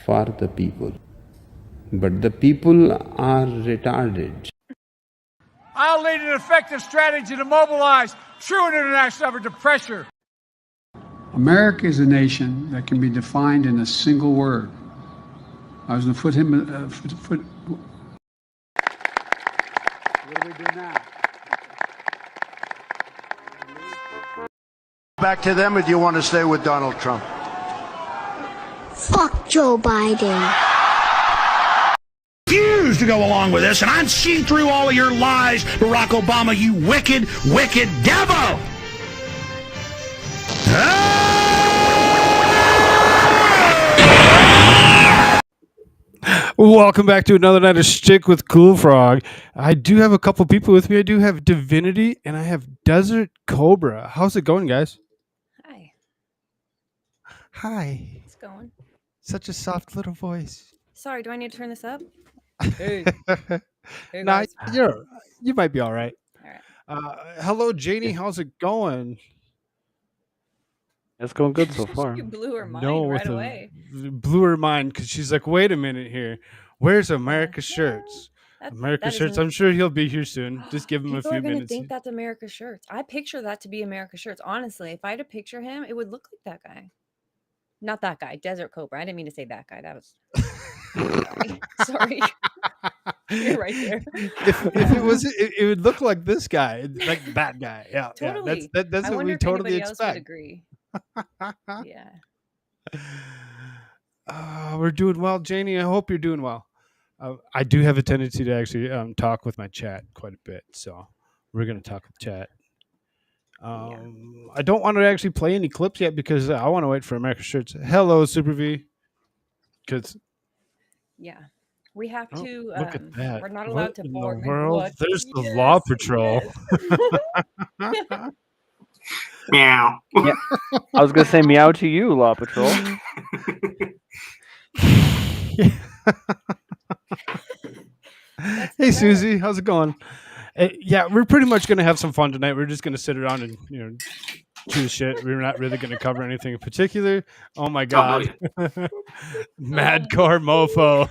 for the people. But the people are retarded. I'll lead an effective strategy to mobilize true international effort to pressure. America is a nation that can be defined in a single word. I was going to put him. What do we do now? Back to them, or do you want to stay with Donald Trump? Fuck Joe Biden. Refuse to go along with this, and I'm seeing through all of your lies, Barack Obama, you wicked, wicked devil! Welcome back to another night of Stick with Koolfrogg. I do have a couple people with me. I do have Div Inity and I have Desert Cobra. How's it going, guys? Hi. Hi. It's going. Such a soft little voice. Sorry, do I need to turn this up? Hey. Hey Nah, guys. you might be all right. All right. Hello, Janie. How's it going? It's going good so far. You blew her mind right away. Blew her mind because she's like, wait a minute here. Where's AmericaShirts? AmericaShirts. I'm sure he'll be here soon. Just give him a few People are minutes. think that's AmericaShirts. I picture that to be AmericaShirts. Honestly, if I had to picture him, it would look like that guy. Not that guy, Desert Cobra. I didn't mean to say that guy. That was sorry. You're right there. If it was, it would look like this guy, like that guy. Yeah, Totally. Yeah, that's I what wonder we if totally anybody else would expect. agree. Yeah. We're doing well, Janie. I hope you're doing well. I do have a tendency to actually talk with my chat quite a bit, so we're going to talk with chat. I don't want to actually play any clips yet because I want to wait for AmericaShirts. Hello, Super V. Because Yeah. We have to. Look at that. We're not allowed What to in board. the world? What? There's the Law Patrol. Meow. Yeah. I was gonna say meow to you, Law Patrol. Hey, Susie, how's it going? Yeah, we're pretty much gonna have some fun tonight. We're just gonna sit around and choose shit. We're not really gonna cover anything in particular. Oh my god, MadcoreMoFo.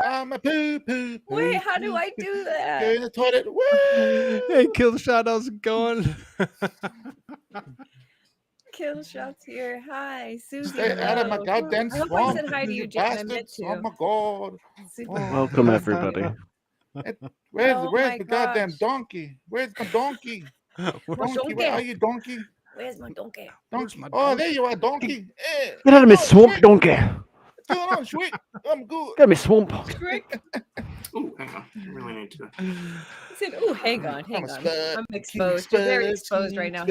I'm a poo. Wait, how do I do that? Go in the toilet. Woo! Hey, Killshot, how's it going? Killshot's here. Hi, Susie. Stay out of my goddamn I hope swamp. I said hi to you, Jen. I meant to. Oh my god. Welcome, everybody. Where's the goddamn donkey? Where's my donkey? Donkey, where are you, donkey? Where's my donkey? Oh, there you are, donkey. Hey. Get out of my swamp, donkey. What's going on, Shrek? I'm good. Get out of my swamp. Shrek. Oh, hang on. I really need to. He said, "Oh, hang on. I'm exposed. You're very exposed right now."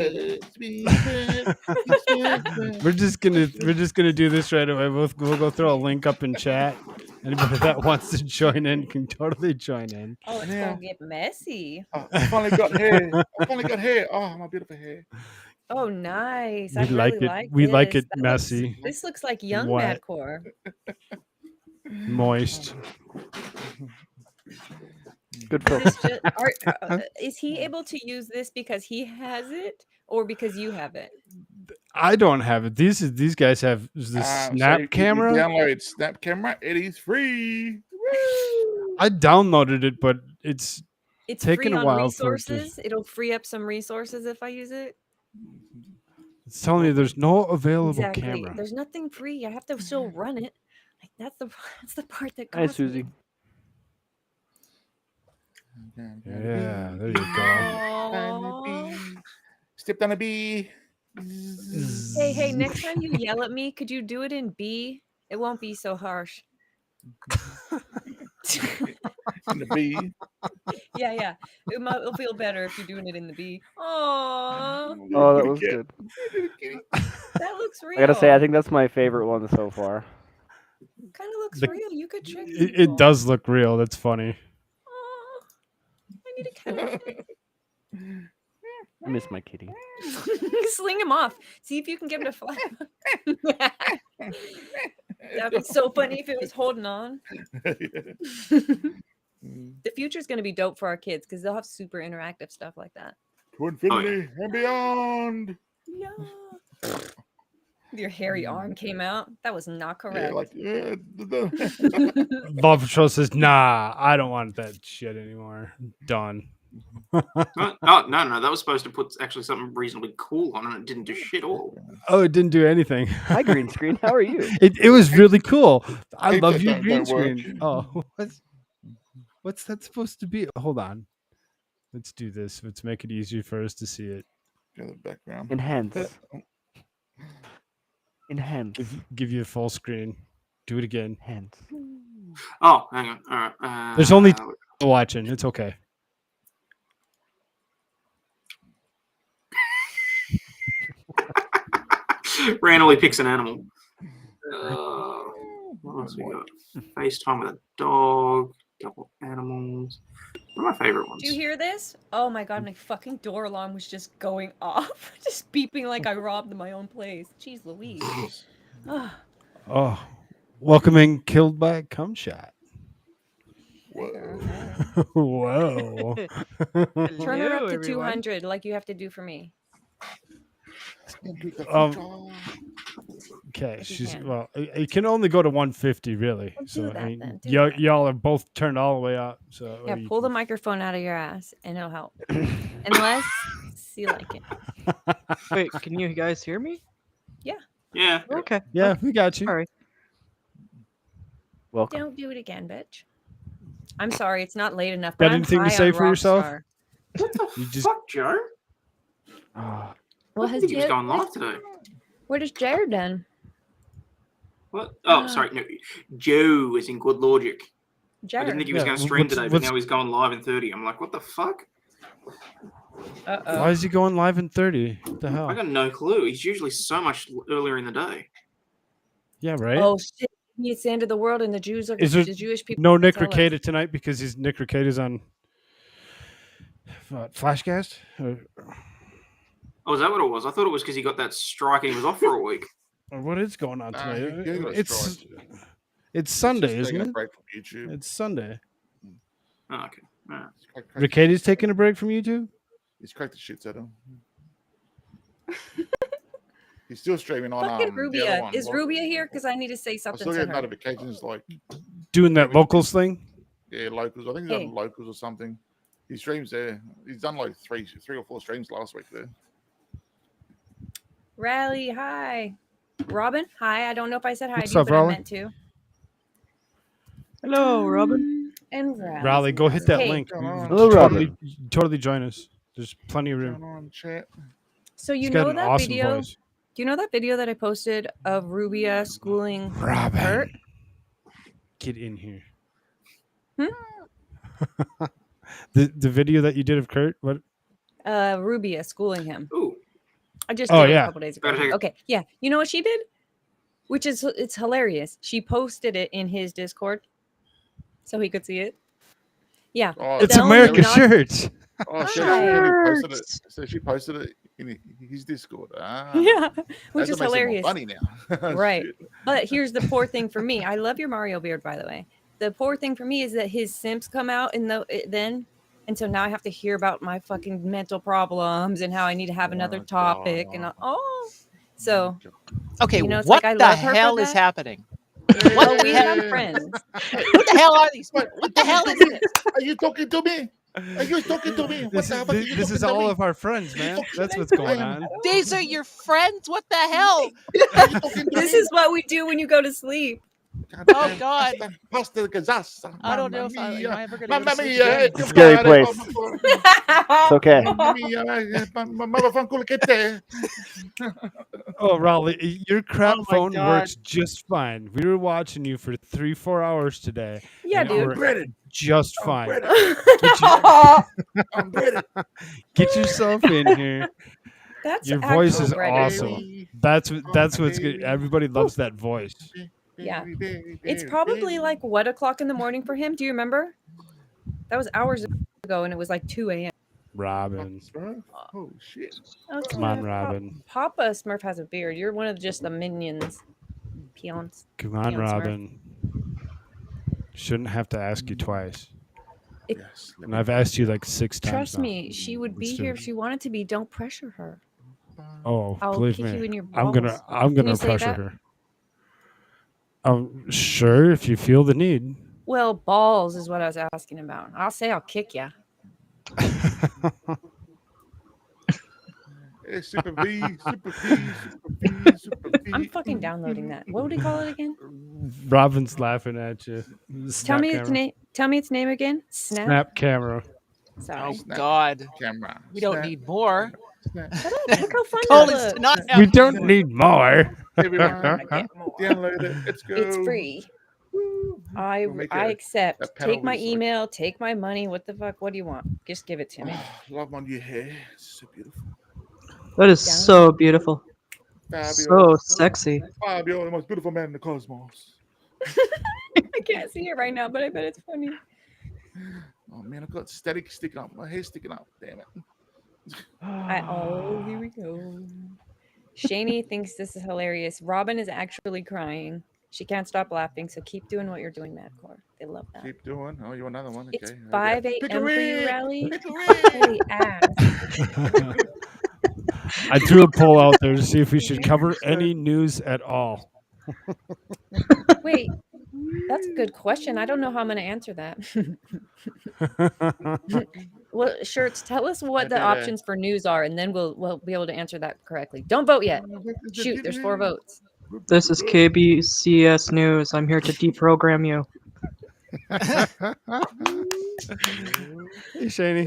We're just gonna do this right away. We'll go throw a link up in chat. Anybody that wants to join in can totally join in. Oh, it's gonna get messy. I finally got hair. Oh, my beautiful hair. Oh, nice. We like it. We like it messy. This looks like young Wet. Madcore. Moist. Good for is he able to use this because he has it or because you have it? I don't have it. These guys have the Snap camera. Download Snap camera. It is free. Woo! I downloaded it, but it's taking free a while. On resources. It'll free up some resources if I use it. It's telling you there's no available camera. There's nothing free. I have to still run it. Like that's the part that. Hi, Susie. Yeah, there you go. Stepped on a bee. Hey, next time you yell at me, could you do it in B? It won't be so harsh. In the bee. Yeah. It'll feel better if you're doing it in the B. Oh, that was good. That looks real. I gotta say, I think that's my favorite one so far. Kind of looks real. You could trick it does look real. That's funny. Oh, I need a cat. I miss my kitty. Sling him off. See if you can give it a fly. That'd be so funny if it was holding on. The future's going to be dope for our kids because they'll have super interactive stuff like that. To infinity and beyond. No. Your hairy arm came out. That was not correct. Ball Patrol says, "Nah, I don't want that shit anymore. Done." Oh no, that was supposed to put actually something reasonably cool on, and it didn't do shit all. Oh, it didn't do anything. Hi, green screen. How are you? It was really cool. I love your don't green work. screen. Oh, what's that supposed to be? Hold on. Let's do this. Let's make it easier for us to see it. Go to the background. Enhance. Enhance. Give you a full screen. Do it again. Enhance. Oh, hang on. All right. There's only watching. It's okay. randomly picks an animal. What else we got? FaceTime with a dog. Couple animals. One of my favorite ones. Do you hear this? Oh my god, my fucking door alarm was just going off. Just beeping like I robbed my own place. Jeez Louise. Oh, welcoming killed by a cum shot. Whoa. Whoa. Turn her up to 200 like you have to do for me. Okay, If you she's can. well. You can only go to 150, really. Well, so do that I mean, then, do y'all, that. y'all are both turned all the way up. So Yeah, you pull the microphone out of your ass and it'll help. Unless you like it. Wait, can you guys hear me? Yeah. Yeah. Okay. Yeah, we got you. All right. Welcome. Don't do it again, bitch. I'm sorry, it's not late enough. Got But I'm anything to high say on for yourself? Rockstar. What the You just- fuck, Joe? Oh, Well, I has think he was Jared, going live today. what has Jared done? What? Oh, sorry. No, Joe is in good logic. I Jared. didn't think he was Yeah, going to stream what's- today, but what's- now he's going live in 30. I'm like, what the fuck? Uh-oh. Why is he going live in 30? What the hell? I got no clue. He's usually so much earlier in the day. Yeah, right. Oh shit! It's the end of the world, and the Jews are Is there the Jewish people. no are gonna Nick tell us. Rekieta tonight because he's Nick Rekieta's on what, Flashcast? Oh, is that what it was? I thought it was because he got that strike and he was off for a week. Or what is going on Nah, tonight? he got a It's strike. it's Sunday, He's just isn't taking a it? break from YouTube. It's Sunday. Oh, okay. All right. Rekieta's taking a break from YouTube. He's cracked the shits at him. He's still streaming on Fucking the other Rubia. one. Is Rubia here? Because I need to say I something still to get her. notifications like, Doing that locals thing. yeah, locals. I think he's Hey. on locals or something. He streams there. He's done like three or four streams last week there. Rally, hi. Robyn, hi. I don't know if I said hi What's to you, up, but Raleigh? I meant to. Hello, Robyn. And Rally. Raleigh, go hit that Hey. link. Hello, Totally join us. There's plenty of Going room. on chat. So you He's got know an that awesome video? voice. Do you know that video that I posted of Rubia schooling Robyn, Kurt? get in here. Hmm? the video that you did of Kurt. What? Rubia schooling him. Ooh. I just Oh, did it yeah. a couple days ago. Gotta take it. Okay, yeah. You know what she did? Which is it's hilarious. She posted it in his Discord, so he could see it. Yeah, Oh, It's the only America non- Shirts. Oh, she Shirts. posted it. So she posted it in his Discord. Ah, yeah, which that is makes it more hilarious. funny now. Right. Shit. But here's the poor thing for me. I love your Mario beard, by the way. The poor thing for me is that his simps come out in then, and so now I have to hear about my fucking mental problems and how I need to have another Oh, topic God. and so Okay, you know, it's what like I the love her for hell is that. happening? Well, we have friends. What the hell are these? What the hell is this? Are you talking to me? Are you talking to me? What This the is, hell are you this is talking to all me? of our friends, man. That's what's going on. These are your friends? What the hell? Are you talking to This me? is what we do when you go to sleep. Oh, God. Pasta Gazassa. I don't know if am I ever going to Mamma sleep mia, again. It's a scary place. It's okay. Mamma mia, motherfucker, get there. Oh, Raleigh, your crap Oh my phone God. works just fine. We were watching you for 3-4 hours today. Yeah, and dude. it worked just fine. ready. That's I'm ready. Get yourself in here. Your voice is actually awesome. That's what's good. Everybody loves that voice. Yeah. It's probably like what o'clock in the morning for him? Do you remember? That was hours ago, and it was like 2 a.m. Robyn. Oh shit. Come on, Robyn. Papa Smurf has a beard. You're one of just the minions. Peons. Come on, Peon Smurf. Robyn. Shouldn't have to ask you twice. Yes. And I've asked you like 6 times. Trust now. me, she would be Let's do here it. if she wanted to be. Don't pressure her. Oh, I'll believe kick me, you in your I'm balls. gonna Can you say pressure that? her. Sure, if you feel the need. Well, balls is what I was asking about. I'll say I'll kick ya. It's Super V, Super V, Super V, Super V. I'm fucking downloading that. What would he call it again? Robin's laughing at you. Tell me its name. Tell me its name again. Snap camera. Sorry. Oh God. Camera. We don't need more. Look how fun Told that us to looks. not have We don't need more. Everyone, Get more. download it. Let's go. It's free. I accept. Take my email. Take my money. What the fuck? What do you want? Just give it to me. Love on your hair. It's so beautiful. That is so beautiful. Fabio. So sexy. Fabio, the most beautiful man in the cosmos. I can't see it right now, but I bet it's funny. Oh man, I've got static sticking up. My hair's sticking up. Damn it. Here we go. Shani thinks this is hilarious. Robyn is actually crying. She can't stop laughing, so keep doing what you're doing, Madcore. They love that. Keep doing. Oh, you want another one? Okay. It's 5 a.m. for you, Rally. Pickle Holy ass. I threw a poll out there to see if we should cover any news at all. Wait, that's a good question. I don't know how I'm going to answer that. Well, Shirts, tell us what the options for news are, and then we'll be able to answer that correctly. Don't vote yet. Shoot, there's 4 votes. This is KBCS News. I'm here to deprogram you. Hey, Shani.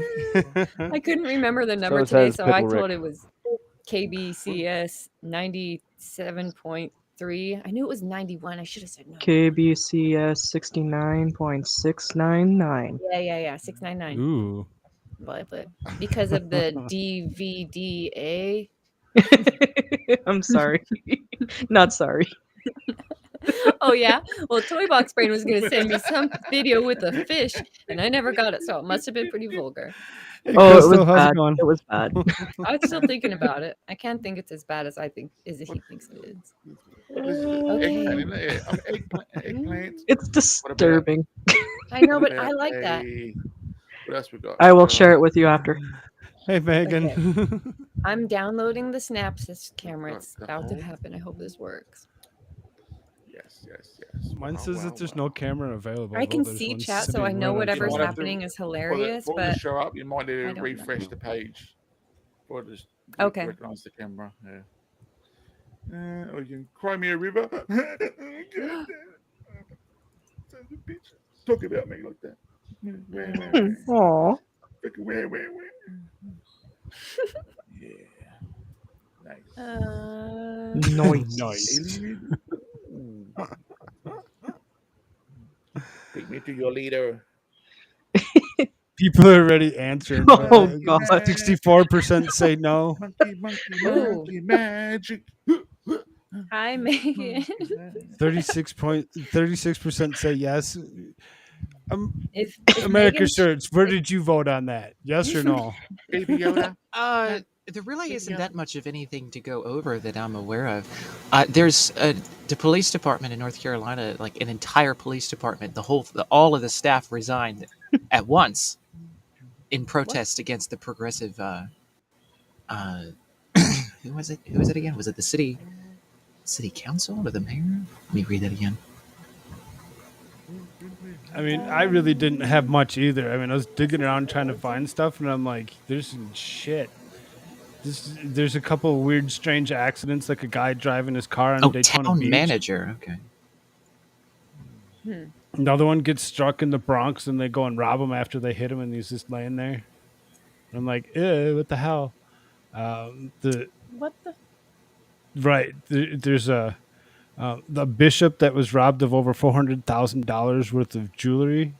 I couldn't remember the number So today, says so I Pickle told Rick. it was KBCS 97.3. I knew it was 91. I should have said no. KBCS 69.699. Yeah, 699. Ooh. But because of the DVDA. I'm sorry. Not sorry. Oh yeah. Well, Toy Box Brain was gonna send me some video with a fish, and I never got it, so it must have been pretty vulgar. Hey, Oh, Crystal, it was how's bad. it going? It was bad. I'm still thinking about it. I can't think it's as bad as he thinks it is. Okay. Eggplant. It's disturbing. I know, but I like that. What else we got? I will share it with you after. Hey, Megan. Okay. I'm downloading the Snapsys camera. It's about to happen. I hope this works. Yes. Mine says that there's no camera available. I can There's see one chat, so sitting I know right whatever's outside. happening is hilarious. For But to show up, you might need I to don't refresh the page for it to Okay. recognize the camera. Yeah. Or you can cry me a river. Talk about me like that. Aww. Where? Yeah. Nice. Nice. Take me to your leader. People are already answering. Oh, God. 64% say no. Monkey magic. Hi, Megan. 36% say yes. If AmericaShirts, where did you vote on that? Yes or no? Baby Yoda. There really isn't that much of anything to go over that I'm aware of. There's the police department in North Carolina, like an entire police department. All of the staff resigned at once in protest against the progressive. Who was it? Who was it again? Was it the city council or the mayor? Let me read that again. I mean, I really didn't have much either. I mean, I was digging around trying to find stuff, and I'm like, there's some shit. There's a couple of weird, strange accidents, like a guy driving his car on Daytona Town Beach. manager. Okay. Another one gets struck in the Bronx, and they go and rob him after they hit him, and he's just laying there. I'm like, what the hell? What the? Right. There's a the bishop that was robbed of over $400,000 worth of jewelry,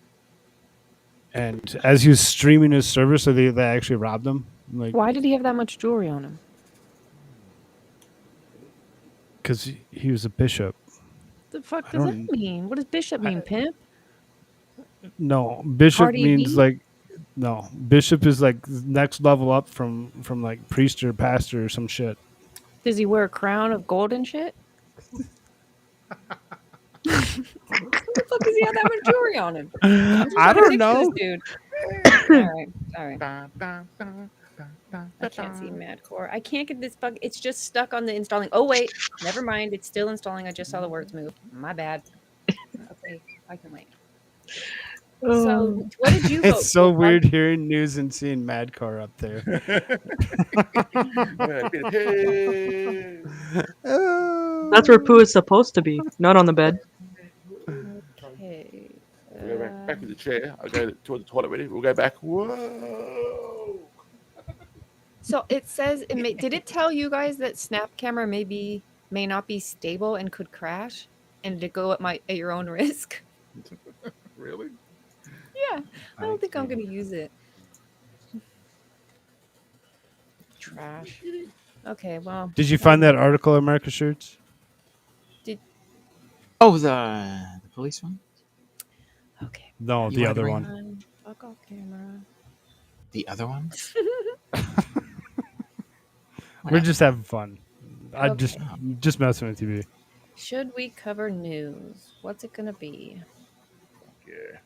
and as he was streaming his service, so they actually robbed him. I'm like, Why did he have that much jewelry on him? because he was a bishop. The fuck does that mean? What does bishop mean, pimp? No, bishop Cardi means B? like no. Bishop is like next level up from like priest or pastor or some shit. Does he wear a crown of gold and shit? What the fuck does he have that much jewelry on him? I don't know. Dude. All right. I can't see Madcore. I can't get this bug. It's just stuck on the installing. Oh wait, never mind. It's still installing. I just saw the words move. My bad. Okay, I can wait. So, what did you vote? It's so Koolfrogg? weird hearing news and seeing Madcore up there. That's where poo is supposed to be, not on the bed. Okay. We'll go back to the chair. I'll go toward the toilet ready. We'll go back. Whoa. So it says, did it tell you guys that Snap Camera may not be stable and could crash, and to go at your own risk? Really? Yeah, I don't think I'm gonna use it. Trash. Okay, well. Did you find that article, AmericaShirts? Oh, the police one? Okay. No, You the wanted other to one. Fuck off camera. The other one? We're just having fun. I Okay. just messing with you, B. Should we cover news? What's it gonna be? Yeah.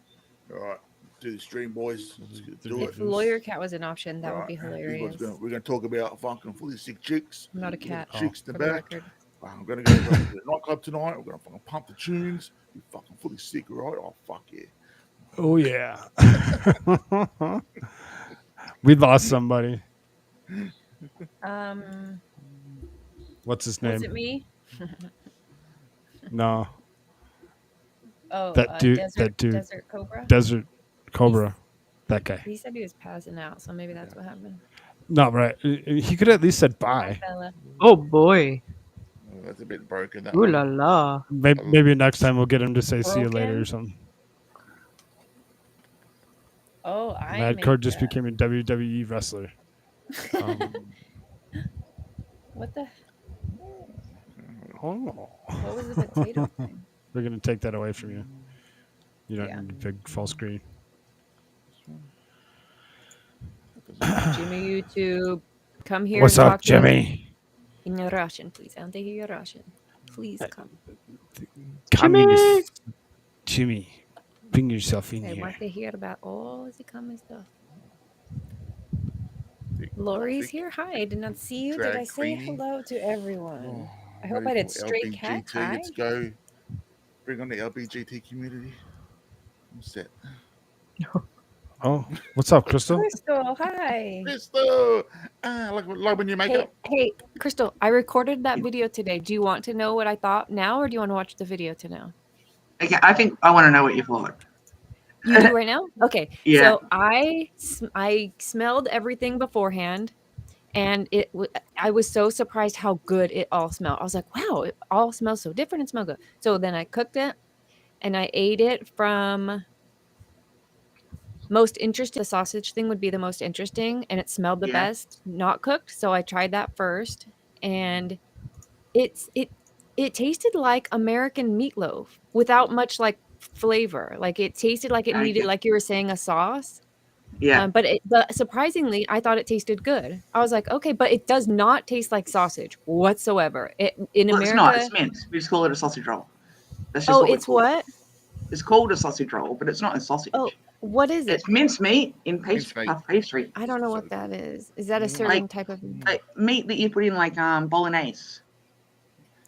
All right. Do the stream, boys. Let's do If it. Lawyer Cat was an option, that would be Right. hilarious. We're going to talk about fucking fully sick chicks. I'm not a cat. Chicks in for the the back. record. I'm going to go to the nightclub tonight. We're going to fucking pump the tunes. You fucking fully sick, right? Oh, fuck yeah. Oh, yeah. We lost somebody. What's his name? Was it me? No. Oh, That dude. Desert Cobra? Desert Cobra. That guy. He said he was passing out, so maybe that's what happened. Not right. He could at least said bye. Fella. Oh boy. Oh, that's a bit broken. That Ooh one. la la. Maybe next time we'll get him to say see you later or something. Oh, I Madcore just became a WWE wrestler. What the? Oh. What was the potato thing? We're going to take that away from you. You don't need a big full screen. Jimmy YouTube, come here. What's and up, talk to me Jimmy? In Russian, please. I want to hear your Russian. Please come. Communist. Jimmy, bring yourself in I here. want to hear about all the common stuff. Lori's here. Hi, I did not see you. Did I say Queenie. hello to everyone? I hope I Ready did. for Stray Cat. LBGT. Hi. Let's go. Bring on the LBGT community. I'm set. Oh, what's up, Crystal? Crystal, hi. Crystal. Like when you make up. Hey, Crystal, I recorded that video today. Do you want to know what I thought now, or do you want to watch the video to know? Okay, I think I want to know what you thought. You do right now? Okay. Yeah. So I smelled everything beforehand, and I was so surprised how good it all smelled. I was like, wow, it all smells so different and smell good. So then I cooked it, and I ate it from most interesting. The sausage thing would be the most interesting, and it smelled the best not cooked. So I tried that first, and it tasted like American meatloaf without much like flavor. Like it tasted like it needed, like you were saying, a sauce. Yeah. But surprisingly, I thought it tasted good. I was like, okay, but it does not taste like sausage whatsoever. America, It's not. It's mince. We just call it a sausage roll. That's just it's what? It's called a sausage roll, but it's not a sausage. Oh, what is it? It's mince meat in pastry. I don't know what that is. Is that a certain type of meat that you put in like bolognese?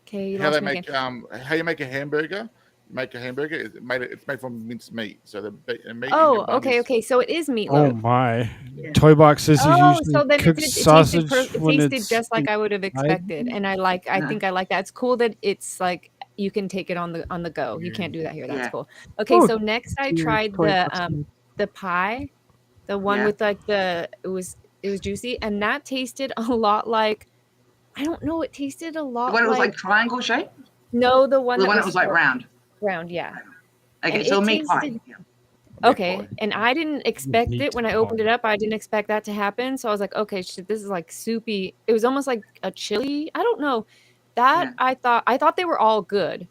Okay, you How lost they me make again. how you make a hamburger? It's made from minced meat. So the meat. Oh, okay. So it is meatloaf. Oh my! Toy Box says you usually so then cook it sausage when tasted it's just like I would have inside? expected, and I think I like that. It's cool that it's like you can take it on the go. You can't do that here. That's cool. Okay, so next I tried the pie, the one with like it was juicy, and that tasted a lot like, I don't know. It tasted a lot. The one that was like triangle shape. No, the one that was like round. Round, yeah. Okay, And so it meat pie. Okay, and I didn't expect it when I opened it up. I didn't expect that to happen. So I was like, okay, shit, this is like soupy. It was almost like a chili. I don't know. That I thought they were all good,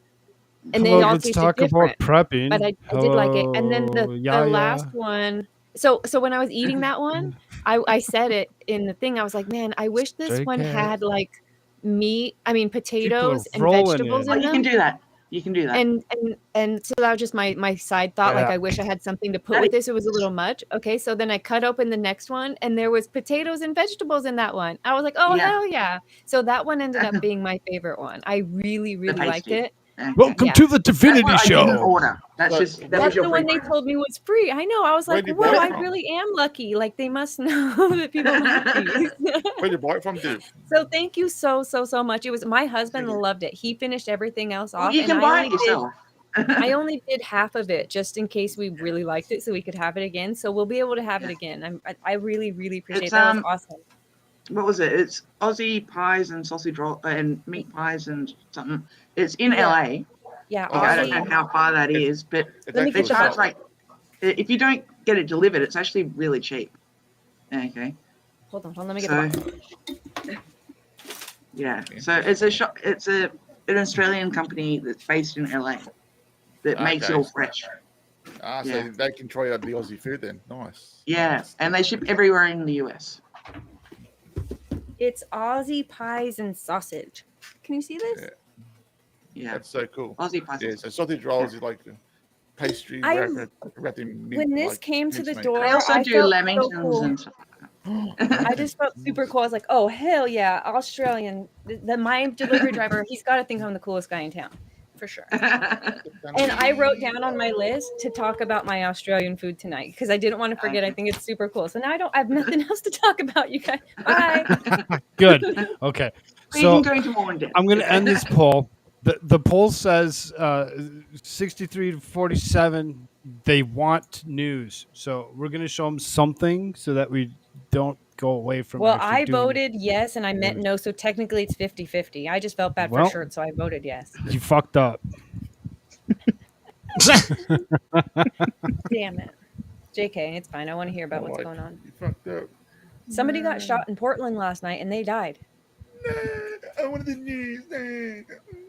and they all let's tasted talk different. about prepping. But I did like it. And then the Yeah, last one. So when I was eating that one, I said it in the thing. I was like, man, I wish this Stray one Cat. had like potatoes and rolling vegetables it. in You them. can do that. You can do that. And so that was just my side thought. Like, Yeah. I wish I had something to put with this. It was a little much. Okay, so then I cut open the next one, and there was potatoes and vegetables in that one. I was like, oh, Yeah. hell yeah. So that one ended up being my favorite one. I really, really liked pasty. it. Welcome Yeah. to the Divinity I didn't Show. order. That's just that That's was your the one free they told me was free. I know. I was like, Where'd you whoa, buy I it from? really am lucky. Like, they must know that people like these. Where'd you buy it from, dude? So thank you so much. It was my husband loved it. He finished everything else off. Well, you and can I buy only it yourself. I only did half of it just in case we really liked it, so we could have it again. So we'll be able to have it again. I really, really appreciate It's, it. That was awesome. What was it? It's Aussie pies and sausage roll and meat pies and something. It's in LA. Yeah, I don't know how far that is, but they charge like if you don't get it delivered, it's actually really cheap. Okay. Hold on, let me get the yeah. So it's a shop. It's an Australian company that's based in LA that makes it all fresh. Ah, so Yeah. they can try out the Aussie food then. Nice. Yeah, and they ship everywhere in the US. It's Aussie pies and sausage. Can you see this? Yeah. That's so cool. Aussie pies. Yeah, so sausage rolls is like a pastry I- wrapped in mint, When this like, came to the mincemeat. door, I also do felt lamingtons so cool. and stuff. I just felt super cool. I was like, oh, hell yeah, Australian. My delivery driver, he's got to think I'm the coolest guy in town, for sure. And I wrote down on my list to talk about my Australian food tonight because I didn't want to forget. I think it's super cool. So now I have nothing else to talk about, you guys. Bye. Good. Okay. You So can go into more in depth. I'm going to end this poll. The poll says 63 to 47. They want news. So we're going to show them something so that we don't go away from. Well, actually I doing voted yes, and I meant no. So technically it's 50-50. I just felt bad Well- for shirts, so I voted yes. You fucked up. Damn it. JK, it's fine. I want to hear about what's Like, going on. You fucked up. Somebody got shot in Portland last night, and they died. I wanted the news.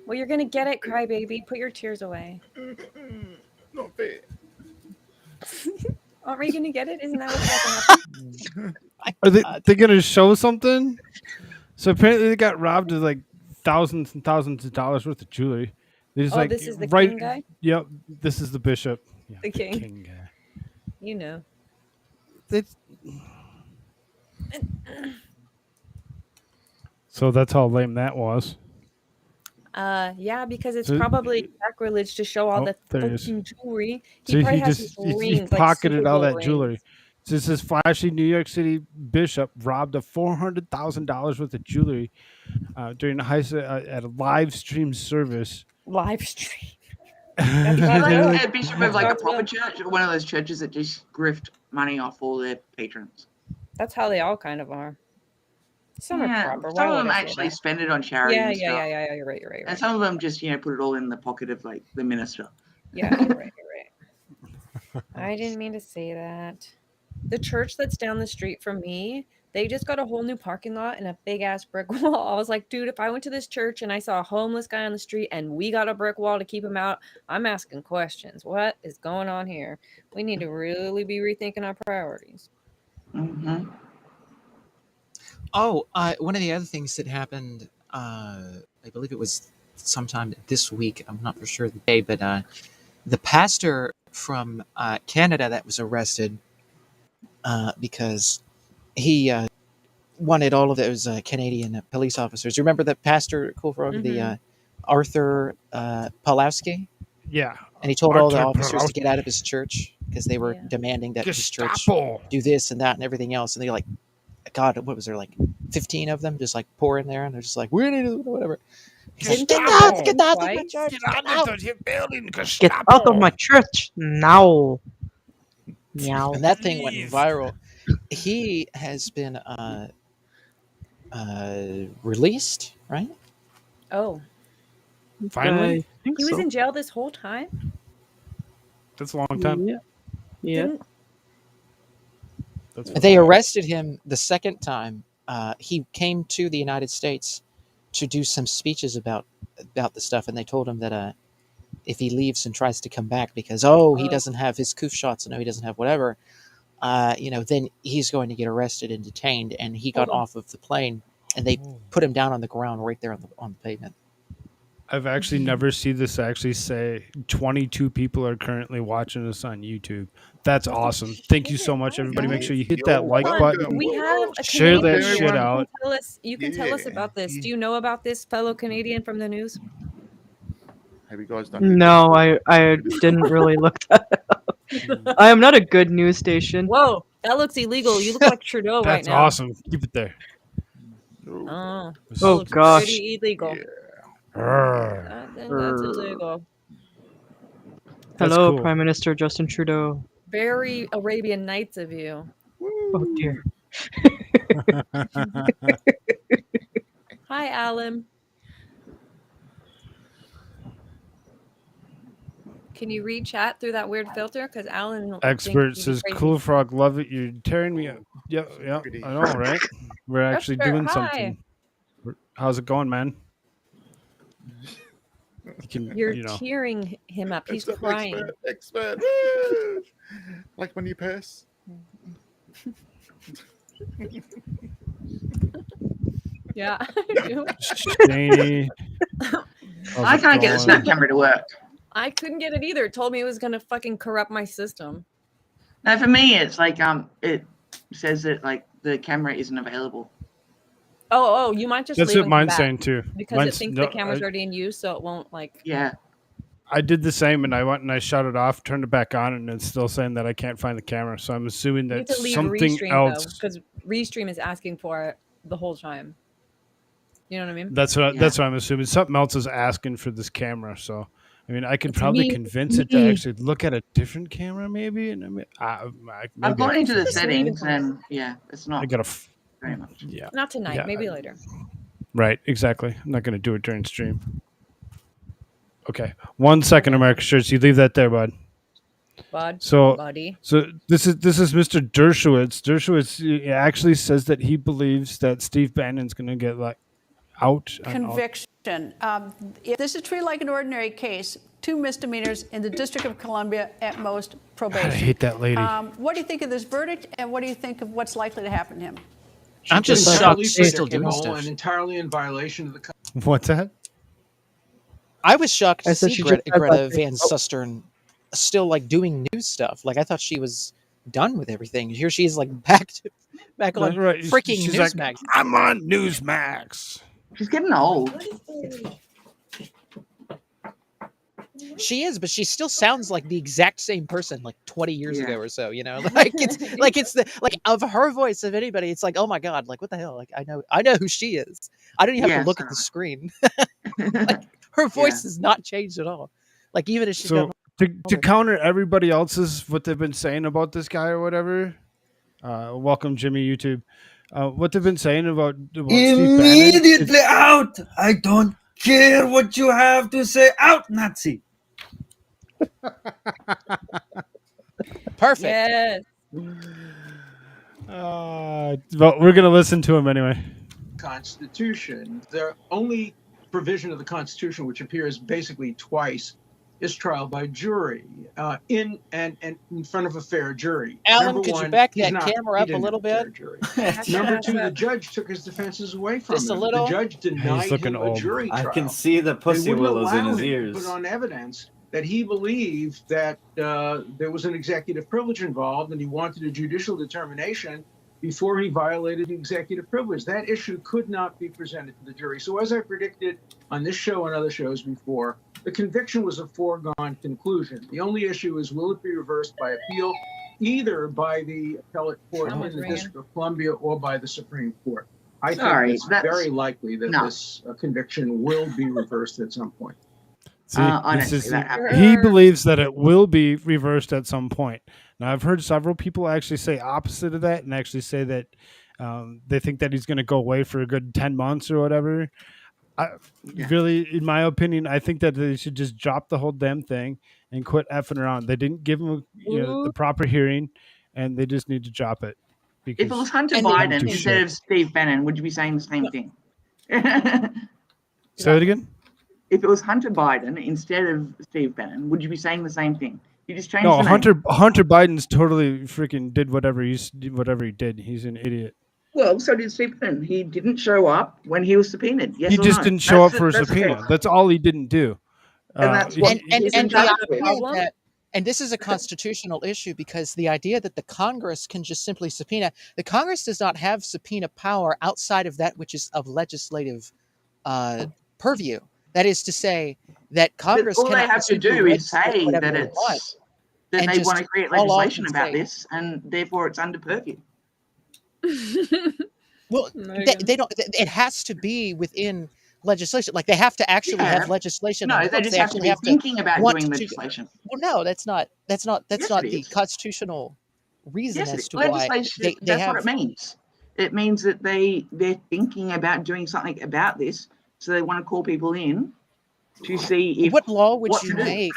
Well, you're going to get it, crybaby. Put your tears away. Not fair. Aren't we going to get it? Isn't that what's about to happen? Are they going to show something? So apparently they got robbed of like thousands and thousands of dollars worth of jewelry. They just Oh, like this is the right. king guy? Yep, this is the bishop. Yeah, The king. guy. You know. So that's how lame that was. Yeah, because it's So- probably sacrilege to show all Oh, the there it is. fucking jewelry. So probably he has just these he rings, like pocketed Super all Bowl that jewelry. rings. So this flashy New York City bishop robbed of $400,000 worth of jewelry during at a live stream service. Live stream. Is he They're like like- a bishop of like a proper church or one of those churches that just grift money off all their patrons? That's how they all kind of are. Some are proper. Some Why of would them I say actually that? spend it on charity. Yeah, and yeah, stuff. yeah. You're right. You're right. You're And right. some of them just put it all in the pocket of like the minister. Yeah, you're right. You're right. I didn't mean to say that. The church that's down the street from me, they just got a whole new parking lot and a big ass brick wall. I was like, dude, if I went to this church and I saw a homeless guy on the street and we got a brick wall to keep him out, I'm asking questions. What is going on here? We need to really be rethinking our priorities. Mm-hmm. Oh, one of the other things that happened, I believe it was sometime this week. I'm not for sure the day, but the pastor from Canada that was arrested because he wanted all of those Canadian police officers. You remember that pastor, Koolfrogg, the Arthur Pawlowski? Yeah. And he told all the Arthur officers to Pawlowski. get out of his church because they were demanding that his church Gestapo. do this and that and everything else. And they like, God, what was there, like 15 of them just like pour in there? And they're just like, we need to do whatever. He's like, Didn't get they out, arrest get him out of my twice? church, Get out of your building, Get Gestapo. out of my church now. Meow. And that thing went Please. viral. He has been released, right? Oh, Finally? I think he was so. in jail this whole time? That's a long time. Yeah. Yeah. Didn't- That's They arrested him the second time. He came to the United States to do some speeches about the stuff, and they told him that if he leaves and tries to come back because he doesn't have his coof shots, and he doesn't have whatever, then he's going to get arrested and detained. And he got off of the plane, and they put him down on the ground right there on the pavement. I've actually never seen this actually say 22 people are currently watching us on YouTube. That's awesome. Thank you so much, everybody. Make sure you hit that like button. We have a Share that Canadian shit here. out. You can tell us about this. Do you know about this fellow Canadian from the news? Have you guys done? No, I didn't really look that up. I am not a good news station. Whoa, that looks illegal. You look like Trudeau right That's now. awesome. Keep it there. Oh, Oh, gosh. pretty illegal. That's illegal. That's Hello, cool. Prime Minister Justin Trudeau. Very Arabian Nights of you. Oh dear. Hi, Alan. Can you read chat through that weird filter? Because Alan Expert thinks says, you're crazy. Koolfrogg, love it. You're tearing me up. Yeah, I know, right? We're actually Expert, doing hi. something. How's it going, man? You can, You're you know. tearing him up. He's Expert, crying. expert. Woo! Like when you piss. Yeah. Shani. I can't get the snap camera to work. I couldn't get it either. It told me it was going to fucking corrupt my system. No, for me, it's like it says that like the camera isn't available. Oh, you might just That's leave what and come mine's back saying too. because Mine's- it thinks no, the camera's I- already in use, so it won't like. Yeah. I did the same, and I went and I shut it off, turned it back on, and it's still saying that I can't find the camera. So I'm assuming You need that to leave something Restream else. because Restream is asking for it the whole time. You know what I mean? That's what I'm assuming. Something else is asking for this camera. So I mean, I could It's probably me. convince it to actually look at a different camera, maybe. And I mean, I've gone into the settings and yeah, it's not I gotta. very much. Yeah. Not tonight. Yeah, Maybe later. Right. Exactly. I'm not gonna do it during stream. Okay. 1 second, AmericaShirts. You leave that there, bud. Buddy. So this is Mr. Dershowitz. Dershowitz actually says that he believes that Steve Bannon's going to get out. Conviction. If this is treated like an ordinary case, 2 misdemeanors in the District of Columbia, at most probation. I hate that lady. What do you think of this verdict, and what do you think of what's likely to happen to him? I'm just shocked she's still doing stuff. And entirely in violation of the. What's that? I was shocked I to said see she just had Greta that Van thing. Susteren still doing news stuff. I thought she was done with everything. Here she is back on Right. freaking She's Newsmax. like, I'm on Newsmax. She's getting old. She is, but she still sounds like the exact same person 20 years ago or so, it's of her voice of anybody, it's like, oh my god, what the hell? I know who she is. I don't even have to look at the screen. Her voice has not changed at all. Even if she's So to counter everybody else's what they've been saying about this guy or whatever, welcome Jimmy YouTube. What they've been saying about Steve Bannon Immediately out! I don't care what you have to say. Out, Nazi! Perfect. Yes. Well, we're gonna listen to him anyway. Constitution. The only provision of the Constitution which appears basically twice is trial by jury, in front of a fair jury. Alan, Number could you one, back he's that not- camera he up a didn't little have fair bit? jury. Number two, the judge took his defenses away from Just him. a little? The judge denied looking him old. a jury I trial. can see the They pussy wouldn't willows in allow his him to ears. Put on evidence that he believed that there was an executive privilege involved, and he wanted a judicial determination before he violated the executive privilege. That issue could not be presented to the jury. So as I predicted on this show and other shows before, the conviction was a foregone conclusion. The only issue is, will it be reversed by appeal, either by the appellate court in the District of Columbia or by the Supreme Court? I think Sorry, it's that's- very likely that no. this conviction will be reversed at some point. See, honestly, this is, that happened. he believes that it will be reversed at some point. Now, I've heard several people actually say opposite of that and actually say that they think that he's going to go away for a good 10 months or whatever. Really, in my opinion, I think that they should just drop the whole damn thing and quit effing around. They didn't give him the proper hearing, and they just need to drop it. If it was Hunter And Biden do instead shit. of Steve Bannon, would you be saying the same thing? Say it again? If it was Hunter Biden instead of Steve Bannon, would you be saying the same thing? You just changed No, the name. Hunter Biden's totally freaking did whatever he did. He's an idiot. Well, so did Steve Bannon. He didn't show up when he was subpoenaed. Yes He or just no? didn't show up That's for a that's the subpoena. case. That's all he didn't do. And that's what he's and the charged with. idea that, and this is a constitutional issue because the idea that the Congress can just simply subpoena, the Congress does not have subpoena power outside of that which is of legislative purview. That is to say that Congress all they cannot have to simply do is legislate say whatever that they want it's that and they just want to create haul off legislation and about say- this, and therefore it's under purview. Well, they don't. It has to be within legislation. Like they have to actually Yeah. have legislation. No, on the they books. just have to actually be thinking about want doing to- legislation. Well, no, that's not. That's not Yes, the it is. constitutional reason Yes, it as is. to why Legislation. they That's have. what it means. It means that they're thinking about doing something about this, so they want to call people in to see if What law would what you to do. make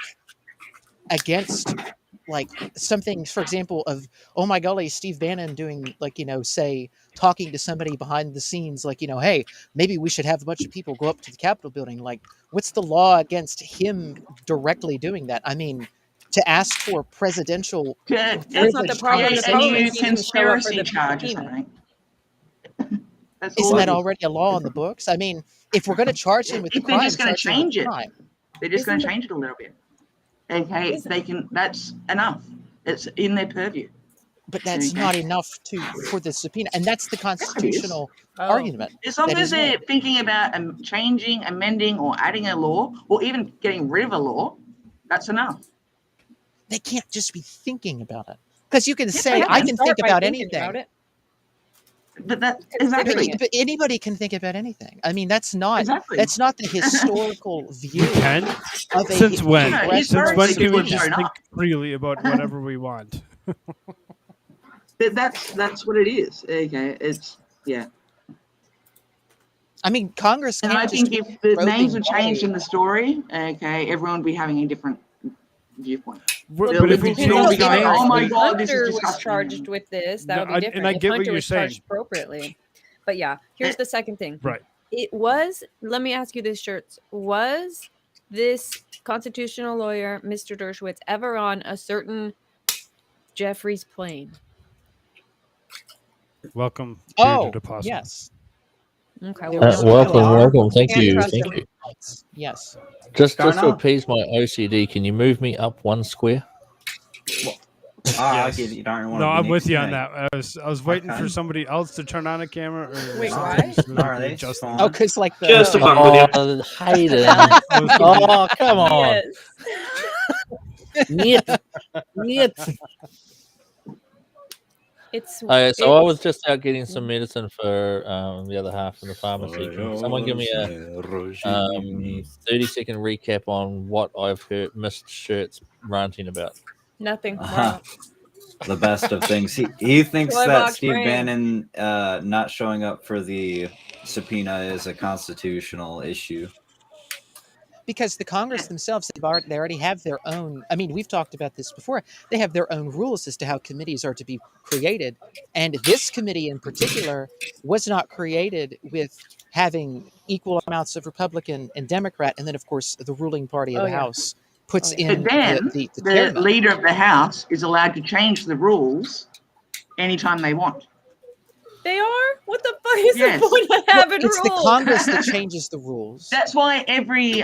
against like something, for example, of oh my golly, Steve Bannon doing like say talking to somebody behind the scenes, like hey, maybe we should have a bunch of people go up to the Capitol building. Like, what's the law against him directly doing that? I mean, to ask for presidential. That's not the problem. The Create a problem new is he didn't show up for conspiracy the charge or subpoena. something. That's Isn't all that it is. already a law on the books? I mean, if we're going to charge him with the If they're crime, just going to charge him with change it, crime. they're just going to Isn't change it a little bit. Okay, they can. That's enough. It's in their purview. But that's Okay. not enough for the subpoena, and that's the constitutional argument. As long that as is they're made. thinking about changing, amending, or adding a law, or even getting rid of a law, that's enough. They can't just be thinking about it, because you can Yes, say they I can. can Start think by about thinking anything. about it. But that But, exactly. but anybody can think about anything. I mean, that's not Exactly. that's not the historical view. We can? Of a Since when? No, Since historically when can we people have just shown think up. freely about whatever we want? That's what it is. Okay, it's yeah. I mean, Congress And can't I think just if the probing names were changed body. in the story, okay, everyone would be having a different viewpoint. But The if we liberals would change all be the going, names, "Oh my then- God, this is Hunter was disgusting." charged with this. That No, would be I- different. and I if get what Hunter you're was charged saying. appropriately. But yeah, here's the second thing. Right. It was. Let me ask you this, Shirts. Was this constitutional lawyer, Mr. Dershowitz, ever on a certain Jeffrey's plane? Welcome, Oh, bearded apostle. yes. Okay. Welcome. Thank Can't you. trust Thank him. you. Yes. Just to Darnell? appease my OCD, can you move me up one square? I Yes. get it. You don't want No, to be I'm next with you to on me. that. I was waiting Okay. for somebody else to turn on a camera. Or Wait, something why? specifically Alright, just fine. Oh, because like the Just a fun with you. Oh, Hayden. Oh, come on. Yes. Niet. It's. So I it's- was just out getting some medicine for the other half in the pharmacy. Can someone give me a 30-second recap on what I've missed Shirts ranting about? Nothing. Uh-huh. Wow. The best of things. He thinks Toy that box Steve brain. Bannon not showing up for the subpoena is a constitutional issue. because the Congress themselves they already have their own. I mean, we've talked about this before. They have their own rules as to how committees are to be created, and this committee in particular was not created with having equal amounts of Republican and Democrat, and then of course the ruling party of the House puts in But then the the chairman. leader of the House is allowed to change the rules anytime they want. They are? What the fuck is Yes. the point of having It's rules? the Congress that changes the rules. That's why every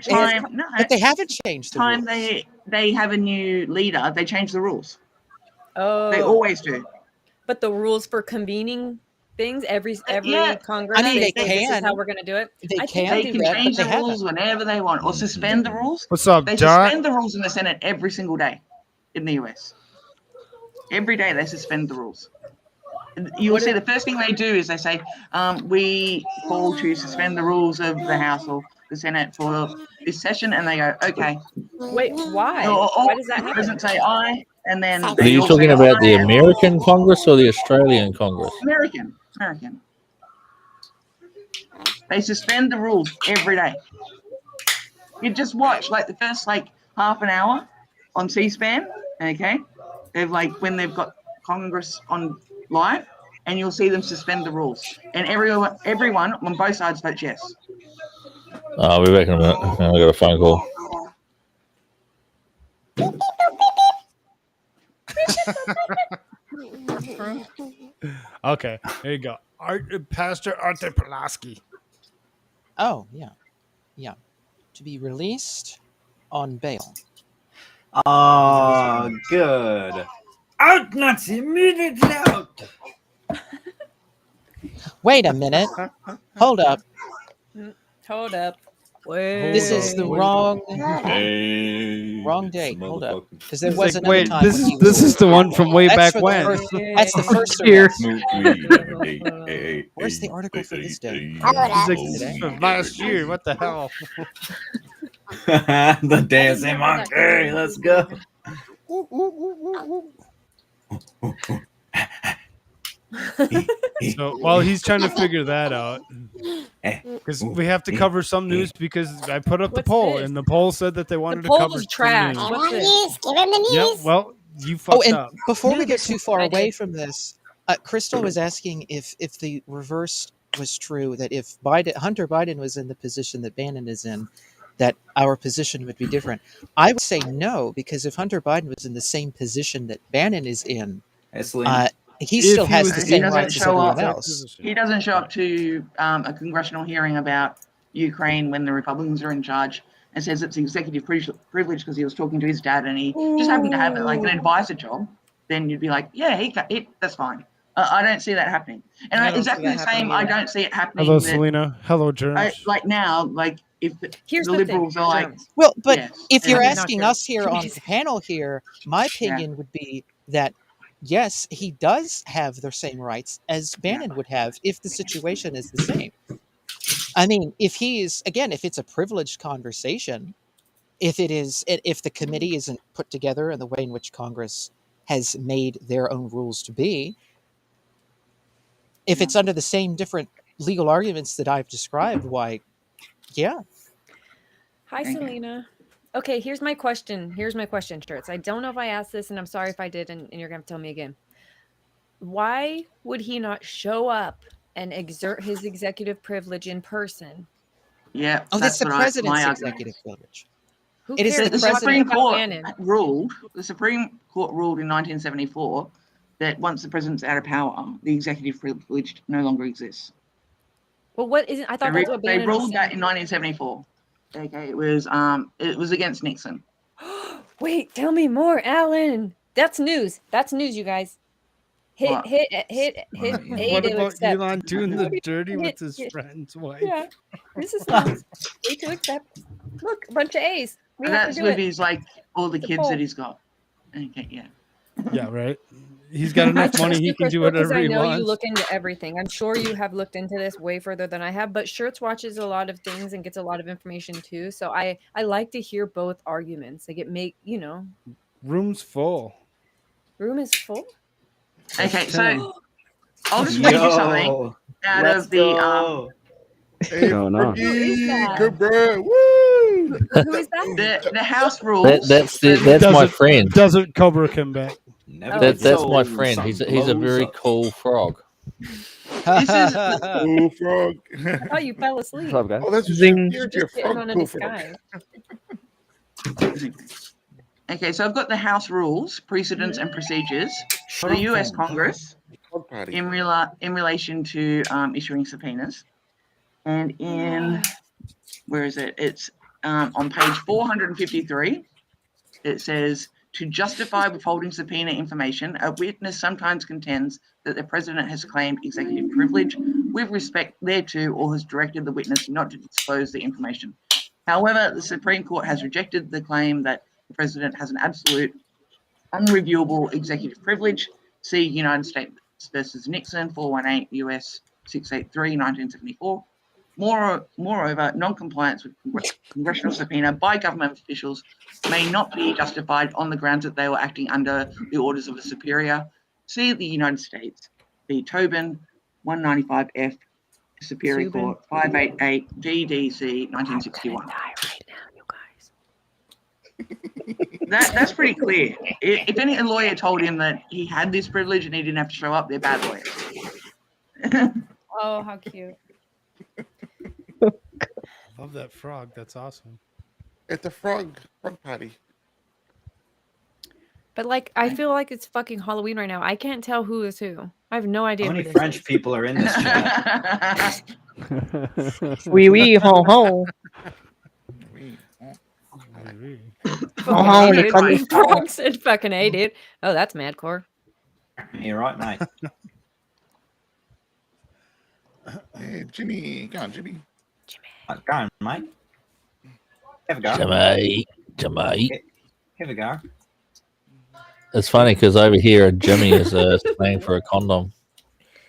time But they haven't changed the time rules. they have a new leader, they change the rules. Oh, They always do. But the rules for convening things every yeah. Congress. I mean, they say, This is can. how we're going to do it. They I think They do can that, change but the they rules haven't. whenever they want, or suspend the rules. What's up, They Dot? suspend the rules in the Senate every single day in the US. Every day they suspend the rules. You'll see the first thing they do is they say, we call to suspend the rules of the House or the Senate for this session, and they go, okay. Wait, why? Or Why does that the happen? president say aye, and then Are they you all talking say about the aye. American Congress or the Australian Congress? American. They suspend the rules every day. You just watch like the first half an hour on C-SPAN, okay? They've when they've got Congress on live, and you'll see them suspend the rules. And everyone on both sides votes yes. I'll be back in a minute. I got a phone call. Okay, there you go. Pastor Arte Pulaski. Oh, yeah. Yeah. To be released on bail. Oh, good. Out, Nazi! Immediately out! Wait a minute. Hold up. Hold up. This is the wrong date. Hold up, because there He's was like, another wait, time this when he was. this is the one from way That's back for the when. first. That's the first Here. arrest. Where's the article for this day? He's like, this is from last year. What the hell? The dancing monkey. Let's go. So while he's trying to figure that out, because we have to cover some news, because I put up the poll and the poll said that they wanted to poll cover was some trash. news. What's this? Give him the news. Yeah, well, you Oh, fucked and up. before we get News. too far I away did. from this, Crystal was asking if the reverse was true, that if Hunter Biden was in the position that Bannon is in, that our position would be different. I would say no, because if Hunter Biden was in the same position that Bannon is in, he still has the same rights as everyone else. He doesn't show up to a congressional hearing about Ukraine when the Republicans are in charge and says it's executive privilege because he was talking to his dad and he just happened to have like an advisor job. Then you'd be like, yeah, that's fine. I don't see that happening. And exactly the same, I don't see it happening. Hello, Selena. Hello, Germz. Like now, like if the Here's the liberals thing, are like, well, but yes, if you're and- asking us here on the panel here, my opinion would be that yes, he does have the same rights as Bannon would have if the situation is the same. I mean, if it's a privileged conversation, if the committee isn't put together in the way in which Congress has made their own rules to be, if it's under the same different legal arguments that I've described, why, yeah. Hi, Selena. Okay, here's my question. Shirts. I don't know if I asked this, and I'm sorry if I did, and you're going to tell me again. Why would he not show up and exert his executive privilege in person? Yeah. Oh, that's the what president's my executive privilege. Who It is cares? the Supreme president. Court Bannon. ruled. The Supreme Court ruled in 1974 that once the president's out of power, the executive privilege no longer exists. Well, what is it? I thought that's what They Bannon was ruled that saying. in 1974. Okay, it was against Nixon. Wait, tell me more, Alan. That's news. That's news, you guys. Hit What? A What to about accept. Elon doing the dirty with his Hit. friend's wife? Yeah, this is news. A to accept. Look, a bunch of A's. We have That's to do with it. his like all the kids poll. that he's got. Okay, yeah. Yeah, right. He's got enough money; he can do whatever he I know wants. you look into everything. I'm sure you have looked into this way further than I have. But Shirts watches a lot of things and gets a lot of information too. So I like to hear both arguments. Like Room's full. Room is full. Okay, so I'll just read you something out of the What's going on? Who is that? The House rules. That's my friend. Doesn't Cobra come back? That's my friend. He's a very cool frog. This is Koolfrogg. I thought you fell asleep. What's up, guys? Oh, that's Zing. you're Just getting on in the Koolfrogg. sky. Okay, so I've got the House rules, precedents, and procedures for the U.S. Congress in relation to issuing subpoenas. And where is it? It's on page 453. It says, to justify withholding subpoena information, a witness sometimes contends that the president has claimed executive privilege with respect thereto or has directed the witness not to disclose the information. However, the Supreme Court has rejected the claim that the president has an absolute, unreviewable executive privilege. See United States versus Nixon, 418 U.S. 683, 1974. Moreover, non-compliance with congressional subpoena by government officials may not be justified on the grounds that they were acting under the orders of a superior. See the United States, the Tobin 195F, Superior Court 588 DDC 1961. That's pretty clear. If any lawyer told him that he had this privilege and he didn't have to show up, they're bad lawyers. Oh, how cute. Love that frog. That's awesome. At the frog party. But like, I feel like it's fucking Halloween right now. I can't tell who is who. I have no idea. How who many this French is. people are in this chat? Wee wee ho ho. Fucking A, dude. Funny Frog said fucking A, dude. Oh, that's Madcore. You're right, mate. Hey, Jimmy. Come on, Jimmy. Go on, mate. Have a go. Jimmy. Have a go. It's funny because over here, Jimmy is playing for a condom.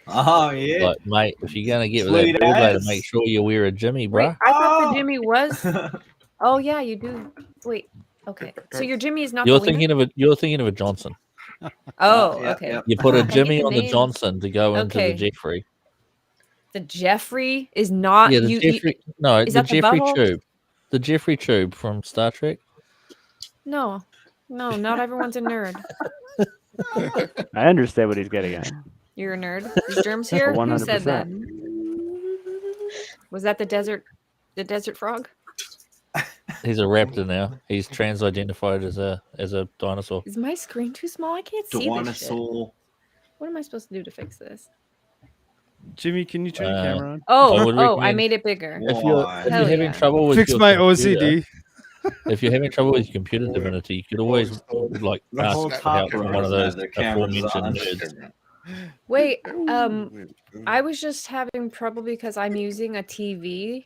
Oh, yeah. Like, mate, if you're gonna get with Sweet that dude later, ass. make sure you wear a Jimmy, Wait, bruh. I thought the Jimmy was. Oh yeah, you do. Wait. Okay. So your Jimmy is not. You're the wiener? thinking of a Johnson. Oh, Yeah, okay. yeah. You put a I get Jimmy the on the name. Johnson to go into Okay. the Jeffrey. The Jeffrey is not. Yeah, the Jeffrey. No, is the that the Jeffrey bubble? tube. The Jeffrey tube from Star Trek. No, not everyone's a nerd. I understand what he's getting at. You're a nerd. Is Germz here? Who said that? 100%. Was that the desert frog? He's a raptor now. He's trans-identified as a dinosaur. Is my screen too small? I can't see this shit. Dinosaur. What am I supposed to do to fix this? Jimmy, can you turn your camera on? I made it bigger. If you're Hell having yeah. trouble with Fix your my computer- OCD. If you're having trouble with your computer divinity, you could always like The whole ask for help top from one of those the camera's on. aforementioned nerds. Wait, I was just having trouble because I'm using a TV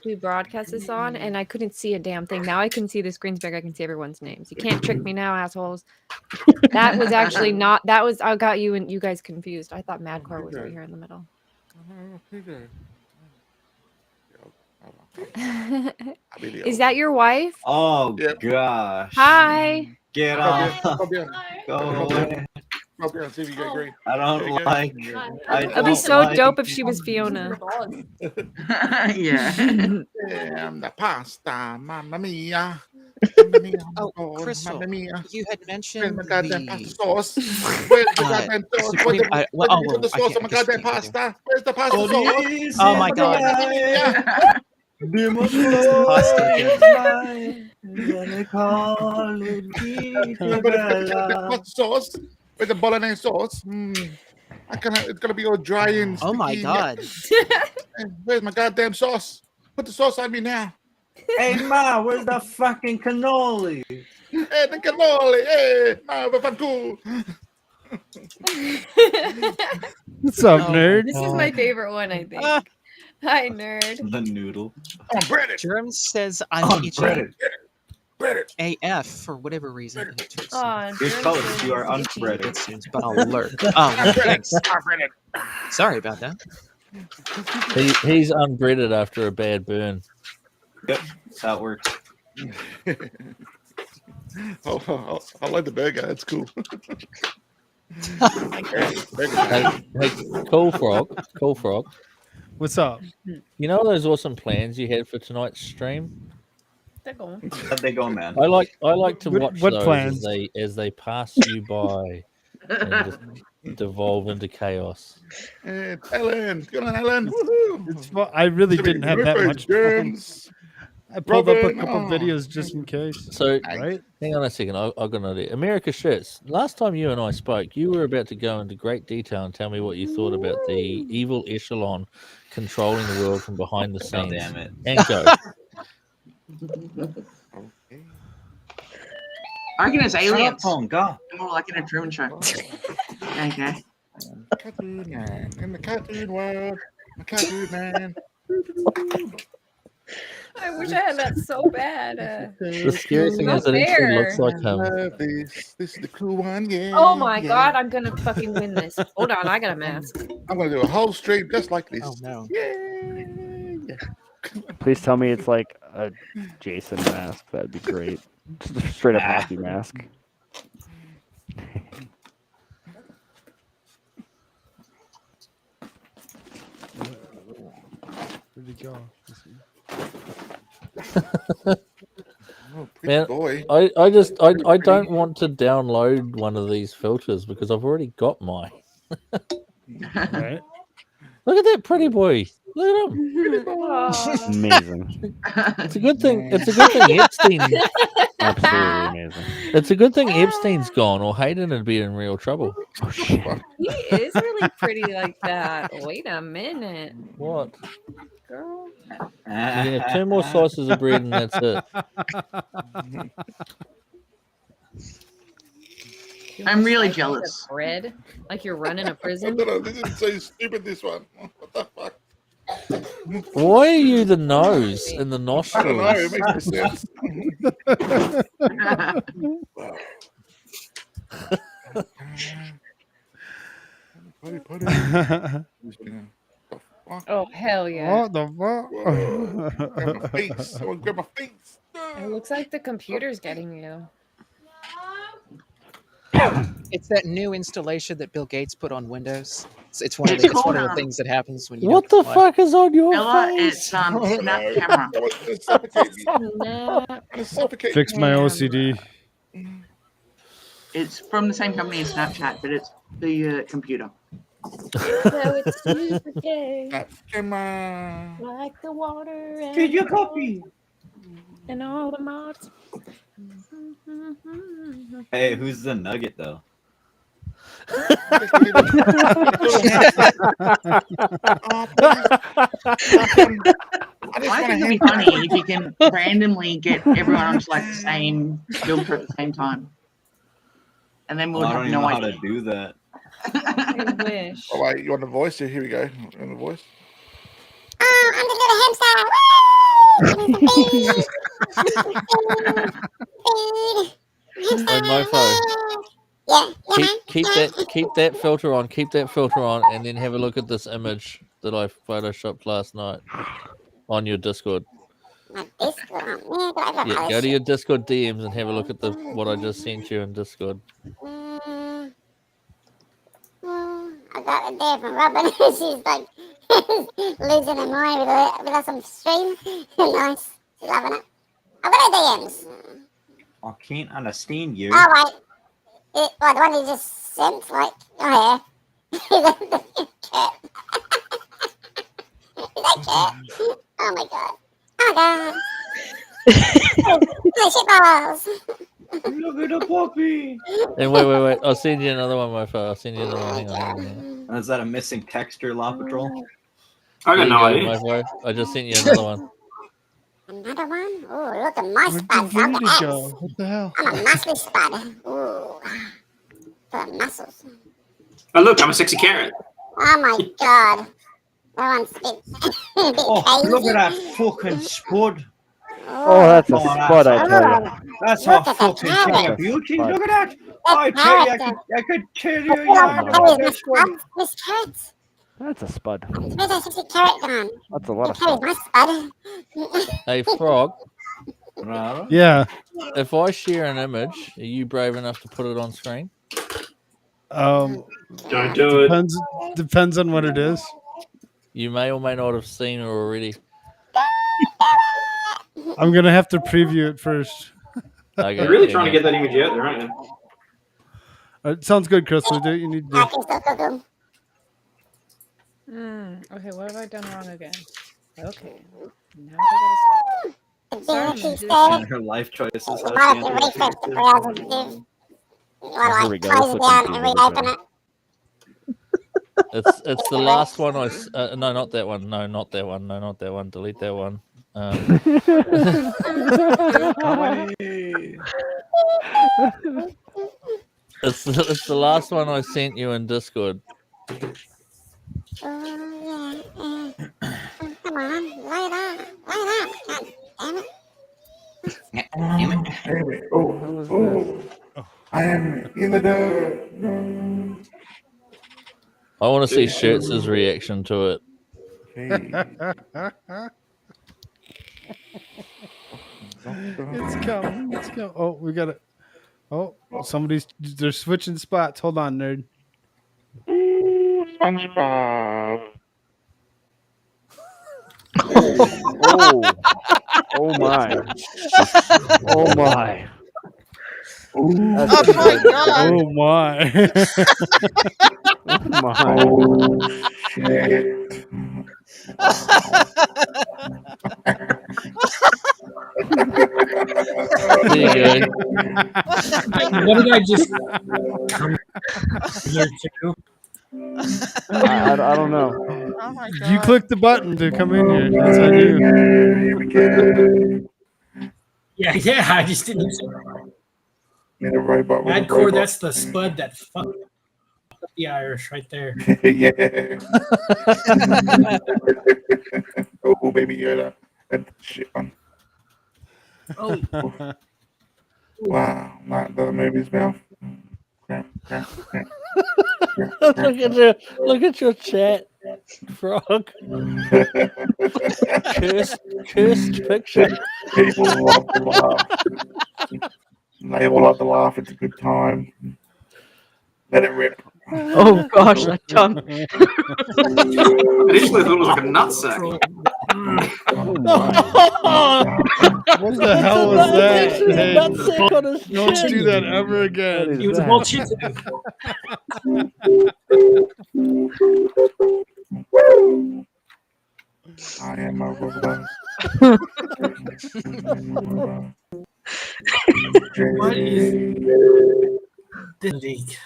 to broadcast this on, and I couldn't see a damn thing. Now I can see the screen's big. I can see everyone's names. You can't trick me now, assholes. That was actually not. That was. I got you and you guys confused. I thought Madcore was right here in the middle. Is that your wife? Oh, gosh. Hi. Get off. Go away. See if you get great. I don't like. It'd be so dope if she was Fiona. Yeah. Damn, the pasta, mamma mia. Oh, Crystal, mamma mia. you had mentioned Where's my goddamn pasta the. sauce? Where's the goddamn sauce? Supreme- Where's well, the, the sauce on my goddamn pasta? Where's the pasta sauce? Oh my God. The pasta sauce with the bolognese sauce. It's gonna be all dry and Oh my sticky. God. Where's my goddamn sauce? Put the sauce on me now. Hey, Ma, where's the fucking cannoli? Hey, the cannoli. Hey, ma, cool. What's up, nerd? This is my favorite one, I think. Hi, nerd. The noodle. Germz says I'm itching Breaded. AF for whatever reason. And it took some Aw, You're Germz close. is You are itchy. unbreaded. but I'll lurk. Oh, thanks. Sorry about that. He's unbreaded after a bad burn. Yep, that's how it works. I like the burger. That's cool. Hey, Koolfrogg. What's up? You know those awesome plans you had for tonight's stream? They're going. How'd they go, man? I like to What- watch what those plans? as they pass you by and just devolve into chaos. Hey, Ellen. Good on, Ellen. Woohoo. It's fu- I really didn't have that much fun. Germz. I pulled up a Robyn, couple oh. videos just in case. So, Right? hang on a second. I've got an idea. America-Shirts. Last time you and I spoke, you were about to go into great detail and tell me what you thought about the evil echelon controlling the world from behind the God scenes. damn it. And go. I reckon it's aliens. Go. More like in a Truman Show. Okay. Cartoon man. In the cartoon world. The cartoon man. I wish I had that so bad. The scary thing Not is that it actually fair. looks like Love this. This is the cool one. Yeah. Oh my yeah. God, I'm gonna fucking win this. Hold on, I got a mask. I'm gonna do a whole stream just like this. Oh no. Yeah. Please tell me it's like a Jason mask. That'd be great. Just a straight up hockey mask. Where'd he go? Oh, pretty Man, boy. I don't want to download one of these filters because I've already got mine. Right? Look at that pretty boy. Look at him. Amazing. It's a good thing. It's a good thing Epstein. Absolutely amazing. It's a good thing Epstein's gone, or Hayden would be in real trouble. Oh shit! He is really pretty like that. Wait a minute, What? girl. You can have 2 more slices of bread, and that's it. I'm really Slices of jealous. Bread, like you're running a prison. This is so stupid, this one. What the fuck? Why are you the nose and the I don't know. nostrils? It makes no sense. Put it. Oh hell yeah! What the fuck? Grab my face. Someone grab my face. It looks like the computer's getting you. It's that new installation that Bill Gates put on Windows. It's one of the things that happens when you. What don't the fuck is on your Ella, face? it's snap camera. Fix my OCD. It's from the same company as Snapchat, but it's the computer. So it's super gay, Come on. like the water and Did you copy? and all the mods. Hey, who's the nugget though? I think it'd be funny if you can randomly get everyone onto like the same filter at the same time, and then we'll I have don't even no know idea. how to do that. I wish. Oh, wait, you want the voice? Here we go. You want the voice? I'm the little hamster. Hey, Mofo. Yeah, Keep that filter on. Keep that filter on, and then have a look at this image that I photoshopped last night on your Discord. My Discord. Yeah, go to your Discord DMs and have a look at what I just sent you in Discord. I got a day from Robyn. She's like losing her mind with us on stream. Nice. She's loving it. I've got her DMs. I can't understand you. Oh, wait. The one you just sent, like, oh, yeah. Is that Kurt? Oh, my God. Oh, God. Oh, shit balls. Look at the puppy. And wait. I'll send you another one, Mofo. I'll send you another one. Hang on. Is that a missing texture, Law Patrol? I got no There you idea. go, Mofo. I just sent you another one. Another one? Oh, look at my Where'd spuds. the I've got Unity abs. go? What the hell? I'm a muscly spud. Ooh. Full of muscles. Oh, look, I'm a sexy carrot. Oh, my God. That one's a bit Oh, crazy. look at that fucking spud. Oh, that's a spud, I tell you. That's Look a at the fucking carrot. thing of beauty. Spud. Look at that. That I tell you, carrot. I could tell you, Look you at know, all this my one. spuds. This carrot. That's a spud. Where's that sexy carrot gone? That's a lot of You carried spud. my spud. Hey, Frog. Yeah. If I share an image, are you brave enough to put it on screen? Don't do it. Depends on what it is. You may or may not have seen her already. I'm gonna have to preview it first. Okay, You're really yeah, trying to yeah. get that image out there, aren't you? It sounds good, Crystal. Do what you need to do. Okay, what have I done wrong again? Okay. Now I gotta start. Sorry, Her life choices. You might have to refresh the browser to do. You want to Here we like go. close it Let's down look and into reopen it. It's the last one no, not that one. No, not that one. No, not that one. Delete that one. It's the last one I sent you in Discord. Oh, yeah. Come on, lay it on. God damn it. Damn it. Oh, I am in the dirt. I want to see Shirts' reaction to it. It's coming. It's coming. Oh, we got it. Oh, they're switching spots. Hold on, nerd. SpongeBob. Oh my. Oh my. Oh my God. Oh my. Oh my. Shit. There you go. What did I just come here to? I don't know. Oh my god. You clicked the button to come in here. That's on you. Here we go. Yeah, I just didn't use it. Made a robot with a Madcore, robot. that's the spud that fucked up the Irish right there. Yeah. Oh, baby Yoda. And shit on. Oh. Wow. Like the movie's mouth. Look at your chat, Frog. cursed picture. People love to laugh. They all love to laugh. It's a good time. Let it rip. Oh gosh, that tongue. Initially, I thought it was like a nutsack. What the hell was that? Hey, Nutsack on his don't chin. do that ever again. He was a bullshit. I am a robot. What is this leak?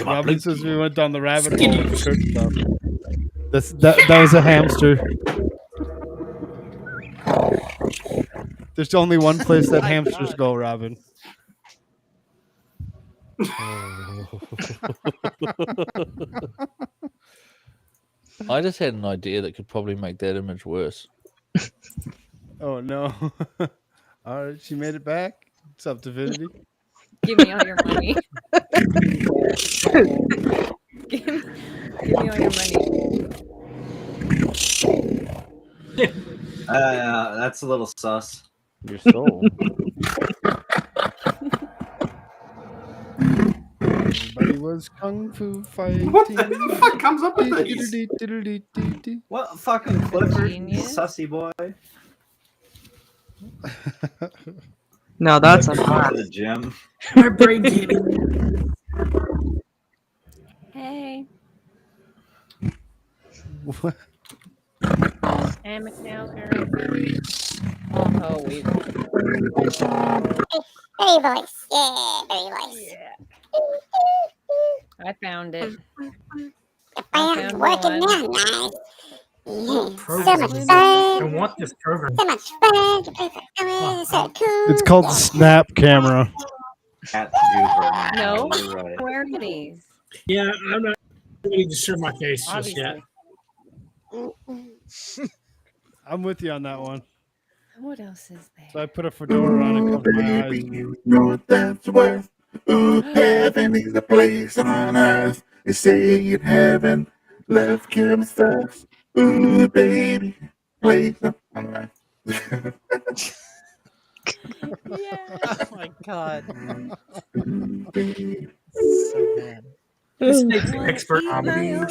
Robyn says we went down the rabbit hole with the church stuff. That was a hamster. There's only one place that hamsters go, Robyn. I just had an idea that could probably make that image worse. Oh no! All right, she made it back. What's up, Divinity? Give me all your money. give me all your money. That's a little sus. Your soul. Everybody was kung fu fighting. What the fuck comes up with these? What fucking Clifford, Genius. sussy boy? No, that's Clifford a went to the gym. My brain can't. Hey. What? I'm a cowgirl. Oh, wait. Very voice. Yeah, very voice. Yeah. I found it. The I band's found working one. now, guys. Yeah. So Program much is fun. I want this program. So much fun. You play for colors. So cool. It's called the Snap Camera. Cat Goober. No, You're right. where are these? Yeah, I'm not ready to show my face just yet. I'm with you on that one. What else is there? So I put a fedora on and covered my eyes. You know what that's worth. Ooh, heaven is a place on earth. They say in heaven, love comes first. Ooh, baby, place on earth. Oh my god. So bad. This makes the expert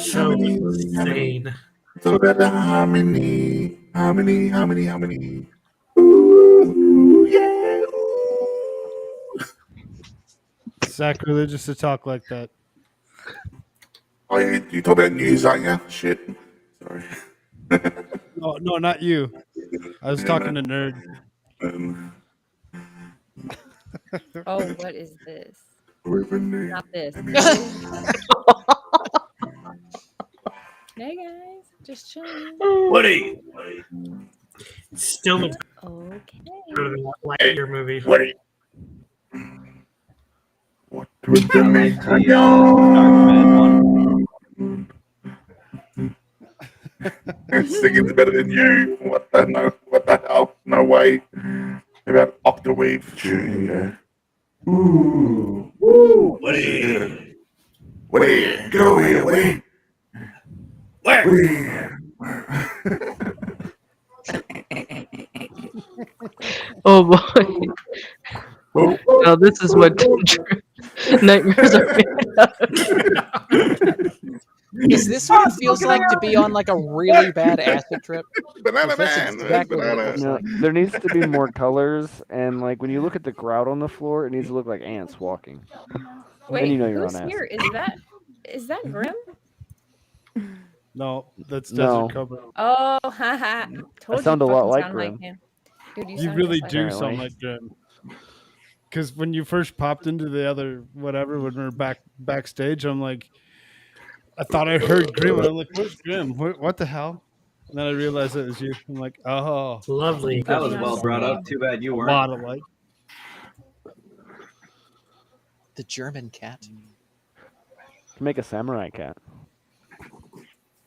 so insane. So about the harmony. Ooh, yeah. Sacrilegious to talk like that. Oh, you talk about news, aren't you? Shit. Sorry. No, not you. I was talking to Nerd. Oh, what is this? Not this. Hey guys, just chilling. Woody. Still looks Okay. better than that Lightyear movie. Woody. What was the Singing's better than you. What the hell? No way. About Octawave. Yeah. Ooh. Woo. Woody. Woody. Get over here, Woody. Woody. Oh boy. Now this is what nightmares are made out of. Is this what it feels like to be on like a really bad acid trip? Banana 'Cause that's man, exactly what it banana. looks No, like. there needs to be more colors, and like when you look at the crowd on the floor, it needs to look like ants walking. Wait, and you know you're who's on acid. here? Is that Grim? No, that's No. Desert Cobra. Oh, haha. Told sound you a lot fucking like sound Grim. like him. Dude, You sound really just do like sound like Grim. Because when you first popped into the other whatever, when we were backstage, I'm like, I thought I heard Grim, and I'm like, where's Grim? What the hell? And then I realized it was you. I'm like, oh, Lovely. That was well brought up. Too bad you weren't. A lot of like. The German cat. Make a samurai cat.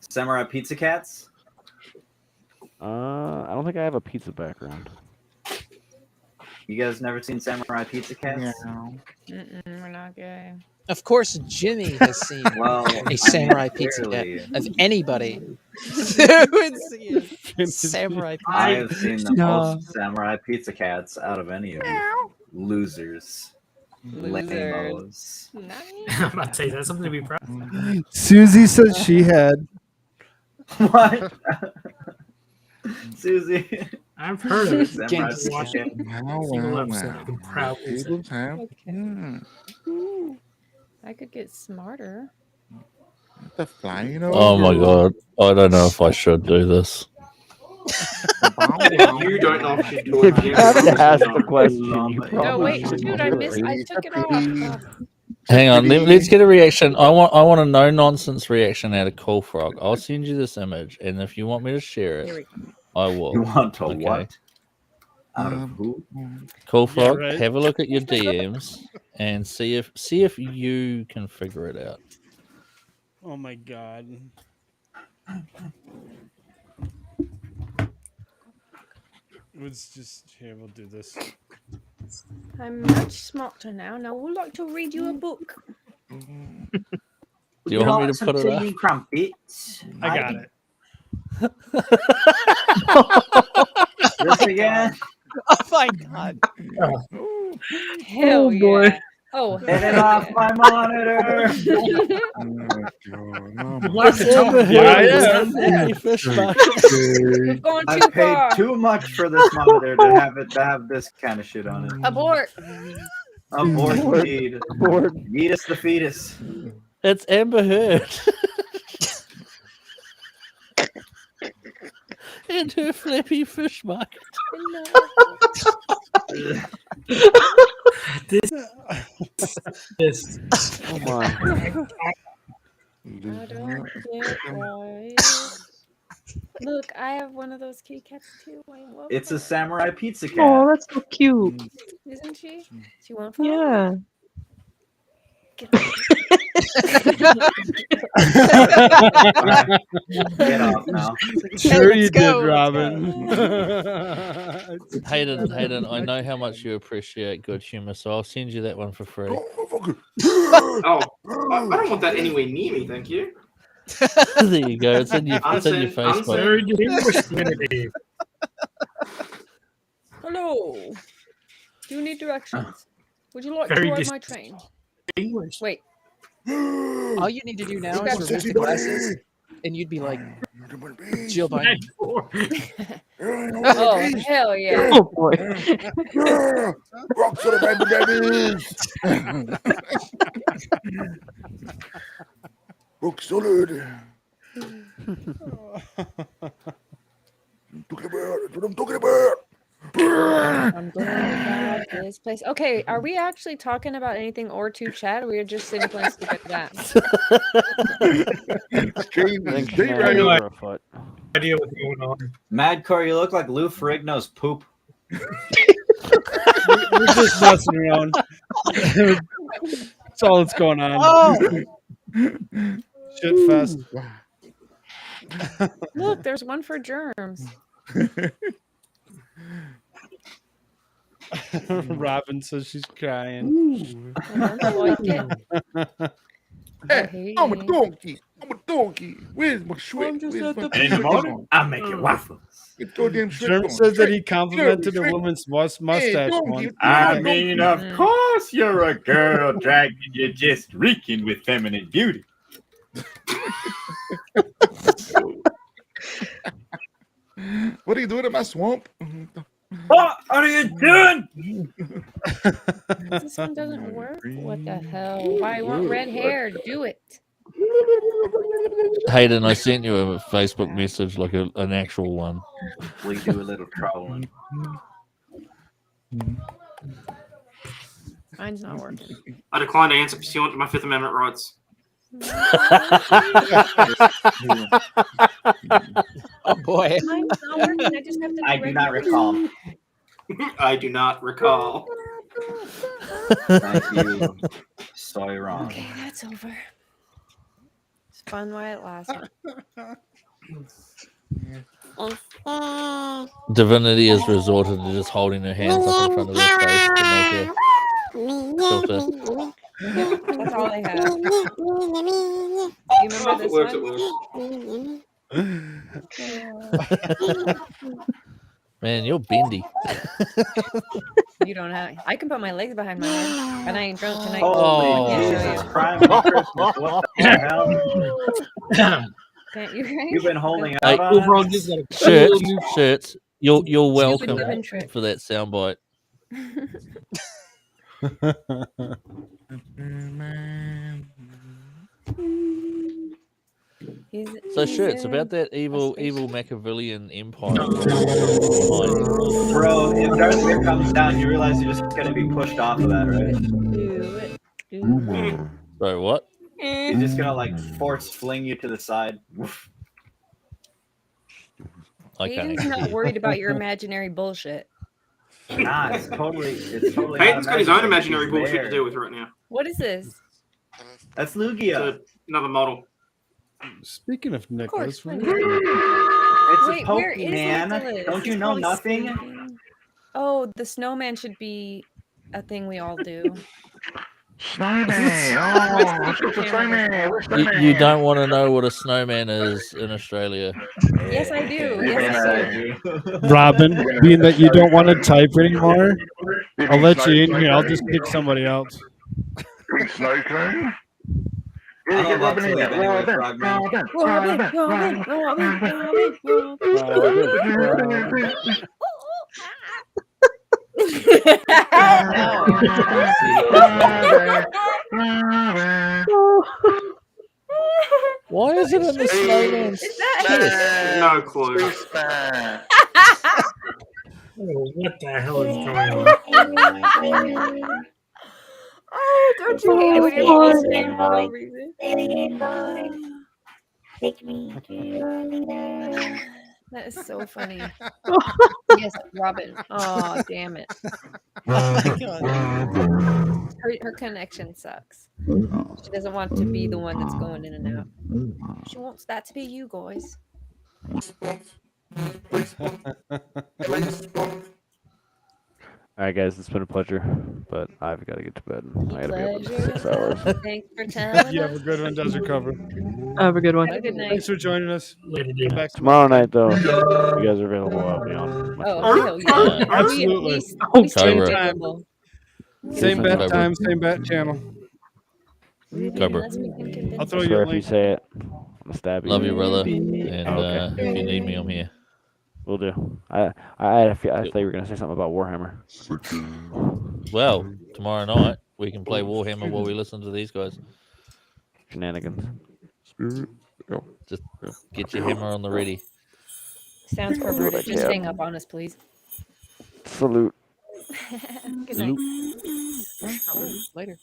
Samurai pizza cats? I don't think I have a pizza background. You guys never seen Samurai Pizza Cats? we're not gay. Of course, Jimmy has seen a samurai pizza cat of anybody. Who would see a samurai pizza I have seen the No. most Samurai Pizza Cats out of any of you. Losers. Lame-os. I'm about to say that's something to be proud of. Susie says she had. What? Susie. I've heard of it. Samurai Just watch it. Single episode, I can proudly say. Okay. I could get smarter. The flying Oh my god. I don't know if I should do this. You don't know if you do it. If you have to ask the question, you probably No, wait, shouldn't dude, do I it. took it off. Hang on, let's get a reaction. I want a no nonsense reaction out of Koolfrogg. I'll send you this image, and if you want me to share Here we it, I will. You want to what? Out of who? Koolfrogg, Yeah, right. have a look at your DMs and see if you can figure it out. Oh my god. Let's just here. We'll do this. I'm much smarter now. Now I would like to read you a book. Do you want me to put it up? Crumpets? I got it. This again? Oh my god. Hell yeah. Oh, Get it off my monitor. We've gone too I paid far. too much for this monitor to have this kind of shit on it. Abort. Abort indeed. Abort. Yeetus the fetus. It's Amber Heard. And her flappy fish market. This. Oh my. I don't get why. Look, I have one of those kitty cats too. I love It's her. a samurai pizza cat. Oh, that's so cute. Isn't she? She won't fall. Yeah. Get off now. Sure you let's did, go. Robyn. Hayden, I know how much you appreciate good humor, so I'll send you that one for free. Oh, I don't want that anywhere near me, thank you. There you go. It's in your Facebook. Very distinguished community. Hello. Do you need directions? Would you like Very to ride my train? Distinguished. Wait. All you need to do now is remove the glasses, and you'd be like Jill Biden. Oh, hell yeah. Oh boy. Rock to the baby. Rock solid. That's what I'm talking about. I'm going about this place. Okay, are we actually talking about anything or to chat? Or we are just sitting playing stupid that. Stay right on. Afoot. Idea what's going on. Madcore, you look like Lou Ferrigno's poop. We're just messing around. That's all that's going on. Oh. Shit fest. Look, there's one for Germz. Robyn says she's crying. I like it. Hey, I'm a donkey. Where's my shrimp? just Where's at my the- And in the morning, I make you waffles. Get goddamn shrimp Germ on. says that he Shrimp. complimented a Shrimp. woman's mustache donkey, once. I mean, of course you're a girl dragon. You're just reeking with feminine beauty. What are you doing in my swamp? What are you doing? This one doesn't work. What the hell? Why I want red hair? Do it. Hayden, I sent you a Facebook message, like an actual one. We do a little trolling. Mine's not working. I decline to answer pursuant to my Fifth Amendment rights. Oh boy. Mine's not working. I just have to. I do not recall. I do not recall. Thank you. So you're wrong. Okay, that's over. It's fun while it lasted. Divinity has resorted to just holding her hands up in front of her face to make her filter. That's all I have. You remember this one? Man, you're bendy. You don't have. I can put my legs behind my head, and I ain't drunk tonight. Holy Jesus Christ! What the hell? Can't you? Right? You've been holding Hey, out on us? shirts. You're welcome Divin trick. for that soundbite. So shirts about that evil Machiavellian empire. Bro, if Darth Vader comes down, you realize you're just gonna be pushed off of that, right? Bro, what? He's just gonna like force fling you to the side. Hayden's not worried about your imaginary bullshit. Nah, it's totally. Hayden's got his own imaginary bullshit to deal with right now. What is this? That's Lugia. It's another model. Speaking of Nicholas, It's a Wait, where is Pokemon. Nicholas? Don't you He's know probably nothing? sleeping. Oh, the snowman should be a thing we all do. You don't want to know what a snowman is in Australia. Yes, I do. Yes, I do. Robyn, being that you don't want to type anymore, I'll let you in here. I'll just pick somebody else. Snow cone? I don't love to live anyway, Frogman. Why is it in the snowman's chest? No clue. What the hell is going on? Oh, don't you hate it when you're listening for no reason? That is so funny. Yes, Robyn. Oh, damn it. Her connection sucks. She doesn't want to be the one that's going in and out. She wants that to be you, guys. All right, guys, it's been a pleasure, but I've got to get to bed. I got to be up in 6 hours. Thanks for telling You us. have a good one, Desert Cover. Have a good one. Have a good night. Thanks for joining us. Come back Tomorrow night, though, if you guys are available, I'll be on. Oh, hell yeah. Absolutely. We Same stay time. available. Same bat time, same bat channel. Cobra. I'll throw I you swear a if you link. say it, I'm going to stab you. Love you, brother. And Okay. if you need me, I'm here. Will do. I thought you were going to say something about Warhammer. Well, tomorrow night we can play Warhammer while we listen to these guys. Shenanigans. Just get your hammer on the ready. Sounds perverted. Just Yeah. hang up on us, please. Salute. Good night. Later.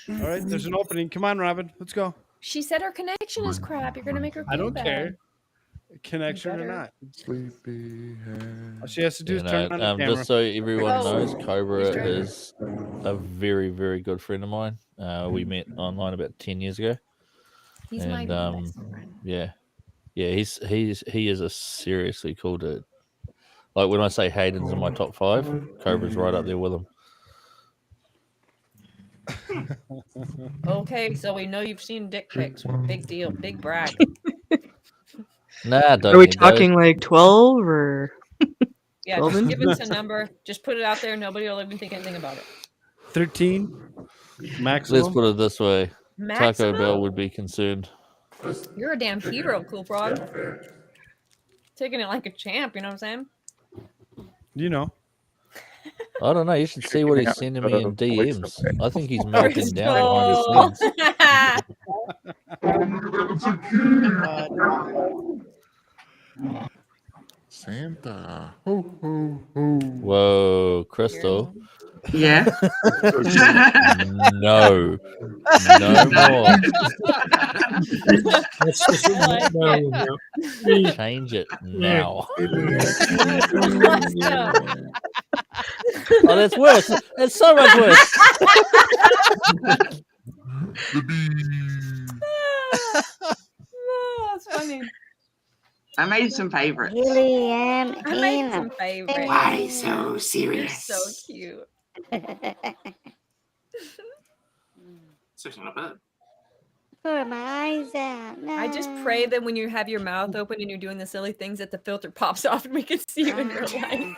All right, there's an opening. Come on, Robyn. Let's go. She said her connection is crap. You're gonna make her feel I don't bad. care. Connection or Better. not. Sleepyhead. All she has to do You is know, turn on the camera. just so everyone Oh. knows, Cobra He's trying. is a very, very good friend of mine. We met online about 10 years ago. He's my And best friend. yeah, he is a seriously cool dude. Like when I say Hayden's in my top 5, Cobra's right up there with him. Okay, so we know you've seen dick pics. Big deal. Big brag. Nah, don't Are we you go. talking like 12 or? Yeah, 12 just inch? give us a number. Just put it out there. Nobody will even think anything about it. 13 maximum. Let's put it this way. Taco Bell would be concerned. You're a damn hero, Koolfrogg. Taking it like a champ, you know what I'm saying? You know. I don't know. You should see what he's sending me in DMs. I think he's melting down behind the scenes. Santa. Whoa, Crystal. Yeah. No. No more. Change it now. Oh, that's worse. That's so much worse. Oh, that's funny. I made some favorites. William, I made some favorites. Why so serious? You're so cute. Seriously, not bad. Pour my eyes out. No. I just pray that when you have your mouth open and you're doing the silly things, that the filter pops off and we can see you in real life.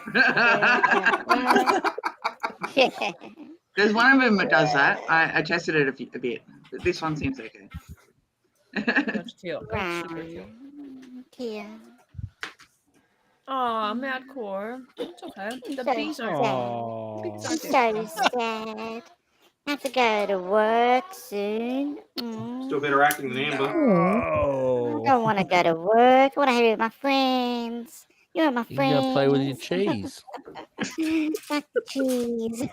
There's one of them that does that. I tested it a bit, but this one seems okay. That's cute. Yeah. Aw, Madcore. It's okay. The bees are I'm so sad. I have to go to work soon. Still better acting than Amber. I don't want to go to work. I want to hang with my friends. You're my friends. You gotta play with your cheese. Fuck the cheese.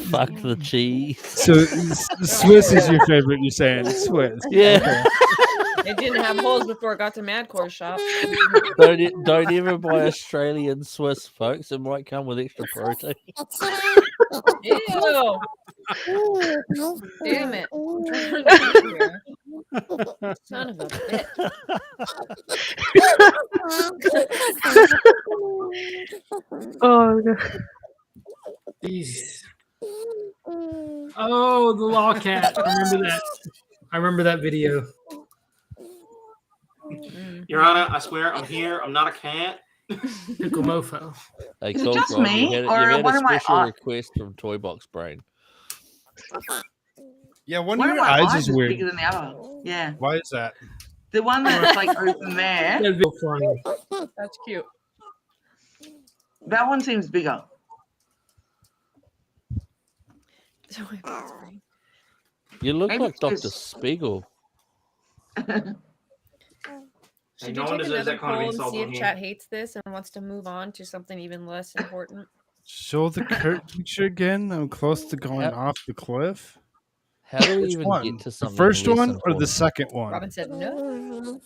Fuck the cheese. So Swiss is your favorite, you're saying? Swiss. Yeah. Okay. It didn't have holes before it got to Madcore's shop. Don't ever buy Australian Swiss, folks. It might come with extra protein. Ew. Damn it. Son of a bitch. Oh, God. These. Oh, the law cat. I remember that. I remember that video. Your Honor, I swear I'm here. I'm not a cat. MadcoreMoFo. Hey, Is it just Koolfrogg, me, you or had one a of my special eye- request from Toy Box Brain. Yeah, one One of of your my eyes eyes is is weird. bigger than the other. Yeah. Why is that? The one that's like open there. That's cute. That one seems bigger. You look Maybe like it's Dr. just- Spiegel. Should no you one take deserves another that kind of poll and insult see on if here. chat hates this and wants to move on to something even less important? Show the Kurt picture again. I'm close to going off the cliff. How do we Which even one? get to The something first less one or important? the second one? Robyn said no.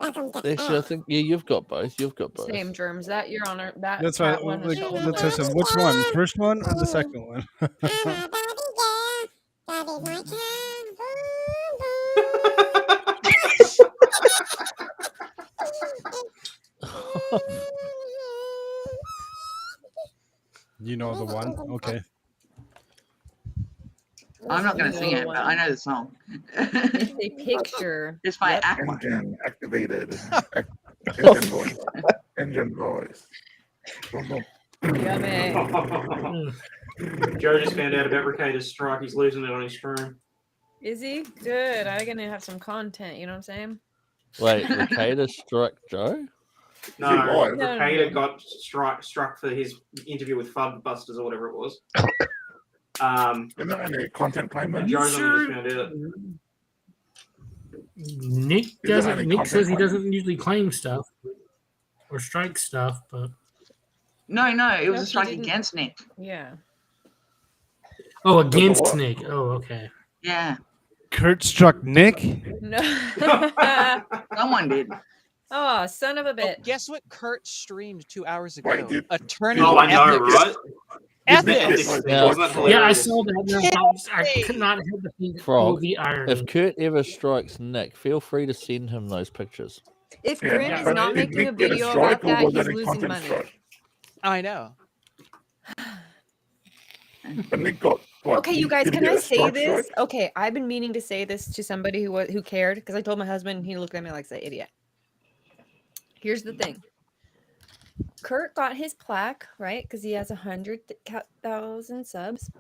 Actually, I think you've got both. You've got both. Same Germz. That Your Honor. That That's why. that one is Like, so that's why I said, which one? First one or the second one? You know the one? Okay. I'm not going to sing it, but I know the song. It's a picture. Just by Aqua. Engine activated. Engine voice. Engine voice. Yummy. Joe just found out about Ricardo's strike. He's losing it on his stream. Is he? Good. I'm going to have some content. You know what I'm saying? Wait, Ricardo struck Joe? No, No, Ricardo no. got struck for his interview with Fubbusters or whatever it was. Is there any content claimants? Joe's only just found out. Nick there doesn't. any Nick content says he claim? doesn't usually claim stuff or strike stuff, but No, it was No, a strike he didn't. against Nick. Yeah. oh, against Nick. Oh, okay. Yeah. Kurt struck Nick. No. Someone did. Oh, son of a Oh, bitch. guess what Kurt streamed 2 hours ago? Wait, did- Attorney Oh, I know, ethics. right? Ethics. Wasn't that Yeah, I hilarious? saw that. I could not have the thing. Frog, The irony. if Kurt ever strikes Nick, feel free to send him those pictures. If Yeah, Grin is but not did making a Nick get video strike about or that, was he's that a losing content money. strike? I know. And Nick got what? Okay, you guys, did he can get I a say strike this? strike? Okay, I've been meaning to say this to somebody who cared because I told my husband, he looked at me like an idiot. Here's the thing. Kurt got his plaque, right? Because he has 100,000 subs.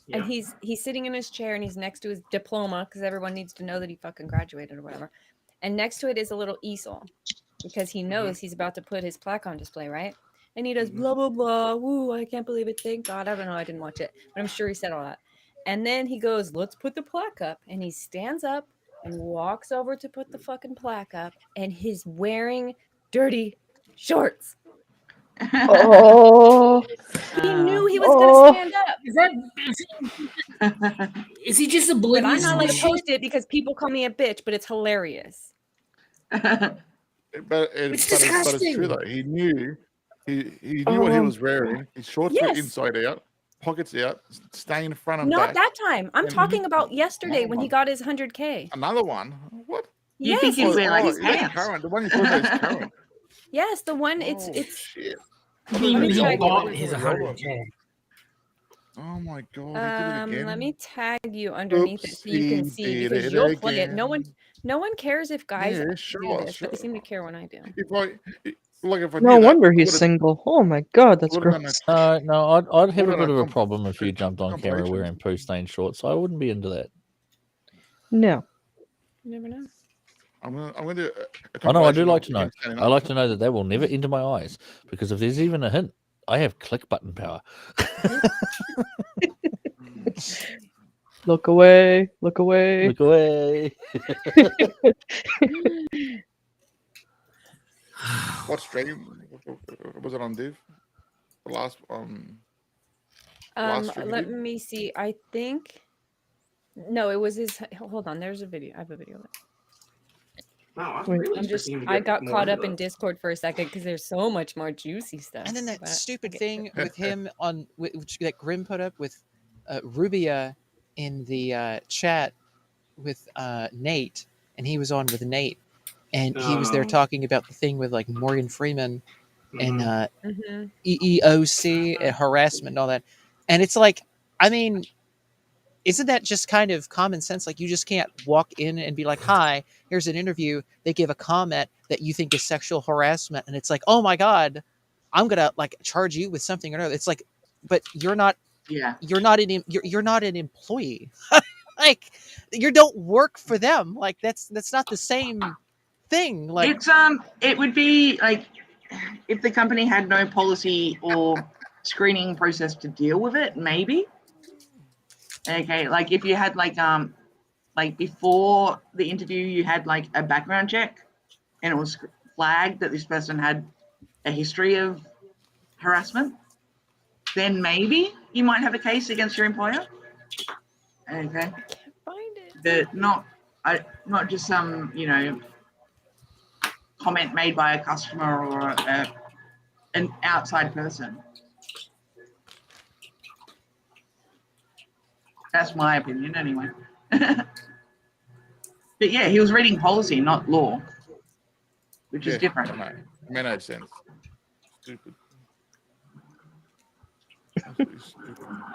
Yeah. And he's sitting in his chair and he's next to his diploma because everyone needs to know that he fucking graduated or whatever. And next to it is a little easel because he knows he's about to put his plaque on display, right? And he does blah, blah, blah. Woo, I can't believe it. Thank God. I don't know. I didn't watch it, but I'm sure he said all that. And then he goes, let's put the plaque up. And he stands up and walks over to put the fucking plaque up. And he's wearing dirty shorts. Oh. He knew he was going to stand up. Is he just But oblivious? I'm not to allowed this to shit? post it because people call me a bitch, but it's hilarious. But It's it's disgusting. true though. He knew what he was wearing. His shorts were Yes. inside out, pockets out, staying front and Not back. that time. I'm And talking about yesterday when he Another got his 100K. Another one. What? You Yes. think he'd wear like that's pants? current. The one you put there is current. Yes, the one it's Shit. Let me tag you. His 100K. Oh my god, he did it again. Let me tag you underneath it so you can Oops, see he because did you'll it play it. No one cares if guys Yeah, do sure, this, but they seem to care when I do. If I No knew that, wonder I he's would've- single. Oh my god, that's would've done gross. No, I'd have a What bit an of a problem if you jumped on camera compilation. wearing poo-stained shorts. I wouldn't be into that. No. You never know. I'm gonna do I know, I do like to know. him standing I up. like to know that they will never enter my eyes because if there's even a hint, I have click button power. Look away. Look away. Look away. What stream was it on Div? The last last stream you Let did? me see. I think no, it was his. Hold on, there's a video. I have a video of it. Wow, Wait. really I'm just. expecting him to I get got more caught into up in that. Discord for a second because there's so much more juicy stuff. And then that but- stupid thing with him on which that Grim put up with Rubia in the chat with Nate, and he was on with Nate, and he was there Oh. talking about the thing with like Morgan Freeman and Mhm. EEOC and harassment and all that, and it's like, I mean, isn't that just kind of common sense? Like, you just can't walk in and be like, "Hi, here's an interview." They give a comment that you think is sexual harassment, and it's like, "Oh my god, I'm gonna like charge you with something or another." It's like, but you're not. Yeah. You're not an employee. Like, you don't work for them. Like, that's not the same thing. Like, It's it would be like if the company had no policy or screening process to deal with it, maybe. Okay, like if you had like before the interview you had like a background check and it was flagged that this person had a history of harassment, then maybe you might have a case against your employer. Okay. Find it. But not just some, comment made by a customer or an outside person. That's my opinion, anyway. But yeah, he was reading policy, not law, which is different. No, it made no sense. Stupid.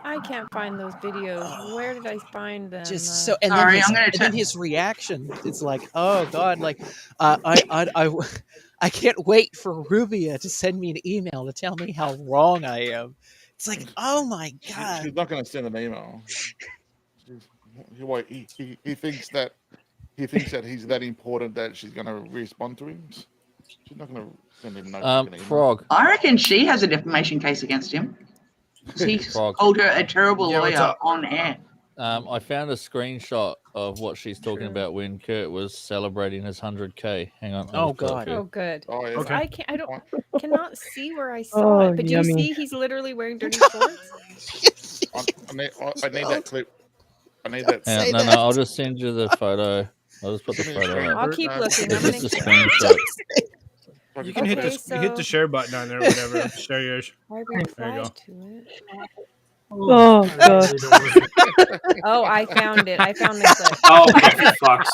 I can't find those videos. Where did I find them? just so, and Sorry, then his, I'm gonna and then check. his reaction, it's like, oh god, like, I can't wait for Rubia to send me an email to tell me how wrong I am. It's like, oh my god. She's not going to send an email. He thinks that he's that important that she's going to respond to him. She's not going to send him no email. Frog. I reckon she has a defamation case against him. He Frog. called her a terrible Yeah, what's lawyer up? on air. I found a screenshot of what she's talking about when Kurt was celebrating his 100K. Hang on. Oh, I'll just put it God. for you. Oh, good. Oh, yeah. Okay. I can't. I don't. Cannot see where I saw it. But do you yummy. see? He's literally wearing dirty shorts. I need that clip. I need that. Hang on, no, I'll just send you the photo. I'll just put the photo up. I'll keep looking. I'm It's gonna. just a screenshot. You can hit Okay, hit the share button on there or whatever. Share yours. I There you replied go. to it. Oh god. Oh, I found it. I found the clip. Oh, for fuck's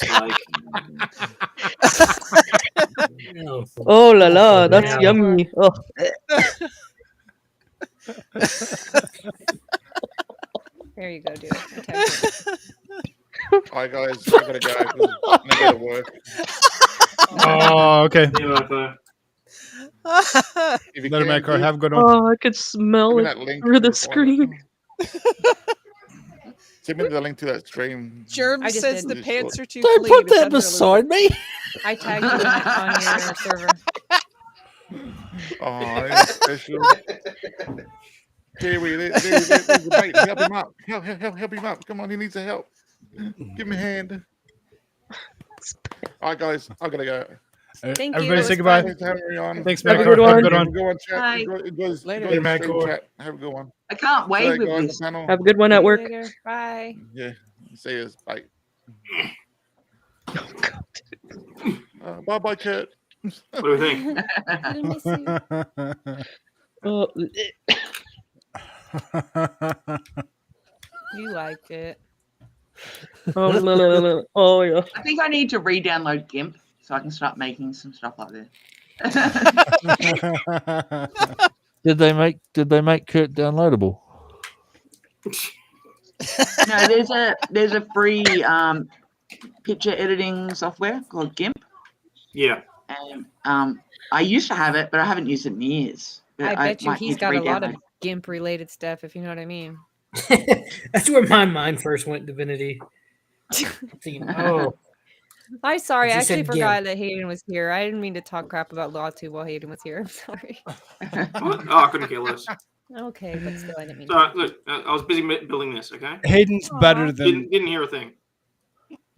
sake. No. Oh la la, that's Yeah. yummy. Oh. There you go, dude. I tagged it. Hi guys, I gotta go. I gotta go to work. Oh, okay. See you later. If you Let him can, Madcore, have a good one. Oh, I could smell Give me it that link through the on it. screen. Send me the link to that stream. Germ I just says did. the pants are too Don't clean. put that beside me. I tagged you in it on your server. Oh, it's special. Kiwi, there's the bait. Help him up. Help him up. Come on, he needs the help. Give him a hand. All right, guys, I gotta go. Thank Everybody you. say It was goodbye. fun. Thanks, Have a Madcore. good Have a one. good one. Have a good one, chat. Bye. Enjoy Later. the stream, Madcore. chat. Have a good one. I can't See wave you with guys on this. the panel. Have a good one at work. Later. Bye. Yeah. See you. Bye. Bye, Kurt. What do we think? I miss you. Oh, You liked it. oh, no, no, no, no. Oh, yeah. I think I need to re-download GIMP so I can start making some stuff like this. Did they make Kurt downloadable? No, there's a free picture editing software called GIMP. Yeah. And I used to have it, but I haven't used it in years. I bet you might he's need to got a lot of re-download. GIMP related stuff, if you know what I mean. That's where my mind first went, Divinity. Thinking, oh, I'm sorry. I You actually said forgot GIMP. that Hayden was here. I didn't mean to talk crap about LawTube while Hayden was here. I'm sorry. What? Oh, I couldn't care less. Okay, but still, I didn't mean So, look, I was busy building this, okay? Hayden's better than Didn't hear a thing.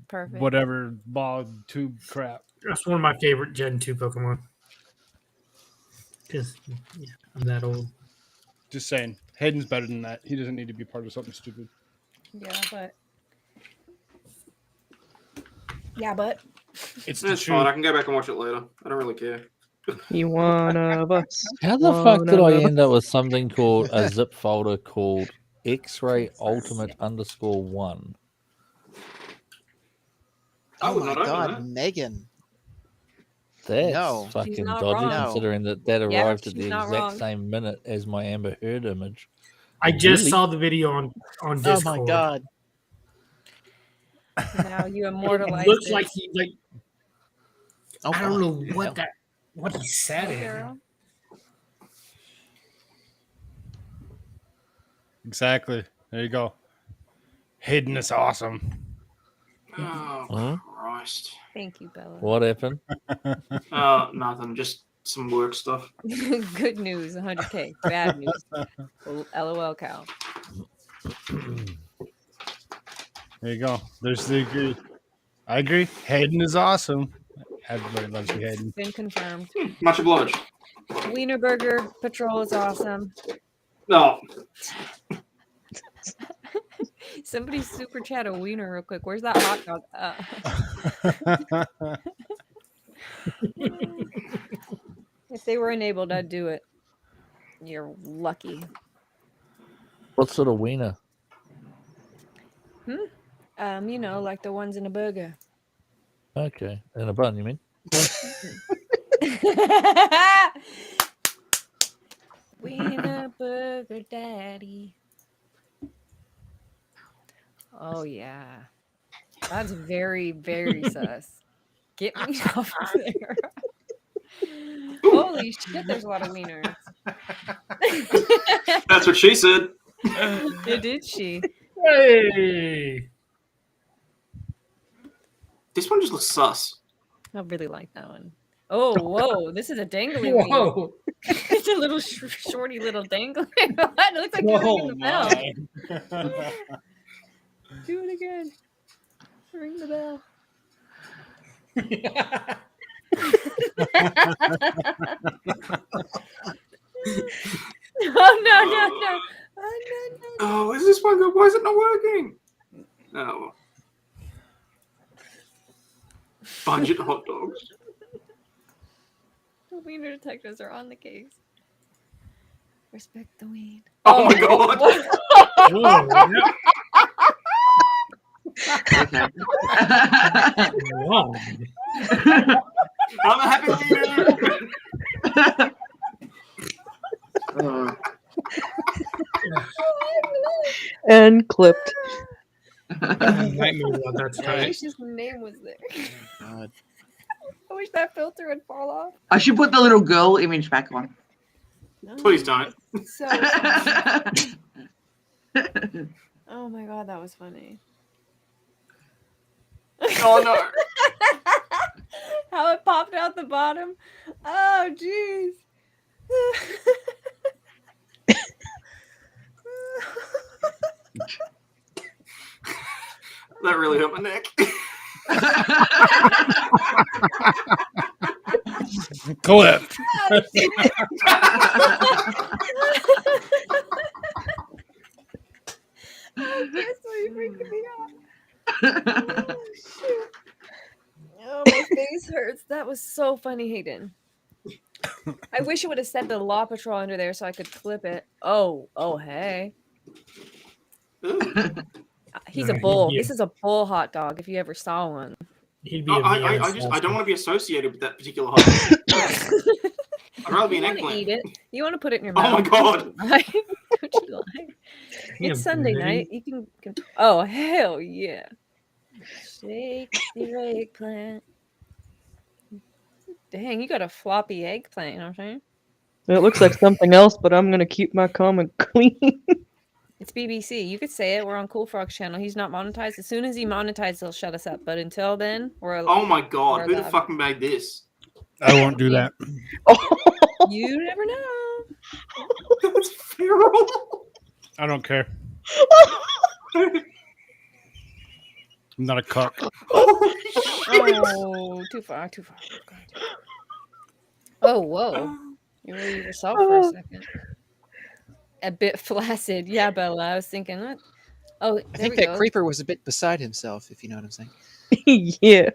Perfect. whatever ball tube crap. that's one of my favorite Gen 2 Pokemon. Because I'm that old. Just saying. Hayden's better than that. He doesn't need to be part of something stupid. Yeah, but It's the It's fine. truth. I can go back and watch it later. I don't really care. You one of us. How the fuck did I One of end up with something called a zip folder called X-Ray Ultimate _1? I Oh would my not open god, that. Megan. That's No. She's fucking not dodgy, wrong. considering that Yeah, arrived at she's the not exact wrong. same minute as my Amber Heard image. I just Really? saw the video on Oh Discord. my god. now you It immortalized looks it. like he Oh, I don't know fuck. what he said in. Girl. Exactly. There you go. Hayden is awesome. Oh, Huh? Christ. Thank you, Bella. What happened? Nothing. Just some work stuff. Good news, 100K. Bad news. LOL cow. There you go. There's the agree. I agree. Hayden is awesome. Everybody loves you, Hayden. Been confirmed. Much obliged. Wiener Burger Patrol is awesome. No. Somebody super chat a wiener real quick. Where's that hot dog? If they were enabled, I'd do it. You're lucky. What sort of wiener? You know, like the ones in a burger. Okay, in a bun, you mean? Wiener Burger Daddy. Oh yeah, that's very, very sus. Get me off of there. Holy shit, there's a lot of wieners. That's what she said. Did she? Hey. This one just looks sus. I really like that one. Oh, whoa, this is a dangly wiener. Whoa. It's a little shorty little dangly. It looks like you're ringing the bell. Do it again. Ring the bell. Oh no. Oh, no. Oh, where's this one go? Why is it not working? Oh. Budget hot dogs. The wiener detectives are on the case. Respect the weed. Oh my god. Whoa. I'm a happy wiener. And clipped. Nightmare about that I tonight. wish his name was there. God. I wish that filter would fall off. I should put the little girl image back on. Please don't. So funny. Oh my god, that was funny. Oh no. How it popped out the bottom. Oh jeez. That really hurt my neck. Clip. Oh, that's why you're freaking me out. Oh, shoot. Oh, my face hurts. That was so funny, Hayden. I wish it would have said the Law Patrol under there so I could clip it. Oh, hey. He's a bull. This is a bull hot dog if you ever saw one. He'd be I don't want to be associated with that particular hot dog. I'd rather be an You want to eggplant. eat it. You want to put it in your Oh mouth. my god. Don't you lie? Yeah, It's Sunday buddy. night. You can. Oh, hell yeah. Shake the eggplant. Dang, you got a floppy eggplant, you know what I'm saying? It looks like something else, but I'm gonna keep my comment clean. It's BBC. You could say it. We're on Koolfrogg's channel. He's not monetized. As soon as he monetizes, he'll shut us up. But until then, we're. Oh my god, we're who the allowed. fuck made this? I won't do that. You never know. That's feral. I don't care. I'm not a cuck. Oh, too far. Oh, whoa. You relieved yourself for a second. A bit flaccid. Yeah, Bella. I was thinking that. Oh, I think that creeper was a bit beside himself, if you know what I'm saying. Yeah.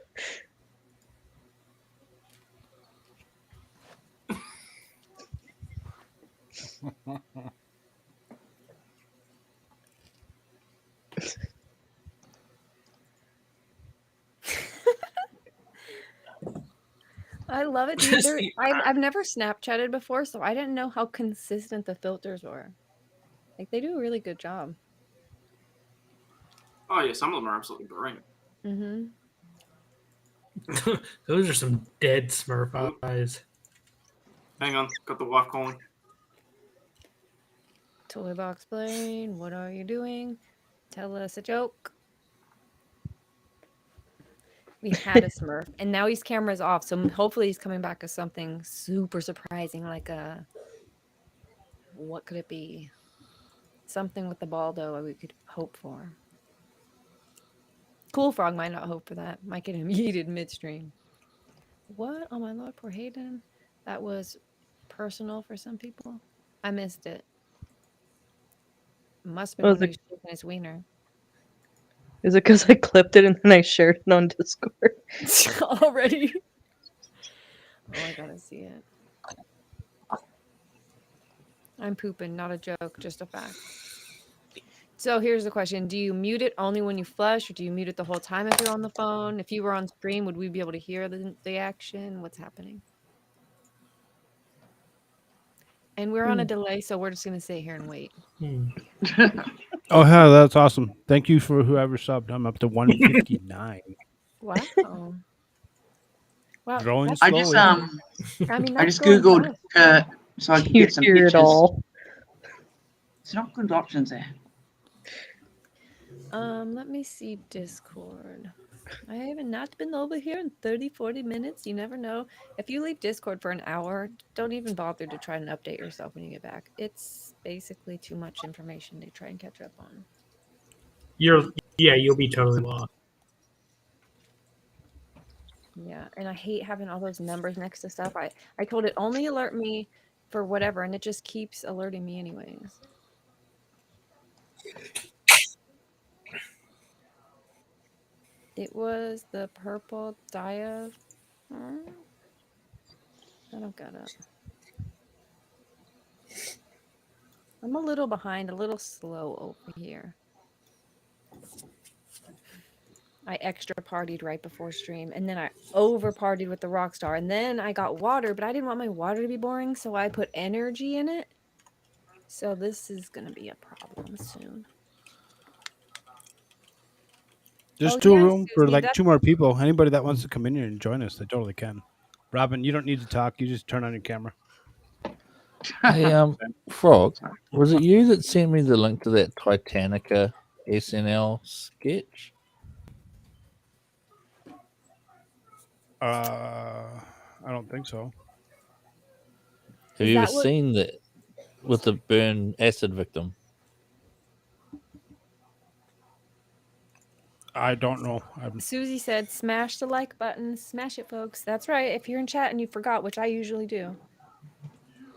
I love it, dude. I've never Snapchatted before, so I didn't know how consistent the filters were. Like, they do a really good job. Oh yeah, some of them are absolutely brilliant. Mm-hmm. Those are some dead Smurf eyes. Hang on, got the wife calling. Toy box plane, what are you doing? Tell us a joke. We had a Smurf, and now his camera's off, so hopefully he's coming back with something super surprising, like a... What could it be? Something with the Baldo we could hope for. Koolfrogg might not hope for that. Might get him yeeted midstream. What? Oh my lord, poor Hayden. That was personal for some people. I missed it. Must have been when he was shaking his wiener. Is it because I clipped it and then I shared it on Discord? Already? Oh, I gotta see it. I'm pooping, not a joke, just a fact. So here's the question. Do you mute it only when you flush, or do you mute it the whole time if you're on the phone? If you were on stream, would we be able to hear the action? What's happening? And we're on a delay, so we're just going to sit here and wait. Oh, hell, that's awesome. Thank you for whoever subbed. I'm up to 159. Wow. Wow. Growing I just slowly. I just googled Kurt so I could get some hear pictures. it all. It's not good options there. Let me see Discord. I have not been over here in 30-40 minutes. You never know. If you leave Discord for an hour, don't even bother to try and update yourself when you get back. It's basically too much information to try and catch up on. You'll be totally lost. Yeah, and I hate having all those numbers next to stuff. I told it only alert me for whatever, and it just keeps alerting me anyways. It was the purple Dia. I don't got it. I'm a little behind, a little slow over here. I extra partied right before stream, and then I over partied with the Rockstar, and then I got water, but I didn't want my water to be boring, so I put energy in it. So this is gonna be a problem soon. There's Oh, still yeah, room for Susie, like that's 2 more people. Anybody that wants to come in here and join us, they totally can. Robyn, you don't need to talk. You just turn on your camera. Hey, Frog, was it you that sent me the link to that Titanica SNL sketch? I don't think so. Have Is you ever that what- seen that with the burn acid victim? I don't know. Susie said, smash the like button. Smash it, folks. That's right. If you're in chat and you forgot, which I usually do.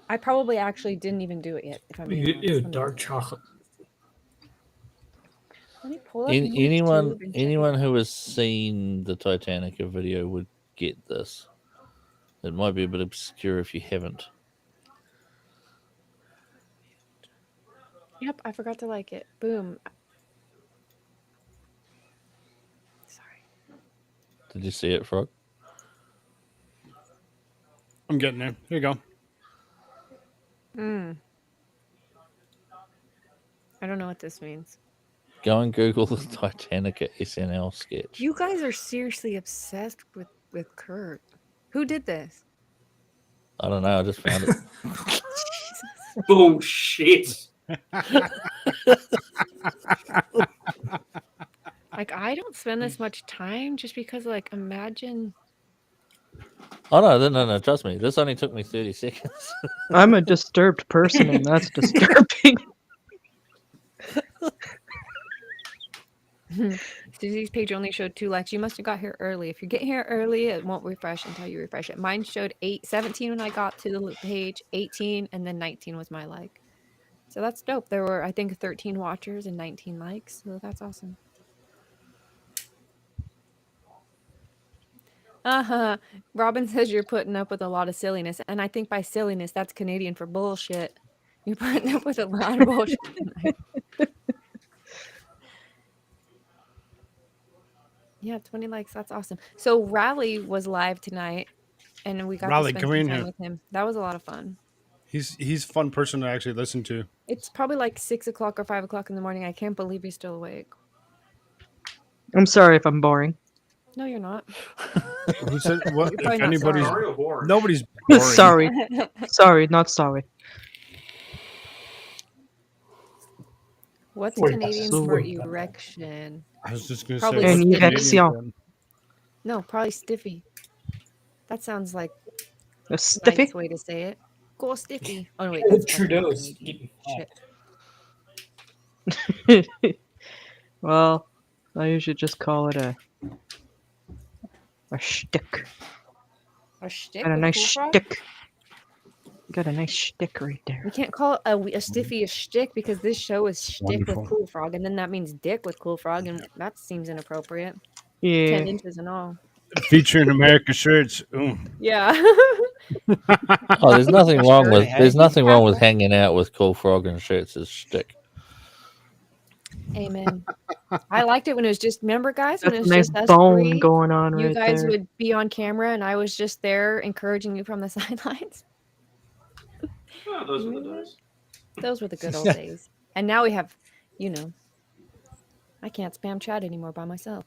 I probably actually didn't even do it yet, if I'm being honest. Ew, Let me- dark chocolate. Let me pull up Anyone YouTube and check it anyone out. who has seen the Titanica video would get this. It might be a bit obscure if you haven't. Yep, I forgot to like it. Boom. Did you see it, Frog? I'm getting there. Here you go. I don't know what this means. Go and Google the Titanica SNL sketch. You guys are seriously obsessed with Kurt. Who did this? I don't know. I just found it. Bullshit. Like, I don't spend this much time just because, like, imagine. Oh no! Trust me. This only took me 30 seconds. I'm a disturbed person, and that's disturbing. Susie's page only showed 2 likes. You must have got here early. If you get here early, it won't refresh until you refresh it. Mine showed 17 when I got to the page, 18, and then 19 was my like. So that's dope. There were, I think, 13 watchers and 19 likes. So that's awesome. Robyn says you're putting up with a lot of silliness. And I think by silliness, that's Canadian for bullshit. You're putting up with a lot of bullshit tonight. Yeah, 20 likes. That's awesome. So Rally was live tonight, and we got Rally, to come spend in some time here. with him. That was a lot of fun. He's a fun person to actually listen to. It's probably like 6 o'clock or 5 o'clock in the morning. I can't believe he's still awake. I'm sorry if I'm boring. No, you're not. Who said what? You're probably If not anybody's sorry. nobody's boring. Sorry. Sorry, not sorry. What's Wait, Canadian so for what? erection? I was just gonna Probably say. An what's erection. Canadian? No, probably stiffy. That sounds like A a stiffy? nice way to say it. Go stiffy. Oh, wait. Old That's Trudeau's Canadian. getting Shit. Well, I usually just call it a shtick. A shtick? Got a with nice Koolfrogg? shtick. Got a nice shtick right there. We can't call it a stiffy a shtick because this show is shtick with Wonderful. Koolfrogg, and then that means dick with Koolfrogg, and that seems inappropriate. Yeah. 10 inches and all. Featuring America-Shirts. Ooh. Yeah. Oh, there's nothing wrong with Hey. hanging out with Koolfrogg and Shirts as shtick. Amen. I liked it when it was just, remember, guys, when That's it was a nice just us bone three, going on you right guys there. would be on camera, and I was just there encouraging you from the sidelines. Oh, those were the days. Those were the good old days. And now we have, I can't spam chat anymore by myself.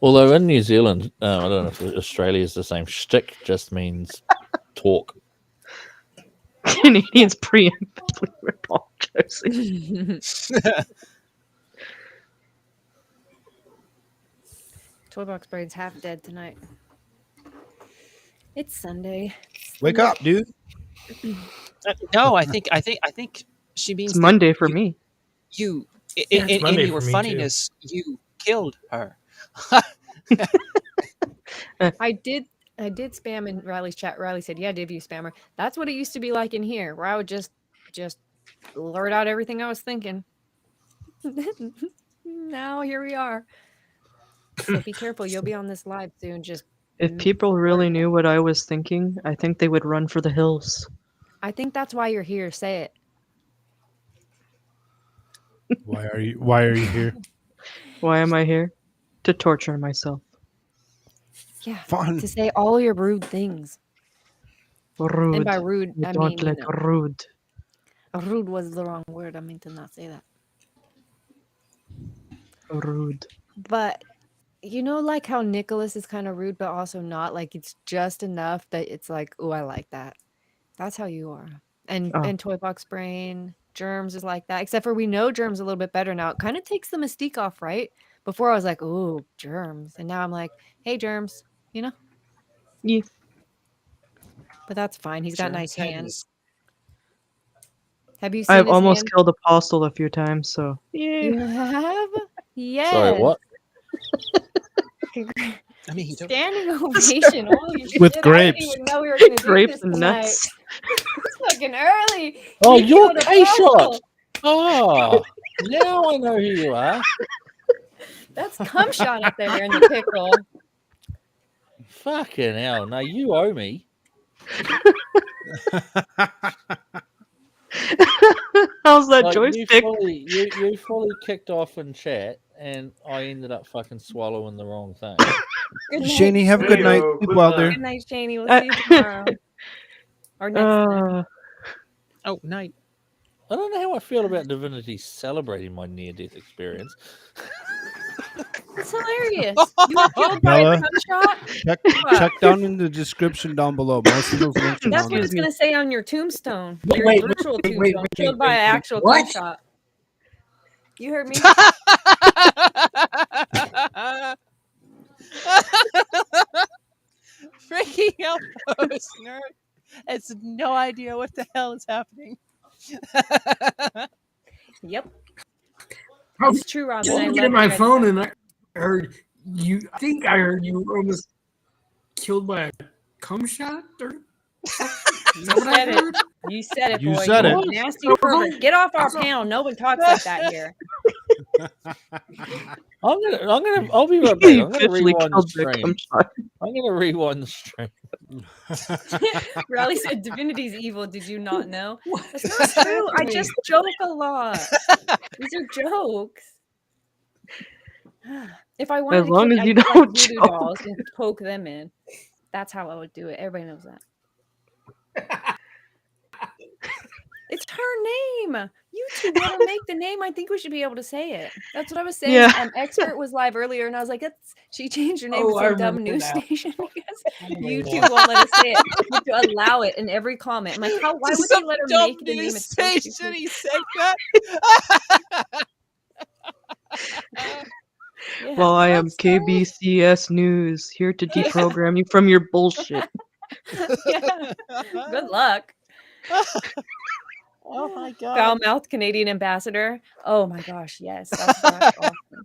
Although in New Zealand, I don't know if Australia is the same. Shtick just means talk. Canadians preemptively rip off Josie. Toy Box Braid's half dead tonight. It's Sunday. Wake up, dude. No, I think she means It's that Monday for me. You, Yeah, it's in Monday your for me, too. funniness, you killed her. I did spam in Riley's chat. Riley said, "Yeah, Div, you spammer." That's what it used to be like in here, where I would just blurt out everything I was thinking. Now here we are. So be careful. You'll be on this live soon. Just If people really knew what I was thinking, I think they would run for the hills. I think that's why you're here. Say it. Why are you here? Why am I here? To torture myself. Yeah. Fun. To say all your rude things. Rude. And by rude, You I don't mean like rude. Rude was the wrong word. I mean to not say that. Rude. But you know, like how Nicholas is kind of rude, but also not. Like it's just enough that it's like, oh, I like that. That's how you are. And Oh. Toy Box Brain, Germz is like that. Except for we know Germz a little bit better now. It kind of takes the mystique off, right? Before I was like, oh, Germz, and now I'm like, hey, Germz, you know. Yeah. But that's fine. He's got Germz nice had hands. Have you seen I've his almost hands? killed Apostle a few times, so You have? Yes. Sorry, what? I mean, he don't. Standing ovation. Holy With shit, grapes. I didn't even know we were going to do Grapes this and tonight. nuts. It's fucking early. Oh, You you're killed K-Shot. Apostle. Oh, now I know who you are. That's cum shot up there in the pickle. Fucking hell. No, you owe me. How's that Like, joystick? you fully kicked off in chat, and I ended up fucking swallowing the wrong thing. Good night. Shaney, have a good night. Sleep well, dear. Good night, Shaney. We'll see you tomorrow. Or next time. Oh, night. I don't know how I feel about Divinity celebrating my near-death experience. That's hilarious. You were killed by Bella, a cum shot? check down in the description down below. Most of those links are That's down what it's there. going to say on your tombstone. Wait, Your wait, virtual wait, wait, tombstone. wait, Killed by an wait, actual cum what? shot. You heard me? Freaking Outpost Nerd has no idea what the hell is happening. Yep. I It's true, Robyn. was I looking love at my you guys. phone and I heard you. I think I heard you were almost killed by a cum shot. Or is that what I said it. heard? You said it, You boy. said You it. nasty pervert. Get off our panel. No one talks like that here. I'll be right back. You I'm gonna officially rewind the killed the stream. cum shot. I'm gonna rewind the stream. Raleigh said Divinity's evil. Did you not know? That's not true. I just joke a lot. These are jokes. If I wanted As to long kill, as I'd you get, like don't voodoo joke. dolls and poke them in. That's how I would do it. Everybody knows that. It's her name. You two let her make the name. I think we should be able to say it. That's what I was saying. Yeah. Expert was live earlier, and I was like, she changed her name Oh, to I some dumb remember news now. station because you two remember won't let us say it. You have to allow it in every comment. I'm like, why would Some you let her dumb make the name? news It's so station, stupid. he said that. Yeah, Well, I am that's so- KBCS News, here to deprogram you from your bullshit. Yeah. Good luck. Oh my god. Foul-mouthed Canadian ambassador. Oh my gosh, yes. That's awesome. You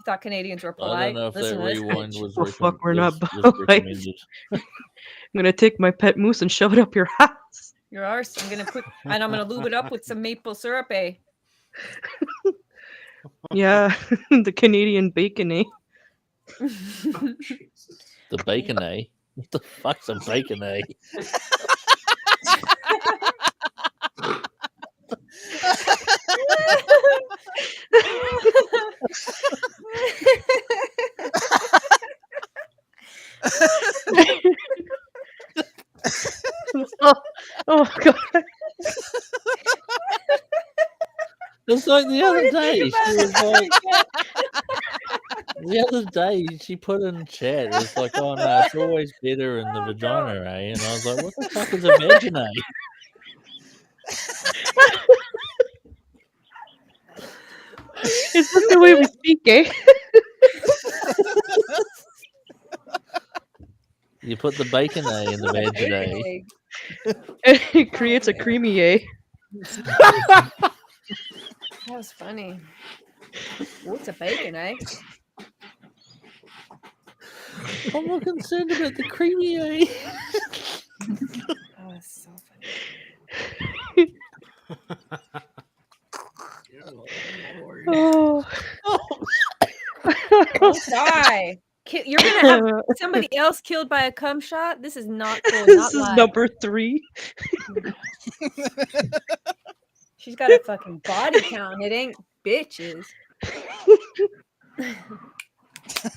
thought Canadians were I don't polite? know if Listen that to this rewind bitch. was, Oh fuck, we're not was boys. recommended. I'm gonna take my pet moose and shove it up your ass. Your arse. I'm gonna lube it up with some maple syrup, eh? Yeah, the Canadian bacon, eh? The bacon, eh? What the fuck's a bacon, eh? Oh god. It's like the other day, she about was it. like, the other day she put in chat, it was like, oh no, it's always better in the vagina, eh? And I was like, what the fuck is a vagina? Is this the way we speak, eh? You put the bacon A in the vagina. It creates a creamy A. That was funny. What's a bacon, eh? I'm more concerned about the creamy A. Oh, that's so funny. Oh. Don't die. You're gonna have somebody else killed by a cum shot. This is not cool. This Not is live. number 3. She's got a fucking body count. It ain't bitches.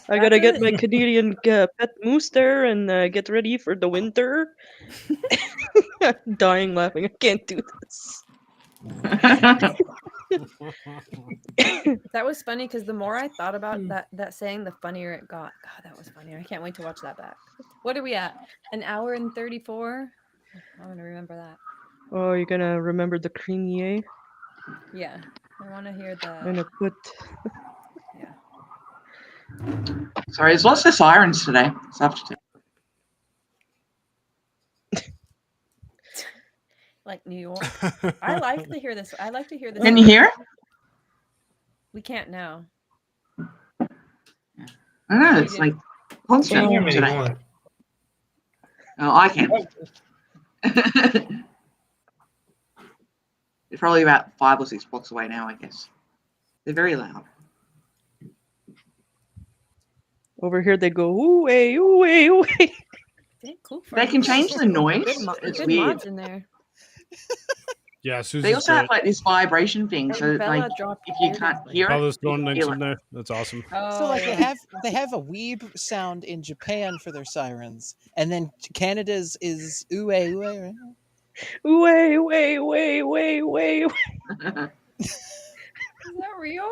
I gotta get my Canadian pet moose there and get ready for the winter. I'm dying laughing. I can't do this. That was funny because the more I thought about that saying, the funnier it got. God, that was funny. I can't wait to watch that back. What are we at? An hour and 34? I'm gonna remember that. Oh, you're gonna remember the creamier? Yeah, I want to hear I'm gonna the. put. Yeah. Sorry, there's lots of sirens today. This afternoon. Like New York. I like to hear this. I like to hear this. Can you hear it? We can't now. I don't know. It's like constant Can't hear me today. anymore. Oh, I can. They're probably about 5 or 6 blocks away now, I guess. They're very loud. Over here they go ooh way, ooh way, ooh way. They can change the noise. It's good weird. mods in there. Yeah, Susie's They also have great. like this vibration thing, so Bella like dropped if you can't hear it, Bella's you throwing can links feel in it. there. That's awesome. Oh, So like yeah. they have a weeb sound in Japan for their sirens, and then Canada's is ooh ooh right? Way, way, way, way, way. Is that real?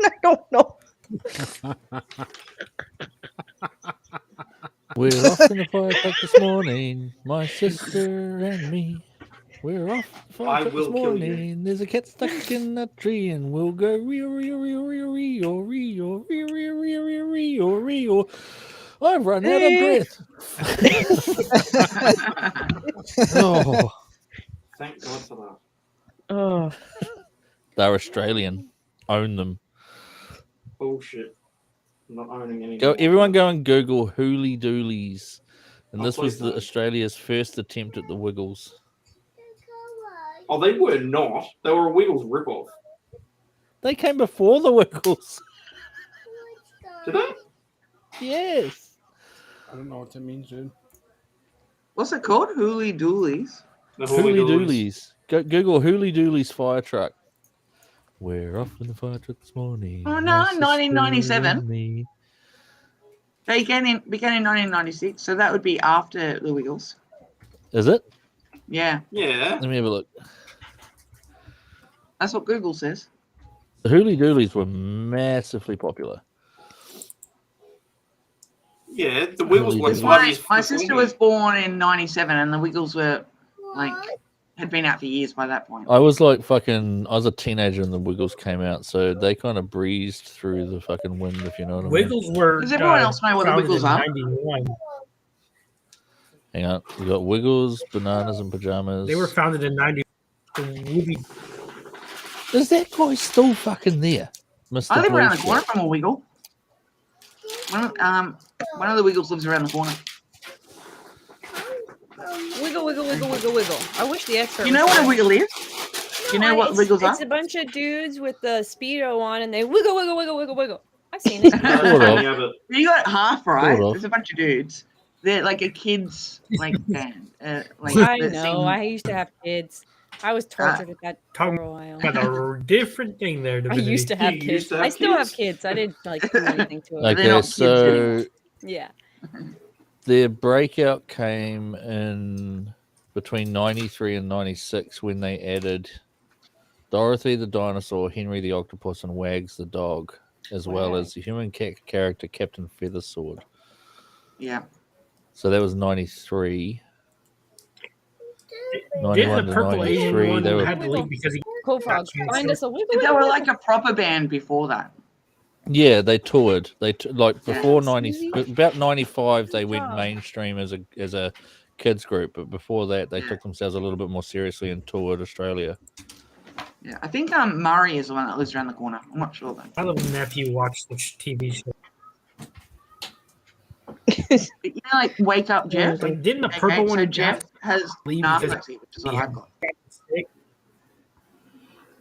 I don't know. We're off in the fire truck this morning, my sister and me. We're off in the fire truck this morning. There's a cat stuck in a tree, and we'll go rio rio rio rio rio rio rio rio rio rio rio. I've run out of breath. Oh, Thank God for that. Oh. they're Australian. Own them. Bullshit. I'm not owning any. Everyone go and Google Hooly Doolies. And Oh, this was please don't. Australia's first attempt at the Wiggles. Oh, they were not. They were a Wiggles ripoff. They came before the Wiggles. Did they? Yes. I don't know what that means, dude. What's it called? Hooly Doolies. Hooly Doolies. Google Hooly Doolies fire truck. We're off in the fire truck this morning. Oh my no, sister 1997. and me. They began in 1996, so that would be after the Wiggles. Is it? Yeah. Yeah. Let me have a look. That's what Google says. The Hooly Doolies were massively popular. Yeah, the Wiggles were Because 5 years. my sister was born in 97, and the Wiggles were like had been out for years by that point. I was like I was a teenager and the Wiggles came out, so they kind of breezed through the fucking wind, if you know what I mean. Wiggles were. Does everyone else know what the founded Wiggles in are? 91. Hang on. We got Wiggles, Bananas and Pajamas. They were founded in 90. The movie. Is that guy still fucking there? Mr. I live around the Blue corner Shit? from a Wiggle. One of the Wiggles lives around the corner. Wiggle, wiggle, wiggle, wiggle, wiggle. I wish the expert. You know was what a here. Wiggle is? Do you know what Wiggles are? It's a bunch of dudes with the Speedo on, and they wiggle, wiggle, wiggle, wiggle, wiggle. I've seen it. You got it half right. Sort of. There's a bunch of dudes. They're like a kids like band. Like I that know. sing- I used to have kids. I was tortured at that Talking for a while. about a different thing there. I Divinity. used to have You kids. used to have I still have kids? kids. I didn't like do anything to them. Okay, so Yeah. their breakout came in between 93 and 96 when they added Dorothy the dinosaur, Henry the octopus, and Wags the dog, as well as the human character Captain Feathersword. Yeah. So that was 93. Didn't 91 the to purple Asian 93. one They were, had to leave because he Koolfrogg, find us a wiggle. They were like a proper band before that. yeah, they toured. Like before 90, about 95, they went mainstream as a kids group, but before that, they took themselves a little bit more seriously and toured Australia. Yeah, I think Murray is the one that lives around the corner. I'm not sure though. My little nephew watched the TV show. You know, like Wake Up Jeff. Like, didn't the purple one So have Jeff has leave narcolepsy, which is what I've got.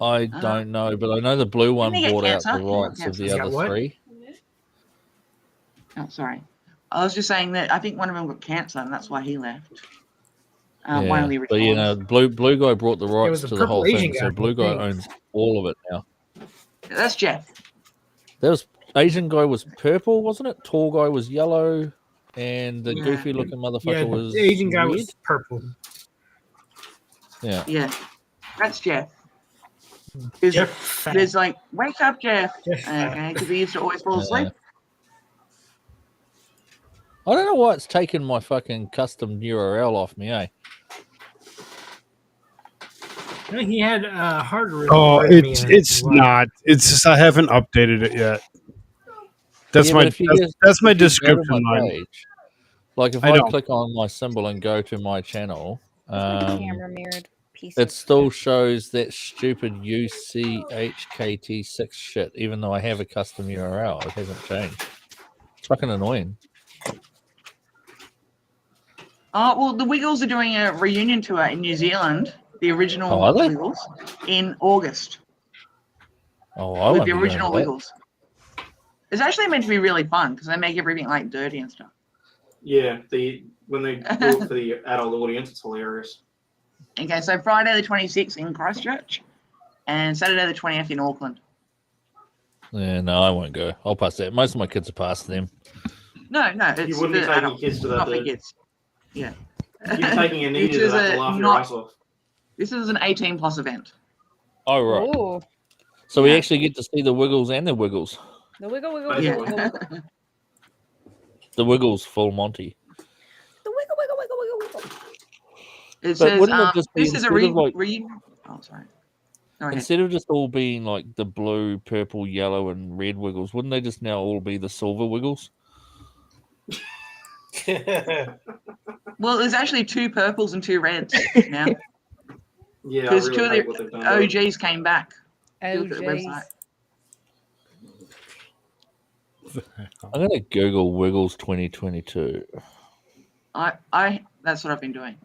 I don't know, but I know the blue one Didn't he get bought out cancer? the He got rights of cancer. the He's got other what? three. Oh, sorry. I was just saying that I think one of them got cancer, and that's why he left. One of the But you know, blue guy brought the rights was to the the whole purple thing, Asian so guy, blue I guy think. owns all of it now. That's Jeff. That was Asian guy was purple, wasn't it? Tall guy was yellow, and the Yeah. goofy looking motherfucker Yeah, was the Asian guy red. was purple. Yeah. Yeah, that's Jeff. There's like, wake up, Jeff. Okay, because he used to always fall asleep. I don't know why it's taken my fucking custom URL off me, eh? No, he had harder. Oh, it's not. It's just I haven't updated it yet. That's Yeah, my but if you just- that's my if you go to description my line. page, like if I I know. click on my symbol and go to my channel, camera mirrored piece. it still shows that stupid UCHKT6 shit, even though I have a custom URL. It hasn't changed. It's fucking annoying. Oh, well, the Wiggles are doing a reunion tour in New Zealand, the original Oh, are they? Wiggles, in August. Oh, I With won't the be going original to that. Wiggles. It's actually meant to be really fun because they make everything like dirty and stuff. Yeah, when they do it for the adult audience, it's hilarious. Okay, so Friday the 26th in Christchurch and Saturday the 20th in Auckland. Yeah, no, I won't go. I'll pass that. Most of my kids are past them. No, it's You wouldn't be for taking adults, kids to that, not for dude. kids. Yeah. You're taking a This knee to is that a to laugh your not- ass off. This is an 18+ event. Oh, right. Ooh. So we Yeah. actually get to see the Wiggles and the Wiggles. The wiggle, wiggle, Yeah. wiggle, wiggle, wiggle. The Wiggles full Monty. The wiggle, wiggle, wiggle, wiggle, wiggle. It But says, wouldn't it just be this is a instead of, like- oh, sorry. Go ahead. Instead of just all being like the blue, purple, yellow, and red Wiggles, wouldn't they just now all be the silver Wiggles? Well, there's actually 2 purples and 2 reds now. Yeah, I Because really 2 of hate what they've the done. OGs came back. Look at the OGs. website. I'm gonna Google Wiggles 2022. That's what I've been doing.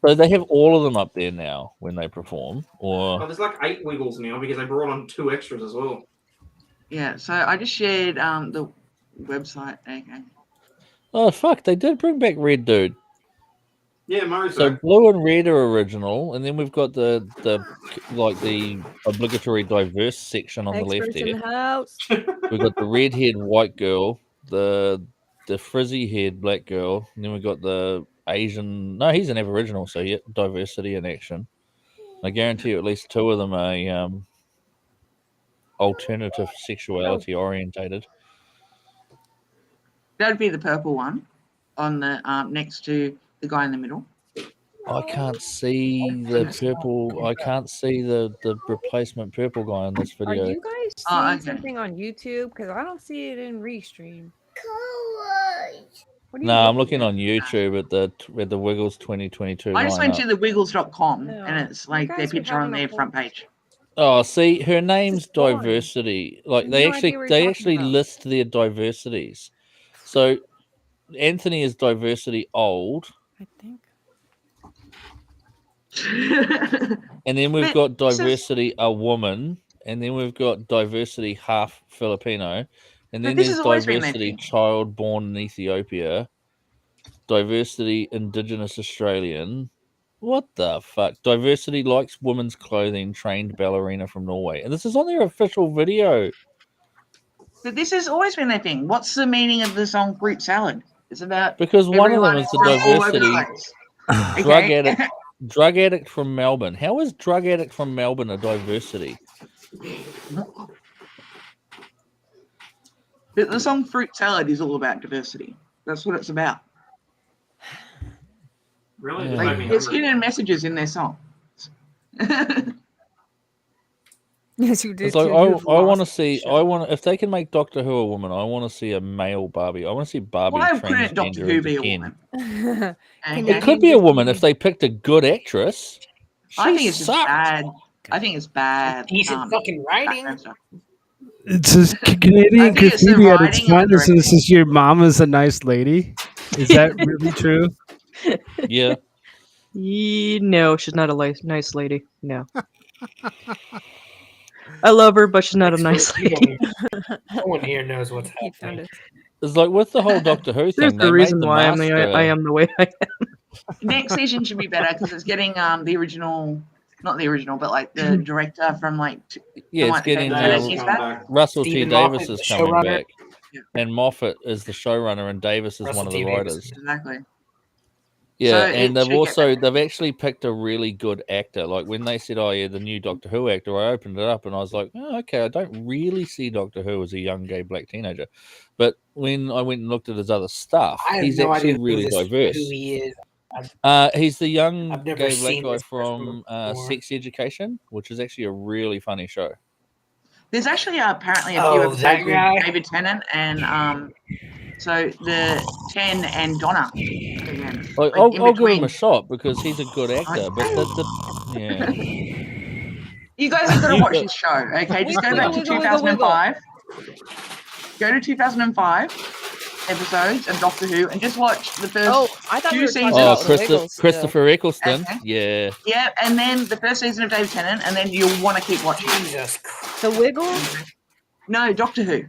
So they have all of them up there now when they perform, Oh, or there's like 8 Wiggles now because they brought on 2 extras as well. Yeah, so I just shared the website. Okay. oh fuck, they did bring back Red Dude. Yeah, Murray's So back. blue and red are original, and then we've got the obligatory diverse section on the left Experts in here. the house. We've got the red-haired white girl, the frizzy-haired black girl, and then we've got the Asian. No, he's an Aboriginal, so yeah, diversity in action. I guarantee you, at least 2 of them are alternative sexuality orientated. That'd be the purple one on the next to the guy in the middle. I can't see the purple. I can't see the replacement purple guy in this Are video. you guys seeing Oh, okay. something on YouTube? Because I don't see it in Restream. What are you No, I'm looking on YouTube at the Wiggles 2022 I just went lineup. to the wiggles.com No. and it's like You their guys are picture on having a their whole- front page. Oh, see, her name's boring. Diversity. Like I have they no idea what they you're actually talking about. list their diversities. So Anthony is diversity old, I think. and then we've But got this is- diversity a woman, and then we've got diversity half Filipino, and But then this there's has always been their diversity thing. child born in Ethiopia, diversity Indigenous Australian. What the fuck? Diversity likes women's clothing, trained ballerina from Norway. And this is on their official video. But this has always been their thing. What's the meaning of the song Fruit Salad? It's about Because one of them everyone is the from all over the diversity place. drug Okay. addict. Drug addict from Melbourne. How is drug addict from Melbourne a diversity? The song Fruit Salad is all about diversity. That's what it's about. Really? Yeah. Just Like, made me there's hungry. hidden messages in their song. Yes, you did. It's like too. I You've want to lost see. shit. I want if they can make Doctor Who a woman. I want to see a male Barbie. I want to see Barbie Why couldn't Doctor transgender Who into be a Ken. woman? Can Okay. It could be a woman if they picked a good actress. I She think it's just sucked. bad. I think it's bad. Decent fucking writing. background stuff. It's just Canadian I think it's the graffiti at its writing and the finest. And this is your mama's a nice lady. Is that really true? Yeah. No, she's not a nice lady. No. I love her, but she's not a nice lady. No one here knows what's He found happening. it. It's like with the whole Doctor Who There's thing. They the made reason the why master. I am the way I am. Next season should be better because it's getting the original, not the original, but like the director from like. Yeah, it's one- getting he's back. Russell T Stephen Davis Moffat, is the coming showrunner. back, and Moffat is the showrunner, and Davis is Russell one of T. the Davis. writers. Exactly. Yeah, So and it should get they've actually picked a really good actor. Like when they said, "Oh yeah, the new Doctor Who actor," I opened it up and I was like, "Oh, okay, I don't really see Doctor Who as a young gay black teenager," but when I went and looked at his other stuff, I have he's no actually idea really who diverse. he is. He's the young I've never gay black seen guy this person from before. Sex Education, which is actually a really funny show. There's actually apparently a few Oh, that episodes with guy? David Tennant and so the Ten and Donna again. Like, Like in I'll give him between. a shot because he's a good actor, but yeah. You guys have got to watch this show, okay? Just go back to Wiggle, wiggle, wiggle. 2005. Go to 2005 episodes of Doctor Who and just watch the first I thought we two were talking seasons. about Wiggles still. Christopher Eccleston, Okay. yeah. Yeah, and then the first season of David Tennant, and then you'll want to keep watching. Jesus. The Wiggle? No, Doctor Who.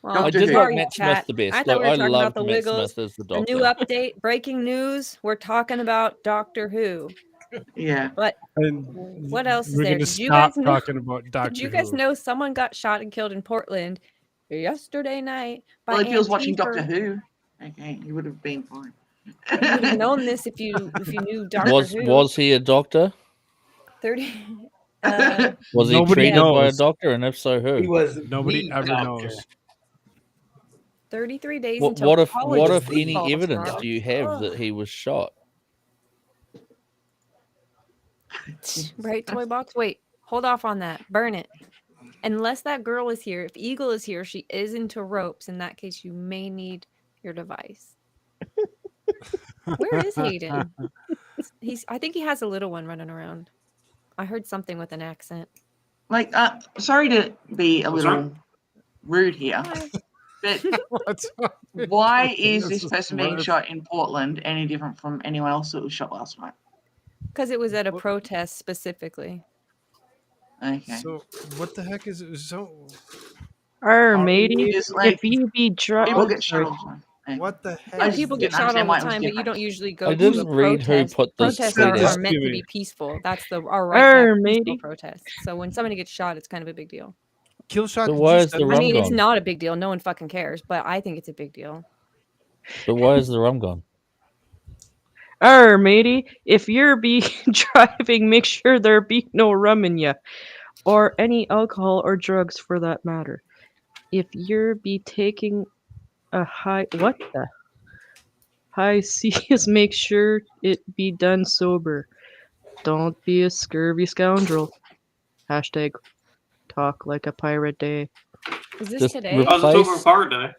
Well, I did sorry, like Matt chat. Smith the best. I thought we were I talking loved about the Matt Wiggles. Smith as the A Doctor. new update, breaking news. We're talking about Doctor Who. Yeah. But And what else is we're there? gonna Did you stop guys know? talking about Doctor Did you guys Who. know someone got shot and killed in Portland yesterday night by Well, if he was watching Antifa? Doctor Who, okay, he would have been fine. You would have known this if you knew Doctor Who. Was he a doctor? 30. Was he Nobody treated by a knows. doctor, and if so, who? He was Nobody the ever doctor. knows. 33 days What, until what if college what if football any evidence starts. do you have that he was shot? Right, Toy Box? Wait, hold off on that. Burn it. Unless that girl is here, if Eagle is here, she is into ropes. In that case, you may need your device. Where is Hayden? I think he has a little one running around. I heard something with an accent. Like, sorry to be a What's little wrong? rude here, but why is this person being shot in Portland any different from anyone else that was shot last night? Because it was at a protest specifically. Okay. So what the heck is it? So Matey, It's like, if you be people get shot all the time. Okay. What the heck? Yeah, just people get didn't shot all understand the why it was time, but you different. don't usually go I to a didn't read who protest. put this Protests tweet are out. meant to be peaceful. That's our right to have matey. peaceful protests. So when somebody gets shot, it's kind of a big deal. Kill shot. So why is the I rum mean, it's gone? not a big deal. No one fucking cares, but I think it's a big deal. But why is the rum gone? Matey, if you're be driving, make sure there be no rum in ya, or any alcohol or drugs for that matter. If you're be taking a high seas, make sure it be done sober. Don't be a scurvy scoundrel. Hashtag talk like a pirate day. Is this Just today? I was talking replace about Pirate Day.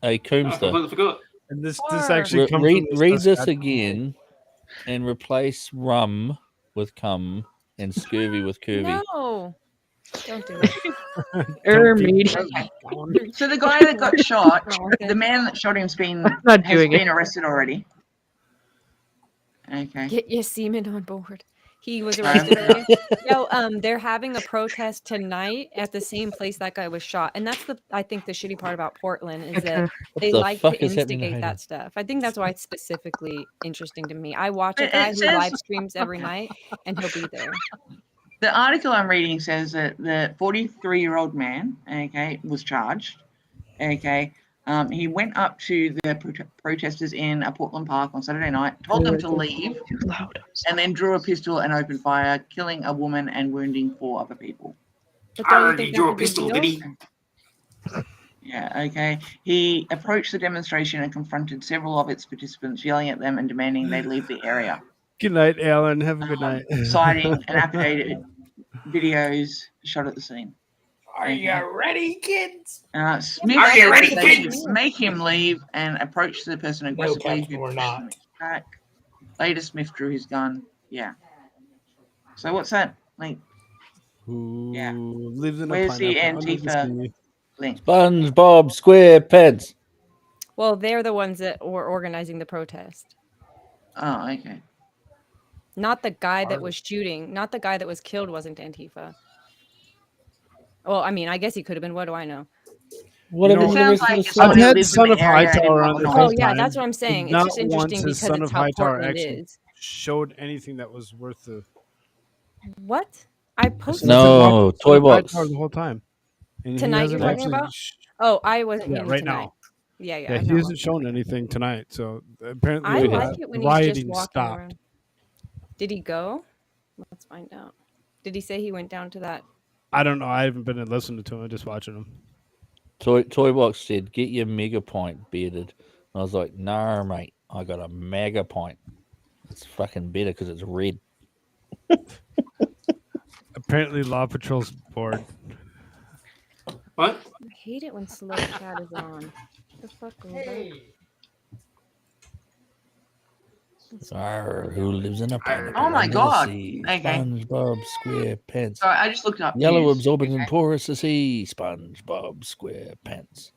a I Coomster. completely forgot. And this actually comes Read from read this Saskatchewan. again, and replace rum with cum and scurvy with curvy. No, don't do it. Matey. Okay. So the guy that got shot, the man that shot him's been not has doing been it. arrested already. Okay. Get your semen on board. He was arrested already. No, they're having a protest tonight at the same place that guy was shot, and that's I think the shitty part about Portland is that they the like fuck to is happening to instigate Hayden? that stuff. I think that's why it's specifically interesting to me. I watch a It guy who says- live streams every night, and he'll be there. The article I'm reading says that the 43-year-old man, okay, was charged. Okay. He went up to the protesters in a Portland Park on Saturday night, told them to leave, and then drew a pistol and opened fire, killing a woman and wounding 4 other people. But don't you Arr, think you drew that's a a big pistol, deal? did he? Yeah, okay. He approached the demonstration and confronted several of its participants, yelling at them and demanding they leave the area, Good night, Alan. Have a good night. citing an updated videos shot at the scene. Are you ready, kids? Smith Are you said ready, that they kids? should make him leave and approach the person aggressively. Captain, we're not. Back. Later, Smith drew his gun. Yeah. So what's that? Like, Who yeah. lives in a Where's the pineapple under the Antifa sea? link? SpongeBob SquarePants. Well, they're the ones that were organizing the protest. Oh, okay. Not the guy that was shooting. Not the guy that was killed wasn't Antifa. Well, I mean, I guess he could have been. What do I know? Whatever. It sounds like I've someone who had lives in Son the of area and Hightower didn't on the know. whole Oh, yeah, time, that's what I'm saying. and It's not just interesting once has because Son it's of how Hightower Portland actually is. showed anything that was worth the. What? I posted No, Son toy of box. Hightower the whole time. And he tonight. You're hasn't talking actually about? Oh, I wasn't Yeah, meaning right tonight. now. Yeah, Yeah, I've he not hasn't watched shown anything tonight. So apparently, I the like it when he's just rioting walking stopped. around. Did he go? Let's find out. Did he say he went down to that? I don't know. I haven't been listening to him. I'm just watching him. Toybox said, "Get your mega pint, bearded." And I was like, "No, mate, I got a mega pint. It's fucking better because it's red." Apparently, Law Patrol's bored. What? I hate it when slow chat is on. The fuck over. Arr, who lives in a pineapple Oh my under the God. sea? Okay. SpongeBob SquarePants. Sorry, I just looked up. Yellow news. absorbent and porous to see. SpongeBob SquarePants.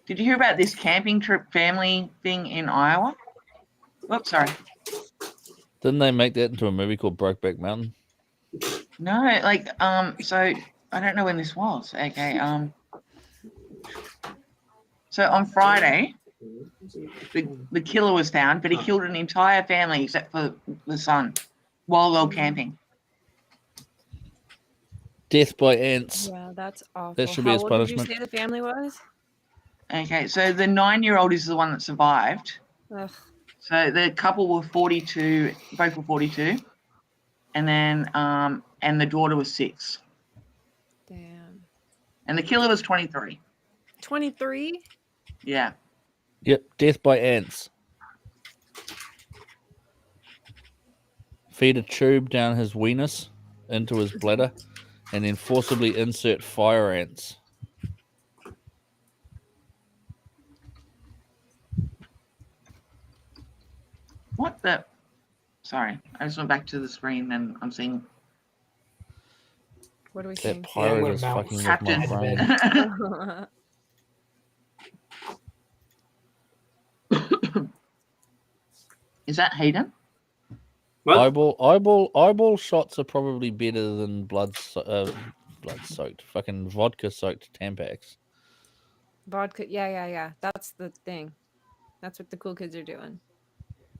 Did you hear about this camping trip family thing in Iowa? Oops, sorry. Didn't they make that into a movie called Brokeback Mountain? No, like, so I don't know when this was. Okay, so on Friday, the killer was found, but he killed an entire family except for the son while they were camping. Death by ants. Yeah, that's awful. That should be How his old did punishment. you say the family was? Okay, so the 9-year-old is the one that survived. Ugh. So the couple were 42, both were 42, and then and the daughter was 6. Damn. And the killer was 23. 23? Yeah. Yep, death by ants. Feed a tube down his weenus into his bladder, and then forcibly insert fire ants. What the? Sorry, I just went back to the screen and I'm seeing. What do we That think? pirate is fucking with my Captain. brain. Is that Hayden? Eyeball shots are probably better than blood soaked, fucking vodka soaked Tampax. Vodka. Yeah. That's the thing. That's what the cool kids are doing.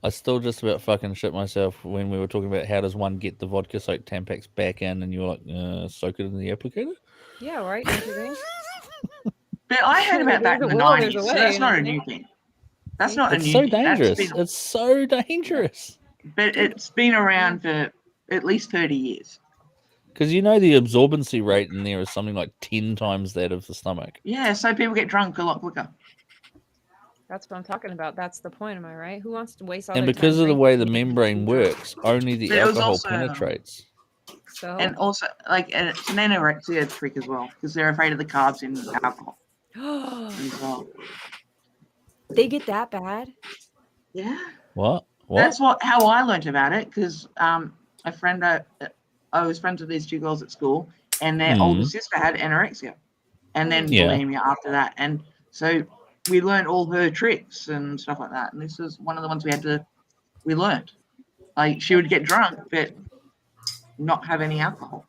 I still just about fucking shit myself when we were talking about how does one get the vodka soaked Tampax back in, and you were like, soak it in the applicator. Yeah, right. Don't you think? But I heard about that in the There's a will, there's 90s, a so way, that's you not know a what I new mean? thing. That's not a It's new so thing. That's dangerous. been- It's so dangerous. But it's been around for at least 30 years. Because you know the absorbency rate in there is something like 10 times that of the stomach. Yeah, so people get drunk a lot quicker. That's what I'm talking about. That's the point. Am I right? Who wants to waste all And their because time of the way the drinking? membrane works, only the But it was alcohol also- penetrates. So And also, like, and it's an anorexia trick as well, because they're afraid of the carbs in alcohol as well. they get that bad? Yeah. What? That's how I learned about it, because a friend, I was friends with these 2 girls at school, and their older sister had anorexia, and then Yeah. bulimia after that. And so we learned all her tricks and stuff like that. And this is one of the ones we learned. Like, she would get drunk, but not have any alcohol.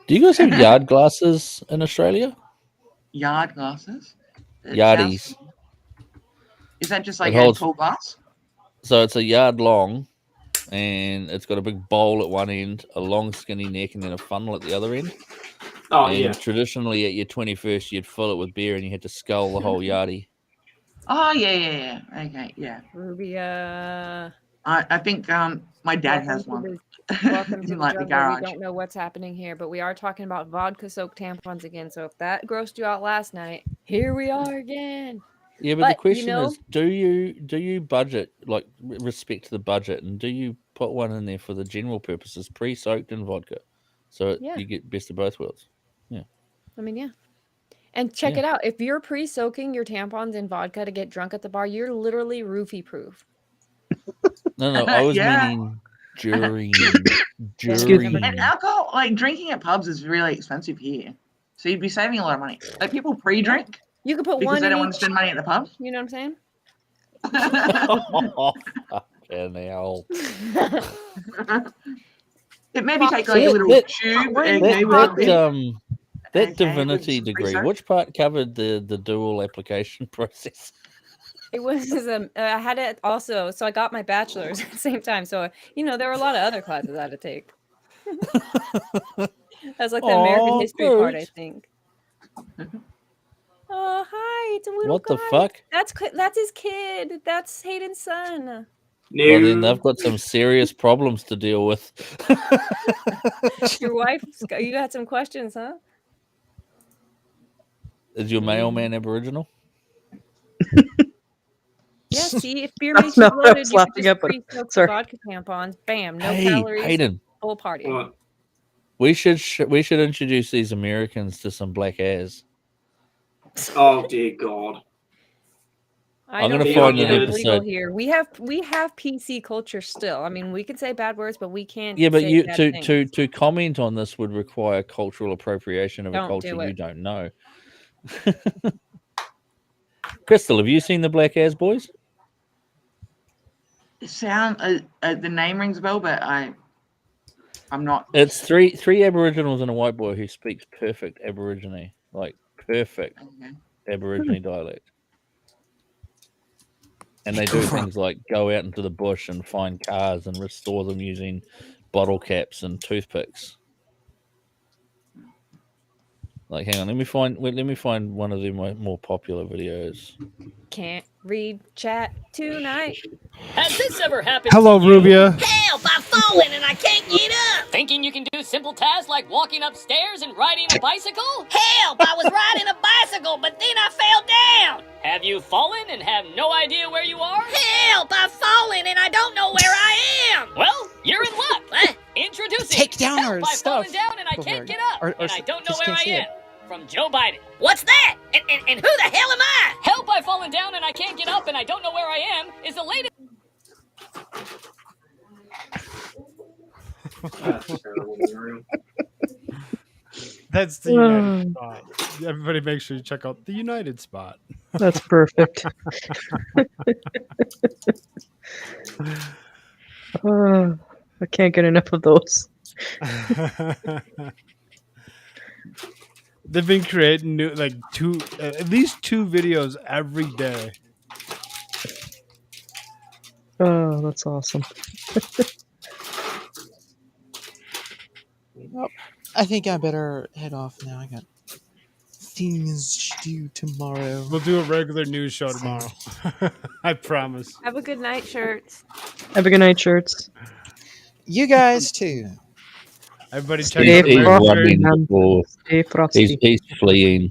Do you guys have yard glasses in Australia? Yard glasses? It Yardies. sounds- Is that just It like holds- a tall glass? So it's a yard long, and it's got a big bowl at one end, a long skinny neck, and then a funnel at the other end. Oh, and yeah. Traditionally, at your 21st, you'd fill it with beer, and you had to scull the whole yardie. Oh, yeah. Okay, yeah. Rubia. I think my dad has one. Welcome to in the like the jungle. garage. We don't know what's happening here, but we are talking about vodka-soaked tampons again. So if that grossed you out last night, here we are again. Yeah, but the you question know- is, do you budget, like respect the budget, and do you put one in there for the general purposes, pre-soaked in vodka, so Yeah. you get best of both worlds? Yeah. I mean, yeah. And check Yeah. it out. If you're pre-soaking your tampons in vodka to get drunk at the bar, you're literally roofie-proof. No, I was Yeah. meaning during. And alcohol, like drinking at pubs, is really expensive here. So you'd be saving a lot of money. Like people pre-drink You could put because one they in don't want to each. spend money at the pubs. You know what I'm saying? Oh, fucking hell. It maybe take So like a that- little that- tube that, and maybe that divinity degree, pre-soaked. which part covered the dual application process? It was I had it also, so I got my bachelor's at the same time. So there were a lot of other classes I had to take. That's like the American Aw, history part, I Groot. think. Oh, hi, it's a little What the guy. fuck? That's his kid. That's Hayden's son. Well, then they've got some serious problems to deal with. Your wife, you got some questions, huh? Is your mailman Aboriginal? Yeah, see, if beer That's makes you not what I bloated, was you could laughing just at, but pre-soak the sorry. vodka tampons. Bam, no Hey, calories, Hayden. full party. We should introduce these Americans to some black ass. Oh dear God. I I'm don't gonna think find an it's legal episode. here. We have PC culture still. I mean, we can say bad words, but we can't. Yeah, but say you bad things. to comment on this would require cultural appropriation of a Don't culture do you it. don't know. Crystal, have you seen the Black Ass Boys? The name rings a bell, but I'm not. It's three Aboriginals and a white boy who speaks perfect Aborigine, like perfect Aborigine dialect. And they do things like go out into the bush and find cars and restore them using bottle caps and toothpicks. Like, hang on, let me find one of their more popular videos. Can't read chat tonight. Has this ever happened Hello, to you? Rubia. Help, I've fallen and I can't get up. Thinking you can do simple tasks like walking upstairs and riding a bicycle? Help, I was riding a bicycle, but then I fell down. Have you fallen and have no idea where you are? Help, I've fallen and I don't know where I am. Well, you're in luck. Introducing Take down Help, our I've stuff. fallen down and I can't get up. Or And I don't know just where can't I see am. it. From Joe Biden. What's that? And who the hell am I? Help, I've fallen down and I can't get up and I don't know where I am is the latest. That's terrible, Mario. That's the United spot. Everybody make sure you check out the United spot. That's perfect. I can't get enough of those. They've been creating new, at least two videos every day. Oh, that's awesome. Well, I think I better head off now. I got things to do tomorrow. We'll do a regular news show tomorrow. I promise. Have a good night, shirts. Have a good night, shirts. You guys too. Everybody check Stay out the frosty, American- man. Stay frosty. He's fleeing.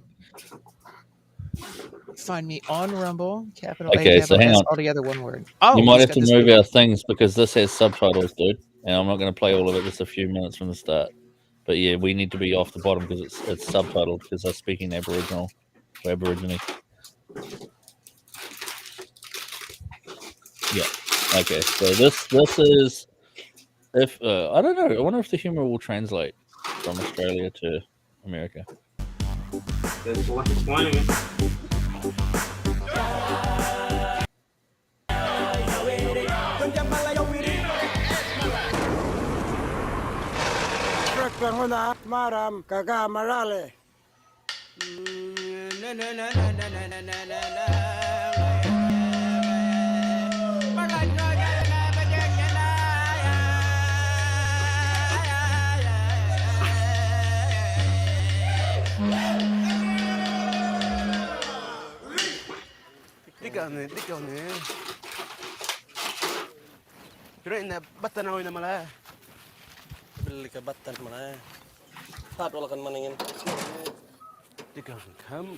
Find me on Rumble, capital Okay, A, so capital hang S, on. all together, one word. Oh, You might he's have got to this move video. our things because this has subtitles, dude. And I'm not going to play all of it. Just a few minutes from the start. But yeah, we need to be off the bottom because it's subtitled because they're speaking Aboriginal or Aborigine. Yeah. Okay. So this is if I don't know. I wonder if the humor will translate from Australia to America. That's like explaining it. Maram kaga marale. Dikane. Pero ina batan ako na mala. Beli ke batan mala. Tat wala kan maningin. Dikane kam.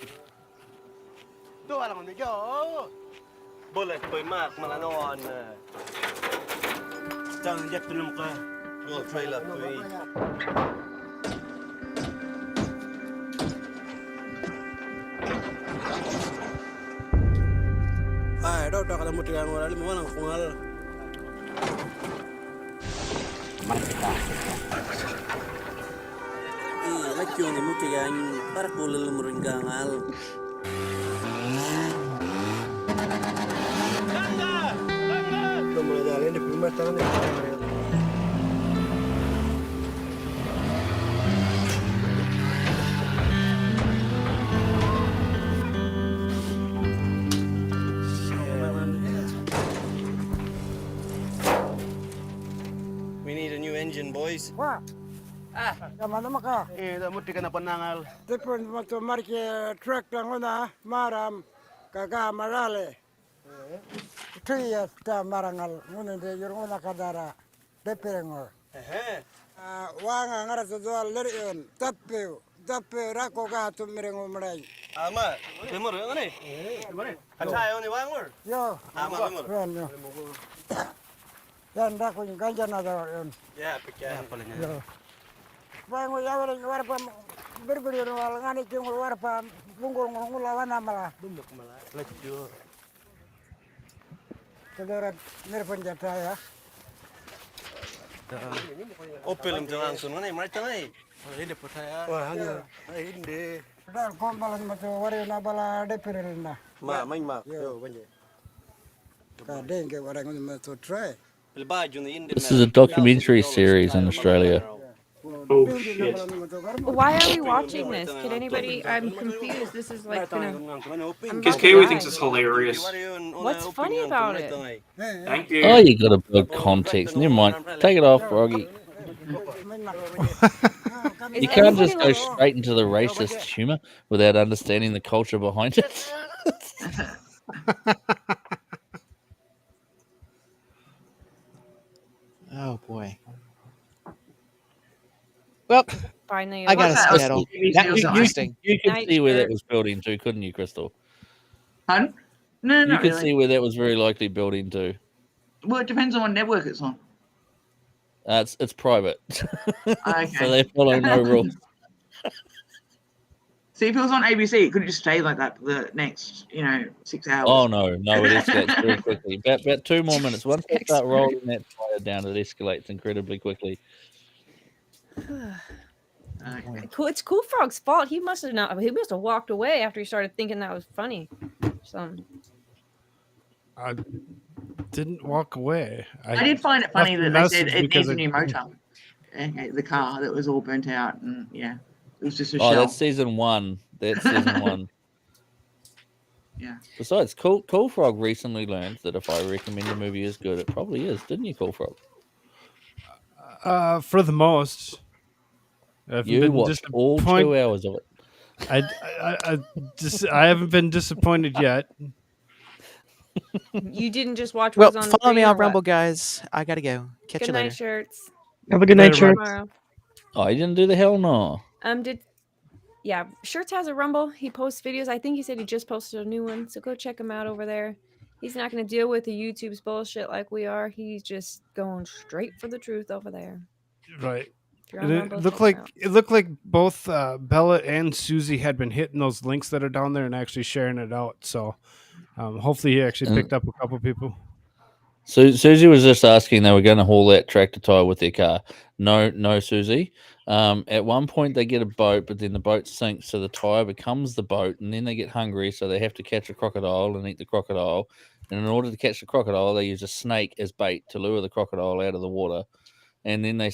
Do ala kan jo. Boleh toy mak malanon. Tang jet tulum ka. Go trailer toy. Ay, daw kada mo tigang wala mo nang kungal. Lagi yung mo tigang para kulil mo ring gangal. Como ya le primero estaban de We need a new engine, boys. Gamana maka. Da muti kana panangal. Tipun moto marke truck tangona maram kaga marale. Tuya ta marangal ngone de yorngona kadara deperengor. Wanga ngara soal lerion tappe rako ga tumirengo mrai. Ama, memor ngene. Kacayo ni wangor. Yo. Ama memor. Yan rako ganja na yon. Ya, pekan. Yo. Wango yawara warpa berberi wal ngani tingul warpa bungul ngul lawana mala. Bunduk mala. Lejur. Saudara nerpenjata ya. Opel langsung nih, mereka nih. Ini percaya. Wah, ini. Dan kombalan macam warna bala deperina. Main yo banyak. Kadang ke orang ini macam try. This is a documentary series in Australia. Oh shit. Why are we watching this? Can anybody? I'm confused. This is like Because Kiwi thinks it's hilarious. What's funny about it? Thank you. Oh, you got to build context. Never mind. Take it off, Froggy. You can't just go straight into the racist humor without understanding the culture behind it. Oh boy. Well, finally, I gotta skedaddle. That was interesting. You could see where that was building to, couldn't you, Crystal? Pardon? No, You not could really. see where that was very likely building to. Well, it depends on what network it's on. It's private, Okay. so they follow no rules. See, if it was on ABC, it could just stay like that for the next, 6 hours. Oh no, it escalates very quickly. About 2 more minutes. Once they start rolling that fire down, it escalates incredibly quickly. Cool. It's Koolfrogg's fault. He must have walked away after he started thinking that was funny. I didn't walk away. I did find it funny that they said it needs a new because motor. The car that was all burnt out, and yeah, it was just a Oh, shell. that's season 1. That's season 1. Yeah. Besides, Koolfrogg recently learned that if I recommend a movie is good, it probably is, didn't you, Koolfrogg? For the most. You watched all 2 hours of it. I haven't been disappointed yet. You didn't just watch Well, what's on the follow me screen, on or what? Rumble, guys. I gotta go. Catch Good you night, later. shirts. Have a good night, See you Shirts. tomorrow. Oh, you didn't do the hell no. Yeah, Shirts has a Rumble. He posts videos. I think he said he just posted a new one, so go check him out over there. He's not going to deal with the YouTube's bullshit like we are. He's just going straight for the truth over there. Right. If you're on And Rumble, it looked check him out. like both Bella and Susie had been hitting those links that are down there and actually sharing it out. So hopefully he actually picked up a couple people. So Susie was just asking they were going to haul that tractor tire with their car. No, Susie. At one point they get a boat, but then the boat sinks, so the tire becomes the boat, and then they get hungry, so they have to catch a crocodile and eat the crocodile. And in order to catch the crocodile, they use a snake as bait to lure the crocodile out of the water. And then they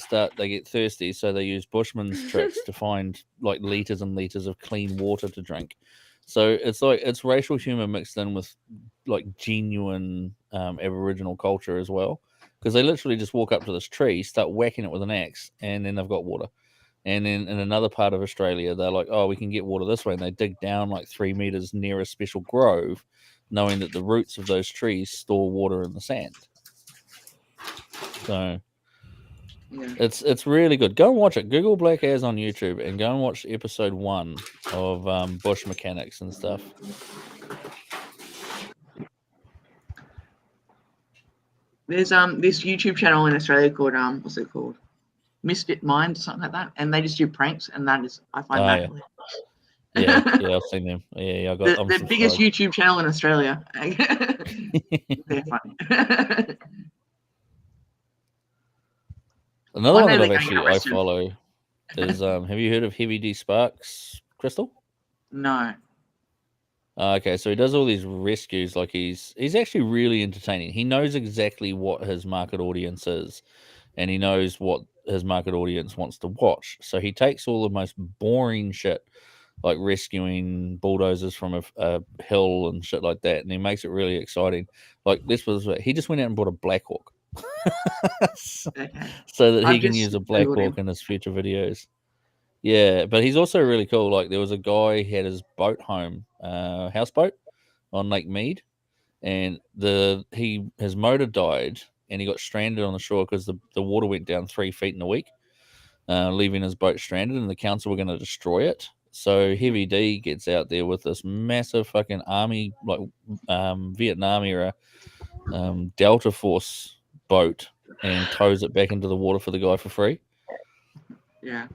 get thirsty, so they use Bushman's tricks to find like liters and liters of clean water to drink. So it's racial humor mixed in with like genuine Aboriginal culture as well, because they literally just walk up to this tree, start whacking it with an axe, and then they've got water. And then in another part of Australia, they're like, oh, we can get water this way, and they dig down like 3 meters near a special grove, knowing that the roots of those trees store water in the sand. So it's really good. Go and watch it. Google Black As on YouTube and go and watch episode 1 of Bush Mechanics and stuff. There's this YouTube channel in Australia called what's it called? Misfit Mind or something like that, and they just do pranks, and that is I find that hilarious. Yeah, I've seen them. Yeah, I got the biggest YouTube channel in Australia. They're funny. Another one that they're I gonna get arrested. follow is have you heard of Heavy D Sparks, Crystal? No. Okay, so he does all these rescues. Like he's actually really entertaining. He knows exactly what his market audience is, and he knows what his market audience wants to watch. So he takes all the most boring shit, like rescuing bulldozers from a hill and shit like that, and he makes it really exciting. Like he just went out and bought a Black Hawk, so that he I've can just use a Black Googled him. Hawk in his future videos. Yeah, but he's also really cool. Like there was a guy who had his boat home, houseboat on Lake Mead, and his motor died, and he got stranded on the shore because the water went down 3 feet in a week, leaving his boat stranded, and the council were going to destroy it. So Heavy D gets out there with this massive fucking army, like Vietnam era Delta Force boat, and tows it back into the water for the guy for free. Yeah.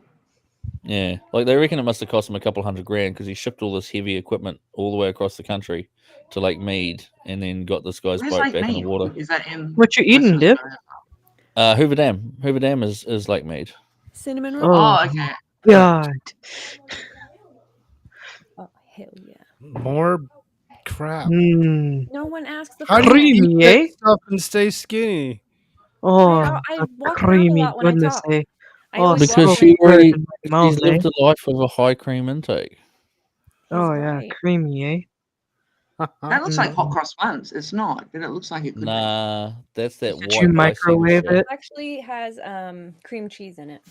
Yeah, like they reckon it must have cost him a couple $100,000 because he shipped all this heavy equipment all the way across the country to Lake Mead, and then got this guy's Where's boat Lake back in Mead? the water. Is that in? What you eating, Div? Hoover Dam. Hoover Dam is Lake Mead. Cinnamon roll. Oh, okay. God. Oh, hell yeah. More crap. No one asks the How do you Creamy, eat that eh? stuff and stay skinny? Oh, I the walk around a creamy lot when I goodness, talk. eh? I Oh, always so Because good she's in my mouth, eh? lived a life of a high cream intake. Oh, yeah, creamy, eh? That looks like hot cross buns. It's not, but it looks like it could Nah, that's that Did white you icing microwave shit. it? Actually has cream cheese in it.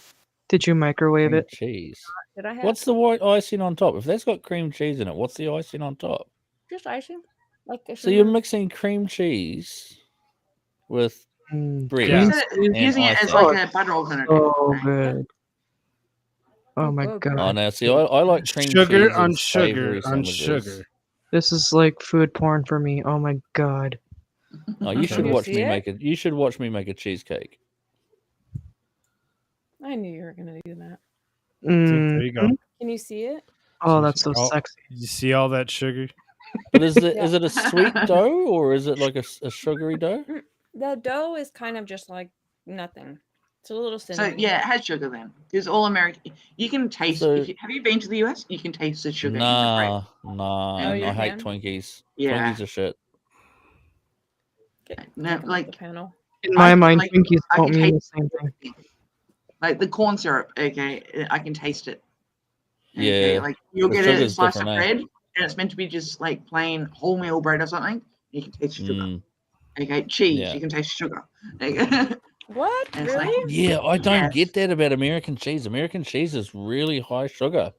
Did you microwave Cream it? cheese. Did I have What's the white icing on top? If that's got cream cheese in it, what's the icing on top? just icing? Like a So you're sugar- mixing cream cheese with bread cream Use it, and using it as icing. like a butter alternative. So good. Oh my god. Oh no! See, I like cream Sugar cheese on and sugar savory on sandwiches. sugar. This is like food porn for me. Oh my god. Oh, you should Can you watch see me it? make it. You should watch me make a cheesecake. I knew you were gonna do that. There you go. Can you see it? Oh, that's so Oh, sexy. You see all that sugar? But is it a sweet dough or is it like a sugary dough? The dough is kind of just like nothing. It's a little So cinnamon. yeah, it has sugar then. It's all American. You can taste. So- Have you been to the US? You can taste the sugar in the bread. Nah. Oh, you I hate can? Twinkies. Yeah. Twinkies are shit. No, like the panel. In my mind, like, Twinkies I don't can mean the taste same thing. like the corn syrup. Okay, I can taste it. Yeah. Like you'll The get a sugar's slice of different, eh? bread, and it's meant to be just like plain wholemeal bread or something. You can taste sugar. Mm. Okay, cheese. Yeah. You can taste sugar. What? And it's Really? Yeah, I don't Yes. get that about American cheese. American cheese is really high sugar.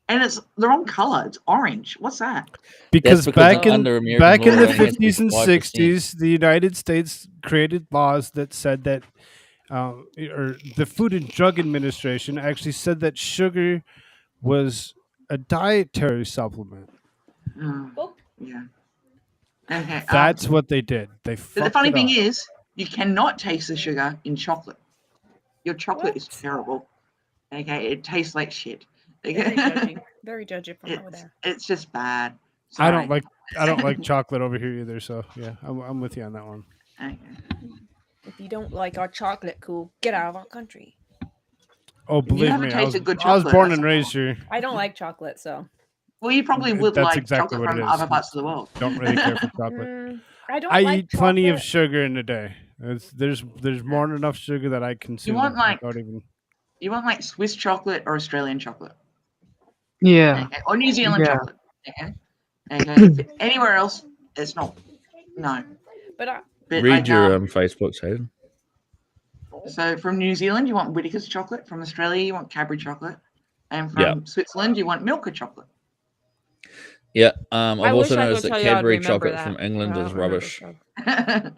And it's the wrong color. It's orange. What's that? Because because back in under American back in law, the it only has to be 50s and 5%. 60s, the United States created laws that said that, or the Food and Drug Administration actually said that sugar was a dietary supplement. Yeah. Okay. That's what they did. They But the fucked funny it thing up. is, you cannot taste the sugar in chocolate. Your chocolate is terrible. Okay, it tastes like shit. Very judgy. Very judgy from over there. It's just bad. I don't Sorry. like chocolate over here either. So yeah, I'm with you on that one. Okay. If you don't like our chocolate, cool, get out of our country. Oh, believe haven't me, I was, tasted good I was chocolate, born that's and raised here. I don't like chocolate, so. Well, you probably would That's like exactly chocolate what it from is. other parts of the world. Don't really care for chocolate. I don't I like eat plenty of chocolate. sugar in a day. There's more than enough sugar that I consume. want, like- without even. You want like Swiss chocolate or Australian chocolate? Yeah. Okay. Or New Zealand Yeah. chocolate. Okay. Okay. Anywhere else, it's not. No. But Read like, your Facebooks, Hayden. So from New Zealand, you want Whittaker's chocolate. From Australia, you want Cadbury chocolate. And from Yeah. Switzerland, you want Milka chocolate. Yeah, I've I also wish I could noticed that tell you I'd Cadbury remember chocolate that, from England but I is don't remember rubbish.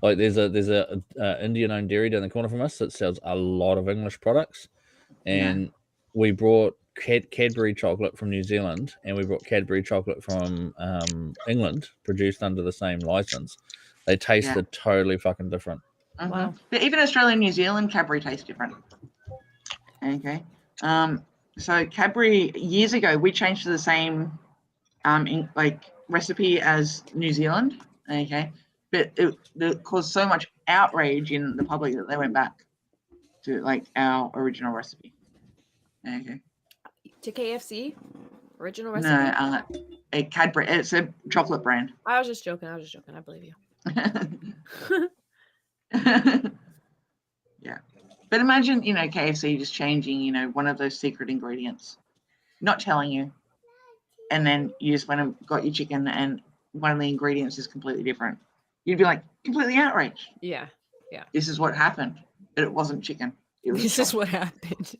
Like there's a Indian-owned dairy down the corner from us that sells a lot of English products, and we brought Cadbury chocolate from New Zealand, and we brought Cadbury chocolate from England, produced under the same license. They tasted totally fucking different. Wow. But even Australia and New Zealand, Cadbury tastes different. Okay. So Cadbury, years ago, we changed to the same recipe as New Zealand. Okay. But it caused so much outrage in the public that they went back to like our original recipe. Okay. To KFC? Original recipe? No, a Cadbury. It's a chocolate brand. I was just joking. I believe you. Yeah. But imagine, KFC just changing, one of those secret ingredients, not telling you. And then you just went and got your chicken and one of the ingredients is completely different. You'd be like, completely outraged. Yeah. Yeah. This is what happened. It wasn't chicken. It was This is what happened.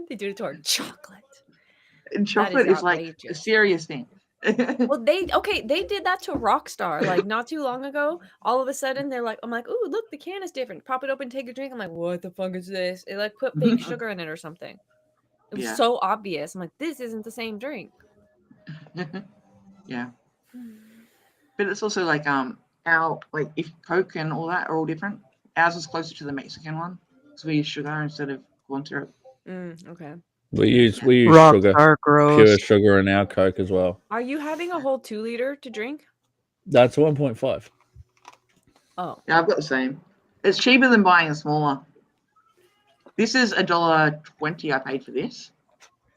They did it to our chocolate. And That chocolate is like a outrageous. serious thing. Well, they did that to Rockstar like not too long ago. All of a sudden, they're like, I'm like, ooh, look, the can is different. Pop it open, take a drink. I'm like, what the fuck is this? It like put fake sugar in it or something. It was Yeah. so obvious. I'm like, this isn't the same drink. Yeah. But it's also like our like if Coke and all that are all different. Ours is closer to the Mexican one, so we use sugar instead of corn syrup. Okay. We use Rock sugar, are gross. pure sugar in our Coke as well. Are you having a whole 2 liter to drink? That's 1.5. Oh. Yeah, I've got the same. It's cheaper than buying a smaller. This is $1.20 I paid for this,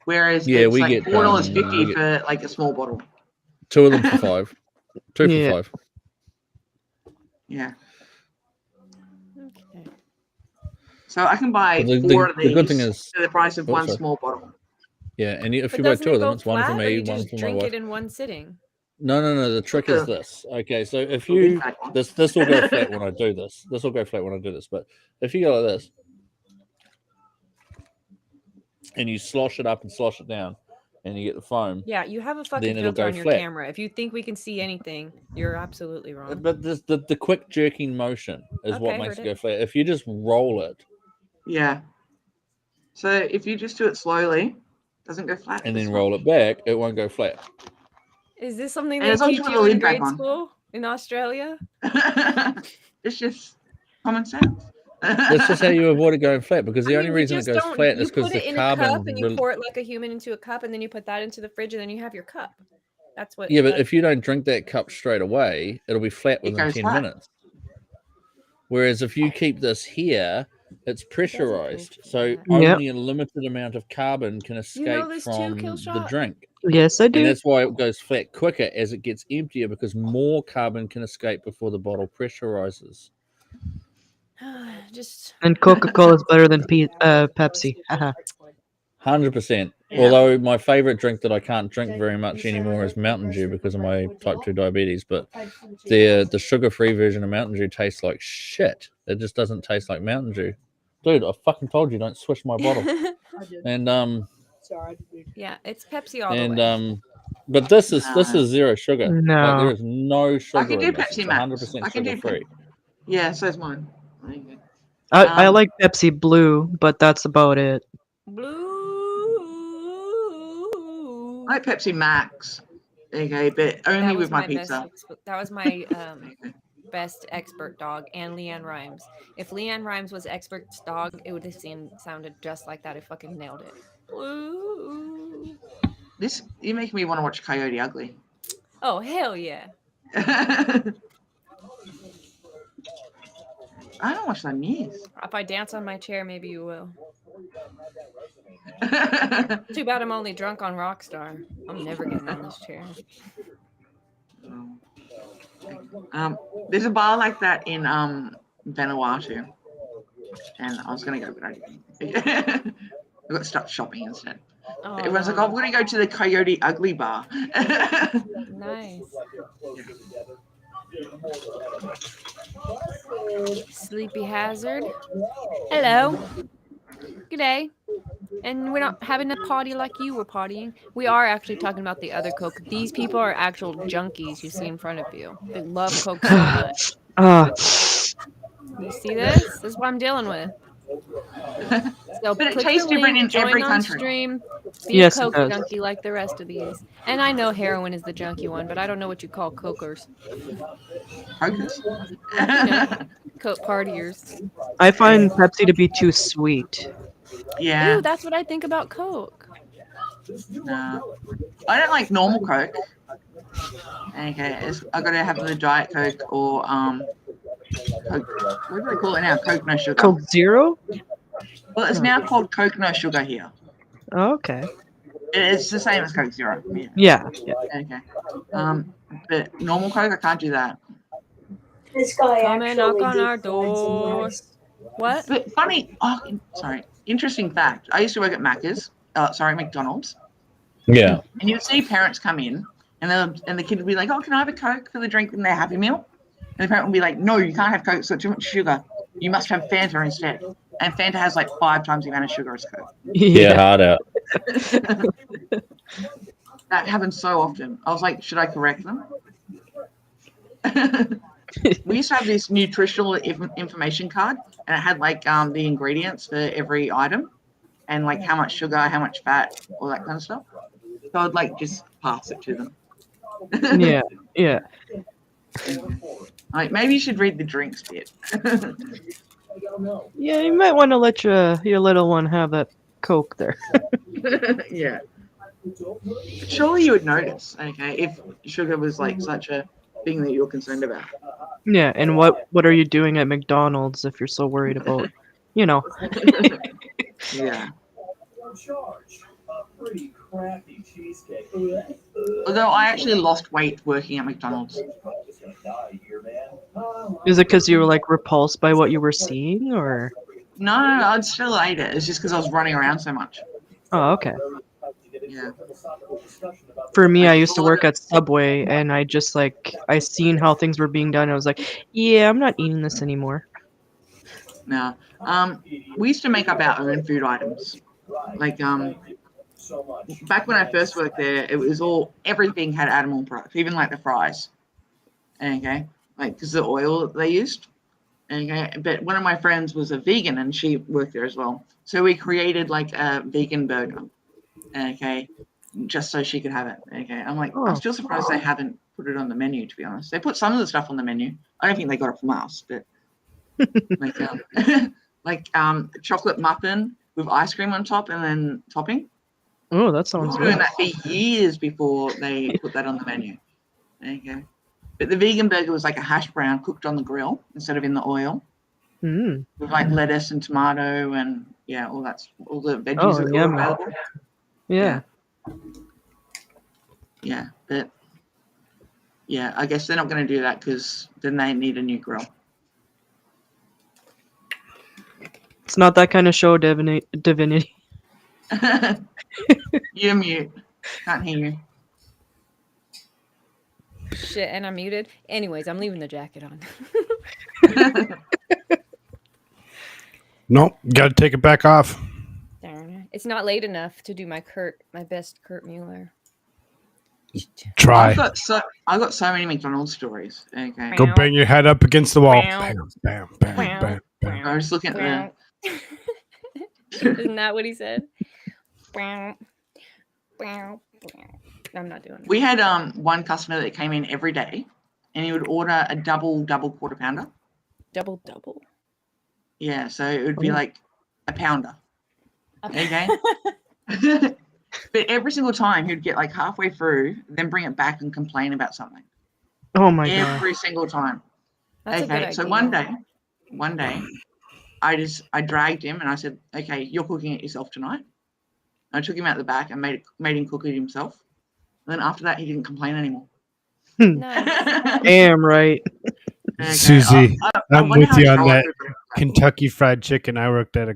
whereas Yeah, it's we like get, $4.50 we get- for like a small bottle. 2 of them for 5. 2 Yeah. for 5. Yeah. Okay. So I can buy But 4 of these the good thing is, for the price of Oh, one sorry. small bottle. Yeah, and if But you buy doesn't 2 it of them, go it's one for flat, or me, you one just for my drink wife. it in one sitting? No. The trick is this. Okay, so if you this will go flat when I do this. This will go flat when I do this. But if you go like this, and you slosh it up and slosh it down, and you get the foam. Yeah, you have a fucking Then it'll filter go on your flat. camera. If you think we can see anything, you're absolutely wrong. But this, the quick jerking motion is what Okay, makes heard it go it. flat. If you just roll it Yeah. So if you just do it slowly, it doesn't go flat. and this then much. roll it back, it won't go flat. Is this something And they as long as teach you put you the in lid back grade on. school in Australia? It's just common sense. That's just how you avoid it going flat, because the I only mean, you reason it just goes don't. flat You is because put it the in a cup carbon. and you pour it like a human into a cup, and then you put that into the fridge, and then you have your cup. That's what. Yeah, but that's- if you don't drink that cup straight away, it'll be flat It within goes 10 flat. minutes. Whereas if you keep this here, it's pressurized, so only a limited amount of carbon can escape this too, from the Killshot? drink. Yes, I do. And that's why it goes flat quicker as it gets emptier, because more carbon can escape before the bottle pressurizes. just And Coca-Cola is better than Pepsi. Haha. 100%. Yeah. Although my favorite drink that I can't drink very much anymore is Mountain Dew because of my type 2 diabetes. But the sugar-free version of Mountain Dew tastes like shit. It just doesn't taste like Mountain Dew. Dude, I fucking told you don't swish my bottle. And yeah, it's Pepsi all the way. but this is zero sugar. Like, No. there is no sugar. I can do in this. Pepsi It's Max. 100% I can do sugar-free. Yeah, so is mine. There you go. I like Pepsi Blue, but that's about it. I like Pepsi Max. Okay, but only That was with my best pizza. that was my best expert dog, and Leanne Rhymes. If Leanne Rhymes was expert's dog, it would have sounded just like that. I fucking nailed it. Ooh. This you make me want to watch Coyote Ugly. Oh hell yeah! I don't watch that news. If I dance on my chair, maybe you will. Too bad I'm only drunk on Rockstar. I'm never getting on this chair. There's a bar like that in Vanuatu, and I was gonna go, but I didn't. I got stuck shopping instead. Oh, Everyone's like, "Oh, we're gonna go to the Coyote Ugly bar." Nice. Sleepy Hazard. Hello. G'day. And we're not having a party like you were partying. We are actually talking about the other Coke. These people are actual junkies you see in front of you. They love Coke so much. You see this? This is what I'm dealing with. So But it click tastes the different link, in every join on country. Stream, be Yes, a it Coke does. junkie like the rest of these. And I know heroin is the junkie one, but I don't know what you call cokers. Cokers? Coke partiers. I find Pepsi to be too sweet. Yeah. Ew, that's what I think about Coke. No. I don't like normal Coke. Okay, I gotta have the Diet Coke or Coke, what do they call it now? Coke no sugar. Coke Zero? Well, it's now called Coke no sugar here. Oh, okay. It's the same as Coke Zero. Yeah. Okay. But normal Coke, I can't do that. This guy Come and knock on our door. What? But funny. Oh, sorry. Interesting fact. I used to work at McDonald's. Yeah. And you'd see parents come in, and the kid would be like, "Oh, can I have a Coke for the drink in their Happy Meal?" And the parent will be like, no, you can't have Coke, it's got too much sugar. You must have Fanta instead. And Fanta has like 5 times the amount of sugar as Coke. Yeah, hard out. That happens so often. I was like, should I correct them? We used to have this nutritional information card, and it had like the ingredients for every item, and like how much sugar, how much fat, all that kind of stuff. So I'd like just pass it to them. Yeah, yeah. Like maybe you should read the drinks bit. Yeah, you might want to let your little one have that Coke there. Yeah. Surely you would notice, okay, if sugar was like such a thing that you're concerned about. Yeah, and what are you doing at McDonald's if you're so worried about, you know? Yeah. Although I actually lost weight working at McDonald's. Is it because you were like repulsed by what you were seeing, or? No, I'd still ate it. It's just because I was running around so much. Oh, okay. Yeah. For me, I used to work at Subway, and I just like I seen how things were being done. I was like, yeah, I'm not eating this anymore. No. We used to make up our own food items. Like back when I first worked there, it was everything had animal products, even like the fries. Okay, like because the oil they used. Okay, but one of my friends was a vegan, and she worked there as well. So we created like a vegan burger. Okay, just so she could have it. Okay, I'm like, I'm still surprised they haven't put it on the menu. To be honest, they put some of the stuff on the menu. I don't think they got it from us, but like chocolate muffin with ice cream on top and then topping. Oh, that sounds We were doing good. that for years before they put that on the menu. Okay, but the vegan burger was like a hash brown cooked on the grill instead of in the oil. Mm. With like lettuce and tomato and all the veggies that were available. Yeah. Yeah, but I guess they're not going to do that because then they need a new grill. It's not that kind of show, Divinity. You're mute. Can't hear you. Shit, and I'm muted. Anyways, I'm leaving the jacket on. Nope, got to take it back off. Darn it. It's not late enough to do my best Kurt Mueller. Try. I got so many McDonald's stories. Okay. Go bang your head up against the wall. Bam, bam, bam, bam, bam. I was looking at Isn't that what he said? I'm not doing it. We had one customer that came in every day, and he would order a double quarter pounder. Double. Yeah, so it would be like a pounder. Okay. But every single time he'd get like halfway through, then bring it back and complain about something. Oh my god. Every single time. That's a good okay, so idea. one day, I dragged him and I said, okay, you're cooking it yourself tonight. I took him out the back and made him cook it himself. And then after that, he didn't complain anymore. Damn right. Okay, Susie, I'm wonder with how you on Charlotte that. would react. Kentucky Fried Chicken. I worked at a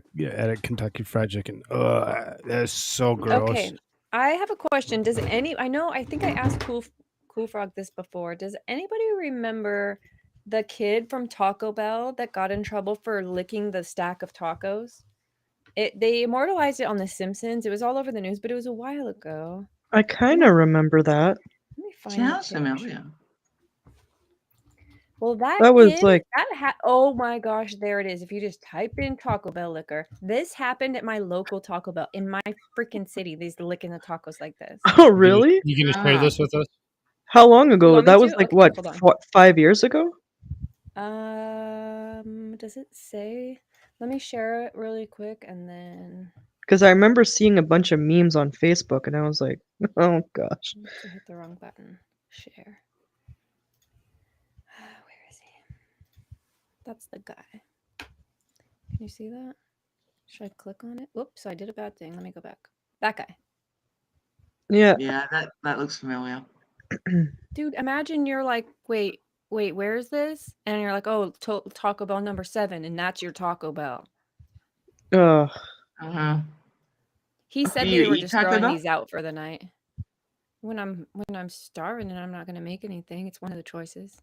Kentucky Fried Chicken. That's so gross. Okay, I have a question. I think I asked Koolfrogg this before. Does anybody remember the kid from Taco Bell that got in trouble for licking the stack of tacos? They immortalized it on The Simpsons. It was all over the news, but it was a while ago. I kind of remember that. Let me find Sounds the picture. familiar. Well, that was kid, like- oh my gosh, there it is. If you just type in Taco Bell liquor, this happened at my local Taco Bell in my freaking city. These licking the tacos like this. Oh really? You gonna share this with us? How long ago? want me That was to? like Okay, what? hold on. 5 years ago? Does it say? Let me share it really quick and then Because I remember seeing a bunch of memes on Facebook, and I was like, oh gosh. I hit the wrong button. Share. Where is he? That's the guy. Can you see that? Should I click on it? Whoops, I did a bad thing. Let me go back. That guy. Yeah. Yeah, that looks familiar. Dude, imagine you're like, wait, where is this? And you're like, oh, Taco Bell number 7, and that's your Taco Bell. Ugh. Uh-huh. He said Do they you were eat just Taco throwing Bell? these out for the night. When I'm starving and I'm not gonna make anything, it's one of the choices.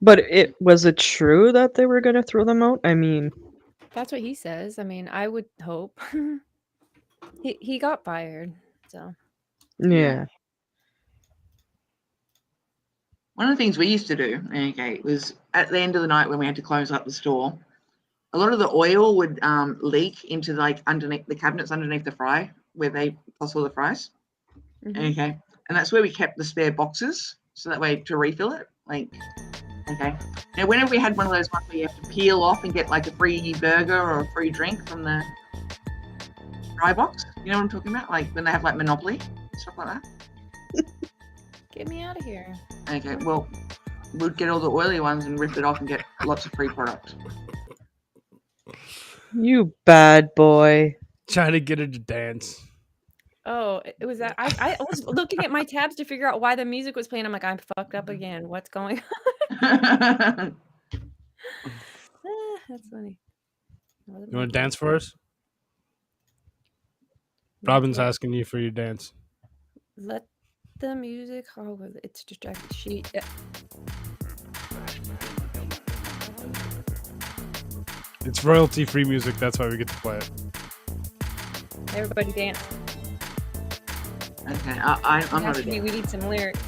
But was it true that they were gonna throw them out? I mean, That's what he says. I mean, I would hope. he got fired, so. yeah. One of the things we used to do, okay, was at the end of the night when we had to close up the store, a lot of the oil would leak into like underneath the cabinets underneath the fry where they toss all the fries. Okay, and that's where we kept the spare boxes, so that way to refill it. Like, okay. Now, whenever we had one of those ones where you have to peel off and get like a free burger or a free drink from the fry box, you know what I'm talking about? Like when they have like Monopoly, stuff like that. Get me out of here. Okay, well, we'd get all the oily ones and rip it off and get lots of free product. You bad boy. Trying to get her to dance. Oh, it was that. I was looking at my tabs to figure out why the music was playing. I'm like, I'm fucked up again. What's going on? That's funny. You want to dance for us? Robyn's asking you for your dance. Let the music. Oh, it's distracted. Yeah. It's royalty-free music. That's why we get to play it. Everybody dance. Okay, I'm not a We need some lyrics.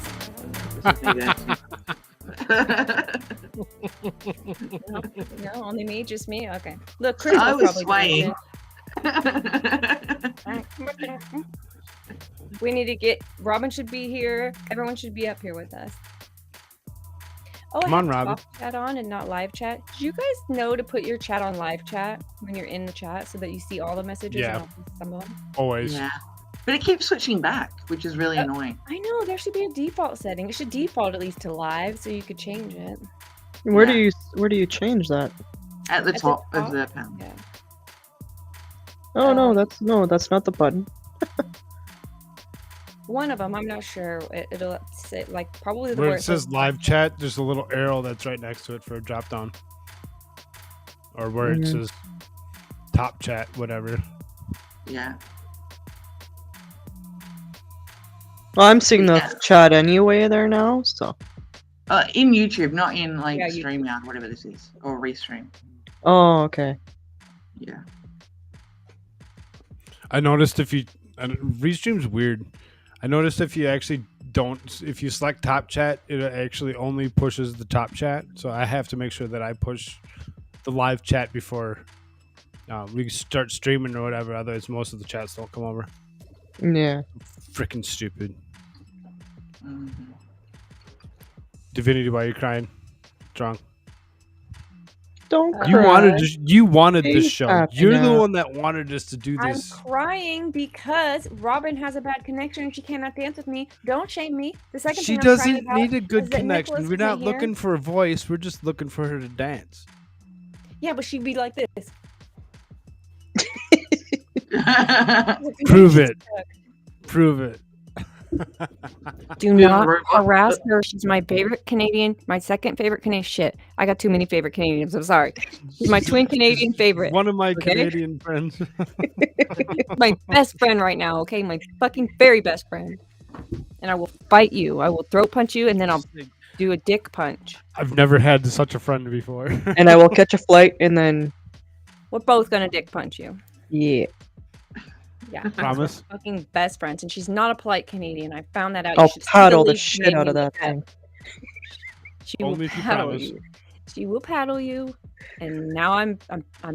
No, only me, just me. Okay. Look, Chris. I was swaying. We need to get. Robyn should be here. Everyone should be up here with us. Oh, Come on, Robyn. Talk chat on and not live chat. Did you guys know to put your chat on live chat when you're in the chat so that you see all the messages? Yeah. And some of them? Always. Yeah. But it keeps switching back, which is really annoying. I know there should be a default setting. It should default at least to live, so you could change it. Where do you change that? At the top of the panel. Yeah. Oh no, that's not the button. One of them, I'm not sure. It'll say like probably the Where word it says live chat, there's a little arrow that's right next to it for a drop down. Or where it says top chat, whatever. Yeah. Well, I'm seeing the chat anyway there now, so. In YouTube, not in like YouTube. StreamYard, whatever this is, or Restream. Oh, okay. Yeah. I noticed Restream's weird. I noticed if you actually if you select top chat, it actually only pushes the top chat. So I have to make sure that I push the live chat before we start streaming or whatever. Otherwise, most of the chats don't come over. Yeah. Freaking stupid. Divinity, why are you crying? Drunk. Don't You cry. wanted this Be show. happy You're the now. one that wanted us to do I'm this. crying because Robyn has a bad connection and she cannot dance with me. Don't shame me. The second She thing I'm crying doesn't about need a is good that connection. Nicholas We're not isn't here. looking for a voice. We're just looking for her to dance. Yeah, but she'd be like this. Prove it. Prove it. Do not harass her. She's my favorite Canadian, my second favorite Canadian. Shit, I got too many favorite Canadians. I'm sorry. She's my twin Canadian favorite. One of my okay? Canadian friends. My best friend right now, okay? My fucking very best friend. And I will fight you. I will throat punch you, and then I'll do a dick punch. I've never had such a friend before. And I will catch a flight and then. We're both gonna dick punch you. Yeah. Yeah. Promise? We're fucking best friends, and she's not a polite Canadian. I found that out. I'll You should see paddle the league shit out of game that thing. She Only will if you paddle promise. you. She will paddle you, and now I'm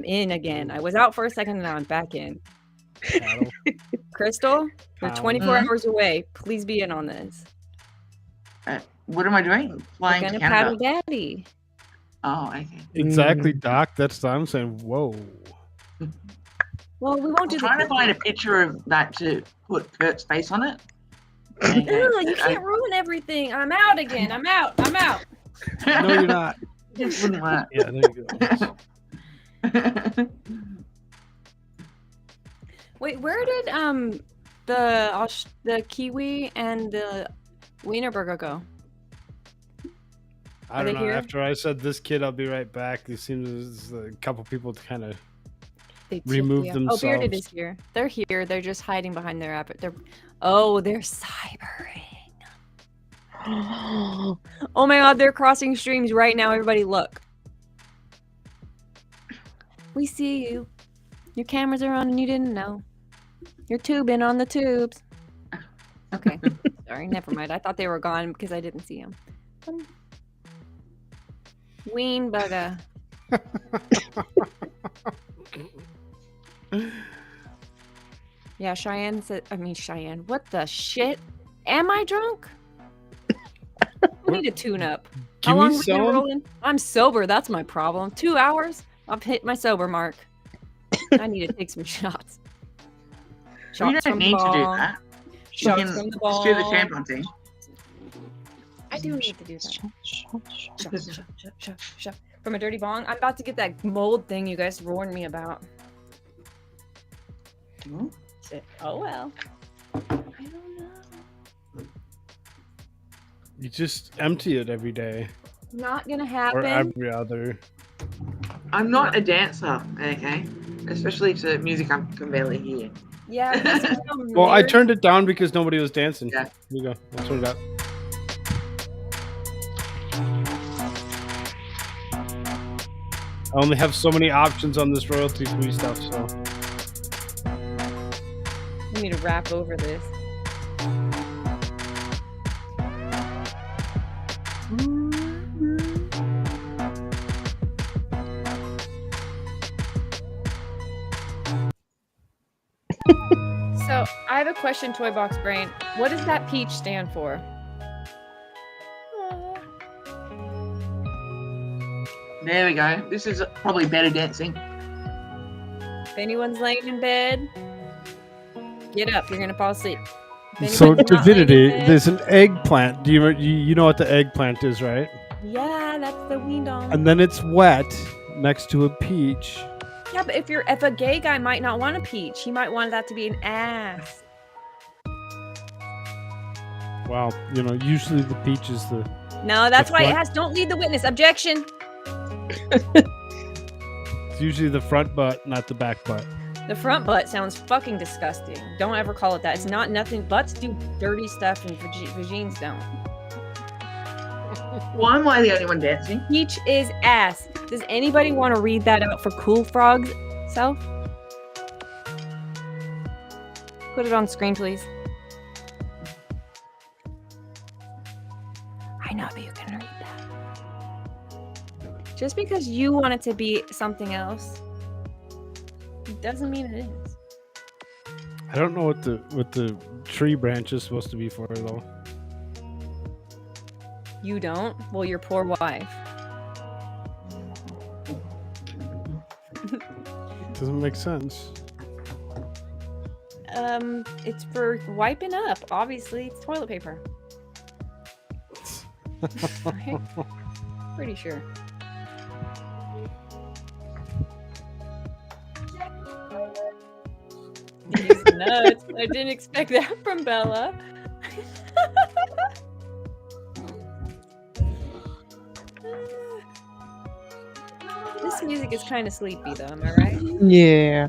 in again. I was out for a second, and now I'm back in. Paddle. Crystal, you're Paddle. 24 hours away. Please be in on this. What am I doing? Flying We're to gonna Canada. paddle daddy. Oh, okay. Exactly, Doc. That's what I'm saying. Whoa. Well, we won't do I'm trying to find a picture of that to put Kurt's face on it. Ugh, you can't ruin everything. I'm out again. I'm out. I'm out. No, you're not. It wouldn't work. Yeah, there you go. Wait, where did the kiwi and the Wienerburger go? I Are don't they know. here? After I said this kid, I'll be right back. There seems a couple people to kind of They remove yeah. themselves. Oh, Bearded is here. They're here. They're just hiding behind their app. They're cybering. Oh my god, they're crossing streams right now. Everybody look. We see you. Your cameras are on and you didn't know. You're tubing on the tubes. Okay. Sorry, never mind. I thought they were gone because I didn't see them. Ween bugger. Yeah, Cheyenne said, Cheyenne, what the shit? Am I drunk? I need a tune up. How long have we been rolling? I'm sober, that's my problem. 2 hours? I've hit my sober mark. I need to take some shots. You don't need to do that. You Shots can from the just ball. do the tampon thing. I do need to do that. Shot. From a dirty bong? I'm about to get that mold thing you guys warned me about. Oh well. I don't know. You just empty it every day. Not gonna happen. Or every other. I'm not a dancer, okay? Especially to music I can barely hear. Yeah. Well, I turned it down because nobody was dancing. Yeah. Here you go. I'll turn it up. I only have so many options on this royalty-free stuff, so. I need to rap over this. So, I have a question, Toy Box Brain. What does that peach stand for? There we go. This is probably better dancing. If anyone's laying in bed, get up. You're gonna fall asleep. If So, anyone's not laying in Divinity, bed- there's an eggplant. Do you know what the eggplant is, right? Yeah, that's the weedon. And then it's wet next to a peach. Yeah, but if a gay guy might not want a peach, he might want that to be an ass. Wow, usually the peach is the. No, that's the why it front- has. Don't lead the witness. Objection. It's usually the front butt, not the back butt. The front butt sounds fucking disgusting. Don't ever call it that. It's not nothing. Butts do dirty stuff and vagines don't. Why am I the only one dancing? Peach is ass. Does anybody want to read that out for Koolfrogg's self? Put it on screen, please. I know that you can read that. Just because you want it to be something else, it doesn't mean it is. I don't know what the tree branch is supposed to be for, though. You don't? Well, your poor wife. Doesn't make sense. It's for wiping up. Obviously, it's toilet paper. Right? Pretty sure. He's nuts. I didn't expect that from Bella. This music is kind of sleepy, though. Am I right? Yeah.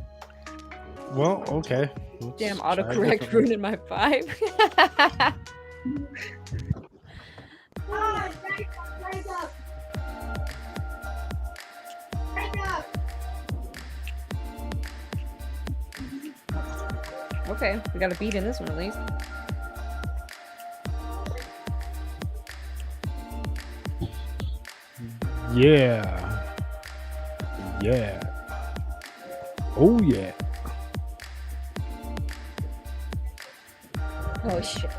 Well, okay. Let's Damn, try autocorrect different. ruining my vibe. Okay, we got a beat in this one at least. Yeah. Yeah. Oh, yeah. Oh shit.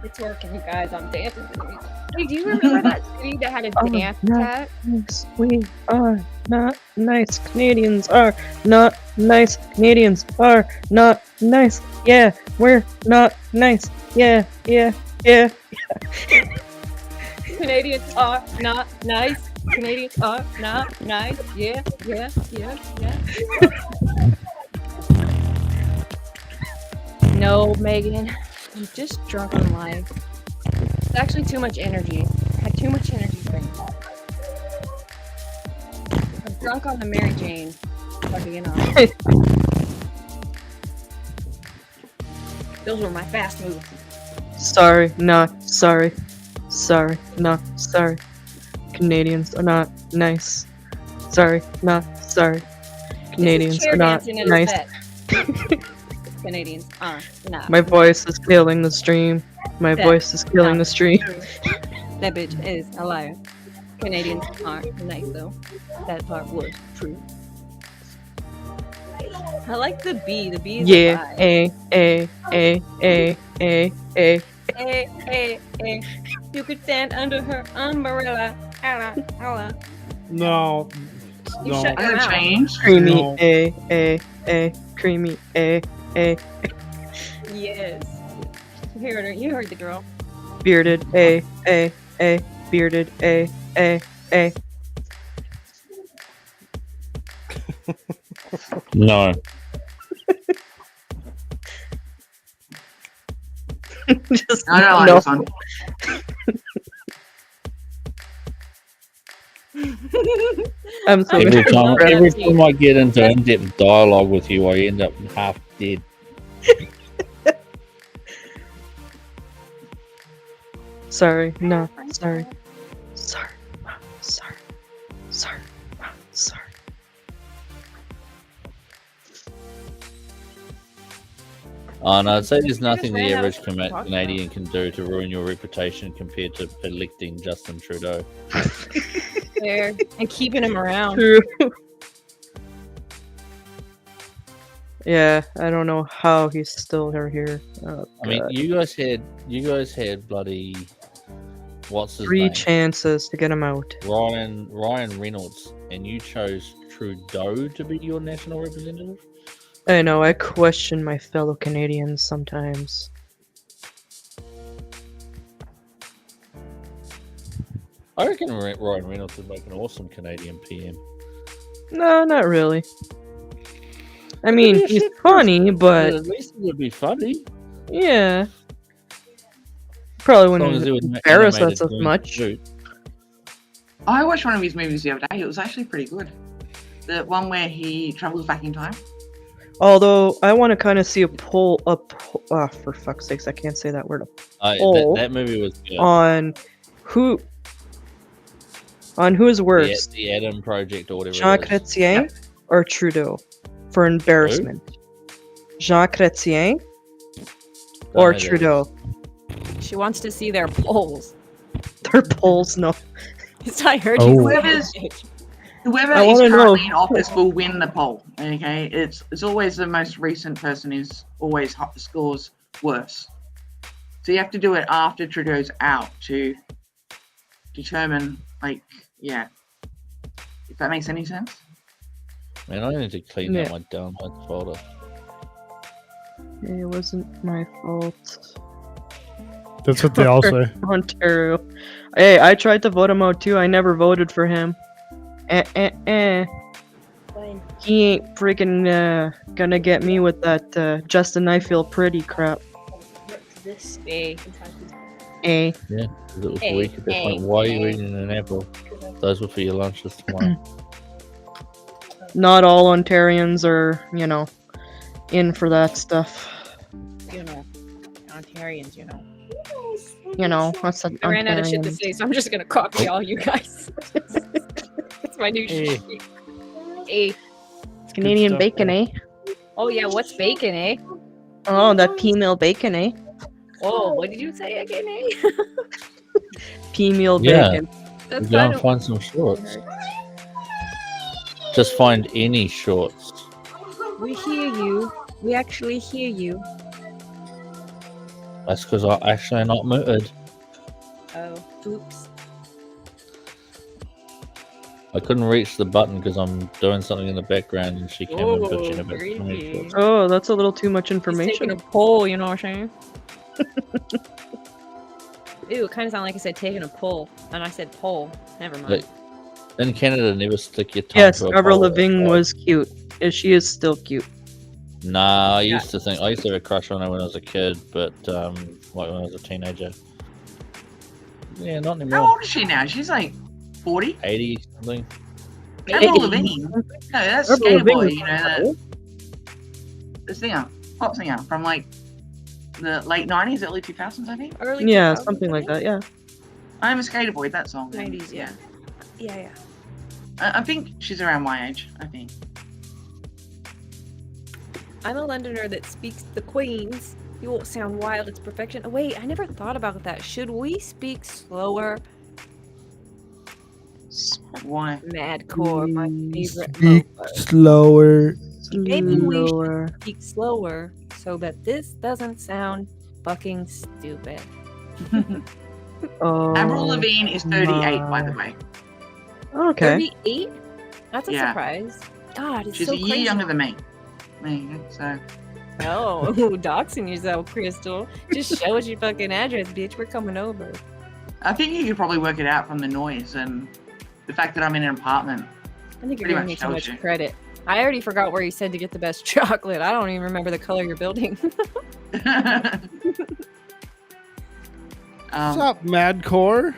It's working, you guys. I'm dancing to the music. Hey, do you remember that city that had a dance attack? Nice. We are not nice. Canadians are not nice. Canadians are not nice. Yeah, we're not nice. Yeah. Canadians are not nice. Canadians are not nice. Yeah. No, Megan. I'm just drunk on life. It's actually too much energy. I had too much energy drinks. I'm drunk on the Mary Jane. Fucking on. Those were my fast moves. Sorry, not sorry. sorry, not sorry. Canadians are not nice. Sorry, not sorry. Canadians chair are not dancing in a nice. set. Canadians are not. My voice is killing the stream. My That- voice is killing the stream. That bitch is a liar. Canadians aren't nice though. That part was true. I like the bee. The bee is Yeah, alive. a. Hey. You could stand under her umbrella. Ella. No. You No. shut your mouth. Creamy, No. a. Creamy, a. Yes. You heard her. You heard the girl. Bearded, a. Bearded, a. No. Just I don't like no. this one. I'm so Every impressed. time I get into in-depth dialogue with you, I end up half dead. Sorry, no, sorry. Sorry, sorry. Oh no, I'd say there's nothing the ran out of average stuff to talk about. Canadian can do to ruin your reputation compared to electing Justin Trudeau. There. And keeping him around. True. Yeah, I don't know how he's still here. Oh, I mean, God. you guys had bloody what's his 3 name? chances to get him out. Ryan Reynolds, and you chose Trudeau to be your national representative. I know, I question my fellow Canadians sometimes. I reckon Ryan Reynolds would make an awesome Canadian PM. No, not really. I mean, he's funny, but At least it would be funny. yeah. Probably As long as wouldn't it was embarrass animated us as green much. suit. I watched one of his movies the other day. It was actually pretty good. The one where he travels back in time. Although, I want to kind of see a poll up. Oh, for fuck's sakes, I can't say that word. Poll That movie was good. on who's worse, The Adam Project or whatever. Jean it is. Chrétien or Trudeau, for embarrassment. Jean Chrétien or know that. Trudeau. She wants to see their polls. Their polls, no. I heard Oh. you. Whoever I is wanna currently know. in office will win the poll. Okay, it's always the most recent person is always scores worse. So you have to do it after Trudeau's out to determine, like, yeah, if that makes any sense. Man, I need to clean Yeah. out my downloads folder. It wasn't my fault. That's what they all say. Ontario. Hey, I tried to vote him out too. I never voted for him. He ain't freaking gonna get me with that Justin I feel pretty crap. This day. Eh. Yeah, 'cause it was Hey, weak at that hey, point. Why are you hey. eating an apple? Those were for your lunches tomorrow. Not all Ontarians are, in for that stuff. You know, Ontarians, you know. What's that? I ran out of shit to Ontarians? say, so I'm just gonna copy all you guys. It's my new shit. Hey. It's Canadian stuff, bacon, man. eh? Oh yeah, what's bacon, eh? Oh, that female bacon, eh? Oh, what did you say again, eh? Female Yeah. bacon. That's Go kind and find some shorts. Just find any shorts. We hear you. We actually hear you. That's because I actually not muted. Oh, oops. I couldn't reach the button because I'm doing something in the background and she came and bitching about swimming shorts. Oh, that's a little too much He's information. taking a poll, you know what I'm saying? Ew, it kind of sounded like I said taking a pull, and I said poll. Never mind. Like, in Canada, never stick your tongue Yes, to a Avril pole. Lavigne was cute. She is still cute. Nah, I used to have a crush on her when I was a kid, but like when I was a teenager. Yeah, not anymore. How old is she now? She's like 40? 80 something. Avril Lavigne. No, that's Avril Skater Boy, Lavigne. you know, the singer, pop singer from like the late 90s, early 2000s, I think. Early Yeah, 2000s, something like that, yeah. I'm a skater boy, that's all. 90s, yeah. Yeah. I think she's around my age, I think. I'm a Londoner that speaks the Queen's. You won't sound wild, it's perfection. Oh, wait, I never thought about that. Should we speak slower? Why? Madcore, my favorite. Speak slower. Maybe we should speak slower so that this doesn't sound fucking stupid. Avril Lavigne is 38, by the way. Okay. 38? That's a Yeah. surprise. God, it's She's so a year crazy. younger than me. There you go, so. Oh, doxing yourself, Crystal. Just show us your fucking address, bitch. We're coming over. I think you could probably work it out from the noise and the fact that I'm in an apartment. I think you're Pretty giving me much too tells much you. credit. I already forgot where you said to get the best chocolate. I don't even remember the color you're building. What's up, Madcore?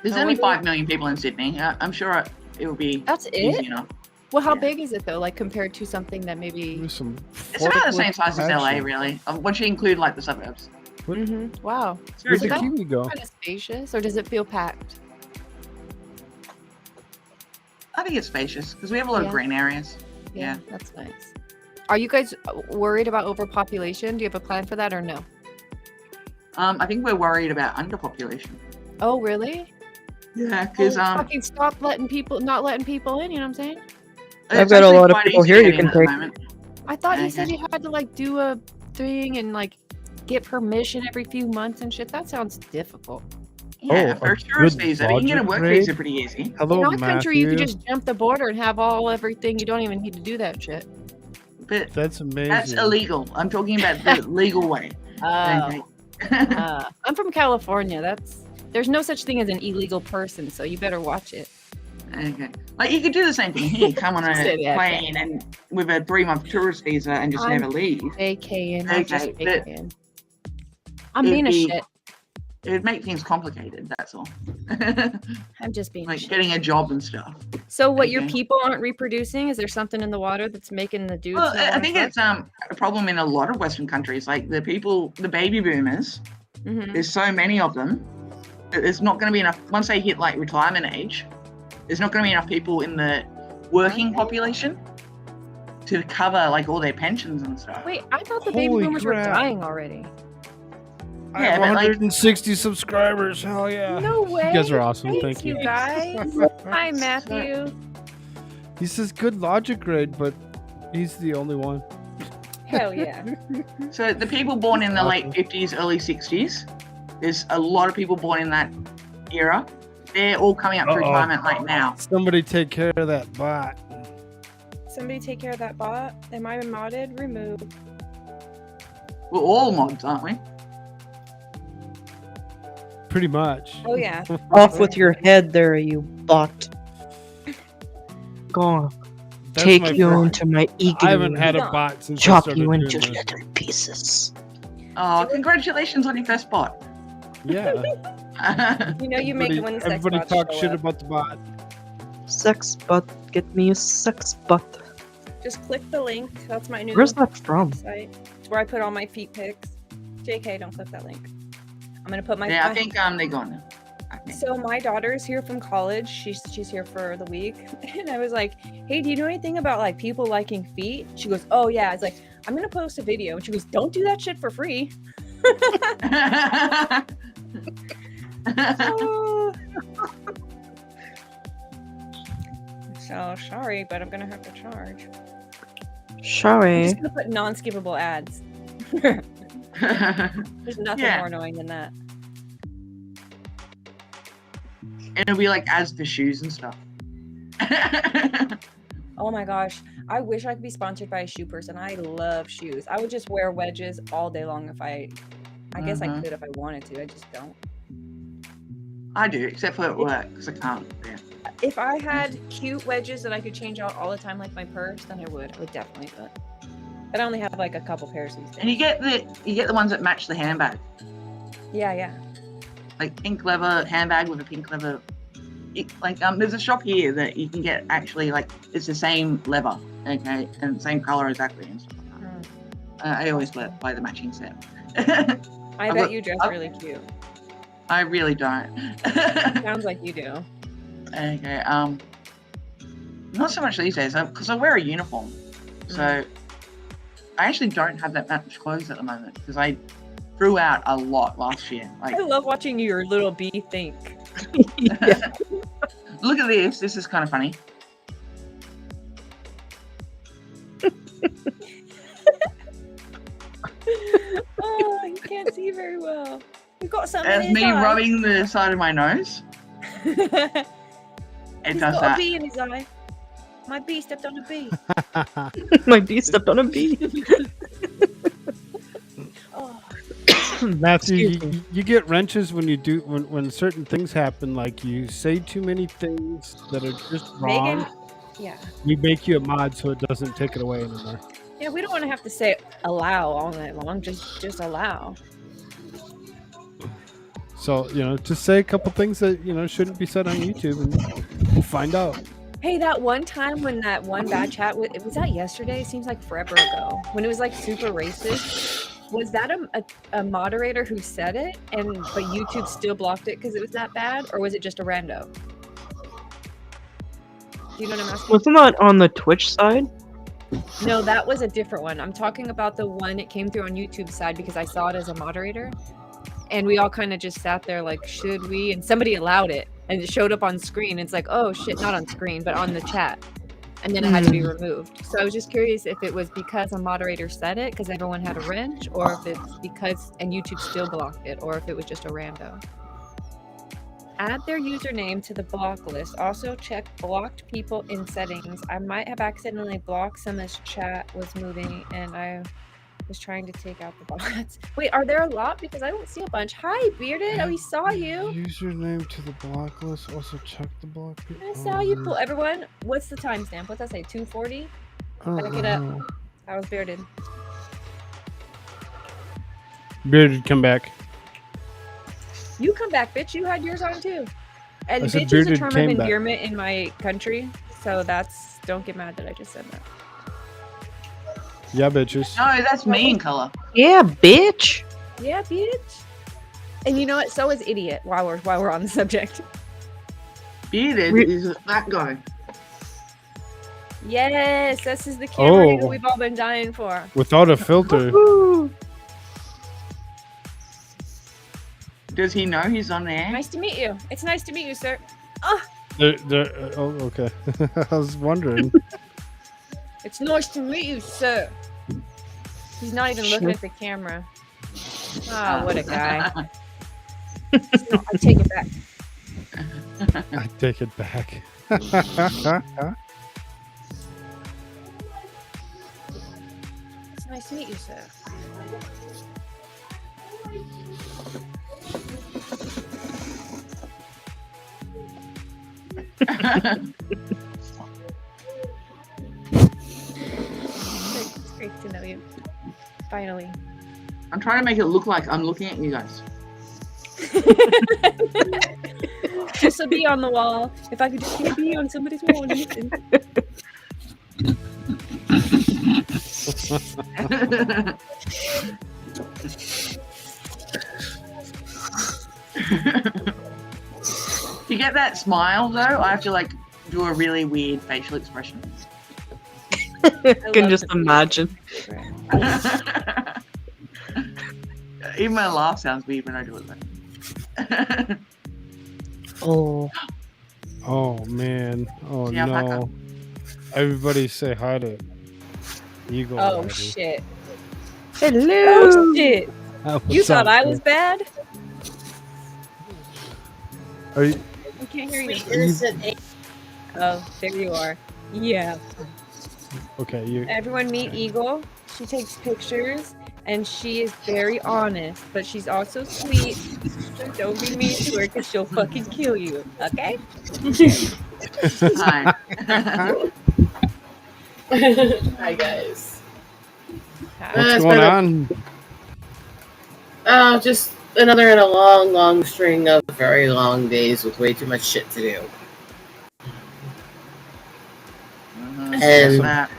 There's I only wonder- 5 million people in Sydney. I'm sure it will be That's easy it? enough. Well, how big is it though? Like compared to something that maybe. It's about the same size as LA, really. Once you include like the suburbs. Mm-hmm. Wow. Where'd the Is that kiwi go? kind of spacious, or does it feel packed? I think it's spacious because we have a lot Yeah. of green areas. Yeah, that's nice. Are you guys worried about overpopulation? Do you have a plan for that or no? I think we're worried about underpopulation. Oh, really? Yeah, because fucking stop letting people, not letting people in. You know what I'm saying? I've got a lot of people here you can take. I thought you Okay. said you had to like do a thing and like get permission every few months and shit. That sounds difficult. Yeah, Oh, for a a tourist good visa, you can get a logic work grade? visa pretty easy. Hello, In our country, you can Matthew. just jump the border and have everything. You don't even need to do that shit. But That's amazing. that's illegal. I'm talking about the legal way. Oh. I'm from California. There's no such thing as an illegal person, so you better watch it. Okay. Like you could do the same thing here. Come on a Said that, plane and with a 3-month tourist visa and just I'm never leave. AKing. I'm just Okay, but AKing. I'm it'd being a be- shit. It would make things complicated. That's all. I'm just being a Like shit. getting a job and stuff. So what, your Okay. people aren't reproducing? Is there something in the water that's making the dudes? Well, not I wanna think fuck? it's a problem in a lot of Western countries. Like the baby boomers. Mhm. There's so many of them. That there's not going to be enough once they hit like retirement age. There's not going to be enough people in the working population to cover like all their pensions and stuff. Wait, I thought the baby Holy boomers were crap. dying already. I Yeah, have but, like- 160 subscribers. Hell yeah. No way. You guys are awesome. Thanks, Thank you. you guys. Hi, Matthew. He says good logic grade, but he's the only one. Hell yeah. So the people born in the late 50s, early 60s, there's a lot of people born in that era. They're all coming up to Uh-oh. retirement like now. Somebody take care of that bot. Somebody take care of that bot. Am I modded? Remove. We're all mods, aren't we? Pretty much. Oh yeah. Off with your head there, you bot. Go That's take my you friend. into my ego. I haven't had a bot since I Chop started you doing into this. little pieces. Oh, congratulations on your first bot. Yeah. You know you make it when the sex Everybody bots talk show shit up. about the bot. Sex butt. Get me a sex butt. Just click the link. That's my new Where's that from? site. It's where I put all my feet pics. JK, don't click that link. I'm gonna put my Yeah, I think they're gone now. So my daughter's here from college. She's here for the week, and I was like, "Hey, do you know anything about like people liking feet?" She goes, "Oh yeah." I was like, "I'm gonna post a video," and she goes, "Don't do that shit for free." So sorry, but I'm gonna have to charge. I'm Sorry. just gonna put non-skippable ads. There's nothing Yeah. more annoying than that. And it'll be like ads for shoes and stuff. Oh my gosh. I wish I could be sponsored by a shoe person. I love shoes. I would just wear wedges all day long if I guess I Mhm. could if I wanted to. I just don't. I do, except for at work, because I can't. Yeah. If I had cute wedges that I could change out all the time like my purse, then I would. I would definitely do it. But I only have like a couple pairs these days. And you get the ones that match the handbag. Yeah, yeah. Like pink leather handbag with a pink leather. There's a shop here that you can get actually like it's the same leather, okay, and same color exactly and stuff like that. I always buy the matching set. I I've bet got- you dress I've- really cute. I really don't. Sounds like you do. Okay. Not so much these days because I wear a uniform, so I actually don't have that much clothes at the moment because I threw out a lot last year. Like, I love watching your little bee think. Look at this. This is kind of funny. Oh, you can't see very well. You've got something in As his me eye. rubbing the side of my nose. It He's does got that. a bee in his eye. My bee stepped on a bee. My bee stepped on a bee. Matthew, you get wrenches when you do when certain things happen, like you say too many things that are just wrong. Megan, yeah. We make you a mod so it doesn't take it away anymore. Yeah, we don't want to have to say allow all night long. Just allow. So, just say a couple things that, shouldn't be said on YouTube and we'll find out. Hey, that one time when that one bad chat was that yesterday? It seems like forever ago. When it was like super racist. Was that a moderator who said it but YouTube still blocked it because it was that bad, or was it just a rando? Do you know what I'm asking? Wasn't that on the Twitch side? No, that was a different one. I'm talking about the one it came through on YouTube side because I saw it as a moderator. And we all kind of just sat there like, should we? And somebody allowed it. And it showed up on screen. It's like, oh shit, not on screen, but on the chat. And then it had to be removed. So I was just curious if it was because a moderator said it, because everyone had a wrench, or if it's because, and YouTube still blocked it, or if it was just a rando. Add their username to the block list. Also check blocked people in settings. I might have accidentally blocked some as chat was moving and I was trying to take out the bots. Wait, are there a lot? Because I don't see a bunch. Hi, Bearded. Oh, we saw you. Username to the block list. Also check the block. I saw you pull. Everyone, what's the timestamp? What's that say? 2:40? Back it up. I was Bearded. Bearded, come back. You come back, bitch. You had yours on too. And I said bitch is a Bearded term of came back. endearment in my country. So don't get mad that I just said that. Yeah, bitches. No, that's me in color. Yeah, bitch. Yeah, bitch. And you know what? So is idiot. While we're on the subject. Bearded is that guy. Yes, this is the camera Oh. we've all been dying for. Without a filter. Does he know he's on there? Nice to meet you. It's nice to meet you, sir. Oh, okay. I was wondering. It's nice to meet you, sir. He's not even looking at the camera. Ah, what a guy. No, I take it back. I take it back. It's nice to meet you, sir. It's great to know you. Finally. I'm trying to make it look like I'm looking at you guys. Just a bee on the wall. If I could just get a bee on somebody's wall and listen. To get that smile though, I have to like do a really weird facial expression. I can just imagine. Even my laugh sounds weird when I do it. Oh. Oh man. Oh Yeah, no. Everybody say hi to Eagle. Oh already. shit. Hello. Oh shit. What's You thought up, I man? was bad? Are you? I can't hear you. Oh, there you are. Yeah. Okay, you. Everyone meet Eagle. She takes pictures and she is very honest, but she's also sweet. So don't be mean to her because she'll fucking kill you. Okay? Hi. Hi guys. What's going on? Just another in a long string of very long days with way too much shit to do. And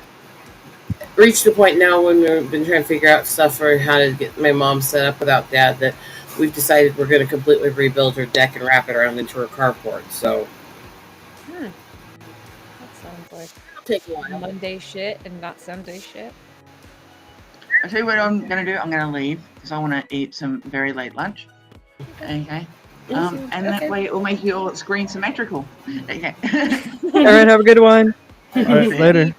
reached the point now when we've been trying to figure out stuff for how to get my mom set up without dad that we've decided we're going to completely rebuild her deck and wrap it around into her carport. So That sounds like take a while. Monday shit and not Sunday shit. I'll tell you what I'm gonna do. I'm gonna leave because I want to eat some very late lunch. Okay. And that way it will make your screen symmetrical. Okay. All right, have a good one. All right, later.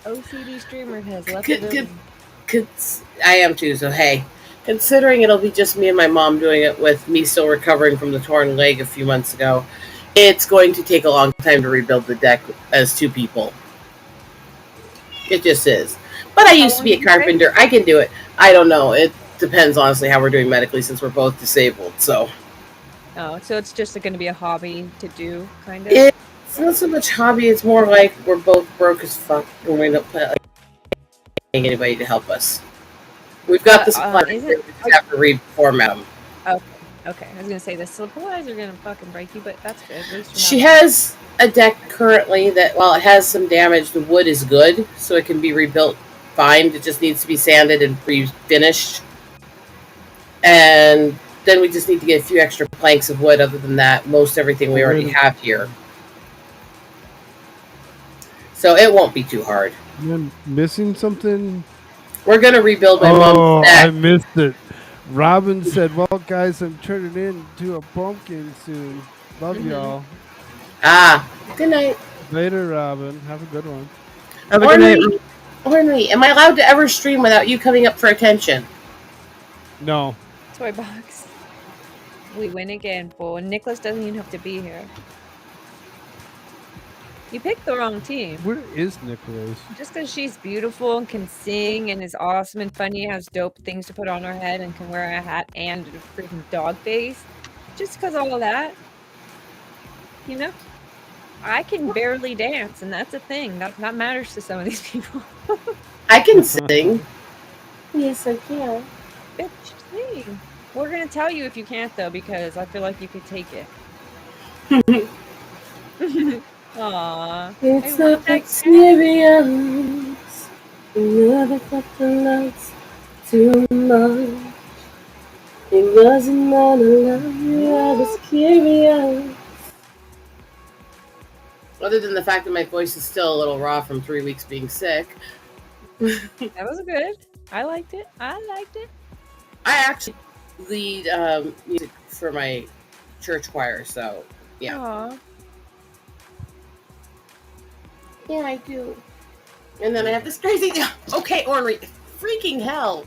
OCD streamer has left the building. I am too. So hey, considering it'll be just me and my mom doing it with me still recovering from the torn leg a few months ago, it's going to take a long time to rebuild the deck as two people. It just is. But I used to be a carpenter. I can do it. I don't know. It depends, honestly, how we're doing medically since we're both disabled. So Oh, so it's just going to be a hobby to do, kind of? it's not so much hobby. It's more like we're both broke as fuck and we don't paying anybody to help us. We've got the supplies. We just have to reformat them. Okay. I was going to say, the supplies are going to fucking break you, but that's good. At least you're She not- has a deck currently that, while it has some damage, the wood is good, so it can be rebuilt fine. It just needs to be sanded and refinished. And then we just need to get a few extra planks of wood. Other than that, most everything we already have here. So it won't be too hard. I'm missing something. We're going to rebuild my mom's deck. I missed it. Robyn said, well, guys, I'm turning into a pumpkin soon. Love y'all. Good night. Later, Robyn. Have a good one. Have a good night. Orly, am I allowed to ever stream without you coming up for attention? No. Toy box. We win again, boy. Nicholas doesn't even have to be here. You picked the wrong team. Where is Nicholas? Just because she's beautiful and can sing and is awesome and funny, has dope things to put on her head and can wear a hat and a freaking dog face. Just because all of that. You know? I can barely dance, and that's a thing. That matters to some of these people. I can sing. Yes, I can. Bitch, sing. We're going to tell you if you can't, though, because I feel like you could take it. Aww. It's a experience. Never got the lights too much. It wasn't all alone. I was curious. Other than the fact that my voice is still a little raw from 3 weeks being sick. That was good. I liked it. I actually lead music for my church choir, so yeah. Aww. Yeah, I do. And then I have this crazy. Okay, Ornery, freaking hell!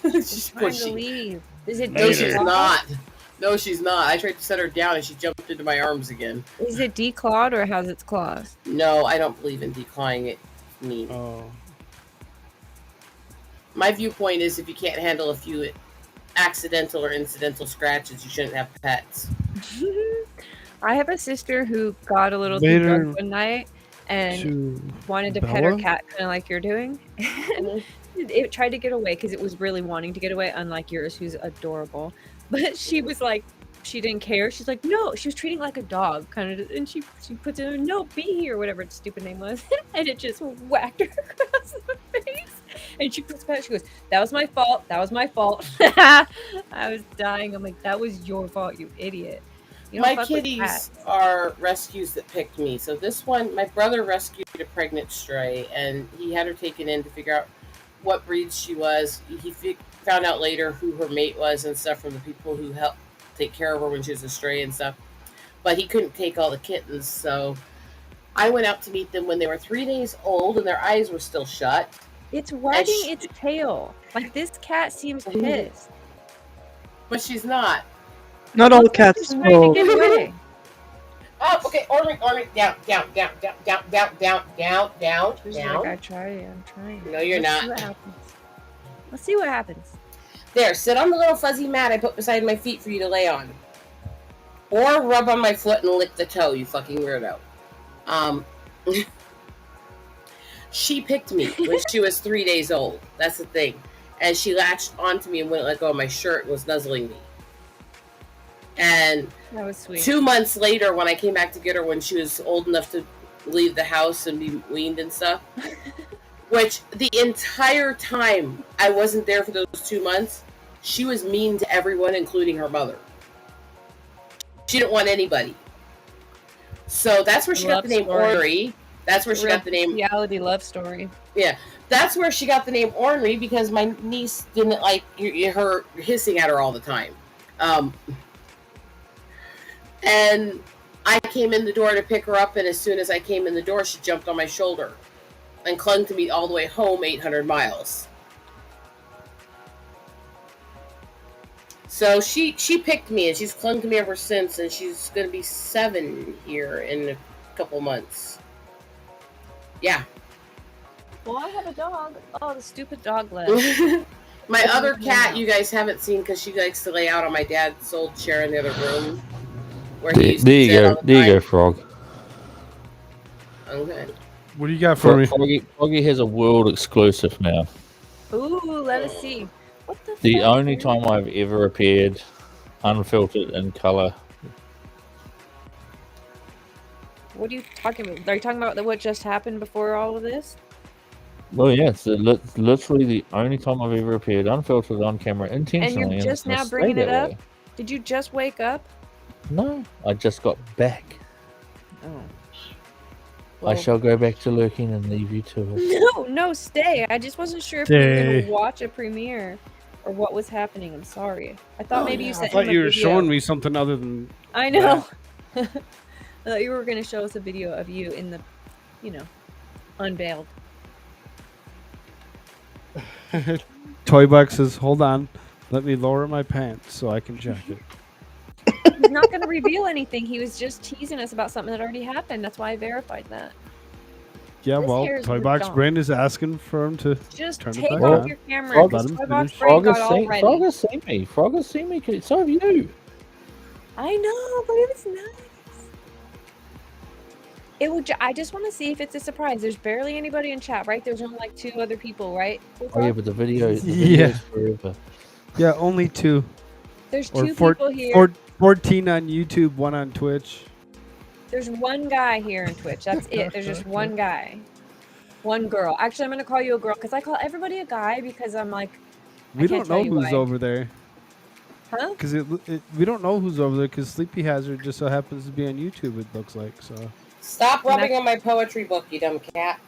She's Trying to pushing. leave. Is it? No, she's not. No, she's not. I tried to set her down, and she jumped into my arms again. Is it declawed or has its claws? No, I don't believe in declawing it. Mean. Oh. My viewpoint is, if you can't handle a few accidental or incidental scratches, you shouldn't have pets. I have a sister who got a little Later too drunk one night and to wanted to pet her Bella? cat, kind of like you're doing. And it tried to get away because it was really wanting to get away, unlike yours, who's adorable. But she was like, she didn't care. She's like, no, she was treating it like a dog, kind of, and she puts it in, no, be here, whatever its stupid name was, and it just whacked her across the face. And she puts back, she goes, that was my fault, that was my fault. I was dying. I'm like, that was your fault, you idiot. You don't My fuck with kitties cats. are rescues that picked me. So this one, my brother rescued a pregnant stray, and he had her taken in to figure out what breed she was. He found out later who her mate was and stuff from the people who helped take care of her when she was a stray and stuff. But he couldn't take all the kittens, so I went out to meet them when they were 3 days old and their eyes were still shut. It's wagging its tail. Like, this cat seems pissed. But she's not. Not all cats. Trying to get away. Oh, okay. Ornery, down. She's like, I'm trying. No, you're Let's see not. what happens. Let's see what happens. There, sit on the little fuzzy mat I put beside my feet for you to lay on. Or rub on my foot and lick the toe, you fucking weirdo. She picked me when she was 3 days old. That's the thing. And she latched onto me and wouldn't let go of my shirt and was nuzzling me. And That was sweet. 2 months later, when I came back to get her when she was old enough to leave the house and be weaned and stuff, which the entire time I wasn't there for those 2 months, she was mean to everyone, including her mother. She didn't want anybody. So that's where she got the name Ornery. That's where she got the name. Reality love story. Yeah, that's where she got the name Ornery, because my niece didn't like her hissing at her all the time. And I came in the door to pick her up, and as soon as I came in the door, she jumped on my shoulder and clung to me all the way home 800 miles. So she picked me, and she's clung to me ever since, and she's going to be 7 here in a couple months. Yeah. Well, I have a dog. Oh, the stupid dog left. My other cat you guys haven't seen because she likes to lay out on my dad's old chair in the other room. Where he used There to you sit go. all the There you go, time. Frog. Okay. What do you got for me? Froggy has a world exclusive now. Ooh, let us see. What the The fuck, only dude? time I've ever appeared unfiltered in color. What are you talking about? Are you talking about what just happened before all of this? Well, yeah, it's literally the only time I've ever appeared unfiltered on camera And intentionally. you're just it's gonna now stay bringing it that up? way. Did you just wake up? No, I just got back. Oh. I shall go back to lurking and leave you to it. No, stay. I just wasn't sure if you were Stay. going to watch a premiere or what was happening. I'm sorry. I thought maybe you I sent thought him a you were video. showing me something other than. I know. I thought you were going to show us a video of you in the, unveiled. Toybox says, "Hold on, let me lower my pants so I can check it." He's not going to reveal anything. He was just teasing us about something that already happened. That's why I verified that. Yeah, This well, hair is Toybox redone. Brain is asking for him to Just turn take it back off on. your camera. Frog, Let Because him Toybox finish. Brain got all ready. Frog has seen me. Frog has seen me. So have you. I know, but it was nice. It would. I just want to see if it's a surprise. There's barely anybody in chat, right? There's only like 2 other people, right? Oh yeah, but the video. Yeah. Video's forever. Yeah, only 2. There's Or 2 people here. 14 on YouTube, 1 on Twitch. There's 1 guy here in Twitch. That's it. There's just 1 guy. 1 girl. Actually, I'm gonna call you a girl because I call everybody a guy because I'm like, I We can't don't tell know you who's why. over there. Huh? Because we don't know who's over there because Sleepy Hazard just so happens to be on YouTube, it looks like. So Stop rubbing on my poetry book, you dumb cat.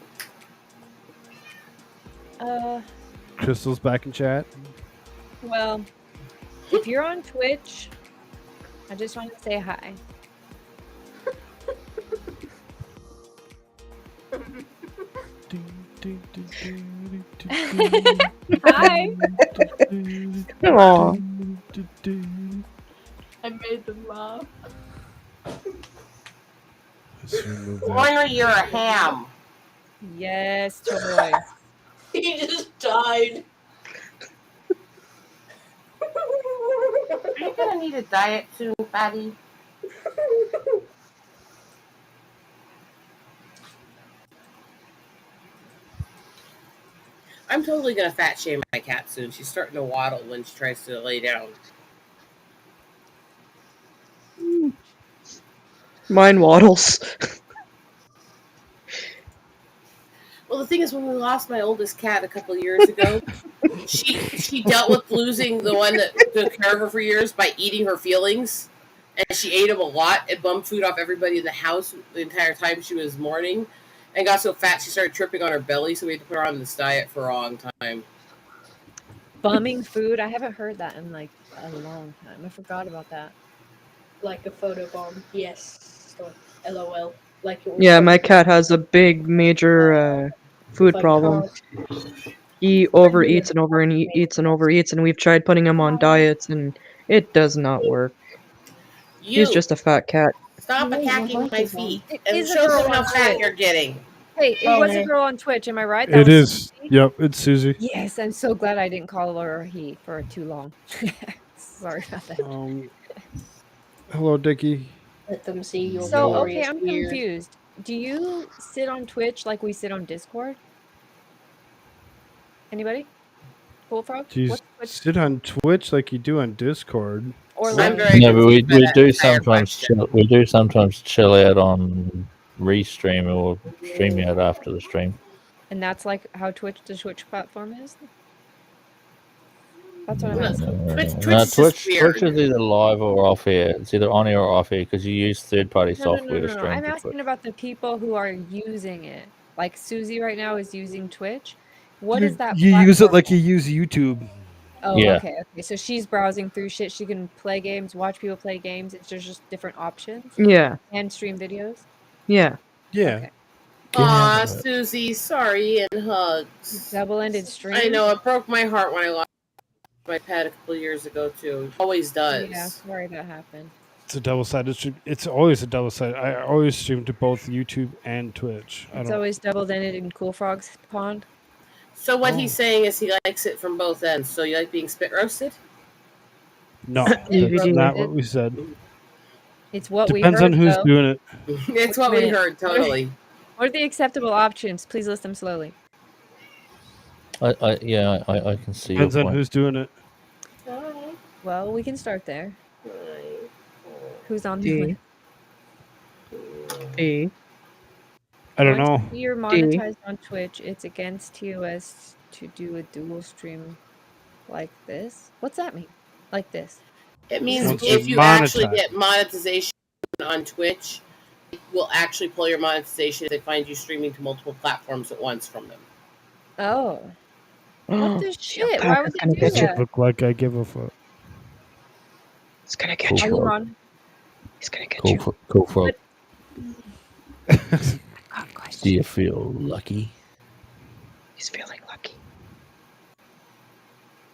Crystal's back in chat. Well, if you're on Twitch, I just want to say hi. Hi. Aw. I made them laugh. Ornery, you're a ham. Yes, toy. He just died. Are you gonna need a diet soon, fatty? I'm totally gonna fat shame my cat soon. She's starting to waddle when she tries to lay down. Mine waddles. Well, the thing is, when we lost my oldest cat a couple of years ago, she dealt with losing the one that took care of her for years by eating her feelings, and she ate them a lot and bummed food off everybody in the house the entire time she was mourning, and got so fat she started tripping on her belly. So we had to put her on this diet for a long time. Bumming food? I haven't heard that in like a long time. I forgot about that. Like a photo bomb. Yes. So, LOL. Like it was Yeah, my cat has a big, major food like problem. He overeats and overeats and overeats, and we've tried putting him on diets, and it does not work. He's You just a fat cat. stop attacking my feet It and is a show girl them how on fat Twitch. you're getting. Hey, it was a girl on Twitch, am I right? That It was is. Susie? Yep, it's Susie. Yes, I'm so glad I didn't call her a he for too long. Sorry about that. Hello, Dickie. Let them see your So, glory okay, is I'm weird. confused. Do you sit on Twitch like we sit on Discord? Anybody? Koolfrogg? Do you What's Twitch? sit on Twitch like you do on Discord? Or I'm like very No, but we confused by that do entire sometimes question. chill out on restream or stream out after the stream. And that's like how the Twitch platform is? That's what I'm asking. Twitch No, is just Twitch weird. is either live or off air. It's either on air or off air because you use third-party software to stream I'm to asking Twitch. about the people who are using it. Like Susie right now is using Twitch. What is that You use it platform? like you use YouTube. Oh, Yeah. okay. So she's browsing through shit. She can play games, watch people play games. There's just different options. Yeah. And stream videos. Yeah. Yeah. Okay. Aw, Susie, sorry, and hugs. Double-ended stream. I know, it broke my heart when I lost my pet a couple years ago, too. Always does. Yeah, sorry that happened. It's a double-sided stream. It's always a double-sided. I always stream to both YouTube and Twitch. It's always double-ended in Koolfrogg's pond. So what he's saying is he likes it from both ends. So you like being spit roasted? No, that's not what we said. It's what Depends we heard, on who's though. doing it. It's what we heard, totally. What are the acceptable options? Please list them slowly. I can see. Depends your on point. who's doing it. Well, we can start there. Who's on D. the list? D. I don't know. Once you're monetized on Twitch, it's against TOS to do a dual stream like this. What's that mean? Like this? It means Once if you you actually monetize. get monetization on Twitch, it will actually pull your monetization if they find you streaming to multiple platforms at once from them. Oh. What the shit? That Why would is they gonna do get you. that? Look like I give a fuck. It's gonna get Are you you. on? He's gonna get you. Koolfrogg. God, guys. Do you feel lucky, He's feeling lucky.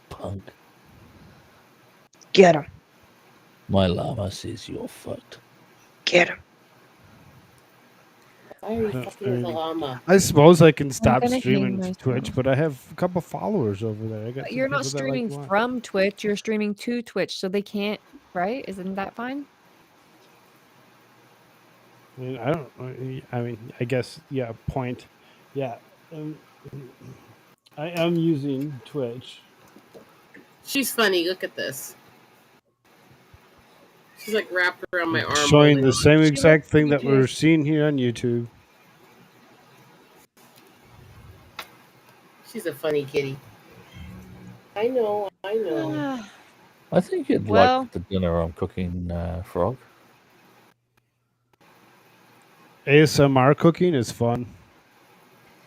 punk? Get him. My llama says you're fucked. Get him. Why are you fucking with a llama? I suppose I can stop gonna hang streaming to myself. Twitch, but I have a couple followers over there. I got But some you're not people that streaming like from Twitch, you're streaming to Twitch, so they can't, right? Isn't that fine? I mean, I don't. I mean, I guess yeah. Point. Yeah. I am using Twitch. She's funny. Look at this. She's like wrapped around my arm. Showing holding the it. same She exact looks thing that cute. we're seeing here on YouTube. She's a funny kitty. I know. I think you'd Well- like the dinner I'm cooking, Frog. ASMR cooking is fun.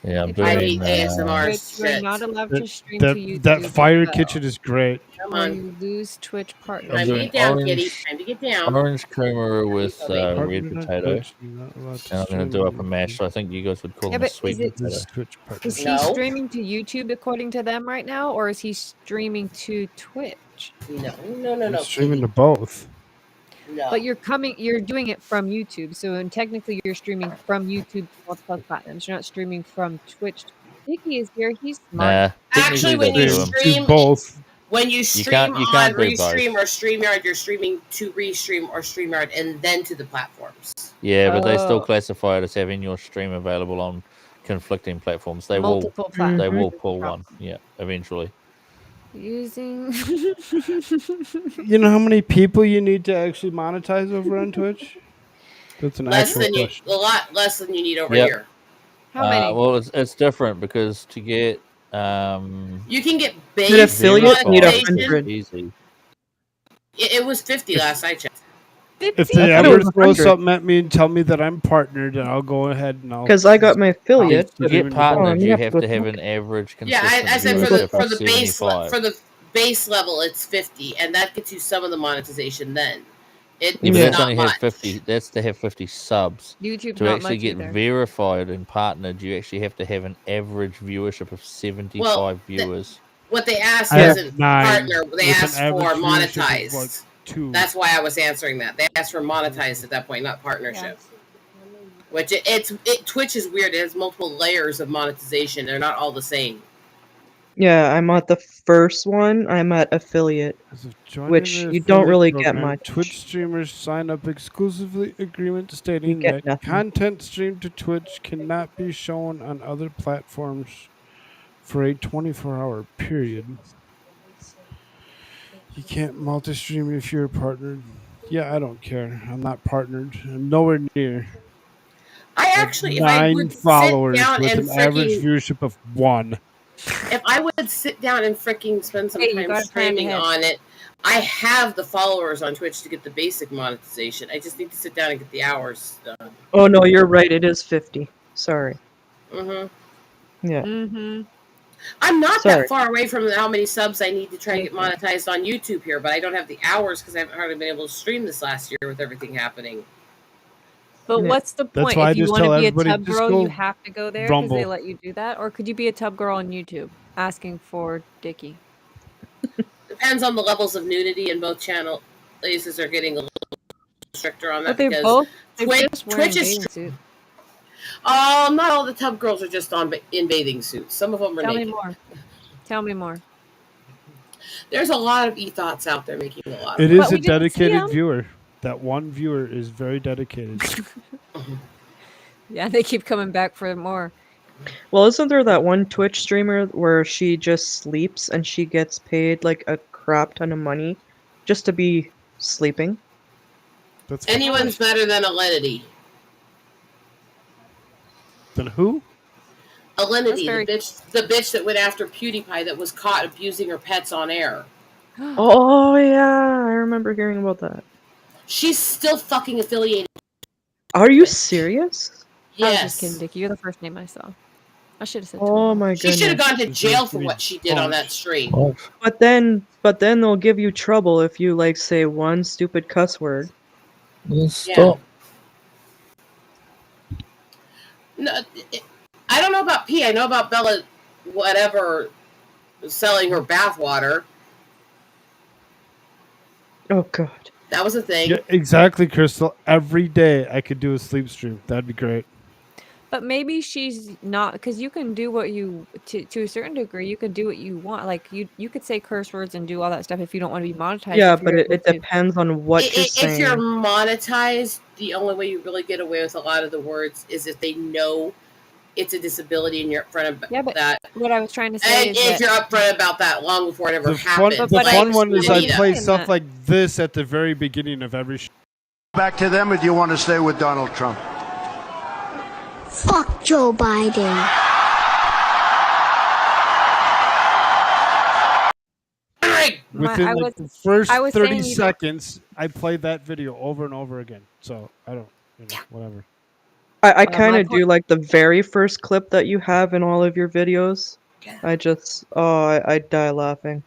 Yeah, I'm I doing. hate ASMR Twitch, you're shit. not allowed to stream That, to YouTube. that fire as well. kitchen is great. Come Or on. you lose Twitch partners. Time to doing get down, orange- kitty. Time to get down. Orange creamer with Partnered red on potato, Twitch, you're not allowed to and I'm going to stream do up a on mash. So I think you guys would call Yeah, them a but sweet is it- potato. This is Twitch partner. Is he No. streaming to YouTube according to them right now, or is he streaming to Twitch? No. I'm streaming to both. No. But you're doing it from YouTube, so and technically you're streaming from YouTube to multiple platforms. You're not streaming from Twitch. Dickie is here. He's smart. Nah, Actually, when technically you they do 'em. stream, both. when you stream you on can't do both. Restream or StreamYard, you're streaming to Restream or StreamYard and then to the platforms. Yeah, but they still Oh. classify it as having your stream available on conflicting platforms. They Multiple will. platforms. They will pull one. Yeah, eventually. Using. You know how many people you need to actually monetize over on Twitch? That's an Less actual than you, question. a lot less than you need over Yep. here. How many? Well, it's different because to get You can get An base affiliate need monetization. 100. easy. It was 50 last I checked. If 50? they I thought it ever was throw 100. something at me and tell me that I'm partnered, then I'll go ahead and I'll. Because I got my affiliate. To but- get partnered, you you have go to have talk. an average Yeah, consistent I said viewership for of the base 75. for the base level it's 50, and that gets you some of the monetization. Then it's Yeah, but that's not only much. have 50. That's to have 50 subs. YouTube's To not actually much get either. verified and partnered, you actually have to have an average viewership of 75 viewers. What they asked I have isn't 9 partner. They with an asked for average viewership of, monetized. like, 2. That's why I was answering that. They asked for monetized at that point, not partnership. Which Twitch is weird. It has multiple layers of monetization. They're not all the same. Yeah, I'm at the first one. I'm at affiliate, Joining which the you don't affiliate really get program, much. Twitch streamers sign up exclusively agreement stating get that nothing. content streamed to Twitch cannot be shown on other platforms for a 24-hour period. You can't multi-stream if you're partnered. Yeah, I don't care. I'm not partnered. I'm nowhere near. I actually, if I 9 would sit followers down with and an average freaking viewership of 1. if I would sit down and freaking spend some Hey, you time gotta plan streaming ahead. on it, I have the followers on Twitch to get the basic monetization. I just need to sit down and get the hours done. Oh no, you're right. It is 50. Sorry. Yeah. I'm not Sorry. that far away from how many subs I need to try and get monetized on YouTube here, but I don't have the hours because I haven't hardly been able to stream this last year with everything happening. But what's the That's point? why I If you just want to tell be a everybody, tub just girl, go you have to go there because they Rumble. let you do that? Or could you be a tub girl on YouTube asking for Dickie? Depends on the levels of nudity, and both channel places are getting a little stricter on that But they're because both they're just wearing Twitch is. bathing suits. Not all the tub girls are just in bathing suits. Some of them are Tell naked. me more. Tell me more. There's a lot of e-thoughts out there making a lot of It money. is a dedicated viewer. That one viewer is very dedicated. Yeah, they keep coming back for more. Well, isn't there that one Twitch streamer where she just sleeps and she gets paid like a crap ton of money just to be sleeping? Anyone's better than Alinity. Then who? Alinity, the bitch that went after PewDiePie that was caught abusing her pets on air. Oh yeah, I remember hearing about that. She's still fucking affiliated. Are you serious? I was just kidding, Dickie. You're the first name I saw. I should have said. Oh my She goodness. should have gone to jail for what she did on that stream. But then they'll give you trouble if you like say one stupid cuss word. Stop. No, I don't know about P. I know about Bella, whatever, selling her bathwater. Oh god. That was a thing. Yeah, exactly, Crystal. Every day I could do a sleep stream. That'd be great. But maybe she's not, because you can do what you to a certain degree. You can do what you want. Like you could say curse words and do all that stuff if you don't want to be monetized. Yeah, if you're but able it to- depends on what you're saying. If you're monetized, the only way you really get away with a lot of the words is if they know it's a disability and you're upfront about that. What I was trying to say And is if that you're upfront about that long before it ever The happens. fun one is I Anita. play stuff like this at the very beginning of every show. Back to them, or do you want to stay with Donald Trump? Fuck Joe Biden. Within like the first 30 seconds, I played that video over and over again. So I don't, whatever. I kind of do like the very first clip that you have in all of your videos. I just I die laughing.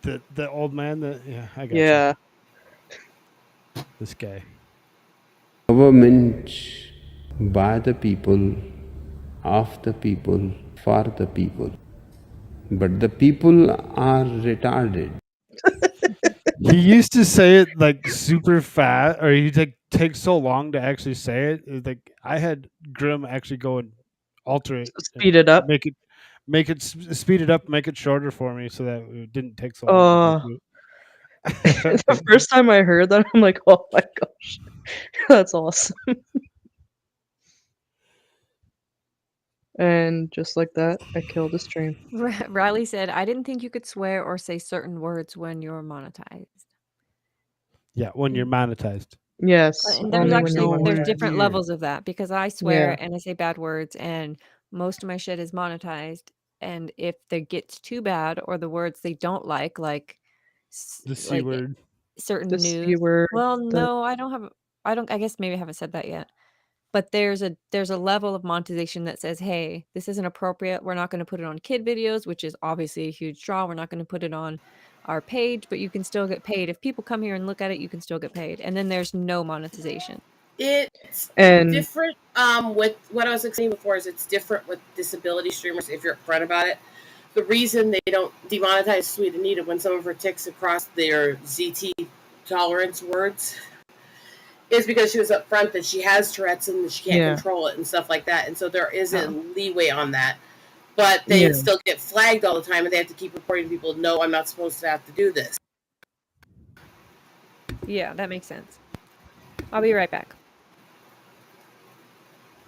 The old man, I got Yeah. you. This guy. Government by the people, of the people, for the people. But the people are retarded. He used to say it like super fast, or he take so long to actually say it. It's like I had Grim actually go and alter it, Speed it up, make it speed it up, make it shorter for me, so that it didn't take so long. to do it. The first time I heard that, I'm like, oh my gosh, that's awesome. And just like that, I killed the stream. Riley said, "I didn't think you could swear or say certain words when you're monetized." Yeah, when you're monetized. Yes. And there's only when actually you're there's different levels of that because I swear Yeah. and I say bad words and most of my shit is monetized. And if it gets too bad or the words they don't like The C word. certain The news. C word, Well, the- no, I guess maybe I haven't said that yet. But there's a level of monetization that says, hey, this isn't appropriate. We're not going to put it on kid videos, which is obviously a huge draw. We're not going to put it on our page, but you can still get paid. If people come here and look at it, you can still get paid. And then there's no monetization. It's And- different with what I was saying before is it's different with disability streamers if you're upfront about it. The reason they don't demonetize Sweet Anita when some of her ticks across their ZT tolerance words is because she was upfront that she has Tourette's and she can't Yeah. control it and stuff like that. And so there is a leeway on that. But they still get flagged all the time and they have to keep reporting to people, no, I'm not supposed to have to do this. Yeah, that makes sense. I'll be right back.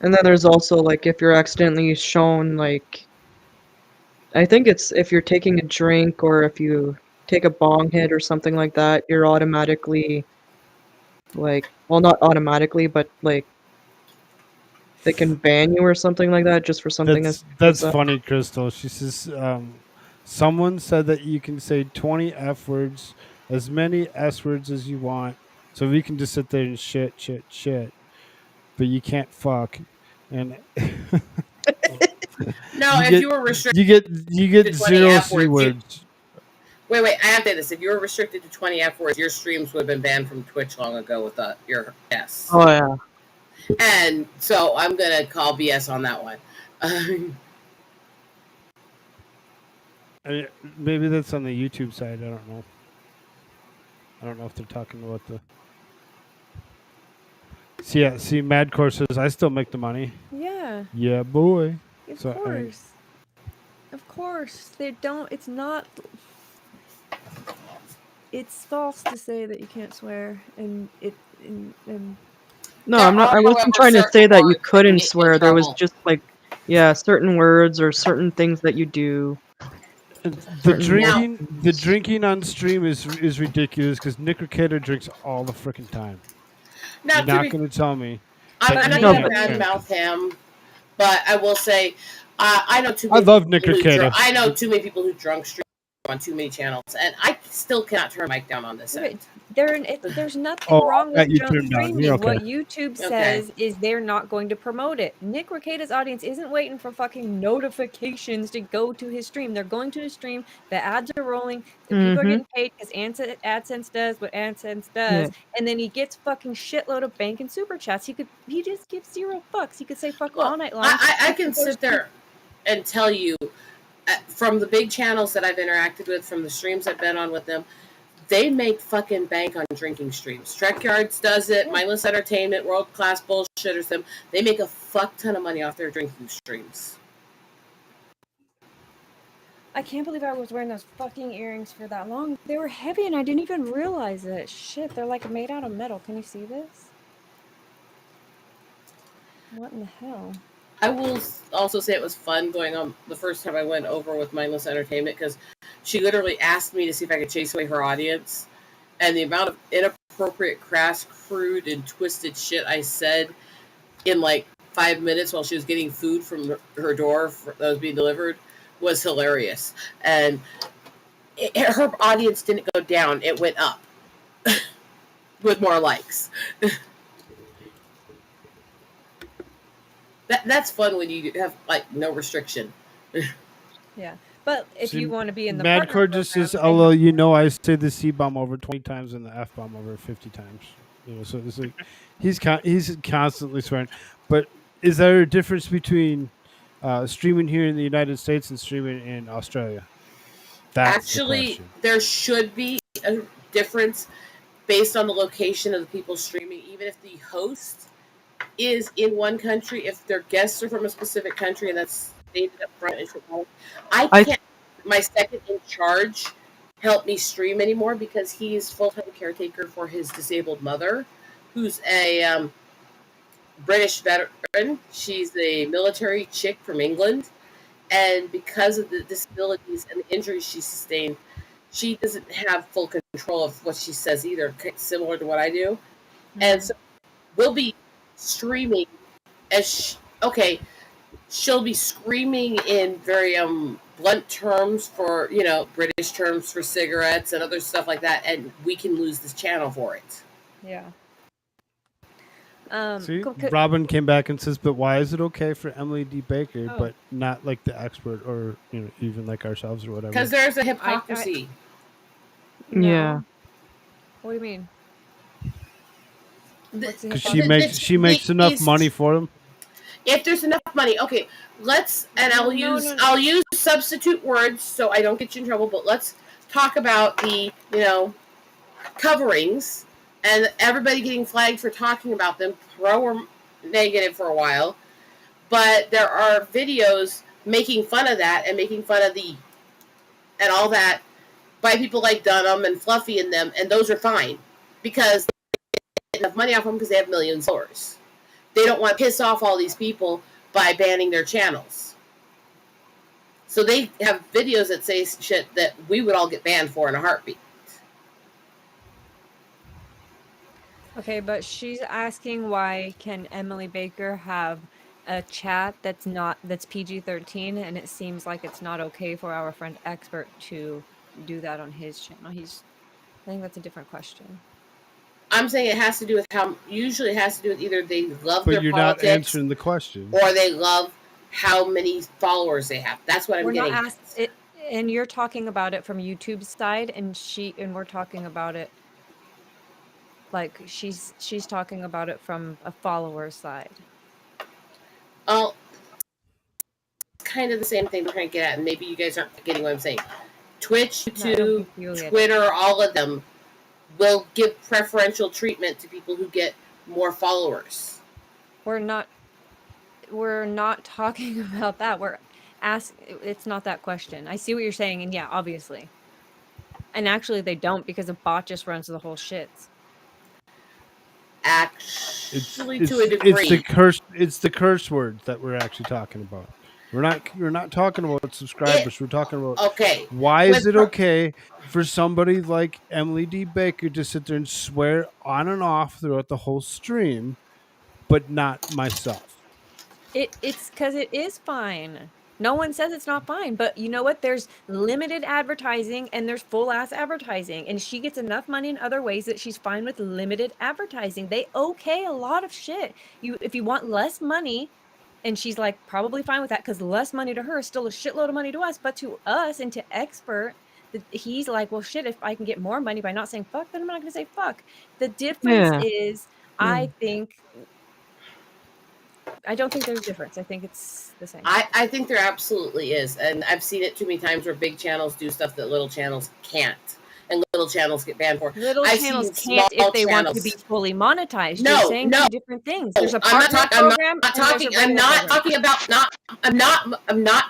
And then there's also like if you're accidentally shown like, I think it's if you're taking a drink or if you take a bong hit or something like that, you're automatically like, well, not automatically, but like they can ban you or something like that just for something That's as funny, Crystal. She says, Someone said that you can say 20 F words, as many S words as you want. So we can just sit there and shit. But you can't fuck. And No, if you were restricted, you get to 20 0 F C words, words. wait, I have to say this. If you were restricted to 20 F words, your streams would have been banned from Twitch long ago with your S. Oh yeah. And so I'm gonna call BS on that one. Maybe that's on the YouTube side. I don't know. I don't know if they're talking about the. See, Madcore says I still make the money. Yeah. Yeah, boy. Of So, course. Of course. They don't. It's not. It's false to say that you can't swear, and No, I'm not. I wasn't trying to say that you couldn't swear. There was just like, certain words or certain things that you do. the drinking on stream is ridiculous because Nick Ricada drinks all the freaking time. Now, You're not going to tell me. I'm that not you going to can't drink. badmouth him, but I will say I know too I many. love Nick Ricada. I know too many people who drunk stream on too many channels, and I still cannot turn my mic down on this end. there's nothing Oh, wrong I with got you drunk turned down. streaming. You're okay. What YouTube says is they're not going to promote it. Nick Ricada's audience isn't waiting for fucking notifications to go to his stream. They're going to his stream. The ads are rolling. The people are getting paid because AdSense does what AdSense does, and then he gets fucking shitload of bank and super chats. He just gives 0 fucks. He could say fuck all night long. I can sit there and tell you from the big channels that I've interacted with, from the streams I've been on with them, they make fucking bank on drinking streams. Trekyards does it. Mindless Entertainment, World Class Bullshitters, them. They make a fuck ton of money off their drinking streams. I can't believe I was wearing those fucking earrings for that long. They were heavy and I didn't even realize it. Shit, they're like made out of metal. Can you see this? What in the hell? I will also say it was fun going on the first time I went over with Mindless Entertainment because she literally asked me to see if I could chase away her audience. And the amount of inappropriate, crass, crude, and twisted shit I said in like 5 minutes while she was getting food from her door that was being delivered was hilarious. And her audience didn't go down, it went up with more likes. That's fun when you have like no restriction. Yeah, but if See, you want to be in the Madcore just says, although I say the C bomb over 20 times and the F bomb over 50 times. So it's like he's constantly swearing. But is there a difference between streaming here in the United States and streaming in Australia? Actually, there should be a difference based on the location of the people streaming, even if the host is in one country. If their guests are from a specific country and that's stated up front, I can't. My second in charge help me stream anymore because he's full-time caretaker for his disabled mother, who's a British veteran. She's a military chick from England, and because of the disabilities and the injuries she sustained, she doesn't have full control of what she says either, similar to what I do. And so we'll be streaming as she'll be screaming in very blunt terms for British terms for cigarettes and other stuff like that, and we can lose this channel for it. Yeah. See, Robyn came back and says, but why is it okay for Emily D. Baker, but not like the expert or even like ourselves or whatever? Because there's a hypocrisy. Yeah. What do you mean? Because she makes enough money for them. If there's enough money, okay, I'll use substitute words so I don't get you in trouble, but let's talk about the, coverings and everybody getting flagged for talking about them, pro or negative for a while. But there are videos making fun of that and making fun of and all that by people like Dunham and Fluffy and them, and those are fine because they get enough money off them because they have millions of followers. They don't want to piss off all these people by banning their channels. So they have videos that say shit that we would all get banned for in a heartbeat. Okay, but she's asking why can Emily Baker have a chat that's PG-13, and it seems like it's not okay for our friend Expert to do that on his channel. I think that's a different question. I'm saying it has to do with usually it has to do with either they love But their you're politics not answering the question. or they love how many followers they have. That's what I'm We're getting not at. asked it, and you're talking about it from YouTube's side, and we're talking about it like she's talking about it from a follower's side. Oh, kind of the same thing we're trying to get at, and maybe you guys aren't getting what I'm saying. Twitch, YouTube, Twitter, all of them will give preferential treatment to people who get more followers. We're not talking about that. It's not that question. I see what you're saying, and yeah, obviously. And actually they don't, because a bot just runs the whole shits. Actually, to a degree. It's the curse word that we're actually talking about. We're not talking about subscribers. We're talking about why is it okay for somebody like Emily D. Baker to sit there and swear on and off throughout the whole stream, but not myself? It's because it is fine. No one says it's not fine, but you know what? There's limited advertising and there's full ass advertising, and she gets enough money in other ways that she's fine with limited advertising. They okay a lot of shit. If you want less money, and she's like probably fine with that, because less money to her is still a shitload of money to us, but to us and to Expert, he's like, well, shit, if I can get more money by not saying fuck, then I'm not going to say fuck. The difference is, I don't think there's a difference. I think it's the same. I think there absolutely is. And I've seen it too many times where big channels do stuff that little channels can't. And little channels get banned for. Little channels can't if they want to be fully monetized. You're saying two different things. There's a partner program. I'm not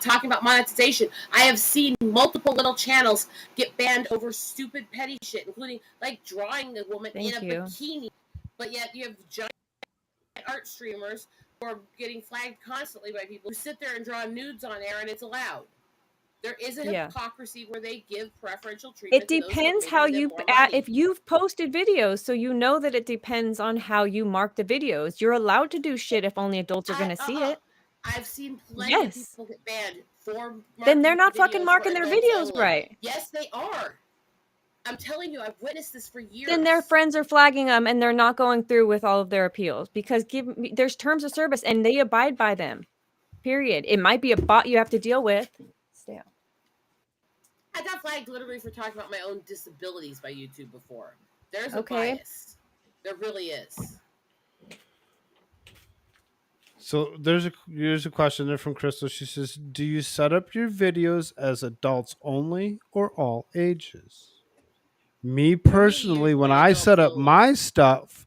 talking about monetization. I have seen multiple little channels get banned over stupid petty shit, including like drawing a woman in a bikini. But yet you have giant art streamers who are getting flagged constantly by people who sit there and draw nudes on air, and it's allowed. There is a hypocrisy where they give preferential treatment. It depends how you if you've posted videos, so you know that it depends on how you mark the videos. You're allowed to do shit if only adults are going to see it. I've seen plenty of people get banned for. Then they're not fucking marking their videos right. Yes, they are. I'm telling you, I've witnessed this for years. Then their friends are flagging them, and they're not going through with all of their appeals, because there's terms of service and they abide by them. Period. It might be a bot you have to deal with. Stay on. I got flagged literally for talking about my own disabilities by YouTube before. There's a bias. There really is. So here's a question there from Crystal. She says, do you set up your videos as adults only or all ages? Me personally, when I set up my stuff,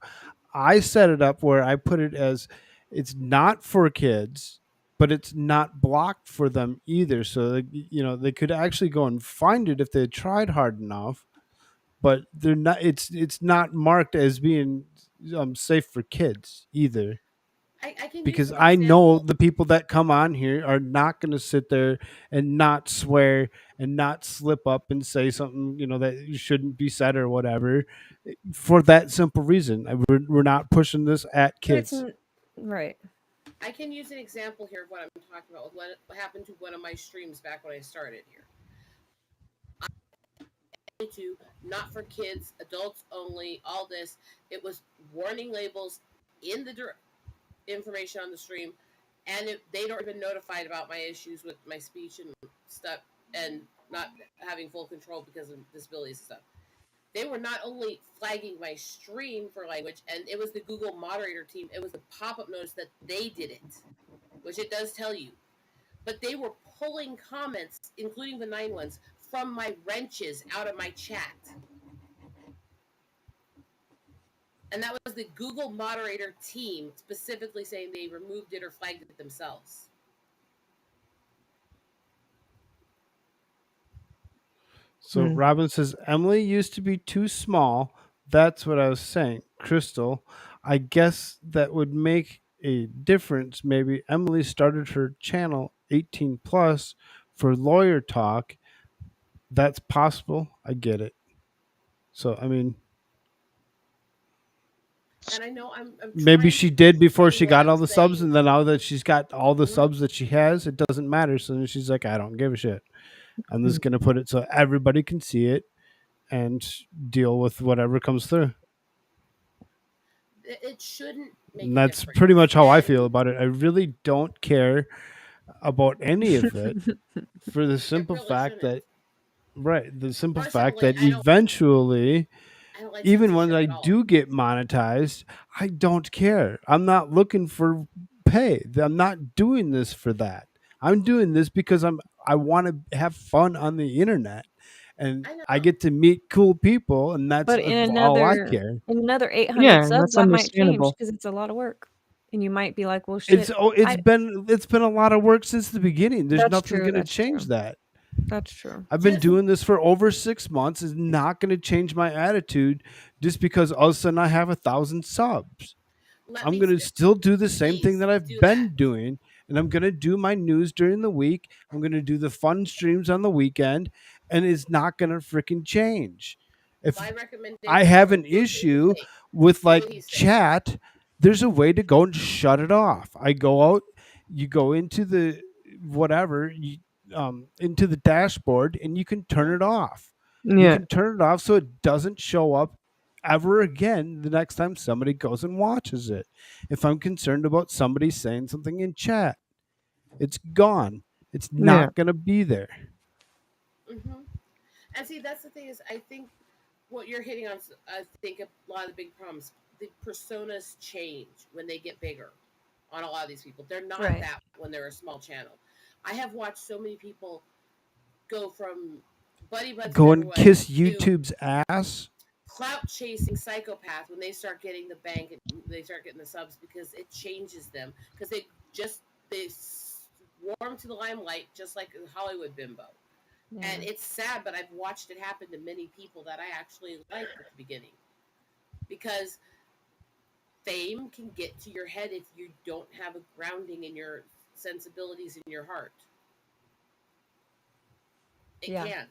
I set it up where I put it as it's not for kids, but it's not blocked for them either. So they could actually go and find it if they tried hard enough, but they're not. It's not marked as being safe for kids either. Because I know the people that come on here are not going to sit there and not swear and not slip up and say something that you shouldn't be said or whatever, for that simple reason. We're not pushing this at kids. Right. I can use an example here of what I'm talking about with what happened to one of my streams back when I started here. To not for kids, adults only, all this. It was warning labels in the information on the stream, and they don't even notified about my issues with my speech and stuff, and not having full control because of disabilities and stuff. They were not only flagging my stream for language, and it was the Google moderator team, it was the pop-up notice that they did it, which it does tell you, but they were pulling comments, including the 9 ones, from my wrenches out of my chat. And that was the Google moderator team specifically saying they removed it or flagged it themselves. So Robyn says, Emily used to be too small. That's what I was saying. Crystal, I guess that would make a difference. Maybe Emily started her channel 18 plus for lawyer talk. That's possible. I get it. So, I mean, And I know I'm Maybe trying she to did before explain she what got I'm all the subs, saying. and then now that she's got all the subs that she has, it doesn't matter. So then she's like, I don't give a shit. I'm just gonna put it so everybody can see it and deal with whatever comes through. It shouldn't make And a that's difference. pretty much how I feel And about it. I really don't care about any of it for the simple really fact that, the simple fact Personally, that eventually, I don't like even when censorship I at all. do get monetized, I don't care. I'm not looking for pay. I'm not doing this for that. I'm doing this because I want to have fun on the internet, and I get to meet cool people, and that's But in all I another care. 800 Yeah, subs, that's that might change understandable. because it's a lot of work, and you might be like, "Well, shit." It's been a lot of work since the beginning. There's That's nothing true. going to That's change true. that. That's true. I've been doing this for over 6 months. Is not going to change my attitude just because all of a sudden I have 1,000 subs. I'm going to still do the same thing that I've been doing, and I'm going to do my news during the week. I'm going to do the fun streams on the weekend, and it's not going to freaking change. If My recommendation I have an is do what issue he with say. chat, there's a way to go and shut it off. I go out, you go into the whatever, into the dashboard, and you can turn it off. You Yeah. can turn it off so it doesn't show up ever again the next time somebody goes and watches it. If I'm concerned about somebody saying something in chat, it's gone. It's Yeah. not going to be there. And see, that's the thing is, I think what you're hitting on, I think a lot of the big problems, the personas change when they get bigger on a lot of these people. They're not Right. that when they're a small channel. I have watched so many people go from buddy buds Go with and everyone kiss to YouTube's ass. clout chasing psychopath when they start getting the bank and they start getting the subs, because it changes them, because they swarm to the limelight just like a Hollywood bimbo. And it's sad, but I've watched it happen to many people that I actually liked at the beginning, because fame can get to your head if you don't have a grounding in your sensibilities in your heart. It can.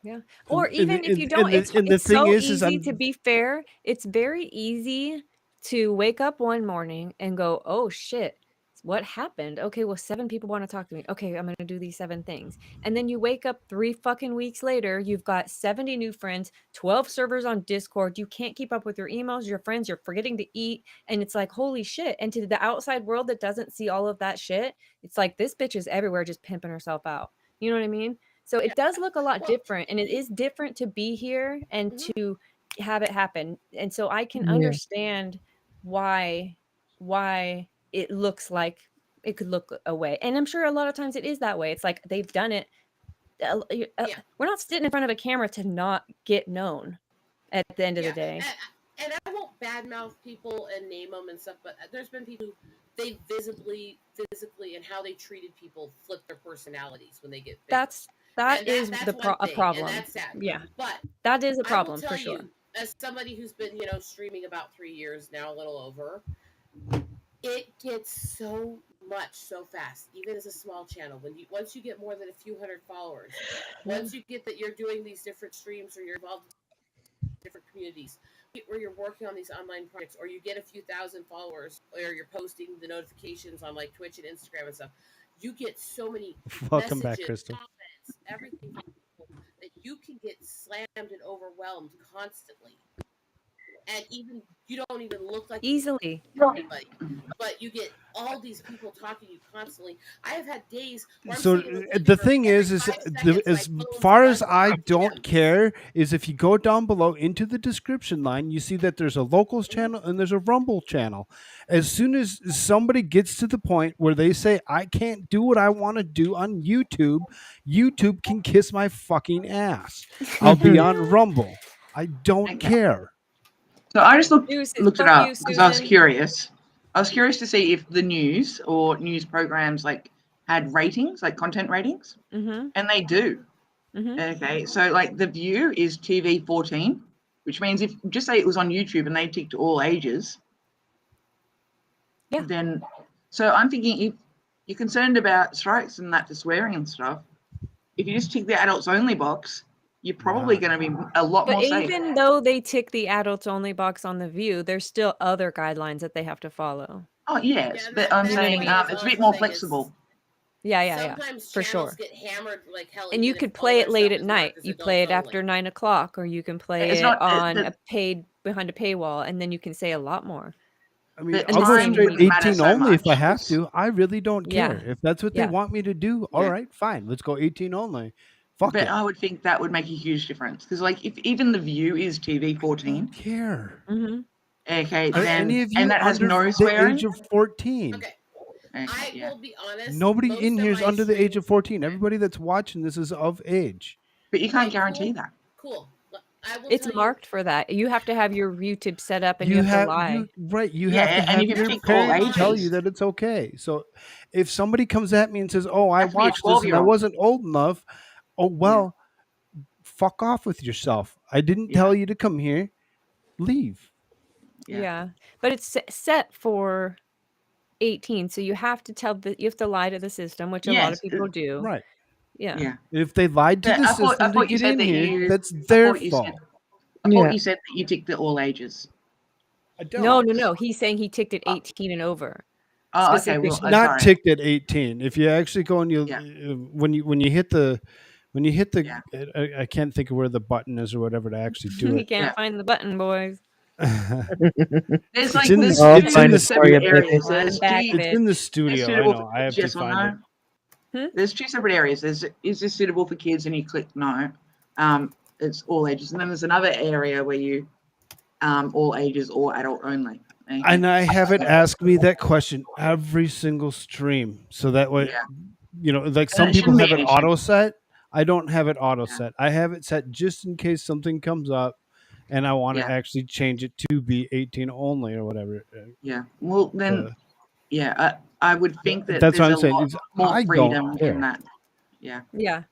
Yeah. Or And- even and- if you and- don't, and the- it's and the it's thing so is easy I'm- to be fair. It's very easy to wake up one morning and go, "Oh shit, what happened? Okay, well, 7 people want to talk to me. Okay, I'm gonna do these 7 things." And then you wake up 3 fucking weeks later, you've got 70 new friends, 12 servers on Discord. You can't keep up with your emails, your friends, you're forgetting to eat, and it's like, holy shit. And to the outside world that doesn't see all of that shit, it's like this bitch is everywhere just pimping herself out. You know what I mean? So it does look a lot different, and it is different to be here and to have it happen. And so I can Yeah. understand why it looks like it could look away. And I'm sure a lot of times it is that way. It's like they've done it. We're not sitting in front of a camera to not get known at the end of the day. And I won't badmouth people and name them and stuff, but there's been people who they physically, and how they treated people flip their personalities when they get big. That And is that's a one thing, problem. and that's sad. Yeah. But That is a I will problem tell for sure. you, as somebody who's been, streaming about 3 years now, a little over, it gets so much so fast, even as a small channel. Once you get more than a few hundred followers, once you get that you're doing these different streams or you're involved in different communities, where you're working on these online projects, or you get a few thousand followers, or you're posting the notifications on like Twitch and Instagram and stuff, you get so many Welcome back, messages, Crystal. comments, everything from people that you can get slammed and overwhelmed constantly. And even you don't even look like Easily. anybody, but you get all these people talking to you constantly. I have had days where I'm So sitting in the the thing is as far as I don't care, is if you go down below into the description line, you see that there's a locals channel and there's a Rumble channel. As soon as somebody gets to the point where they say, I can't do what I want to do on YouTube, YouTube can kiss my fucking ass. I'll be on Rumble. I don't care. So I just looked Deuces. it Fuck up you, because I was Susan. curious. I was curious to see if the news or news programs like had ratings, like content ratings, Mm-hmm. and they do. Mm-hmm. Okay, so like The View is TV 14, which means if just say it was on YouTube and they ticked all ages, then so I'm thinking if you're concerned about strikes and that for swearing and stuff, if you just tick the adults only box, you're probably going to be a lot But more safe. even though they tick the adults only box on the view, there's still other guidelines that they have to follow. Oh yes, but I'm saying it's a bit more flexible. Yeah, Sometimes for channels sure. get hammered like hell. And you even could if all play their it late stuff at is night. marked as You adults play it only. after 9 o'clock, or you can play It's it not on a paid behind a paywall, and then you can say a lot more. I mean, The I'll go time straight wouldn't matter 18 so only if I much. have to. I really don't Yeah. care. If that's what they Yeah. want me to do, all Yeah. right, fine. Let's go 18 only. Fuck But it. I would think that would make a huge difference because, like, if even the view is TV 14, Care. Mm-hmm. Okay, Are then any of you and that has under no the swearing. age of 14? Okay. I will be honest. Nobody most in of here is my under the age of streams- 14. Everybody that's watching this is of age. But you can't guarantee that. Cool. I will It's tell marked for that. You have to have your YouTube set up, and you, You have to have lie. you Yeah, have to and have you can your pick all parents tell ages. you that it's okay. So if somebody comes at me and says, "Oh, I Has to be a watched this and I 12-year-old. wasn't old enough," oh well, fuck off with yourself. I didn't tell you to come here. Leave. Yeah. But it's set for 18, so you have to you have to lie to the system, which a lot of Yes, people do. Right. Yeah. Yeah. If they lied to But the I system to thought you get said in that here, that's their fault. I thought you said that you ticked at all ages. I No. He's saying he ticked at 18 and over. Oh, okay. Well, It's not sorry. ticked at 18. If you actually go and when you hit the I can't think of where the button is or whatever to actually do You it. can't find the button, boys. There's like It's in the there's it's in two the separate studio. areas. There's I'm back, G- It's in the there's studio. I suitable know. for I have kids, to yes or find no? it. There's two separate areas. Is this suitable for kids? And you click no. It's all ages. And then there's another area where you all ages or adult only. Okay? And I have it ask me that question every single stream. So that way, like some it people shouldn't have be it an issue. auto set. I don't have it auto set. I have it set just in case something comes up and I want to actually change it to be 18 only or whatever. Yeah. Well, then, I would think that That's what there's I'm saying. a lot is more I don't freedom care. in that. Yeah. Yeah.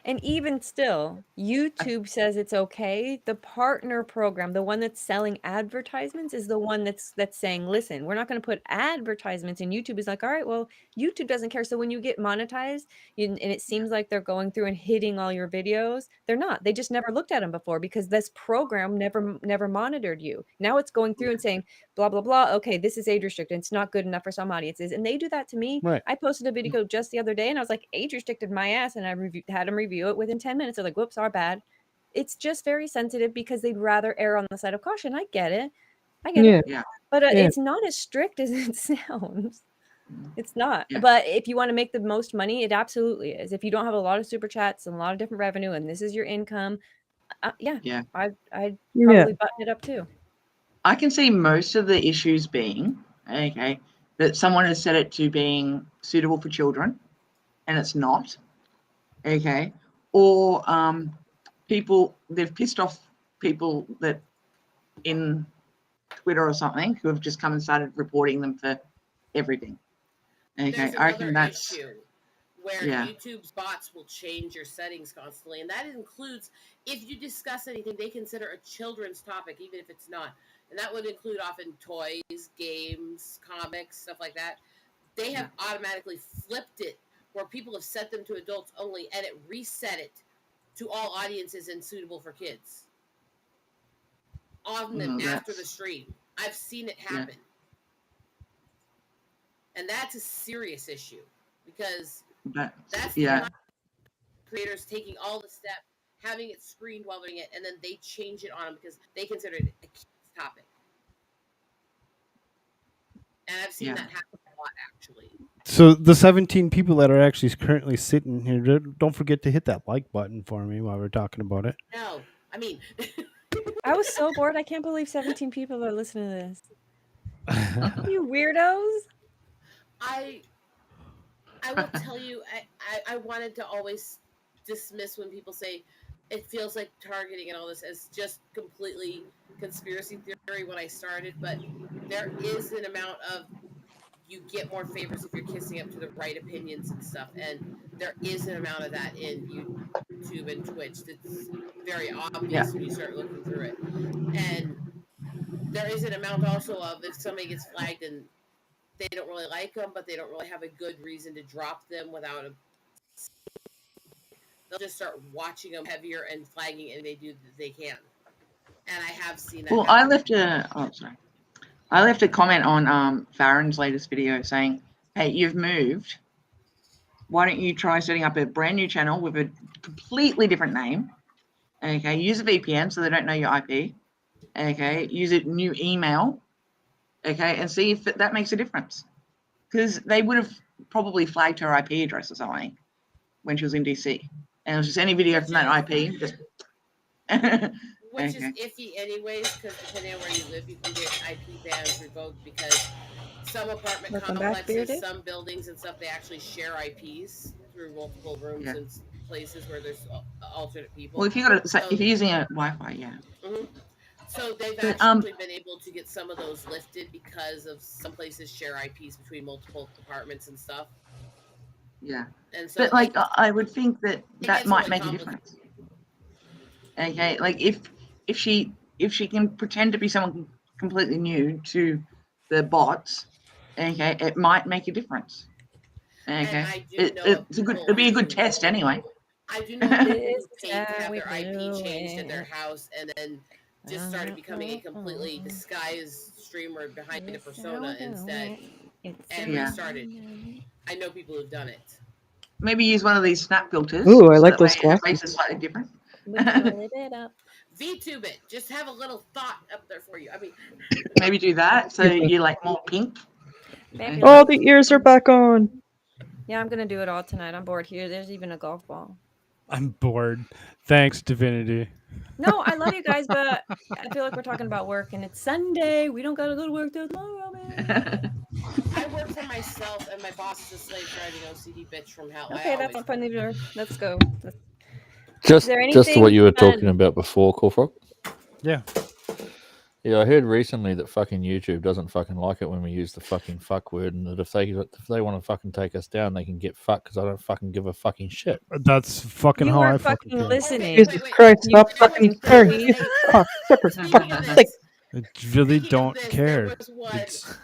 And even still, YouTube says it's okay. The partner program, the one that's selling advertisements, is the one that's saying, listen, we're not going to put advertisements. And YouTube is like, all right, well, YouTube doesn't care. So when you get monetized and it seems like they're going through and hitting all your videos, they're not. They just never looked at them before because this program never monitored you. Now it's going through and saying, blah, blah, blah. Okay, this is age restricted. It's not good enough for some audiences. And they do that to me. Right. I posted a video just the other day and I was like, age restricted my ass. And I had them review it within 10 minutes. They're like, whoops, our bad. It's just very sensitive because they'd rather err on the side of caution. I get it. Yeah. But Yeah. it's not as strict as it sounds. It's not. But if you want to make the most money, it absolutely is. If you don't have a lot of super chats and a lot of different revenue and this is your income, I'd probably button it up too. I can see most of the issues being, okay, that someone has set it to being suitable for children and it's not, okay, or they've pissed off people that in Twitter or something who have just come and started reporting them for everything. Okay, There's I reckon another that's issue where YouTube's bots will change your settings constantly, and that includes if you discuss anything they consider a children's topic, even if it's not, and that would include often toys, games, comics, stuff like that. They have automatically flipped it where people have set them to adults only, and it reset it to all audiences and suitable for kids. Often after the stream, I've seen it happen. And that's a serious issue because that's the creators taking all the steps, having it screened while doing it, and then they change it on them because they consider it a kid's topic. And I've seen that happen a lot, actually. So the 17 people that are actually currently sitting here, don't forget to hit that like button for me while we're talking about it. No, I mean, I was so bored. I can't believe 17 people are listening to this. You weirdos. I will tell you, I wanted to always dismiss when people say it feels like targeting and all this as just completely conspiracy theory when I started, but there is an amount of you get more favors if you're kissing up to the right opinions and stuff, and there is an amount of that in YouTube and Twitch that's very obvious when you start looking through it. And there is an amount also of if somebody gets flagged and they don't really like them, but they don't really have a good reason to drop them without they'll just start watching them heavier and flagging, and they do that they can. And I have seen that. Well, happen. I left a comment on Farron's latest video saying, "Hey, you've moved. Why don't you try setting up a brand new channel with a completely different name? Okay, use a VPN so they don't know your IP. Okay, use a new email. Okay, and see if that makes a difference. Because they would have probably flagged her IP address or something when she was in DC, and it was just any video from that IP, just." Which is iffy anyways, because depending on where you live, you can get IP bans revoked because some apartment complexes, some buildings and stuff, they actually share IPs through multiple rooms and places where there's alternate people. Well, if you're using a Wi-Fi, yeah. Mm-hmm. So they've actually been able to get some of those lifted because of some places share IPs between multiple apartments and stuff. Yeah. And so, but like, I would think that might make a difference. Okay, like if she can pretend to be someone completely new to the bots, okay, it might make a difference. Okay, it'd be a good test anyway. I do know people who paid to have their IP changed at their house and then just started becoming a completely disguised streamer behind a persona instead and restarted. I know people who've done it. Maybe use one of these snap filters. Ooh, I like those glasses. Face is slightly different. VTube it. Just have a little thought up there for you. I mean, maybe do that so you like more pink. Oh, the ears are back on. Yeah, I'm gonna do it all tonight. I'm bored here. There's even a golf ball. I'm bored. Thanks, Divinity. No, I love you guys, but I feel like we're talking about work, and it's Sunday. We don't gotta go to work tomorrow, man. I work for myself, and my boss is a slave driving OCD bitch from hell. Okay, that's not funny. Let's go. Just what you were talking about before, Koolfrogg. Yeah. Yeah, I heard recently that fucking YouTube doesn't fucking like it when we use the fucking fuck word, and that if they want to fucking take us down, they can get fucked because I don't fucking give a fucking shit. That's fucking how I fucking feel. Listening. Jesus Christ, stop fucking caring. I really don't care.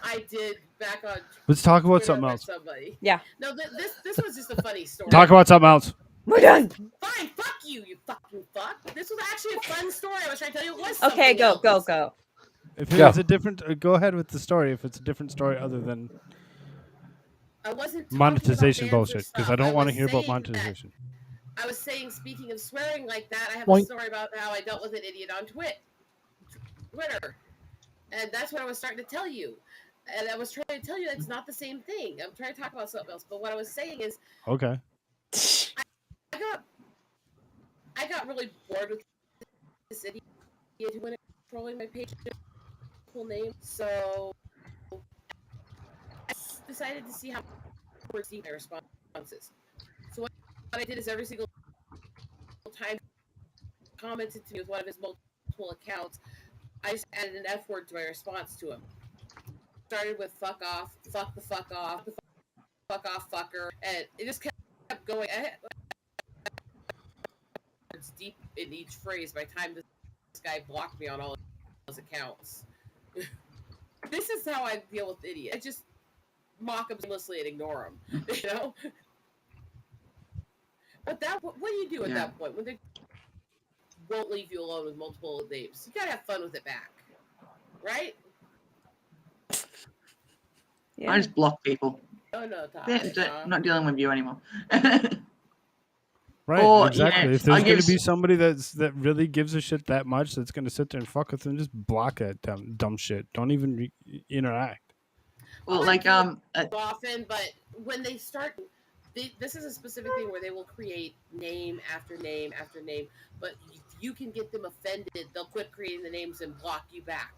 I did back on. Let's talk about something else. Yeah. No, this was just a funny story. Talk about something else. We're done. Fine, fuck you, you fucking fuck. This was actually a fun story. I was trying to tell you it was. Okay, go. If it's a different, go ahead with the story. If it's a different story other than monetization bullshit, because I don't want to hear about monetization. I was saying, speaking of swearing like that, I have a story about how I dealt with an idiot on Twitter, and that's what I was starting to tell you. And I was trying to tell you that's not the same thing. I'm trying to talk about something else, but what I was saying is, okay. I got really bored with this idiot who went trolling my page. Cool name. So I decided to see how to receive my responses. So what I did is every single time he commented to me with one of his multiple accounts, I just added an F word to my response to him. Started with fuck off, fuck the fuck off, the fuck off fucker, and it just kept going. It's deep in each phrase by the time this guy blocked me on all his accounts. This is how I deal with idiots. I just mock them endlessly and ignore them, you know? But what do you do at that point when they won't leave you alone with multiple names? You gotta have fun with it back, right? I just block people. Oh no, I'm not dealing with you anymore. Right, or, exactly. If there's going to be somebody that really gives a shit that much, that's going to sit there and fuck with them, just block that dumb shit. Don't even interact. Well, like often, but when they start, this is a specific thing where they will create name after name after name, but you can get them offended. They'll quit creating the names and block you back.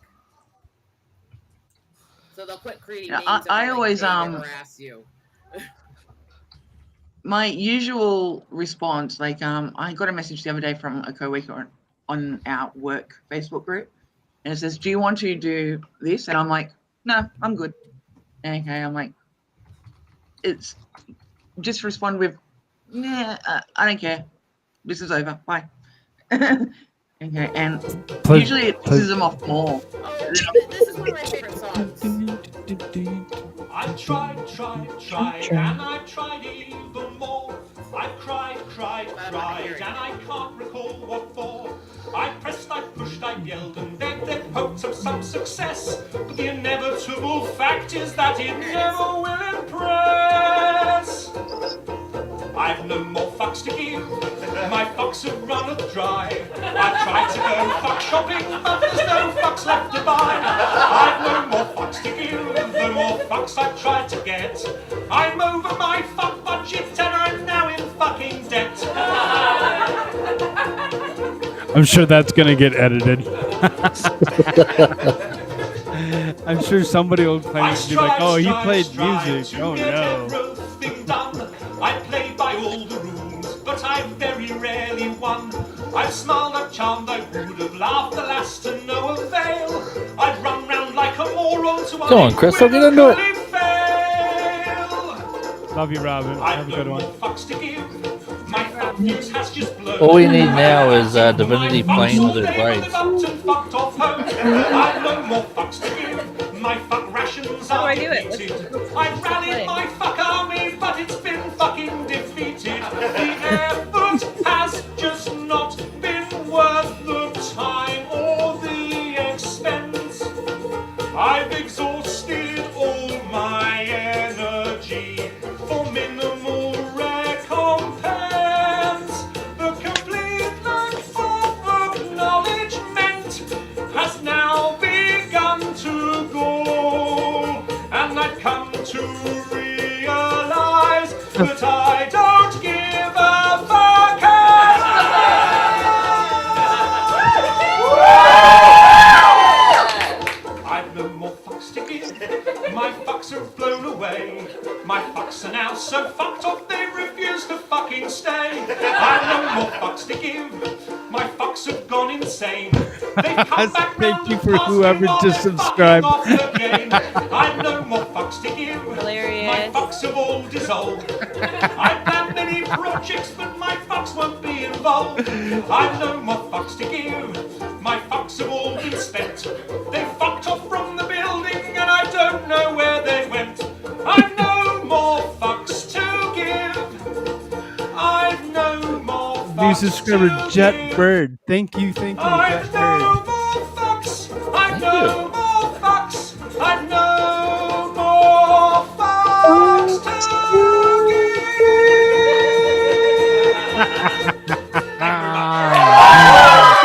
So they'll quit creating names. I always harass you. My usual response, like, I got a message the other day from a coworker on our work Facebook group, and it says, "Do you want to do this?" And I'm like, "No, I'm good." Okay, I'm like, it's just respond with, "Yeah, I don't care. This is over. Bye." Okay, and usually it pisses them off more. Oh, this is one of my favorite songs. I tried, and I tried even more. I cried, and I can't recall what for. I pressed, I pushed, I yelled, and begged in hopes of some success. But the inevitable fact is that it never will impress. I've no more fucks to give, my fucks have runneth dry. I tried to go fuck shopping, but there's no fucks left to buy. I've no more fucks to give, the more fucks I've tried to get. I'm over my fuck budget and I'm now in fucking debt. I'm sure that's gonna get edited. I'm sure somebody will claim to be like, "Oh, he played music." Oh no. I played by all the rules, but I very rarely won. I've smiled, I've charmed, I would have laughed, alas, to no avail. I'd run round like a moron to Come on, Crystal, get into it. Love you, Robyn. Have a good one. All we need now is Divinity playing with her braids. My fuck rations are depleted. I've rallied my fuck army, but it's been fucking defeated. The effort has just not been worth the time or the expense. I've exhausted all my energy for minimal recompense. The complete lack of acknowledgement has now begun to go, and I've come to realize that I don't give a fuck. I've no more fucks to give. My fucks have blown away. My fucks are now so fucked off they refuse to fucking stay. I've no more fucks to give. My fucks have gone insane. They've come back Thank you for whoever just subscribed. I've no more fucks to give. Hilarious. My fucks have all dissolved. I've planned many projects, but my fucks won't be involved. I've no more fucks to give. My fucks have all been spent. They fucked off from the building, and I don't know where they went. I've no more fucks to give. I've no more fucks. New subscriber Jet Bird. Thank you, Jet Bird. I've no more fucks. I've no more fucks. I've no more fucks to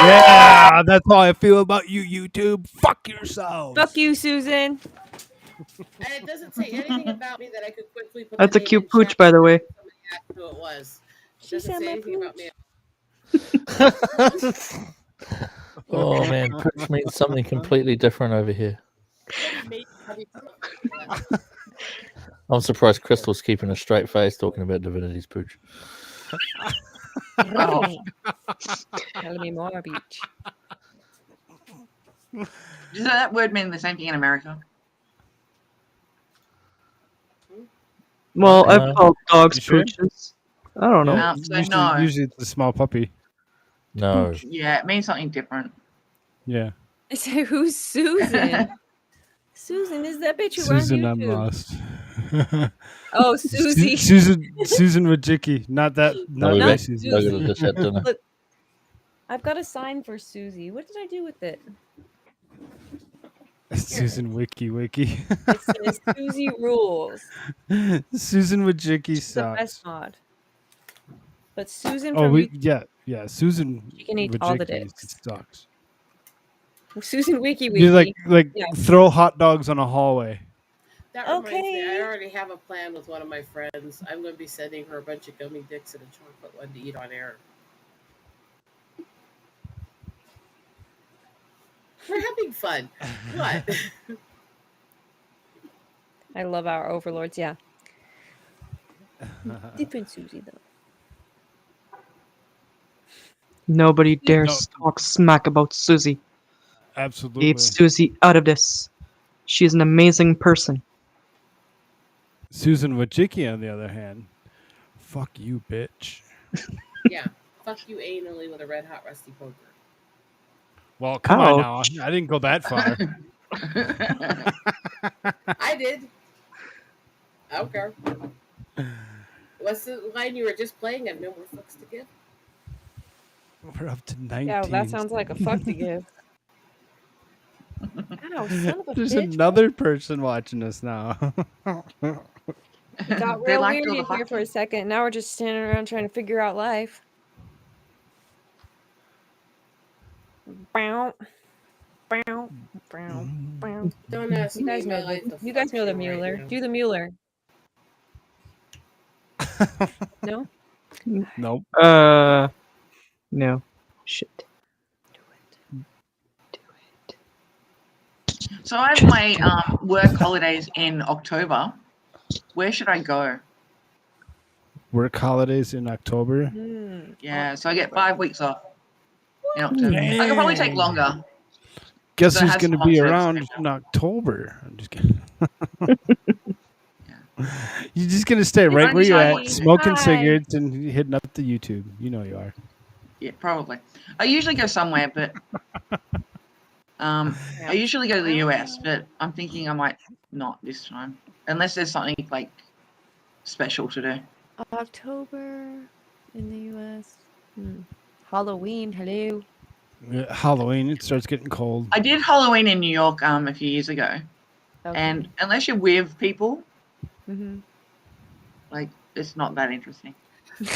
Yeah, that's how I feel about you, YouTube. Fuck yourselves. Fuck you, Susan. And it doesn't say anything about me that I could quickly put. That's the a name cute in pooch, chat by the way. somebody asked who it was. It doesn't say anything about me. Oh man, Pooch means something completely different over here. I'm surprised Crystal's keeping a straight face talking about Divinity's Pooch. Oh. Tell me more, beach. Does that word mean the same thing in America? Well, I've called dogs You sure? pooches. I don't know. No, so no. Usually it's a small puppy. No. Yeah, it means something different. Yeah. I say, who's Susan? Susan is that bitch who Susan, runs I'm YouTube. lost. Oh, Susie. Susan Wojcicki. Not that. Not we that got- Susan. we got this at dinner. Look, I've got a sign for Susie. What did I do with it? Susan Wiki. It says Susie rules. Susan Wojcicki She's the sucks. best mod. But Susan Oh, from yeah. Susan. She can eat all the Wojcicki dicks. sucks. Susan Wiki. You like Yeah. throw hot dogs on a hallway. That reminds me, I already have a plan with one of my friends. I'm going to be sending her a bunch of gummy dicks and a chocolate one to eat on air. We're having fun. What? I love our overlords. Yeah. Different Susie though. Nobody dares talk smack about Susie. Absolutely. Leave Susie out of this. She is an amazing person. Susan Wojcicki, on the other hand, fuck you, bitch. Yeah. Fuck you anally with a red hot rusty poker. Well, come on now. I didn't go that far. I did. I don't care. What's the line you were just playing? I have no more fucks to give. We're up to 19. Yeah, that sounds like a fuck to give. Ow, son of a There's bitch. another person watching us now. It got They real like weird all the in here for a fucking. second. Now we're just standing around trying to figure out life. Bow, bow, bow, bow. Don't ask You me. guys My know life the a you guys fuck know the show right Mueller. now. Do the Mueller. No? Nope. No. Shit. So I have my work holidays in October. Where should I go? Work holidays in October. Yeah, so I get 5 weeks off in October. I could probably take longer. Guess So it who's has going to some long be service around in October? I'm just kidding. You're just going to stay right where you're at, smoking cigarettes and hitting up the YouTube. You know you are. Yeah, probably. I usually go somewhere, but I usually go to the US, but I'm thinking I might not this time, unless there's something like special to do. October in the US. Halloween, hello. Halloween, it starts getting cold. I did Halloween in New York a few years ago, Okay. and unless you're with people, Mm-hmm. like it's not that interesting. Will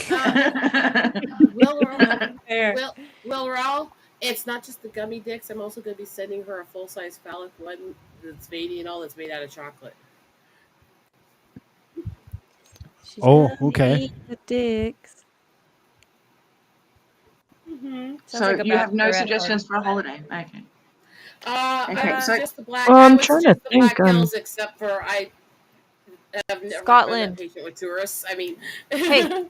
Raul, it's not just the gummy dicks. I'm also going to be sending her a full-size phallic one that's veiny and all that's made out of chocolate. Oh, okay. The dicks. So like a you have no bachelorette suggestions party. for a holiday? Okay. Okay, so just the black. I'm It's trying just to the Black think, Hills, except for I have never Scotland. been that patient with tourists. I mean, Hey,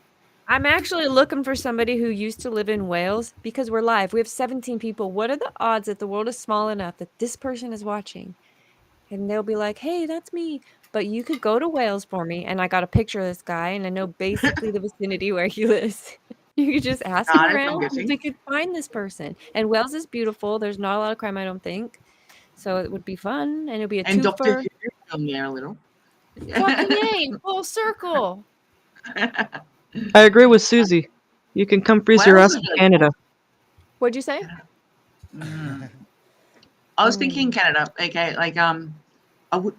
I'm actually looking for somebody who used to live in Wales because we're live. We have 17 people. What are the odds that the world is small enough that this person is watching? And they'll be like, hey, that's me. But you could go to Wales for me. And I got a picture of this guy and I know basically the vicinity where he lives. You could just ask him Got it, I'm around and guessing. we could find this person. And Wales is beautiful. There's not a lot of crime, I don't think. So it would be fun. And it'll be a And Dr. twofer. Who from there a little. Fucking yay, full circle. I agree with Susie. You can come freeze your Wales ass is in really Canada. What'd you say? I was thinking Canada. Okay, like I would.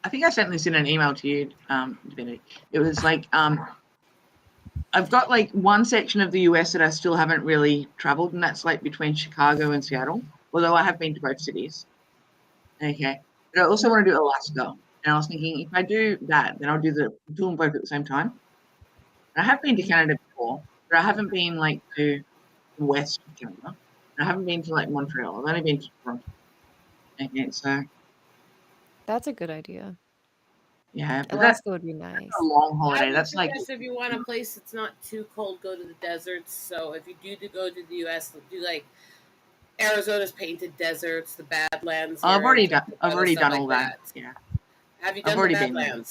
I think I sent this in an email to you, Div Inity. It was like I've got like one section of the US that I still haven't really traveled, and that's like between Chicago and Seattle. Although I have been to both cities. Okay, but I also want to do Alaska, and I was thinking if I do that, then I'll do them both at the same time. And I have been to Canada before, but I haven't been like to the west of Canada. I haven't been to like Montreal. I've only been to Toronto. Okay, so That's a good idea. yeah, but Alaska would be nice. a long I holiday. would That's like suggest if you want a place that's not too cold, go to the deserts. So if you do go to the U.S., do like Arizona's painted deserts, the Badlands. I've already area, done. I've already stuff done like all that. Yeah, Have you I've done already the been there.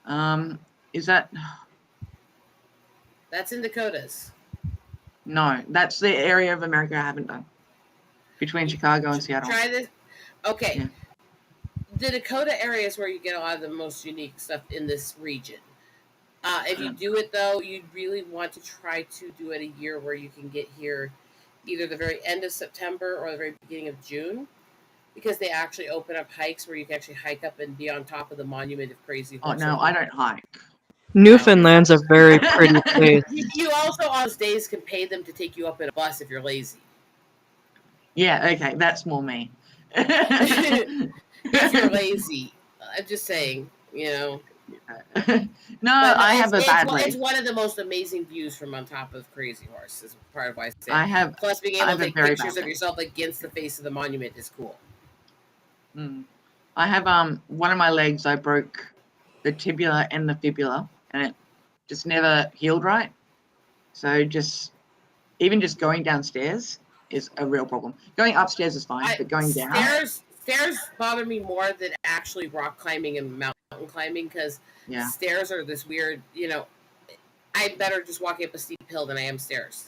Badlands? Is that That's in Dakotas. no? That's the area of America I haven't done between Chicago and Seattle. Try this. Okay. Yeah. The Dakota area is where you get a lot of the most unique stuff in this region. If you do it, though, you'd really want to try to do it a year where you can get here either the very end of September or the very beginning of June, because they actually open up hikes where you can actually hike up and be on top of the Monument of Crazy Oh Horse. no, I don't hike. Newfoundland's a very pretty place. You also on those days can pay them to take you up in a bus if you're lazy. Yeah, okay, that's more me. If you're lazy, I'm just saying, you know. No, I have a bad It's leg. one of the most amazing views from on top of Crazy Horse. Is part of why I say. I have. Plus, being I able have to a take very pictures bad of leg. yourself against the face of the monument is cool. I have one of my legs. I broke the tibia and the fibula, and it just never healed right. So even just going downstairs is a real problem. Going upstairs is fine, but going down. Stairs bother me more than actually rock climbing and mountain climbing, because stairs are this weird. You know, I'm better just walking up a steep hill than I am stairs.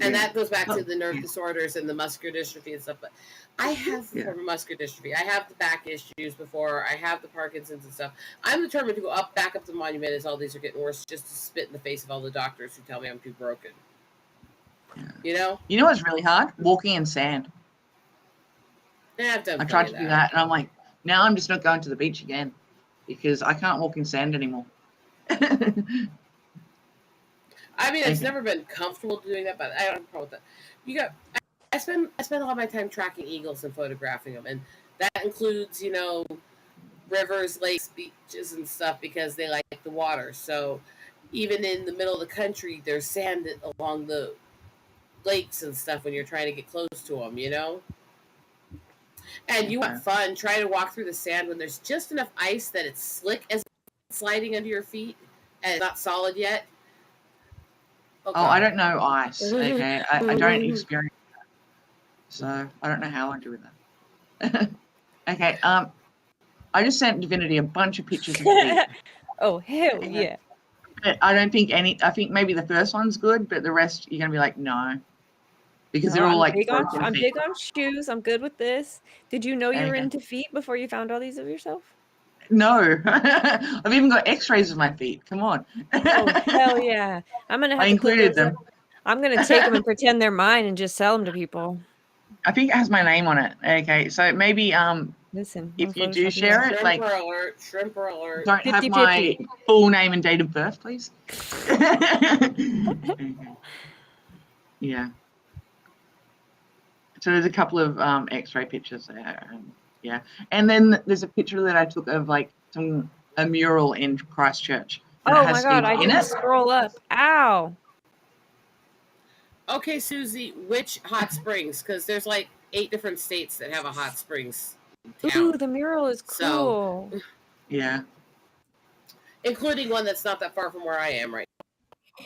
And that goes back to the nerve disorders and the muscular dystrophy and stuff. But I have muscular dystrophy. I have the back issues before. I have the Parkinson's and stuff. I'm determined to go back up the monument as all these are getting worse, just to spit in the face of all the doctors who tell me I'm too broken. You know? You know what's really hard? Walking in sand. Yeah, I've done I tried to do that, and I'm like, now I'm just not going to the beach again because I can't walk in sand anymore. I mean, it's never been comfortable doing that, but I don't have a problem with that. I spend a lot of my time tracking eagles and photographing them, and that includes, you know, rivers, lakes, beaches, and stuff because they like the water. So even in the middle of the country, there's sand along the lakes and stuff when you're trying to get close to them, you know? And you want fun, try to walk through the sand when there's just enough ice that it's slick as sliding under your feet and it's not solid yet. Oh, I don't know ice. Okay, I don't experience that, so I don't know how I do with that. Okay, I just sent Divinity a bunch of pictures of feet. Oh hell yeah! But I don't think any. I think maybe the first one's good, but the rest you're gonna be like, no, because they're all like. I'm big on shoes. I'm good with this. Did you know you were into feet before you found all these of yourself? No, I've even got X-rays of my feet. Come on. Oh hell yeah! I'm gonna have I to put included those them. up. I'm gonna take them and pretend they're mine and just sell them to people. I think it has my name on it. Okay, so maybe listen, if you do share it, like shrimper alert. don't have my full name and date of birth, please. Yeah. So there's a couple of X-ray pictures there. Yeah, and then there's a picture that I took of like a mural in Christchurch. Oh my god, I didn't scroll up. Ow. Okay, Susie, which hot springs? Because there's like 8 different states that have a hot springs town. Ooh, the mural is cool. So, yeah. Including one that's not that far from where I am right now.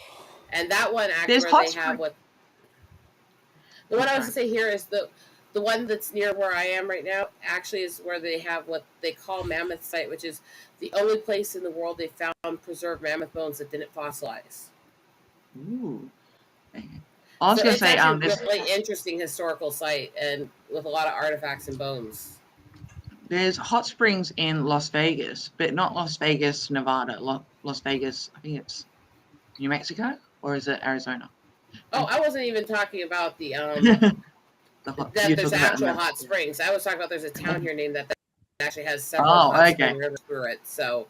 And that one actually There's where they have what the one I was gonna say here is the one that's near where I am right now actually is where they have what they call Mammoth Site, which is the only place in the world they found preserved mammoth bones that didn't fossilize. Ooh. I was going to say, it's a really interesting historical site and with a lot of artifacts and bones. There's hot springs in Las Vegas, but not Las Vegas, Nevada. Las Vegas, I think it's New Mexico, or is it Arizona? Oh, I wasn't even talking about the that there's actual hot springs. I was talking about there's a town here named that actually has several hot spring rivers through it. So,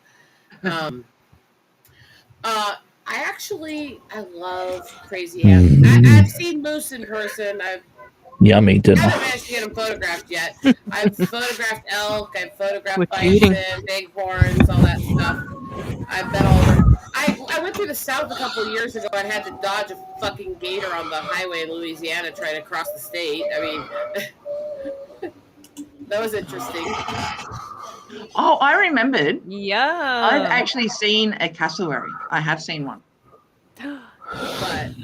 I love crazy animals. I've seen moose in person. Yummy dinner. I haven't managed to get them photographed yet. I've photographed elk. I've photographed bison, bighorns, all that stuff. I've been all over. I went through the South a couple of years ago and had to dodge a fucking gator on the highway in Louisiana trying to cross the state. I mean, that was interesting. Oh, I remembered. Yeah. I've actually seen a cassowary. I have seen one.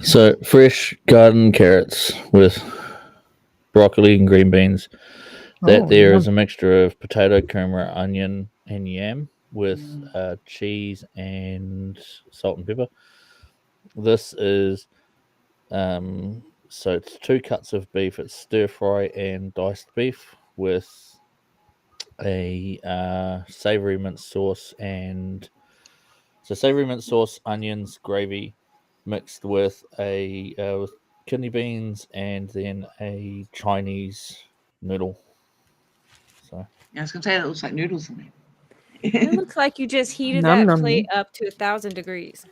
So fresh garden carrots with broccoli and green beans. That is a mixture of potato, kumara, onion, and yam with cheese and salt and pepper. This is so it's 2 cuts of beef. It's stir fry and diced beef with a savory mint sauce savory mint sauce, onions, gravy mixed with with kidney beans and then a Chinese noodle. So yeah, I was gonna say it looks like noodles in It looks like you just heated that plate up to 1,000 degrees.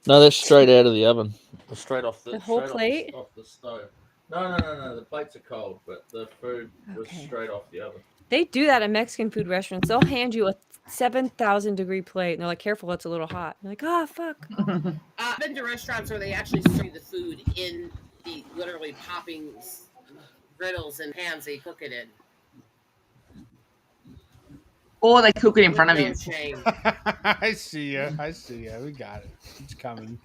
No, that's straight out of the oven. Straight off the whole plate? off the stove. No. The plates are cold, but the food was straight off the oven. They do that at Mexican food restaurants. They'll hand you a 7,000 degree plate, and they're like, "Careful, it's a little hot." You're like, "Oh fuck." I've been to restaurants where they actually serve you the food in the literally popping griddles and pans they cook it in. Or they cook it in front of you. I see you. We got it. It's coming.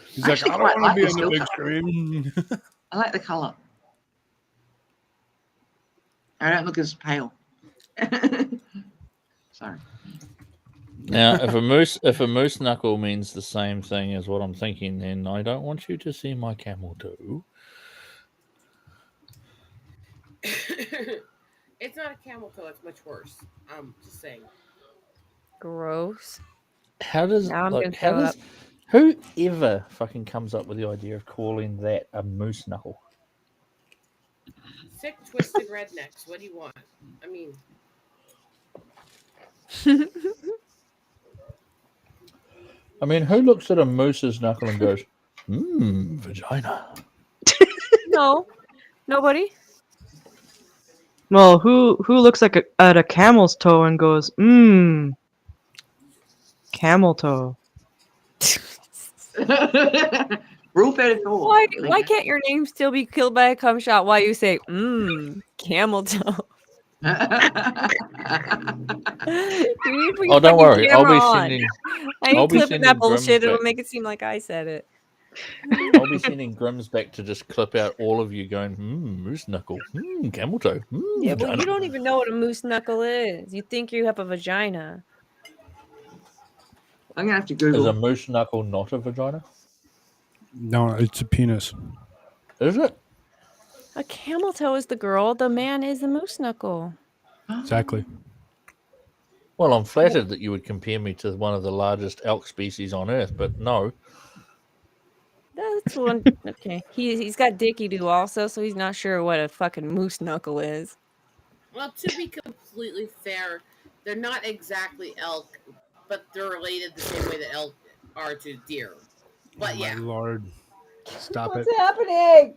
He's like, I don't want to be on the big screen. I like the color. I don't look as pale. Sorry. Now, if a moose knuckle means the same thing as what I'm thinking, then I don't want you to see my camel toe. It's not a camel toe. It's much worse. Just saying. Gross. How does Now I'm like gonna how throw does up. whoever fucking comes up with the idea of calling that a moose knuckle? Sick, twisted rednecks. What do you want? I mean, I mean, who looks at a moose's knuckle and goes, vagina? No, nobody. Well, who looks like at a camel's toe and goes, camel toe? Rule 34. Why can't your name still be killed by a cum shot while you say, camel toe? You need to put your Oh, don't fucking worry. I'll camera be on. sending. I ain't I'll be clipping sending that bullshit. Germz It'll back. make it seem like I said it. I'll be sending Germz back to just clip out all of you going, moose knuckle, camel toe, Yeah, well, vagina. you don't even know what a moose knuckle is. You think you have a vagina. I'm gonna have to Is Google. a moose knuckle not a vagina? No, it's a penis. Is it? A camel toe is the girl. The man is the moose knuckle. Exactly. Well, I'm flattered that you would compare me to one of the largest elk species on Earth, but no. That's one. Okay, he's got dicky do also, so he's not sure what a fucking moose knuckle is. well, to be completely fair, they're not exactly elk, but they're related the same way that elk are to deer. But Oh, yeah. my Lord. Stop it. happening?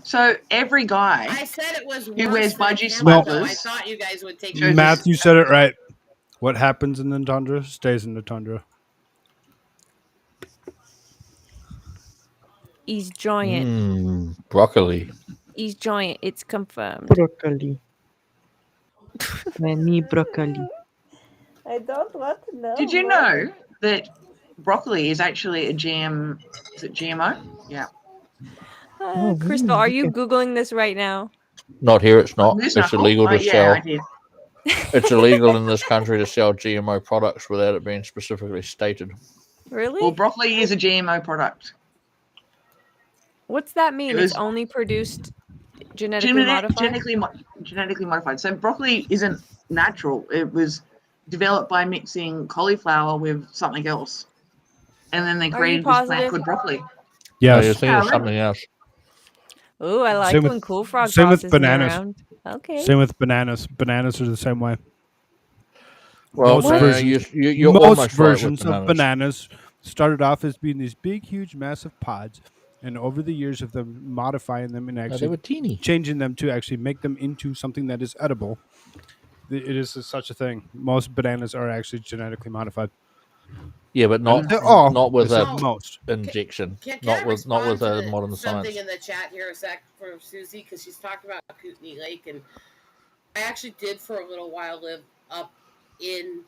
So every guy I said it was who worse wears than a budgie camel toe. I swappers. thought you guys would take Matthew said it right. What happens in the tundra stays in the tundra. He's giant. Broccoli. He's giant. It's confirmed. Broccoli. I need broccoli. I don't want to know. Did you know that broccoli is actually a GM? Is it GMO? Yeah. Crystal, are you Googling this right now? Not here, it's not. Moose It's knuckle? illegal to Yeah, sell. I did. It's illegal in this country to sell GMO products without it being specifically stated. Really? Well, broccoli is a GMO product. What's that mean? It It's was only produced genetically modified? Genetically modified. So broccoli isn't natural. It was developed by mixing cauliflower with something else, and then they Are you created this plant positive? called broccoli. Yes. You're thinking of something else. Ooh, I like Same when with- Koolfrogg same with tosses me bananas. around. Okay. Same with bananas. Bananas are the same way. Well, most no, versions, you're most almost right with versions of bananas. bananas started off as being these big, huge, massive pods, and over the years of them modifying them and they actually were teeny. changing them to actually make them into something that is edible, it is such a thing. Most bananas are actually genetically modified. Yeah, but not They're all- not with I a said most. injection. Can Not I with respond a to modern something science. in the chat here a sec for Susie, because she's talking about Kootenai Lake, and I actually did for a little while live up in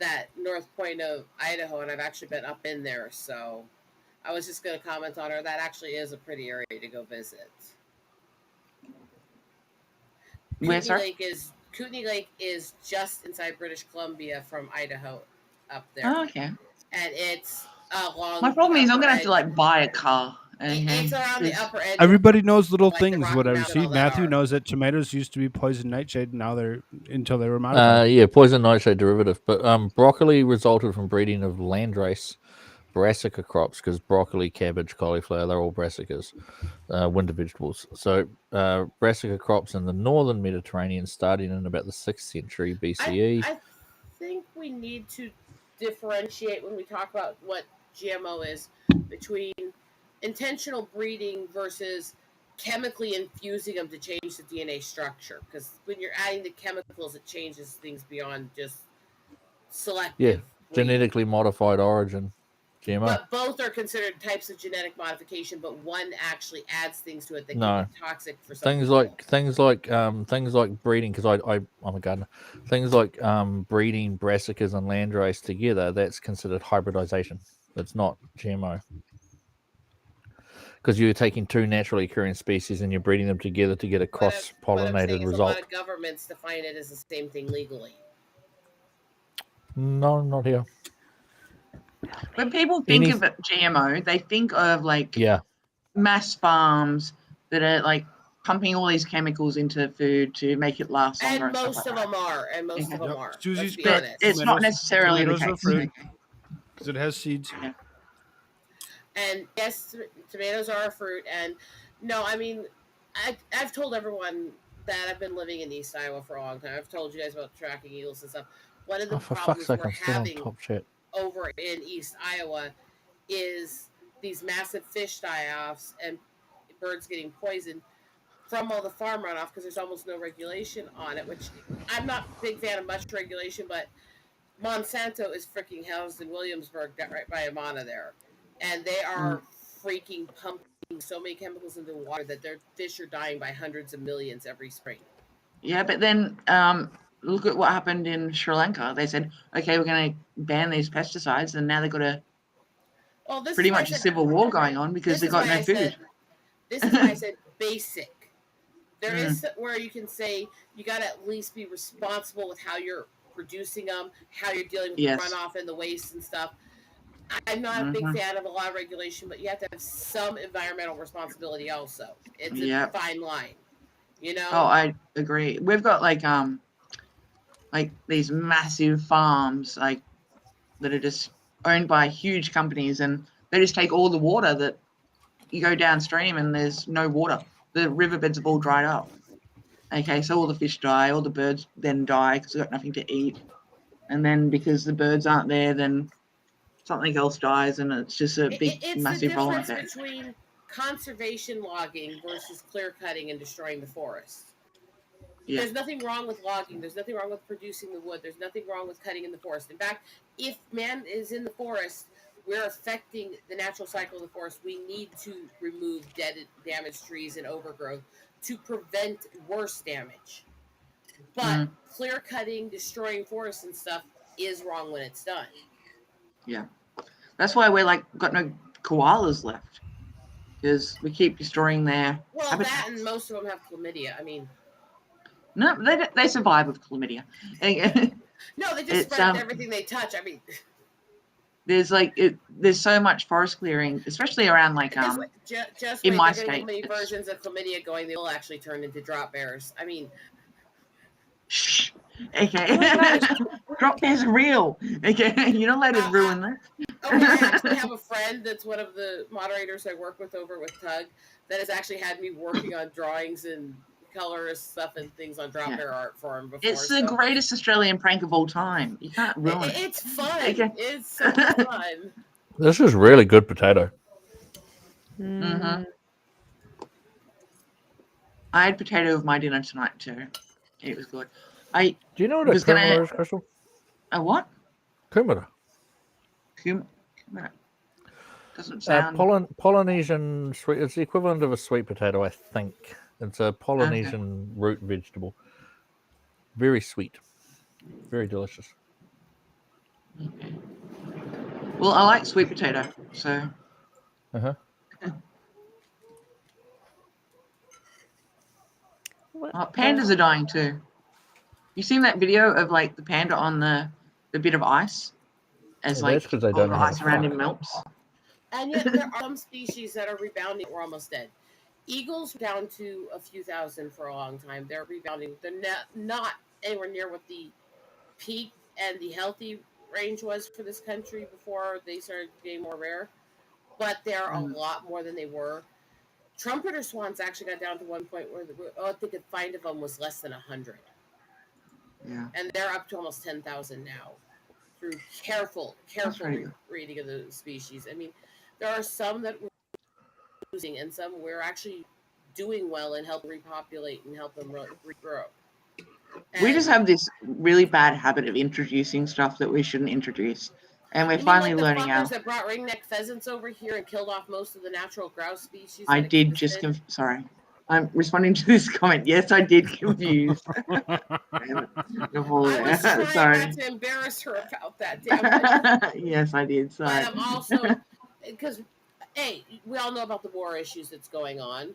that north point of Idaho, and I've actually been up in there, so I was just going to comment on her. That actually is a pretty area to go visit. Where, sir? Kootenai Lake is just inside British Columbia from Idaho up there. Oh, okay. And it's along. My problem is I'm upper gonna have to edge- like buy a car. It's around the upper edge. Everybody knows little like the things. Rocky Whatever. Mountain, See, all that Matthew are. knows that tomatoes used to be poison nightshade, and now they're until they were modified. Yeah, poison nightshade derivative. But broccoli resulted from breeding of landrace brassica crops, because broccoli, cabbage, cauliflower, they're all brassicas, winter vegetables. So brassica crops in the northern Mediterranean starting in about the 6th century BCE. I think we need to differentiate when we talk about what GMO is between intentional breeding versus chemically infusing them to change the DNA structure. Because when you're adding the chemicals, it changes things beyond just selective. Yeah, breeding. genetically modified origin, GMO. But both are considered types of genetic modification, but one actually adds things to it that No. can be toxic for some Things people. like breeding, because I'm a gardener. Things like breeding brassicas and landrace together, that's considered hybridization. It's not GMO. because you're taking two naturally occurring species and you're breeding them together to get a What I'm cross-pollinated saying is result. a lot of governments define it as the same thing legally. No, not here. When people think of GMO, they think of like mass farms that are like pumping all these chemicals into food to make it last longer. And most of them are. And most of them are. Susie's Let's be correct. honest. It's not necessarily the Tomatoes are case. fruit because it has seeds. Yeah. And yes, tomatoes are a fruit. And no, I mean, I've told everyone that I've been living in East Iowa for a long time. I've told you guys about tracking eagles and stuff. One of the For problems fuck's sake, we're I'm still on having top chat. over in East Iowa is these massive fish die-offs and birds getting poisoned from all the farm runoff because there's almost no regulation on it, which I'm not a big fan of much regulation, but Monsanto is freaking housed in Williamsburg, right by Amana there. And they are freaking pumping so many chemicals into the water that their fish are dying by hundreds of millions every spring. Yeah, but then look at what happened in Sri Lanka. They said, okay, we're going to ban these pesticides, and now they've got pretty much a civil war going on because they've got no food. This is why I said basic. There is where you can say you got to at least be responsible with how you're producing them, how you're dealing with the runoff and the waste and stuff. I'm not a big fan of a lot of regulation, but you have to have some environmental responsibility also. It's a fine line, you know? Oh, I agree. We've got like these massive farms like that are just owned by huge companies, and they just take all the water that you go downstream and there's no water. The riverbeds have all dried up. Okay, so all the fish die, all the birds then die because they've got nothing to eat. And then because the birds aren't there, then something else dies, and it's just a big, massive rolling effect. It's the difference between conservation logging versus clear cutting and destroying the forest. Yeah. There's nothing wrong with logging. There's nothing wrong with producing the wood. There's nothing wrong with cutting in the forest. In fact, if man is in the forest, we're affecting the natural cycle of the forest. We need to remove dead, damaged trees and overgrowth to prevent worse damage. But clear cutting, destroying forests and stuff is wrong when it's done. Yeah. That's why we're like got no koalas left, because we keep destroying their habitats. That and most of them have chlamydia. I mean, no, they survive with chlamydia. No, they just spread everything they touch. I mean, there's so much forest clearing, especially around like just in my state. state. Many versions of chlamydia going, they will actually turn into drop bears. I mean, shh. Okay, drop bears are real. Okay, you don't let it ruin that. I actually have a friend that's one of the moderators I work with over with Tug that has actually had me working on drawings and colorist stuff and things on drop bear art for him before. It's the greatest Australian prank of all time. You can't ruin it. It's fun. Okay. It's so fun. This is really good potato. I had potato with my dinner tonight too. It was good. Do you know what a kumara is, Crystal? A what? Kumara. Kumara. Doesn't sound... Polynesian sweet. It's the equivalent of a sweet potato, I think. It's a Polynesian root vegetable. Very sweet. Very delicious. Okay. Well, I like sweet potato, so... Pandas are dying too. You seen that video of like the panda on the bit of ice as like all the ice around him melts? And yet there are some species that are rebounding. We're almost dead. Eagles were down to a few thousand for a long time. They're rebounding. They're not anywhere near what the peak and the healthy range was for this country before they started getting more rare. But they're a lot more than they were. Trumpeter swans actually got down to one point where they could find of them was less than 100. Yeah. And they're up to almost 10,000 now through careful reading of the species. I mean, there are some that we're losing and some we're actually doing well and help repopulate and help them regrow. We just have this really bad habit of introducing stuff that we shouldn't introduce. And we're finally learning out. That brought ringneck pheasants over here and killed off most of the natural grouse species. I did just sorry. I'm responding to this comment. Yes, I did confuse. I was trying not to embarrass her about that. Damn it. Yes, I did. Sorry. But I'm also because hey, we all know about the war issues that's going on.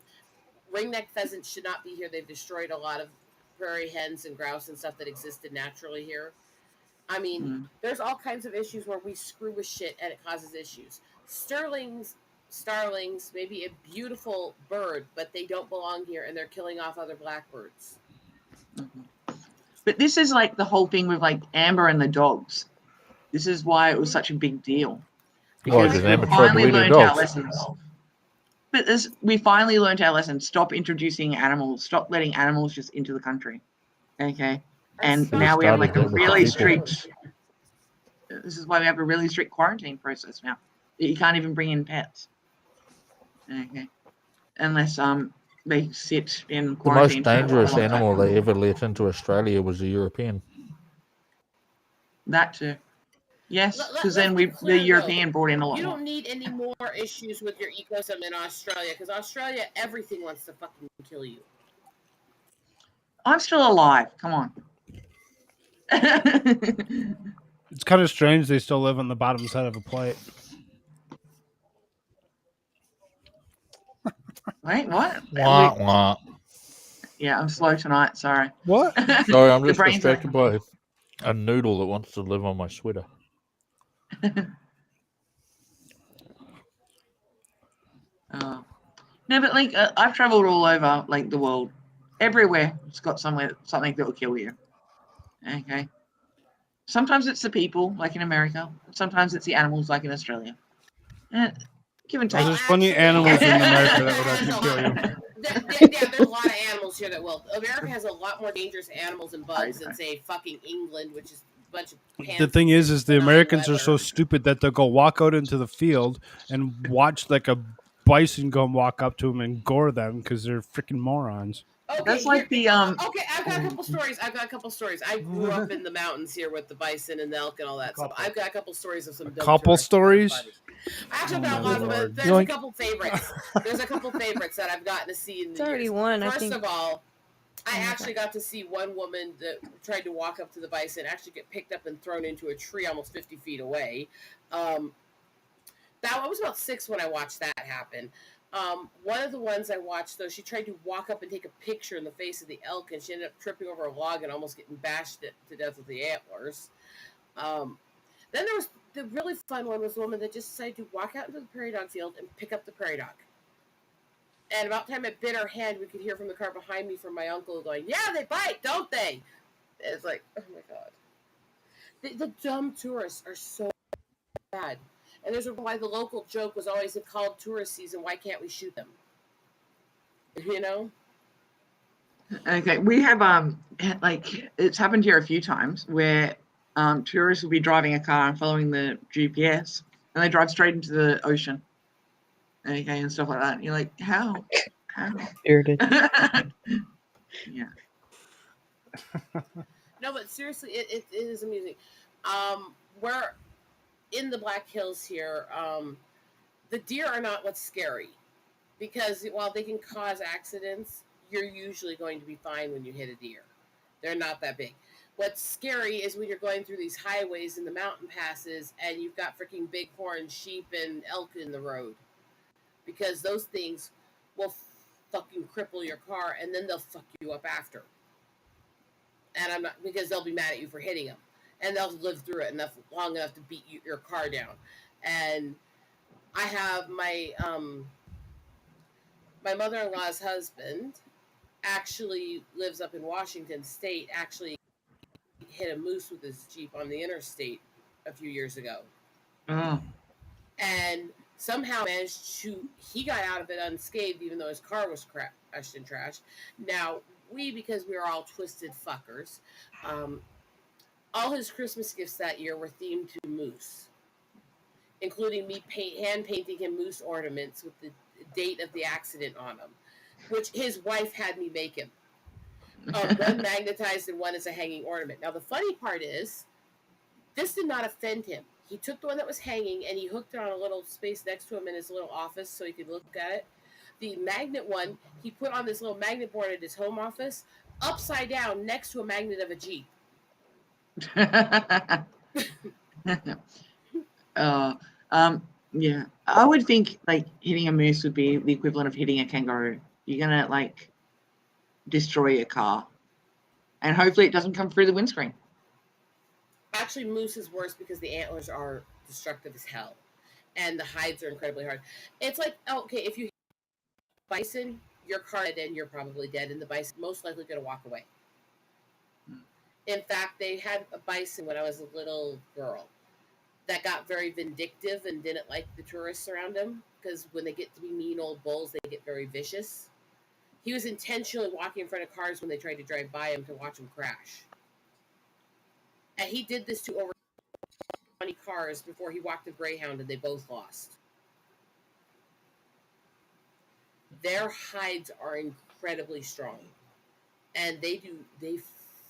Ringneck pheasants should not be here. They've destroyed a lot of prairie hens and grouse and stuff that existed naturally here. I mean, there's all kinds of issues where we screw with shit and it causes issues. Starlings may be a beautiful bird, but they don't belong here, and they're killing off other blackbirds. But this is like the whole thing with like Amber and the dogs. This is why it was such a big deal. Why, Because did we Amber try to finally eat her learned our dogs? lessons. But we finally learned our lesson. Stop introducing animals. Stop letting animals just into the country. Okay. And now we have like a really strict. This is why we have a really strict quarantine process now. You can't even bring in pets. Okay. Unless they sit in The quarantine. most dangerous animal they ever let into Australia was a European. That too. Yes, because then the European brought in a lot You more. don't need any more issues with your ecosystem in Australia, because Australia, everything wants to fucking kill you. I'm still alive. Come on. It's kind of strange they still live on the bottom side of a plate. Wait, what? Wah, wah. Yeah, I'm slow tonight. Sorry. What? Sorry, I'm The just brain's distracted by a noodle that wants to live on my sweater. No, but like I've traveled all over like the world. Everywhere it's got something that will kill you. Okay. Sometimes it's the people, like in America. Sometimes it's the animals, like in Australia. Give and take. There's plenty of animals in America that would actually kill you. Yeah, there's a lot of animals here that will. America has a lot more dangerous animals and bugs than, say, fucking England, which is a bunch of The thing is the Americans are so stupid that they'll go walk out into the field and watch like a bison go and walk up to them and gore them because they're freaking morons. Okay, that's like the Okay, I've got a couple stories. I grew up in the mountains here with the bison and the elk and all that. So I've got a couple stories of some. Couple stories. I actually got a lot of them. There's a couple favorites. There's a couple favorites that I've gotten to see in the It's already years. one, I First think. of all, I actually got to see one woman that tried to walk up to the bison actually get picked up and thrown into a tree almost 50 feet away. That I was about 6 when I watched that happen. One of the ones I watched, though, she tried to walk up and take a picture in the face of the elk, and she ended up tripping over a log and almost getting bashed to death with the antlers. Then there was the really fun one was the woman that just decided to walk out into the prairie dog field and pick up the prairie dog. And about the time it bit her hand, we could hear from the car behind me from my uncle going, "Yeah, they bite, don't they?" And it's like, oh my god. The dumb tourists are so bad. And there's why the local joke was always called tourist season. Why can't we shoot them? You know? Okay, we have like it's happened here a few times where tourists will be driving a car and following the GPS, and they drive straight into the ocean. Okay, and stuff like that. And you're like, how? Spirited. Yeah. No, but seriously, it is amusing. We're in the Black Hills here. The deer are not what's scary, because while they can cause accidents, you're usually going to be fine when you hit a deer. They're not that big. What's scary is when you're going through these highways in the mountain passes and you've got freaking bighorn sheep and elk in the road, because those things will fucking cripple your car and then they'll fuck you up after. And I'm not, because they'll be mad at you for hitting them, and they'll live through it long enough to beat your car down. And I have my my mother-in-law's husband actually lives up in Washington State. Actually hit a moose with his Jeep on the interstate a few years ago. Oh. And somehow managed to, he got out of it unscathed, even though his car was crashed and trashed. Now, because we were all twisted fuckers, all his Christmas gifts that year were themed to moose, including me hand painting him moose ornaments with the date of the accident on them, which his wife had me make him. One magnetized and one is a hanging ornament. Now, the funny part is, this did not offend him. He took the one that was hanging and he hooked it on a little space next to him in his little office so he could look at it. The magnet one, he put on this little magnet board at his home office, upside down next to a magnet of a Jeep. Yeah. I would think like hitting a moose would be the equivalent of hitting a kangaroo. You're gonna like destroy your car, and hopefully it doesn't come through the windscreen. Actually, moose is worse because the antlers are destructive as hell, and the hides are incredibly hard. It's like, okay, if you hit bison, your car dead and you're probably dead, and the bison most likely going to walk away. In fact, they had a bison when I was a little girl that got very vindictive and didn't like the tourists around him, because when they get to be mean old bulls, they get very vicious. He was intentionally walking in front of cars when they tried to drive by him to watch him crash. And he did this to over 20 cars before he walked a Greyhound, and they both lost. Their hides are incredibly strong, and they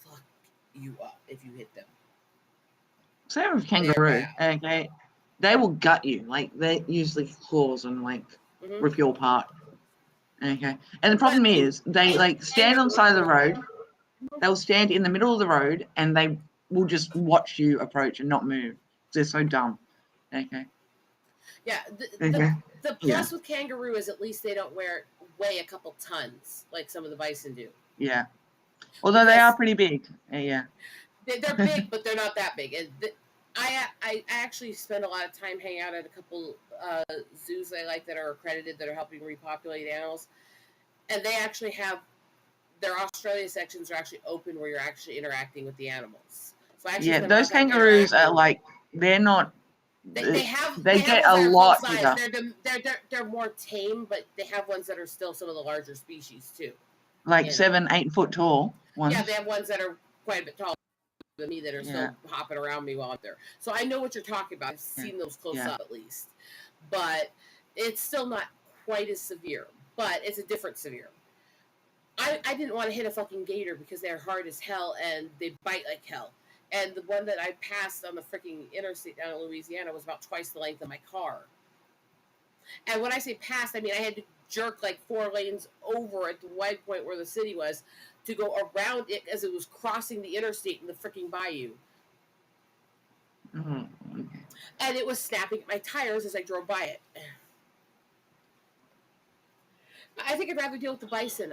fuck you up if you hit them. Same with kangaroo. Okay, they will gut you. Like they usually claws and like rip you apart. Okay, and the problem is they like stand on the side of the road. They'll stand in the middle of the road and they will just watch you approach and not move. They're so dumb. Okay. Yeah. The plus with kangaroo is at least they don't weigh a couple tons like some of the bison do. Yeah. Although they are pretty big. Yeah. They're big, but they're not that big. I actually spend a lot of time hanging out at a couple zoos I like that are accredited that are helping repopulate animals, and they actually have their Australia sections are actually open where you're actually interacting with the animals. So I actually those kangaroos are like they're not. They get a lot bigger. They're more tame, but they have ones that are still some of the larger species too. Like 7-8 foot tall ones. Yeah, they have ones that are quite a bit taller than me that are still hopping around me while I'm there. So I know what you're talking about. I've seen those close up at least. But it's still not quite as severe. But it's a different severe. I didn't want to hit a fucking gator because they're hard as hell and they bite like hell. And the one that I passed on the freaking interstate down in Louisiana was about twice the length of my car. And when I say passed, I mean I had to jerk like 4 lanes over at the wide point where the city was to go around it as it was crossing the interstate in the freaking bayou. Mm-hmm. And it was snapping at my tires as I drove by it. I think I'd rather deal with the bison.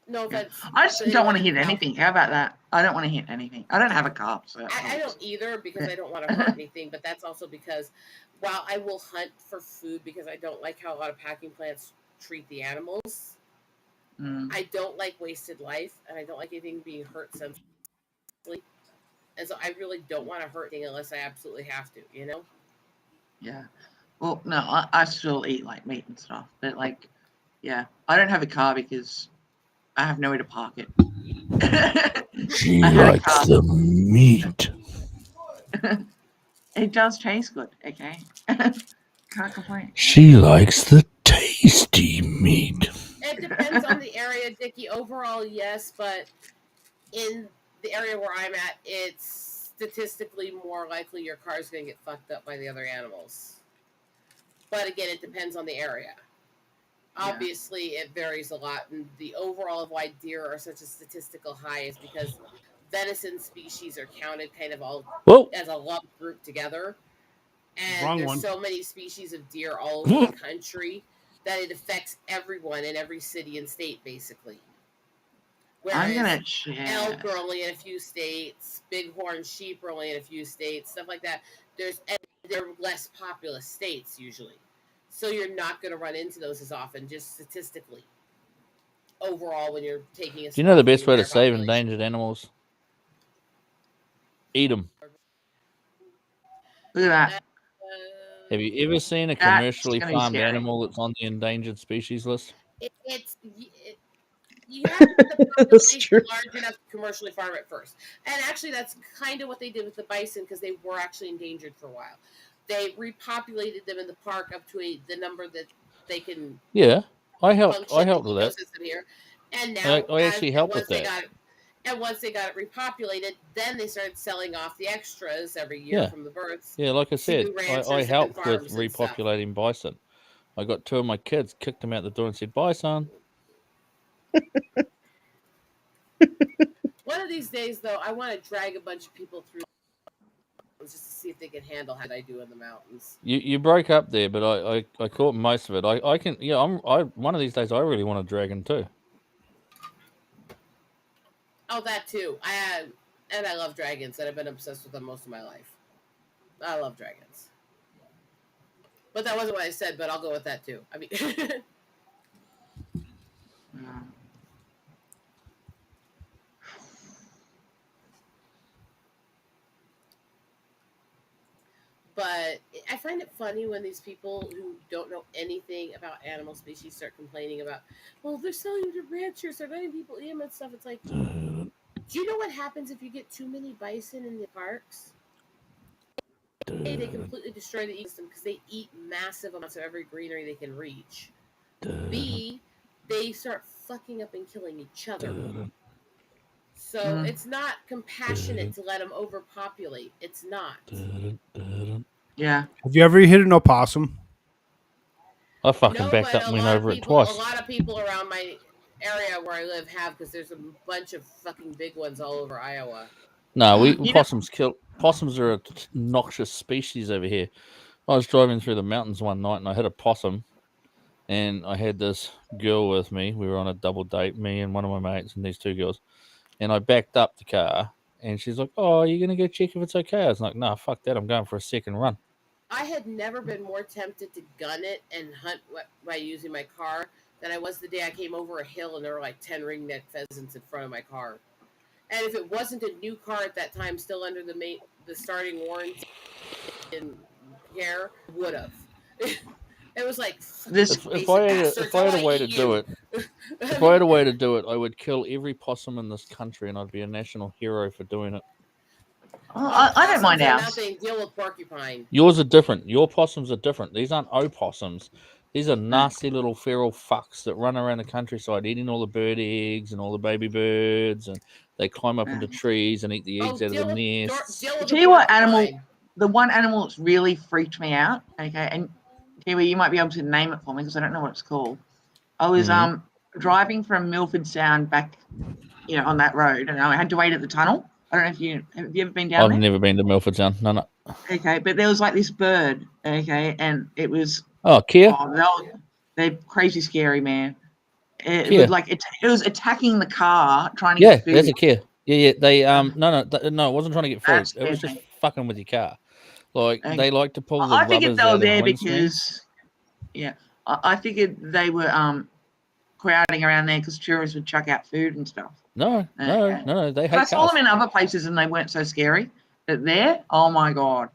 No offense. I just don't want to hit anything. How about that? I don't want to hit anything. I don't have a car. So I don't either because I don't want to hurt anything, but that's also because while I will hunt for food because I don't like how a lot of packing plants treat the animals, I don't like wasted life, and I don't like anything being hurt senselessly. And so I really don't want to hurt anything unless I absolutely have to, you know? Yeah. Well, no, I still eat like meat and stuff, but like, yeah, I don't have a car because I have nowhere to park it. She likes the meat. It does taste good, okay? Can't complain. She likes the tasty meat. It depends on the area, Dickie. Overall, yes, but in the area where I'm at, it's statistically more likely your car's going to get fucked up by the other animals. But again, it depends on the area. Obviously, it varies a lot, and the overall of why deer are such a statistical high is because venison species are counted kind of all as a lump group together, and there's so many species of deer all over the country that it affects everyone in every city and state, basically. Whereas elk are only in a few states, bighorn sheep are only in a few states, stuff like that. They're less populous states usually. So you're not going to run into those as often, just statistically. Overall, when you're taking a... Do you know the best way to save endangered animals? Eat them. Look at that. Have you ever seen a commercially farmed animal that's on the endangered species list? You have to have the population large enough to commercially farm it first. And actually, that's kind of what they did with the bison because they were actually endangered for a while. They repopulated them in the park up to the number that they can. Yeah, I helped with that. Here. And now, I actually helped with that. And once they got it repopulated, then they started selling off the extras every year from the births. Yeah, like I said, I helped with repopulating bison. I got 2 of my kids, kicked them out the door and said, "Bye, son." One of these days, though, I want to drag a bunch of people through mountains just to see if they can handle how I do in the mountains. You broke up there, but I caught most of it. I can one of these days I really want a dragon too. Oh, that too. I love dragons, and I've been obsessed with them most of my life. I love dragons. But that wasn't what I said, but I'll go with that too. I mean, but I find it funny when these people who don't know anything about animal species start complaining about, well, they're selling to ranchers, they're letting people eat them and stuff. It's like, do you know what happens if you get too many bison in the parks? A, they completely destroy the ecosystem because they eat massive amounts of every greenery they can reach. B, they start fucking up and killing each other. So it's not compassionate to let them overpopulate. It's not. Yeah. Have you ever hit an opossum? I fucking backed up and went over it twice. A lot of people around my area where I live have, because there's a bunch of fucking big ones all over Iowa. No, possums are a noxious species over here. I was driving through the mountains one night and I hit a possum, and I had this girl with me. We were on a double date, me and one of my mates and these two girls. And I backed up the car, and she's like, "Oh, are you going to go check if it's okay?" I was like, "No, fuck that. I'm going for a second run." I had never been more tempted to gun it and hunt by using my car than I was the day I came over a hill and there were like 10 ringneck pheasants in front of my car. And if it wasn't a new car at that time, still under the starting warranty in care, would have. It was like If I had a way to do it, if I had a way to do it, I would kill every possum in this country, and I'd be a national hero for doing it. I don't mind ours. Nothing. Deal with porcupine. Yours are different. Your possums are different. These aren't opossums. These are nasty little feral fucks that run around the countryside eating all the bird eggs and all the baby birds, and they climb up into trees and eat the eggs out of the nests. Tell you what the one animal that's really freaked me out, okay, and Kiwi, you might be able to name it for me because I don't know what it's called. I was driving from Milford Sound back, on that road, and I had to wait at the tunnel. I don't know if have you ever been down there? I've never been to Milford Sound. No. Okay, but there was like this bird, okay, and it was Kia. They're crazy scary, man. It was attacking the car, trying to get food. Yeah, there's a Kia. Yeah. They no, it wasn't trying to get food. It was just fucking with your car. Like they like to pull the rubbers out. I figured they were there because, I figured they were crowding around there because tourists would chuck out food and stuff. No, they hate I saw them in other places and they weren't so scary. But there, oh my god.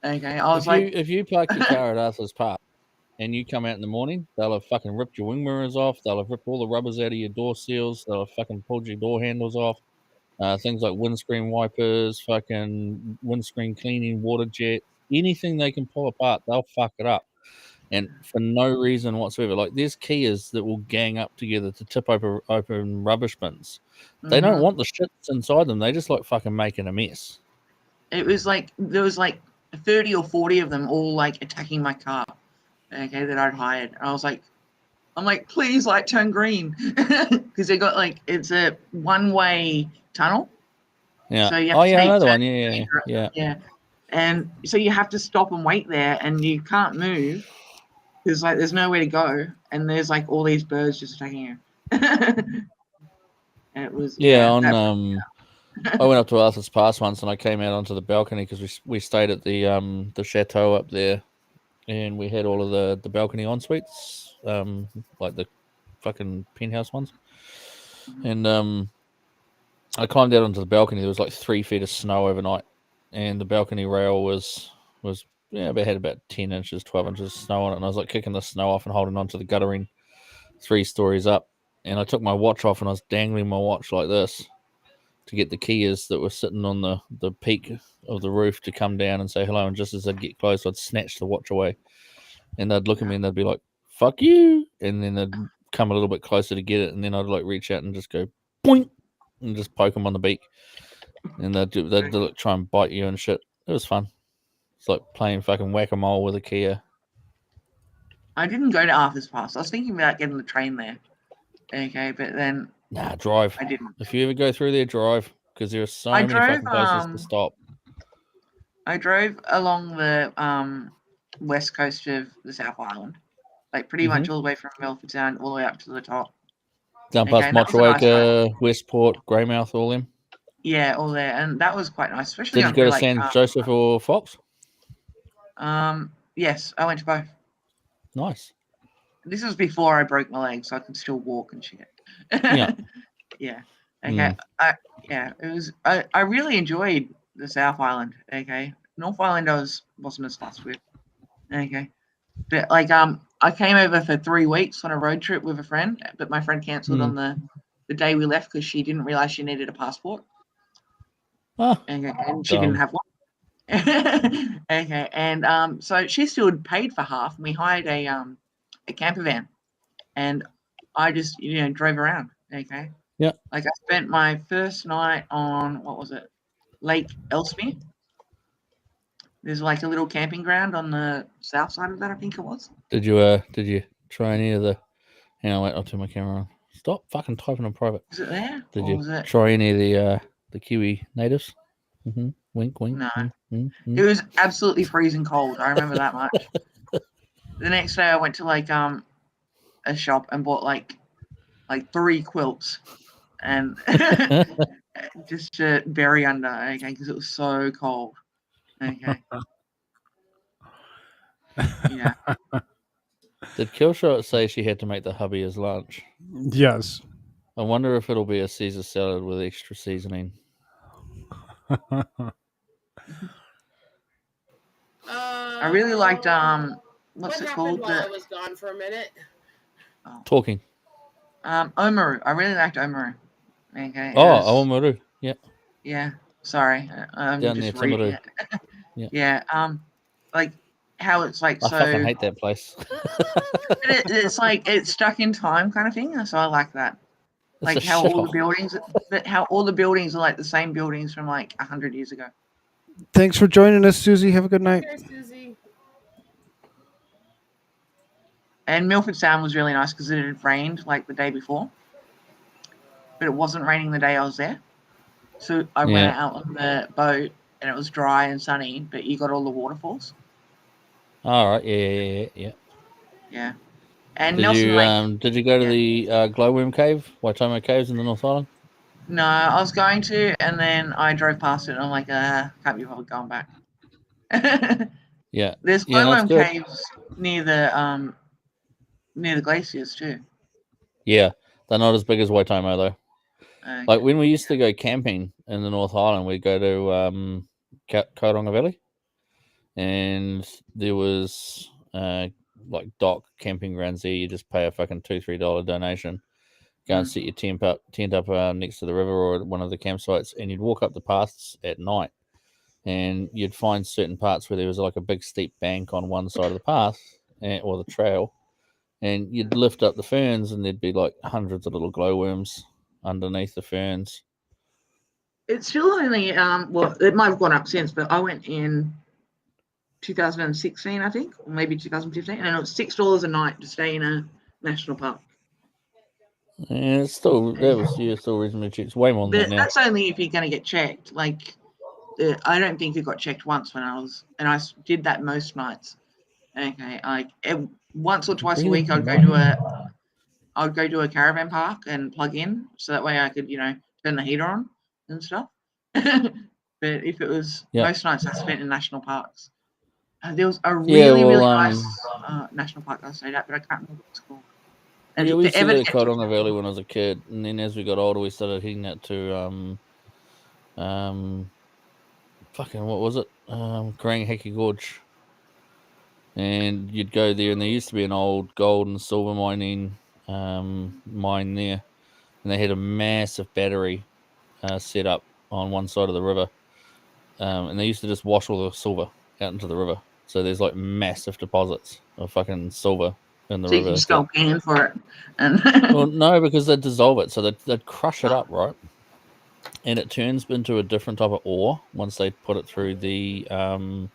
Okay, I was if you park your car at Arthur's Park and you come out in the morning, they'll have fucking ripped your wing mirrors off. They'll have ripped all the rubbers out of your door seals. They'll have fucking pulled your door handles off. Things like windscreen wipers, fucking windscreen cleaning, water jet, anything they can pull apart, they'll fuck it up. And for no reason whatsoever. Like there's Kias that will gang up together to tip open rubbish bins. They don't want the shit inside them. They just like fucking making a mess. It was like there was like 30 or 40 of them all like attacking my car. Okay, that I'd hired. And I'm like, please turn green. Because they got it's a one-way tunnel. Yeah. So you have to another one. Yeah. And so you have to stop and wait there, and you can't move because there's nowhere to go, and there's all these birds just attacking you. And it was I went up to Arthur's Pass once, and I came out onto the balcony because we stayed at the chateau up there, and we had all of the balcony en suites, like the fucking penthouse ones, and I climbed out onto the balcony. There was 3 feet of snow overnight, and the balcony rail was had about 10 inches, 12 inches of snow on it, and I was kicking the snow off and holding onto the guttering 3 stories up, and I took my watch off and I was dangling my watch like this to get the Kias that were sitting on the peak of the roof to come down and say hello, and just as I'd get close, I'd snatch the watch away, and they'd look at me and they'd be like, "Fuck you," and then they'd come a little bit closer to get it, and then I'd reach out and just go boink and just poke them on the beak, and they'd try and bite you and shit. It was fun. It's like playing fucking whack-a-mole with a Kia. I didn't go to Arthur's Pass. I was thinking about getting the train there. Okay, but then drive. I didn't. If you ever go through there, drive, because there are so many fucking places to stop. I drove along the west coast of the South Island, like pretty much all the way from Milford Sound all the way up to the top. Down past and that was a nice Motueka, Westport, Greymouth, all them. Yeah, all there, and that was quite nice, especially Did you on go to like, San Joseph or Fox? Yes, I went to both. Nice. This was before I broke my leg, so I could still walk and shit. Yeah. Yeah. Okay. It was. I really enjoyed the South Island. Okay. North Island wasn't as fussed with. Okay. But like I came over for 3 weeks on a road trip with a friend, but my friend cancelled on the day we left because she didn't realize she needed a passport. Oh, and she didn't have one. Okay. And so she still paid for half, and we hired a camper van, and I just drove around. Okay. Yeah. Like I spent my first night on what was it, Lake Ellesmere. There's like a little camping ground on the south side of that, I think it was. Did you try any of the? Hang on, wait, I'll turn my camera on. Stop fucking typing in private. Was it there? Did or you was it? try any of the Kiwi natives? Wink, wink. No. It was absolutely freezing cold. I remember that much. The next day I went to like a shop and bought like 3 quilts and just to bury under, okay, because it was so cold. Okay. Yeah. Did Killshot say she had to make the hubby his lunch? Yes. I wonder if it'll be a Caesar salad with extra seasoning. I really liked what's it called? While I was gone for a minute. Talking. Oamaru. I really liked Oamaru. Okay. Oamaru. Yep. Yeah. Sorry. I'm Down just near reading Timaru. it. Yeah. Like how it's like I so. fucking hate that place. But it's like it's stuck in time kind of thing. So I like that. It's Like a how all the shithole. buildings, how all the buildings are like the same buildings from like 100 years ago. Thanks for joining us, Susie. Have a good night. Here, Susie. And Milford Sound was really nice because it had rained like the day before, but it wasn't raining the day I was there. So I went out on the boat and it was dry and sunny, but you got all the waterfalls. All right. Yeah. Yeah. And Did Nelson you Lake. did you go to the glowworm cave, Waitomo Caves in the North Island? No, I was going to, and then I drove past it and I'm like, can't be bothered going back. Yeah. There's Yeah, that's glowworm good. caves near the glaciers too. Yeah, they're not as big as Waitomo though. Okay. Like when we used to go camping in the North Island, we'd go to Kauronga Valley, and there was like dock camping grounds there. You just pay a fucking $2-3 donation, go and set your tent up next to the river or at one of the campsites, and you'd walk up the paths at night, and you'd find certain parts where there was like a big steep bank on one side of the path or the trail, and you'd lift up the ferns, and there'd be like hundreds of little glowworms underneath the ferns. It's still only well, it might have gone up since, but I went in 2016, I think, or maybe 2015, and it was $6 a night to stay in a national park. And it's still still reasonably cheap. It's way more than But that now. that's only if you're going to get checked. Like, I don't think it got checked once when I did that most nights. Okay, like once or twice a week, I'd go to a caravan park and plug in, so that way I could, turn the heater on and stuff. But if it was most nights I spent in national parks. There was a really nice national park I stayed at, but I can't remember what it's called. And We used to go to Kauronga Valley when I was a kid, and then as we got older, we started heading out to fucking what was it? Karangahaki Gorge. And you'd go there, and there used to be an old gold and silver mining mine there, and they had a massive battery set up on one side of the river, and they used to just wash all the silver out into the river. So there's like massive deposits of fucking silver in the So river. you can just go paying for it. And Well, no, because they'd dissolve it, so they'd crush it up, right? And it turns into a different type of ore once they put it through the not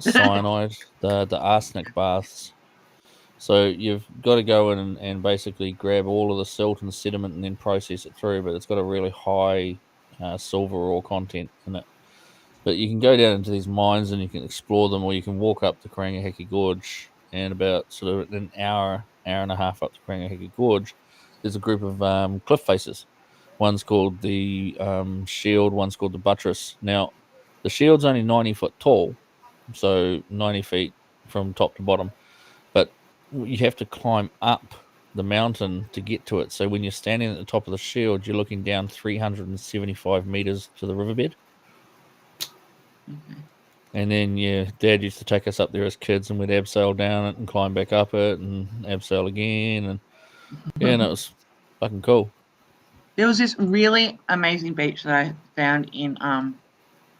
cyanide, the arsenic baths. So you've got to go in and basically grab all of the silt and sediment and then process it through, but it's got a really high silver ore content in it. But you can go down into these mines and you can explore them, or you can walk up the Karangahake Gorge. And about sort of an hour and a half up the Karangahake Gorge, there's a group of cliff faces. One's called the Shield, one's called the Buttress. Now, the Shield's only 90 foot tall, so 90 feet from top to bottom. But you have to climb up the mountain to get to it. So when you're standing at the top of the Shield, you're looking down 375 meters to the riverbed. And then, Dad used to take us up there as kids, and we'd abseil down it and climb back up it and abseil again. And it was fucking cool. There was this really amazing beach that I found in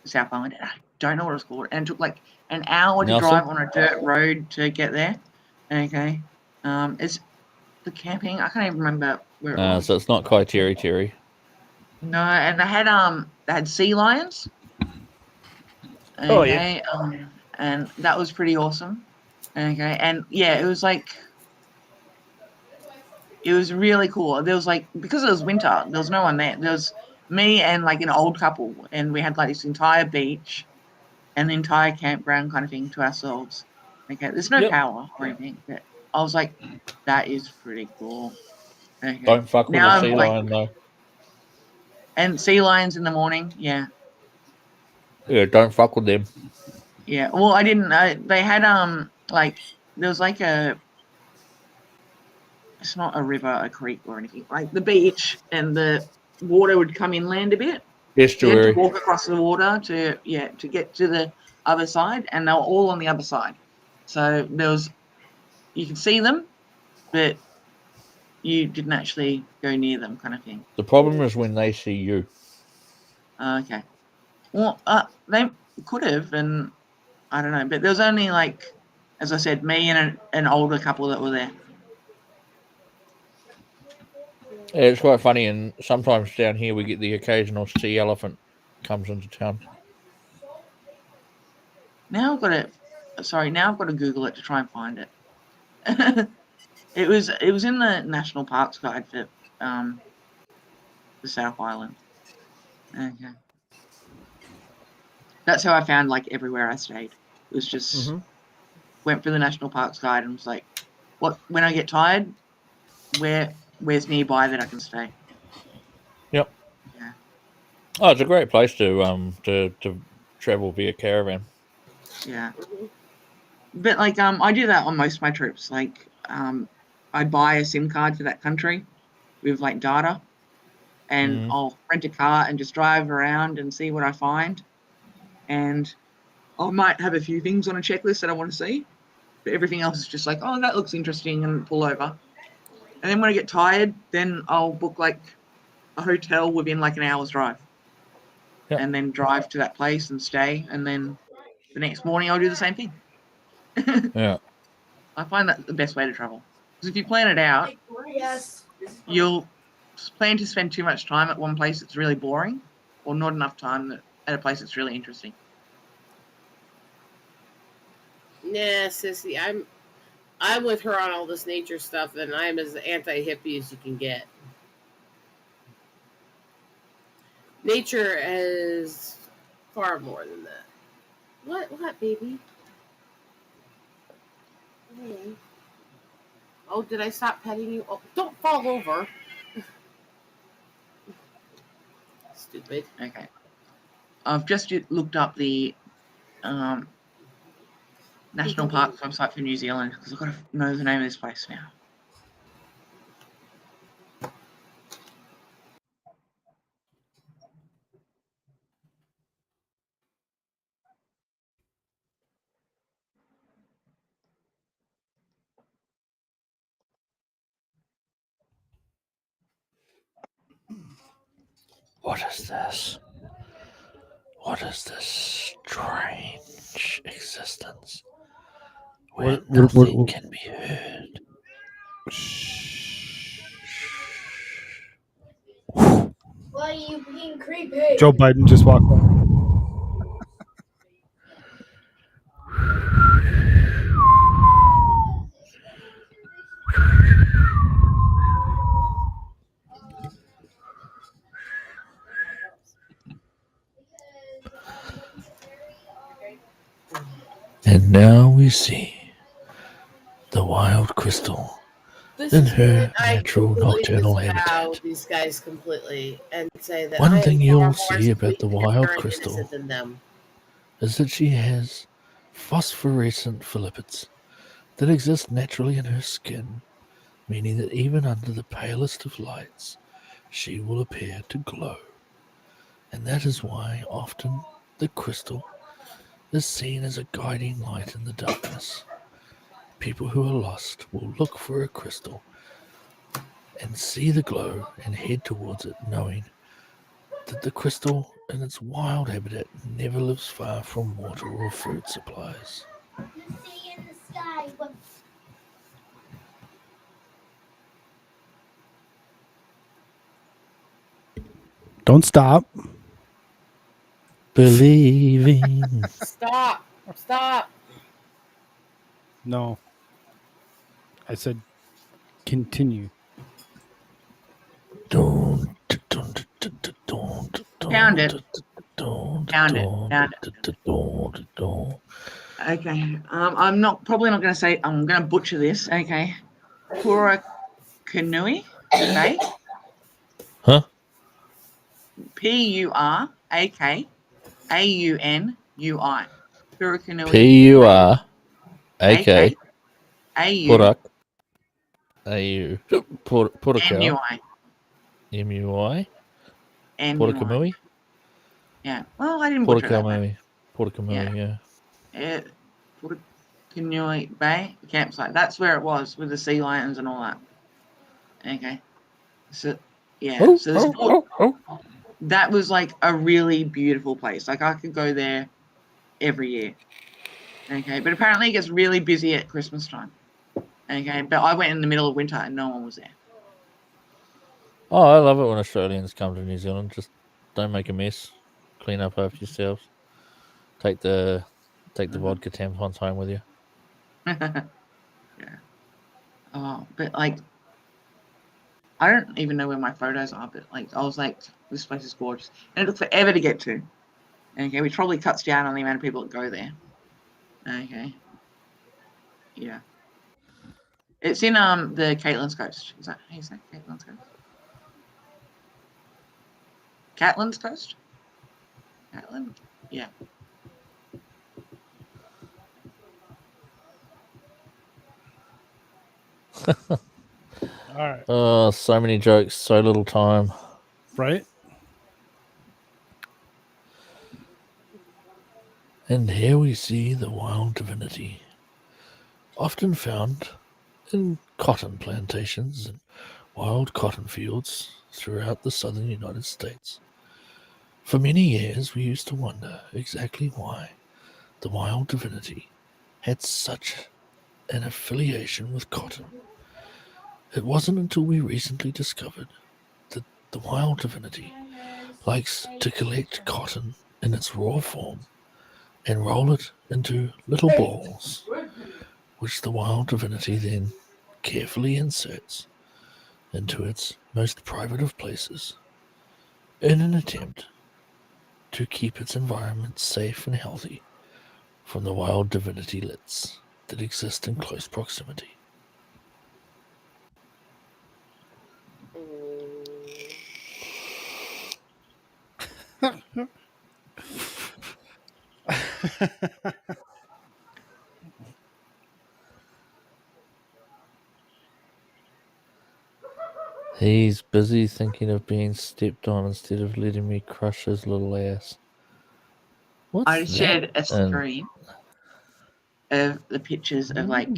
South Island, and I don't know what it's called. And it took like an hour to Nelson? drive on a dirt road to get there. Okay. It's the camping. I can't even remember where it was. So it's not Kaiteri Terry. No, and they had sea lions. Okay, Oh, yeah. And that was pretty awesome. Okay, and yeah, it was really cool. There was because it was winter, there was no one there. There was me and like an old couple, and we had like this entire beach and the entire campground kind of thing to ourselves. Okay, there's no power or anything, but I was like, that is pretty cool. Okay. Don't fuck with Now a sea I'm lion, though. And sea lions in the morning, yeah. Yeah, don't fuck with them. Yeah, well, I didn't. They had there was like it's not a river, a creek, or anything. Like the beach, and the water would come inland a bit. You had Estuary. to walk across the water to get to the other side, and they were all on the other side. So you could see them, but you didn't actually go near them, kind of thing. The problem is when they see you. Okay. Well, they could have, and I don't know, but there was only as I said, me and an older couple that were there. Yeah, it's quite funny, and sometimes down here we get the occasional sea elephant comes into town. Now I've got to Google it to try and find it. It was in the National Parks Guide for the South Island. Okay. That's how I found everywhere I stayed. It was just went for the National Parks Guide and was like, when I get tired, where's nearby that I can stay? Yep. Yeah. Oh, it's a great place to travel via caravan. Yeah. But I do that on most of my trips. I buy a SIM card for that country with data, and I'll rent a car and just drive around and see what I find. And I might have a few things on a checklist that I want to see, but everything else is just oh, that looks interesting, and pull over. And then when I get tired, then I'll book a hotel within an hour's drive. Yep. And then drive to that place and stay. And then the next morning I'll do the same thing. Yeah. I find that the best way to travel. Because if you plan it out, you'll plan to spend too much time at one place that's really boring, or not enough time at a place that's really interesting. Nah, sissy, I'm with her on all this nature stuff, and I'm as anti-hippie as you can get. Nature is far more than that. What, baby? Hey. Oh, did I stop petting you? Oh, don't fall over. Stupid. Okay. I've just looked up the National Parks website for New Zealand because I've got to know the name of this place now. What is this? What is this strange existence where nothing can be heard? Why are you being creepy? Joe Biden just walked by. And now we see the wild crystal This in is her when I natural completely nocturnal disavow habitat. these guys completely and say that One I am thing far you'll more see about the sweet, wild pure, and crystal innocent than them. is that she has phosphorescent philippids that exist naturally in her skin, meaning that even under the palest of lights, she will appear to glow. And that is why often the crystal is seen as a guiding light in the darkness. People who are lost will look for a crystal and see the glow and head towards it, knowing that the crystal in its wild habitat never lives far from water or food supplies. Don't stop. Believing. Stop. Stop. No. I said continue. Found it. Found it. Found it. Okay. I'm probably not going to say. I'm going to butcher this. Okay. Purakanui Bay. Huh? Purakaunui. Purakanui. P-U-R-A-K. A-U. Purak. A-U. Purakau. M-U-I. M-U-I. M-U-I. Purakamui. Yeah. Well, I didn't butcher that one. Purakamui, yeah. Purakanui Bay campsite. That's where it was with the sea lions and all that. Okay. So yeah. So this that was like a really beautiful place. Like I could go there every year. Okay. But apparently it gets really busy at Christmas time. Okay. But I went in the middle of winter and no one was there. Oh, I love it when Australians come to New Zealand. Just don't make a mess. Clean up after yourselves. Take the vodka tampons home with you. Yeah. Oh, but like I don't even know where my photos are, but like I was like, this place is gorgeous. And it took forever to get to. Okay, which probably cuts down on the amount of people that go there. Okay. Yeah. It's in the Caitlin's Coast. Is that how you say Caitlin's Coast? Catlin's Coast? Catlin? Yeah. All right. Oh, so many jokes, so little time. Right? And here we see the wild divinity, often found in cotton plantations and wild cotton fields throughout the southern United States. For many years, we used to wonder exactly why the wild divinity had such an affiliation with cotton. It wasn't until we recently discovered that the wild divinity likes to collect cotton in its raw form and roll it into little balls, which the wild divinity then carefully inserts into its most private of places in an attempt to keep its environment safe and healthy from the wild divinity lits that exist in close proximity. He's busy thinking of being stepped on instead of letting me crush his little ass. What's I shared a that? screen of the pictures of like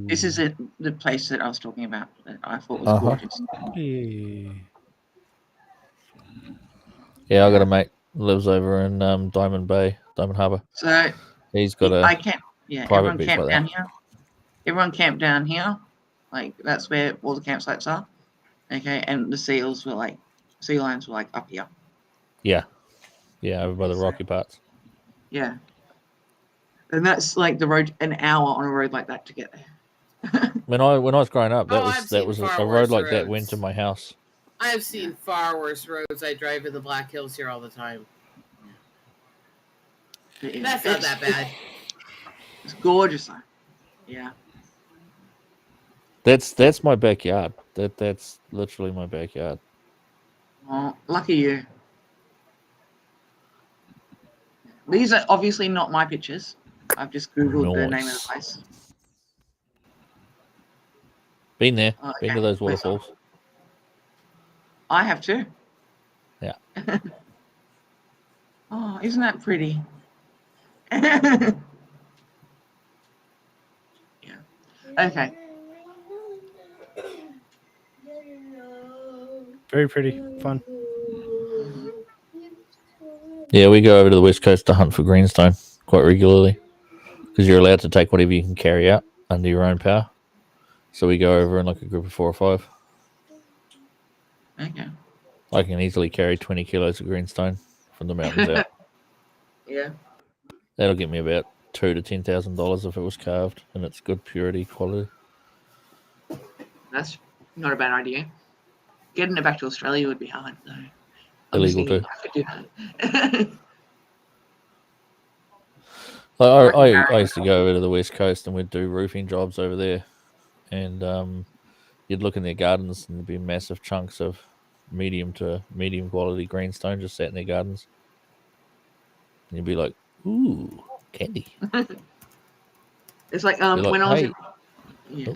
this is the place that I was talking about that I thought was gorgeous. Yeah, I got a mate who lives over in Diamond Harbour. So He's got a everyone private beach camped like down that. here. Everyone camped down here. Like that's where all the campsites are. Okay, and the sea lions were like up here. Yeah. Yeah, over by the rocky parts. Yeah. And that's like the road, an hour on a road like that to get there. When I was growing up, that I've was seen far a road worse like that roads. went to my house. I have seen far worse roads. I drive in the Black Hills here all the time. That's not that bad. It's gorgeous, though. Yeah. That's my backyard. That's literally my backyard. Well, lucky you. These are obviously not my pictures. I've just Googled the name of the place. Been there. Oh, Been okay. to those waterfalls. I have too. Yeah. Oh, isn't that pretty? Yeah. Okay. Very pretty. Fun. Yeah, we go over to the west coast to hunt for greenstone quite regularly because you're allowed to take whatever you can carry out under your own power. So we go over in like a group of 4 or 5. Okay. I can easily carry 20 kilos of greenstone from the mountains out. Yeah. That'll get me about $2,000 to $10,000 if it was carved and it's good purity quality. That's not a bad idea. Getting it back to Australia would be hard, though. Illegal too. I could do that. I used to go over to the west coast and we'd do roofing jobs over there, and you'd look in their gardens and there'd be massive chunks of medium to medium quality greenstone just sat in their gardens, and you'd be like, "Ooh, candy." It's like Be like, when I was "Hey." in. Yeah.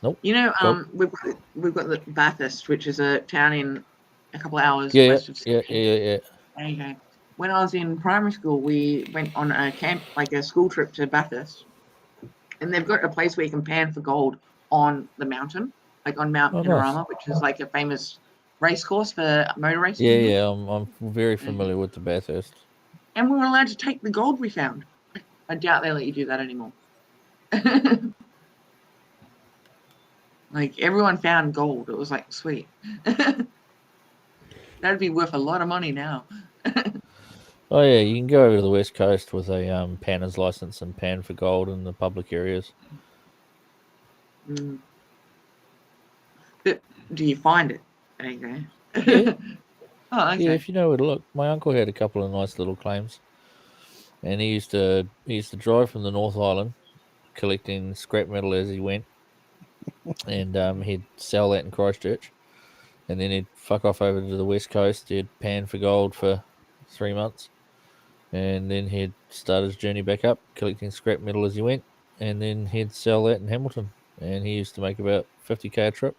Nope. You know, Nope. we've got the Bathurst, which is a town in a couple of hours Yeah, west of yeah. There you go. When I was in primary school, we went on a camp, like a school trip to Bathurst, and they've got a place where you can pan for gold on the mountain, like on Mount Oh, nice. Panorama, which is like a famous race course for motor racing. Yeah. I'm very familiar with the Bathurst. And we were allowed to take the gold we found. I doubt they let you do that anymore. Like everyone found gold. It was like sweet. That'd be worth a lot of money now. Oh yeah, you can go over to the west coast with a panner's license and pan for gold in the public areas. Mm. But do you find it? Okay. Yeah. Oh, okay. Yeah, if you know where to look. My uncle had a couple of nice little claims, and he used to drive from the North Island, collecting scrap metal as he went, and he'd sell that in Christchurch, and then he'd fuck off over to the west coast. He'd pan for gold for 3 months, and then he'd start his journey back up, collecting scrap metal as he went, and then he'd sell that in Hamilton, and he used to make about 50k a trip.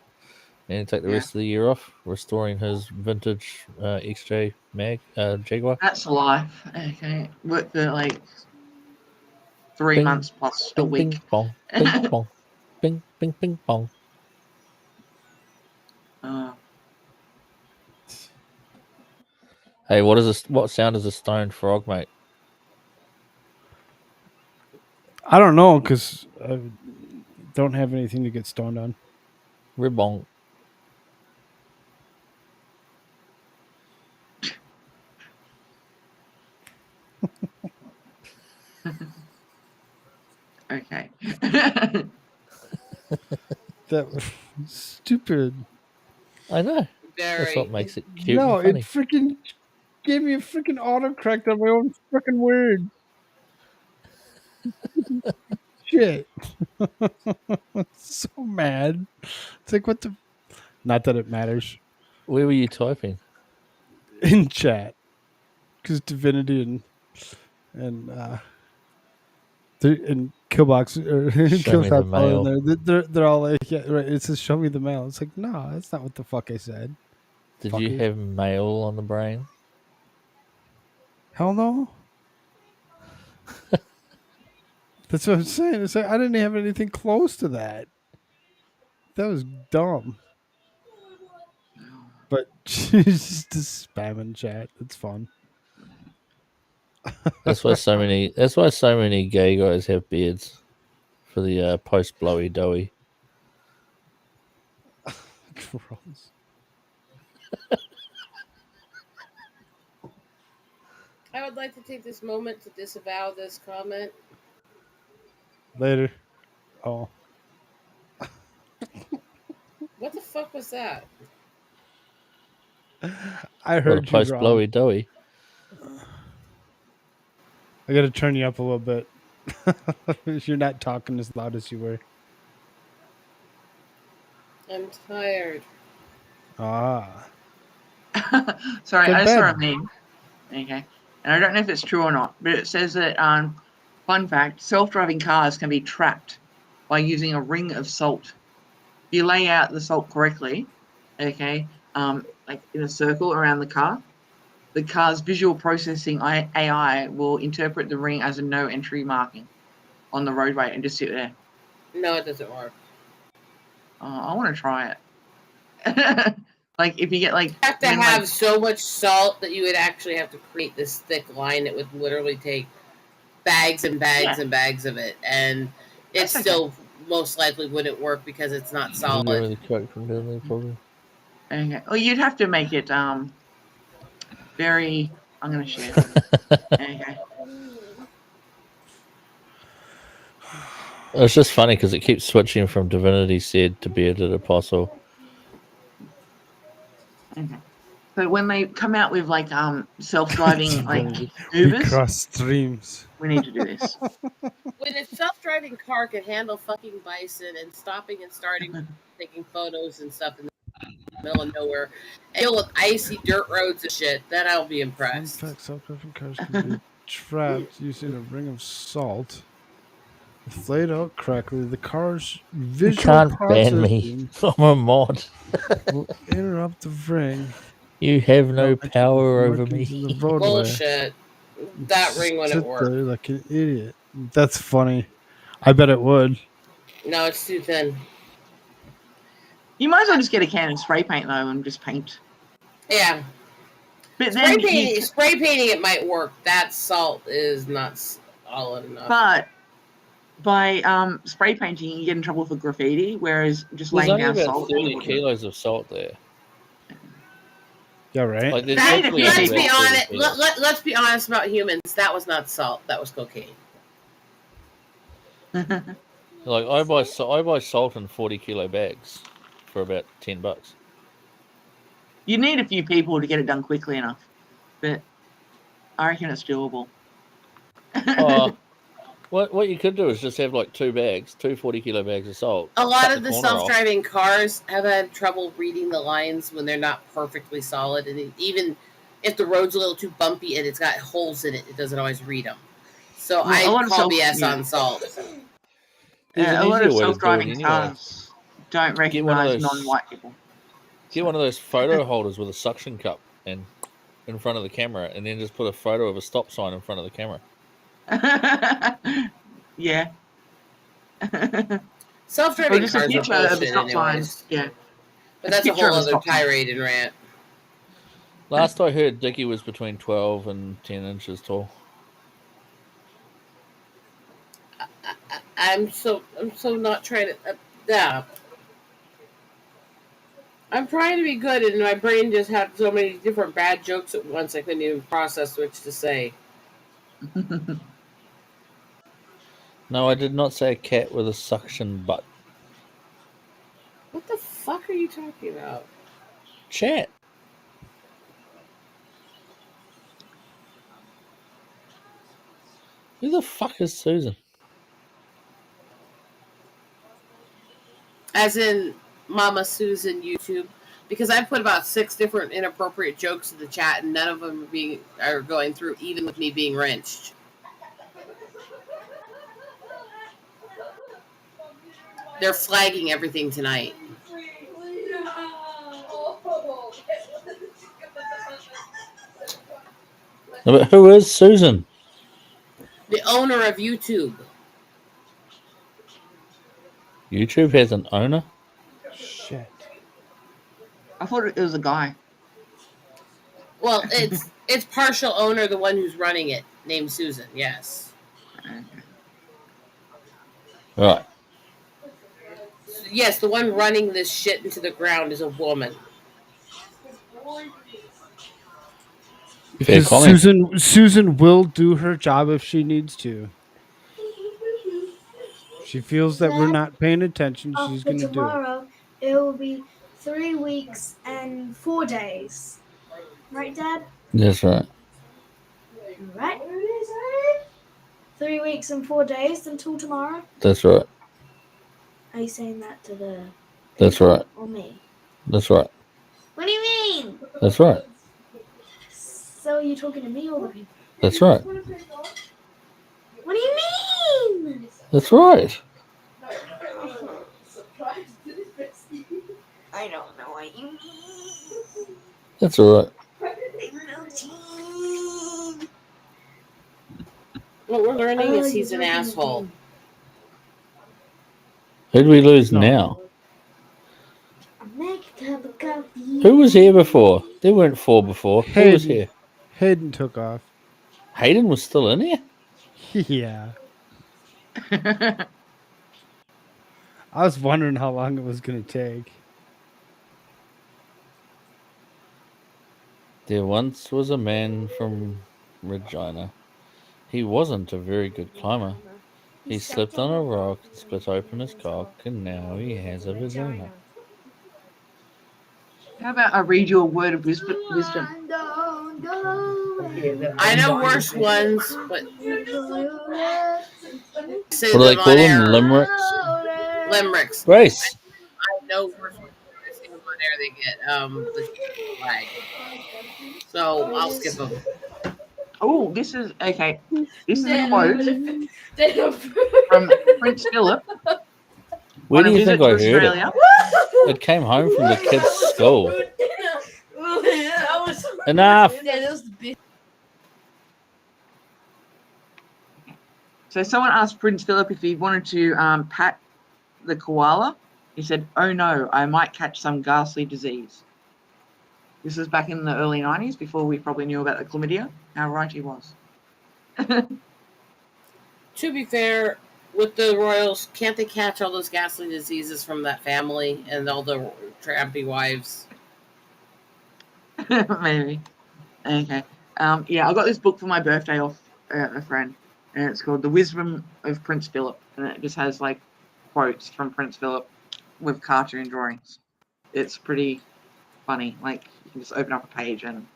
And he'd take the rest of the year off, restoring his vintage XJ Jaguar. That's life. Okay. Work for like 3 Bing, months plus a bing, week. Bing bong, bing bong, bing bing bing bong. Hey, what is this? What sound is a stoned frog, mate? I don't know because I don't have anything to get stoned on. Ribbong. Okay. That was stupid. I know. That's what makes it cute. No, and it funny. freaking gave me a freaking autocorrect on my own freaking word. Shit. So mad. It's like, what the? Not that it matters. Where were you typing? In chat. Because Divinity and Killbox or Show me the mail. they're all like, yeah, right. It says show me the mail. It's like, no, that's not what the fuck I said. Did Fucker. you have mail on the brain? Hell no. That's what I'm saying. It's like I didn't have anything close to that. That was dumb. But she's just spamming chat. It's fun. That's why so many gay guys have beards for the post blowy doughy. Gross. I would like to take this moment to disavow this comment. Later. Oh. What the fuck was that? I heard you post wrong. blowy doughy. I got to turn you up a little bit. You're not talking as loud as you were. I'm tired. Ah. Sorry, Good I saw a bed. meme. Okay. And I don't know if it's true or not, but it says that, fun fact, self-driving cars can be trapped by using a ring of salt. If you lay out the salt correctly, okay, like in a circle around the car's visual processing AI will interpret the ring as a no entry marking on the roadway and just sit there. No, it doesn't work. I want to try it. Like if you get like, You have to have so much salt that you would actually have to create this thick line that would literally take bags and bags and bags of it, and it still most likely wouldn't work because it's not You solid. got the coke from down there, probably. Okay. Well, you'd have to make it very. I'm going to share. Okay. It's just funny because it keeps switching from Divinity said to Bearded Apostle. Okay. So when they come out with like self-driving like We Ubers, cross streams. we need to do this. When a self-driving car can handle fucking bison and stopping and starting, taking photos and stuff in the middle of nowhere, and deal with icy dirt roads and shit, then I'll be impressed. In fact, self-driving cars can be trapped using a ring of salt. If laid out correctly, the car's You visual can't ban me. processing I'm a mod. will interrupt the ring. You have no Without power over markings in me. the roadway. Bullshit. That ring wouldn't Sit work. there like an idiot. That's funny. I bet it would. No, it's too thin. You might as well just get a can of spray paint though and just paint. Yeah. But spray then painting it might work. That salt is not solid enough. But by spray painting, you get in trouble for graffiti, whereas just There's laying only down about salt. 30 kilos of salt there. Yeah, right. Like, there's Let's definitely be only about 30 honest. kilos. Let's be honest about humans. That was not salt. That was cocaine. Like I buy salt in 40 kilo bags for about $10. You need a few people to get it done quickly enough, but I reckon it's doable. What you could do is just have like two 40 kilo bags of salt. A lot cut of the corner off. self-driving cars have had trouble reading the lines when they're not perfectly solid, and even if the road's a little too bumpy and it's got holes in it, it doesn't always read them. So Well, a lot I of call BS on salt. There's an A lot easier of way to do it self-driving anyway. cars don't recognize non-white people. Get one of those photo holders with a suction cup and in front of the camera, and then just put a photo of a stop sign in front of the camera. Yeah. Self-driving just a cars are picture of the bullshit stop sign. anyways. Yeah. But that's a picture whole of a other stop sign. tirade and rant. Last I heard, Dickie was between 12 and 10 inches tall. I'm so not trying to. Yeah. I'm trying to be good, and my brain just had so many different bad jokes at once. I couldn't even process which to say. No, I did not say a cat with a suction butt. What the fuck are you talking about? Chat. Who the fuck is Susan? As in Mama Susan YouTube, because I put about 6 different inappropriate jokes in the chat, and none of them are going through, even with me being wrenched. They're flagging everything tonight. No, but who is Susan? The owner of YouTube. YouTube has an owner? Shit. I thought it was a guy. Well, it's partial owner, the one who's running it, named Susan. Yes. Right. Yes, the one running this shit into the ground is a woman. Fair Because comment. Susan will do her job if she needs to. She feels that we're not paying attention. She's After going to do it. tomorrow, it will be 3 weeks and 4 days. Right, Dad? That's right. Right? 3 weeks and 4 days until tomorrow? That's right. Are you saying that to the That's people right. or me? That's right. What do you mean? That's right. So are you talking to me or the people? That's right. What do you mean? That's right. I don't know what you mean. That's all right. What we're learning is he's an asshole. Who'd we lose now? Who was here before? There weren't 4 before. Who was here? Hayden took off. Hayden was still in here? Yeah. I was wondering how long it was going to take. There once was a man from Regina. He wasn't a very good climber. He slipped on a rock and split open his cock, and now he has a vagina. How about I read you a word of wisdom? I know worse ones, but say What do they them call on them? air. Limericks? Limericks. Grace. I know worse ones. I say them on air, they get the flag. So I'll skip them. Oh, this is okay. This is a quote from Prince Philip. Where on do a you visit think I to heard Australia. it? It came home from the kids' school. Enough. So someone asked Prince Philip if he wanted to pat the koala. He said, "Oh no, I might catch some ghastly disease." This was back in the early 90s, before we probably knew about the chlamydia. How right he was. To be fair, with the royals, can't they catch all those ghastly diseases from that family and all the trampy wives? Maybe. Okay. Yeah, I got this book for my birthday off a friend, and it's called The Wisdom of Prince Philip, and it just has like quotes from Prince Philip with cartoon drawings. It's pretty funny. Like, you can just open up a page and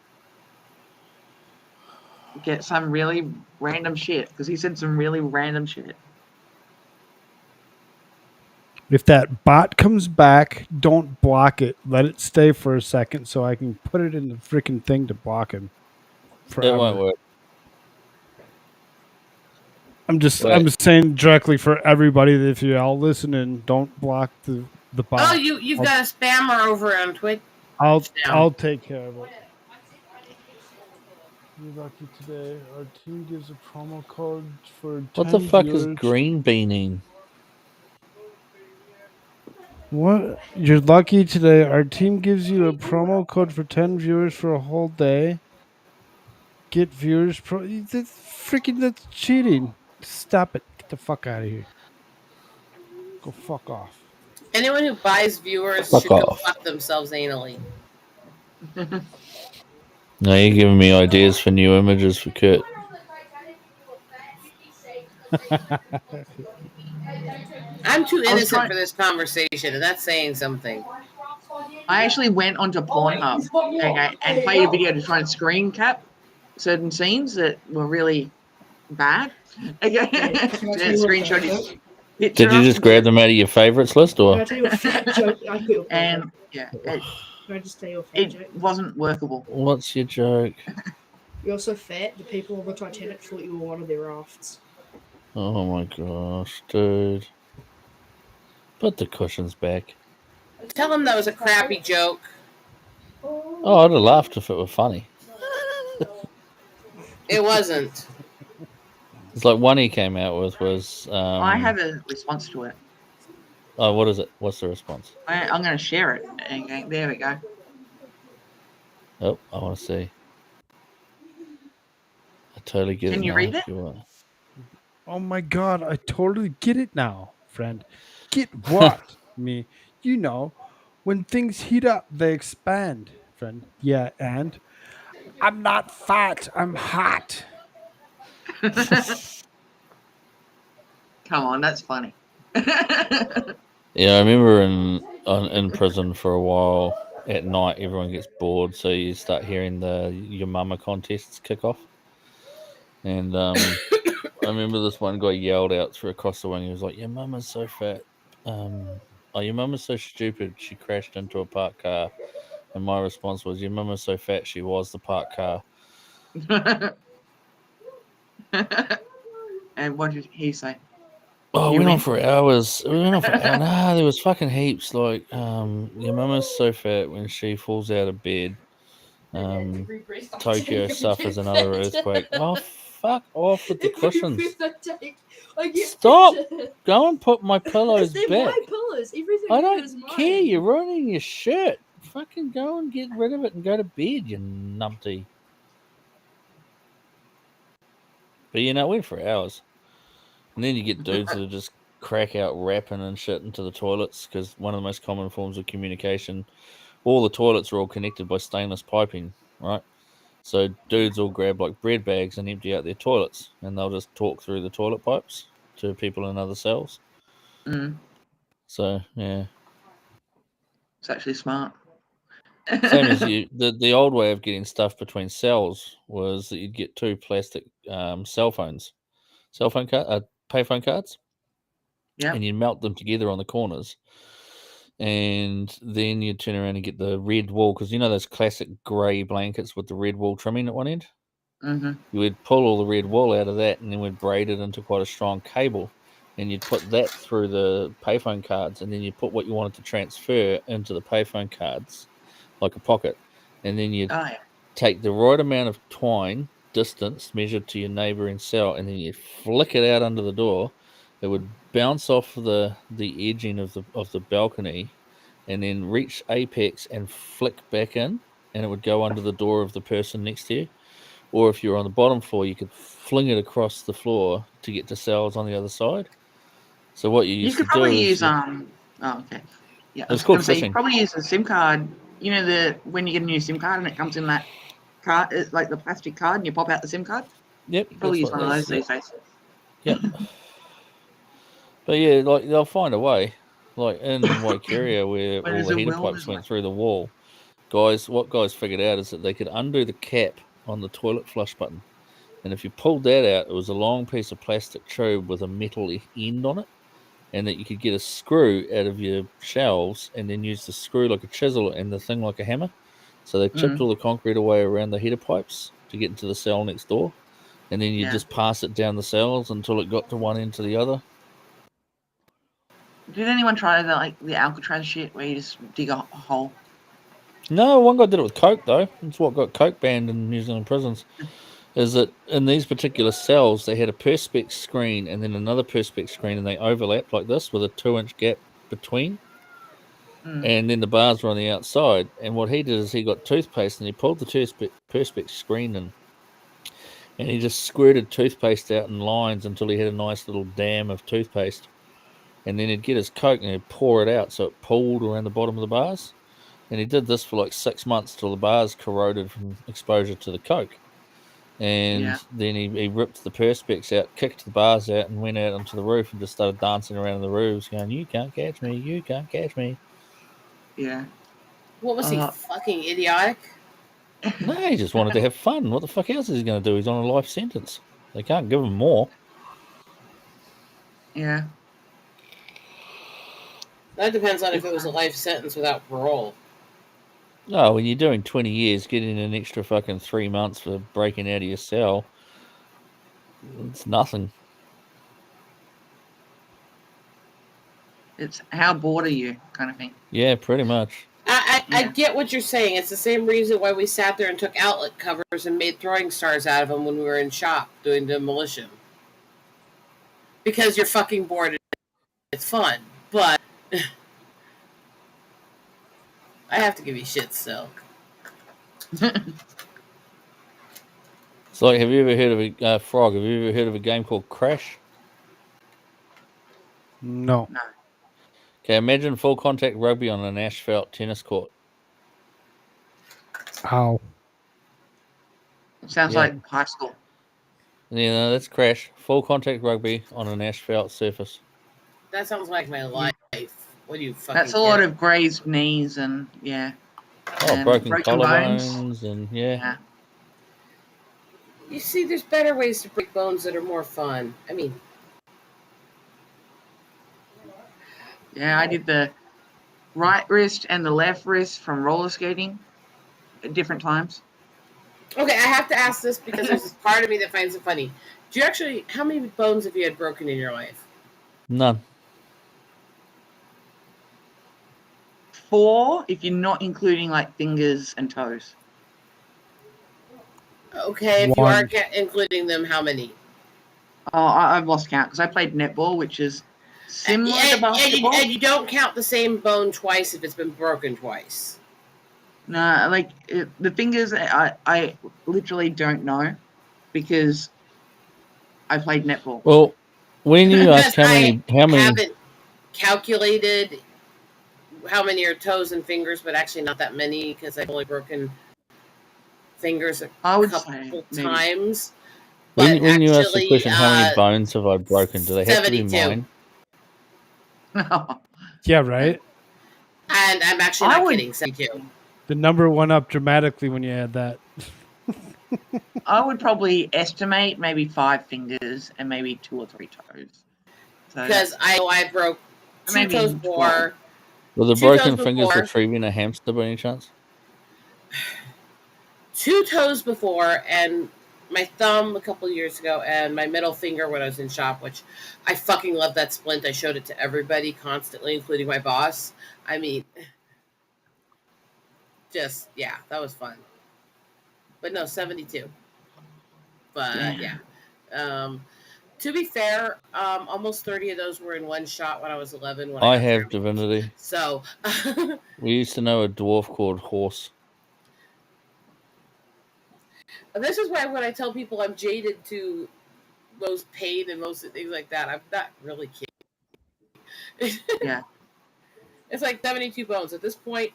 get some really random shit, because he said some really random shit. If that bot comes back, don't block it. Let it stay for a second so I can put it in the freaking thing to block him. Forever. It won't work. I'm saying directly for everybody that if you're all listening, don't block the bot. Oh, you've got a spammer over on Twitch. I'll take care of it. You're lucky today. Our team gives a promo code for 10 What the fuck is viewers. green beaning? What? You're lucky today. Our team gives you a promo code for 10 viewers for a whole day. Get viewers that's cheating. Stop it. Get the fuck out of here. Go fuck off. Anyone who buys viewers Fuck should go off. fuck themselves anally. Now you're giving me ideas for new images for Kurt. I'm too innocent for this conversation, and that's saying something. I actually went onto Pornhub, okay, and played a video to try and screen cap certain scenes that were really bad. Okay, screenshot his picture. Did you just grab them out of your favorites list, or? Can I tell you a fat joke? I quit. And yeah, Can I just tell you a fat joke? it wasn't workable. What's your joke? You're so fat, the people on the Titanic thought you were one of their rafts. Oh my gosh, dude. Put the cushions back. Tell him that was a crappy joke. Oh, I'd have laughed if it were funny. It wasn't. It's like one he came out with was... I have a response to it. Oh, what is it? What's the response? I'm going to share it. Okay, there we go. Oh, I want to see. I totally get it. Can you now, read if it? you want. Oh my god, I totally get it now, friend. Get what? Me. You know, when things heat up, they expand, friend. Yeah, and I'm not fat, I'm hot. Come on, that's funny. Yeah, I remember in prison for a while at night, everyone gets bored, so you start hearing the Your Mama contests kick off. And I remember this one guy yelled out through across the wing. He was like, "Your mama's so fat. Your mama's so stupid. She crashed into a parked car." And my response was, "Your mama's so fat. She was the parked car." And what did he say? Oh, You we went on win? for hours. We went on for hours. Nah, there was fucking heaps. Like, your mama's so fat when she falls out of bed. Tokyo suffers another earthquake. Oh, fuck off with the cushions. Stop! Go and put my pillows They're back. my pillows. Everything I is don't mine. care. You're ruining your shirt. Fucking go and get rid of it and go to bed, you numpty. But you know, we went for hours. And then you get dudes that just crack out rapping and shit into the toilets because one of the most common forms of communication, all the toilets are all connected by stainless piping, right? So dudes will grab like bread bags and empty out their toilets, and they'll just talk through the toilet pipes to people in other cells. Mm. So yeah, It's actually smart. same as you. The old way of getting stuff between cells was that you'd get two plastic cell phone card, payphone cards. Yeah. And you melt them together on the corners. And then you turn around and get the red wool, because you know those classic grey blankets with the red wool trimming at one end? Mm-hmm. You would pull all the red wool out of that and then we'd braid it into quite a strong cable. And you'd put that through the payphone cards, and then you put what you wanted to transfer into the payphone cards, like a pocket. And then you'd take the right amount of twine, distance measured to your neighbouring cell, and then you'd flick it out under the door. It would bounce off the edging of the balcony, and then reach apex and flick back in, and it would go under the door of the person next to you. Or if you're on the bottom floor, you could fling it across the floor to get to cells on the other side. So what you You used could to do probably is use Oh, okay. Yeah, I It's was called going to say you phishing. could probably use a SIM card. You know when you get a new SIM card and it comes in that card, it's like the plastic card, and you pop out the SIM card. Yep, You probably use that's one like of those these days. Yep. But yeah, like they'll find a way. Like in Waikeria, where When all there's the a heater will, pipes there's went through the wall, what guys figured out is that they could undo the cap on the toilet flush button, and if you pulled that out, it was a long piece of plastic tube with a metal end on it, and that you could get a screw out of your shelves and then use the screw like a chisel and the thing like a hammer. So they chipped Mm. all the concrete away around the heater pipes to get into the cell next door, and then you Yeah. just pass it down the cells until it got to one end to the other. Did anyone try the Alcatraz shit where you just dig a hole? No, one guy did it with coke though. That's what got coke banned in New Zealand prisons. Is that in these particular cells they had a perspex screen and then another perspex screen, and they overlapped like this with a 2-inch gap between. Mm. And then the bars were on the outside. And what he did is he got toothpaste and he pulled the perspex screen in, and he just squirted toothpaste out in lines until he had a nice little dam of toothpaste. And then he'd get his coke and he'd pour it out so it pooled around the bottom of the bars. And he did this for like 6 months till the bars corroded from exposure to the coke. And then he ripped the perspex out, kicked the bars out, and went out onto the roof and just started dancing around the roofs, going, "You can't catch me, you can't catch me." Yeah. What was he, fucking idiotic? No, he just wanted to have fun. What the fuck else is he going to do? He's on a life sentence. They can't give him more. Yeah. That depends on if it was a life sentence without parole. No, when you're doing 20 years, getting an extra fucking 3 months for breaking out of your cell, it's nothing. It's how bored are you kind of thing. Yeah, pretty much. I get what you're saying. It's the same reason why we sat there and took outlet covers and made throwing stars out of them when we were in shop doing demolition. Because you're fucking bored. It's fun, but I have to give you shit still. It's like, have you ever heard of a Frog? Have you ever heard of a game called Crash? No. Okay, imagine full contact rugby on an asphalt tennis court. How? Sounds like high school. Yeah, no, that's Crash. Full contact rugby on an asphalt surface. That sounds like my life. What do you fucking That's a lot of grazed knees and broken collarbones and yeah. You see, there's better ways to break bones that are more fun. I mean, Yeah, I did the right wrist and the left wrist from roller skating at different times. okay, I have to ask this because there's this part of me that finds it funny. Do you actually? How many bones have you had broken in your life? None. 4, if you're not including like fingers and toes. Okay, if you are including them, how many? Oh, I've lost count because I played netball, which is similar to basketball. And you don't count the same bone twice if it's been broken twice. No, like the fingers, I literally don't know because I played netball. Well, when you ask how many, haven't calculated how many are toes and fingers, but actually not that many because I've only broken fingers a couple times. When you ask the question, how many bones have I broken? Do they have to be 72. mine? Yeah, right. And I'm actually not kidding. 72. The number went up dramatically when you add that. I would probably estimate maybe 5 fingers and maybe 2 or 3 toes. Because I broke 2 toes before. Were the broken fingers retrieving a hamster by any chance? 2 toes before, and my thumb a couple years ago, and my middle finger when I was in shop, which I fucking love that splint. I showed it to everybody constantly, including my boss. I mean, just, yeah, that was fun. But no, 72. But yeah. To be fair, almost 30 of those were in one shot when I was 11. When I have Divinity. So We used to know a dwarf called Horse. this is why when I tell people I'm jaded to most pain and most things like that, I'm not really kidding. Yeah. It's like 72 bones. At this point,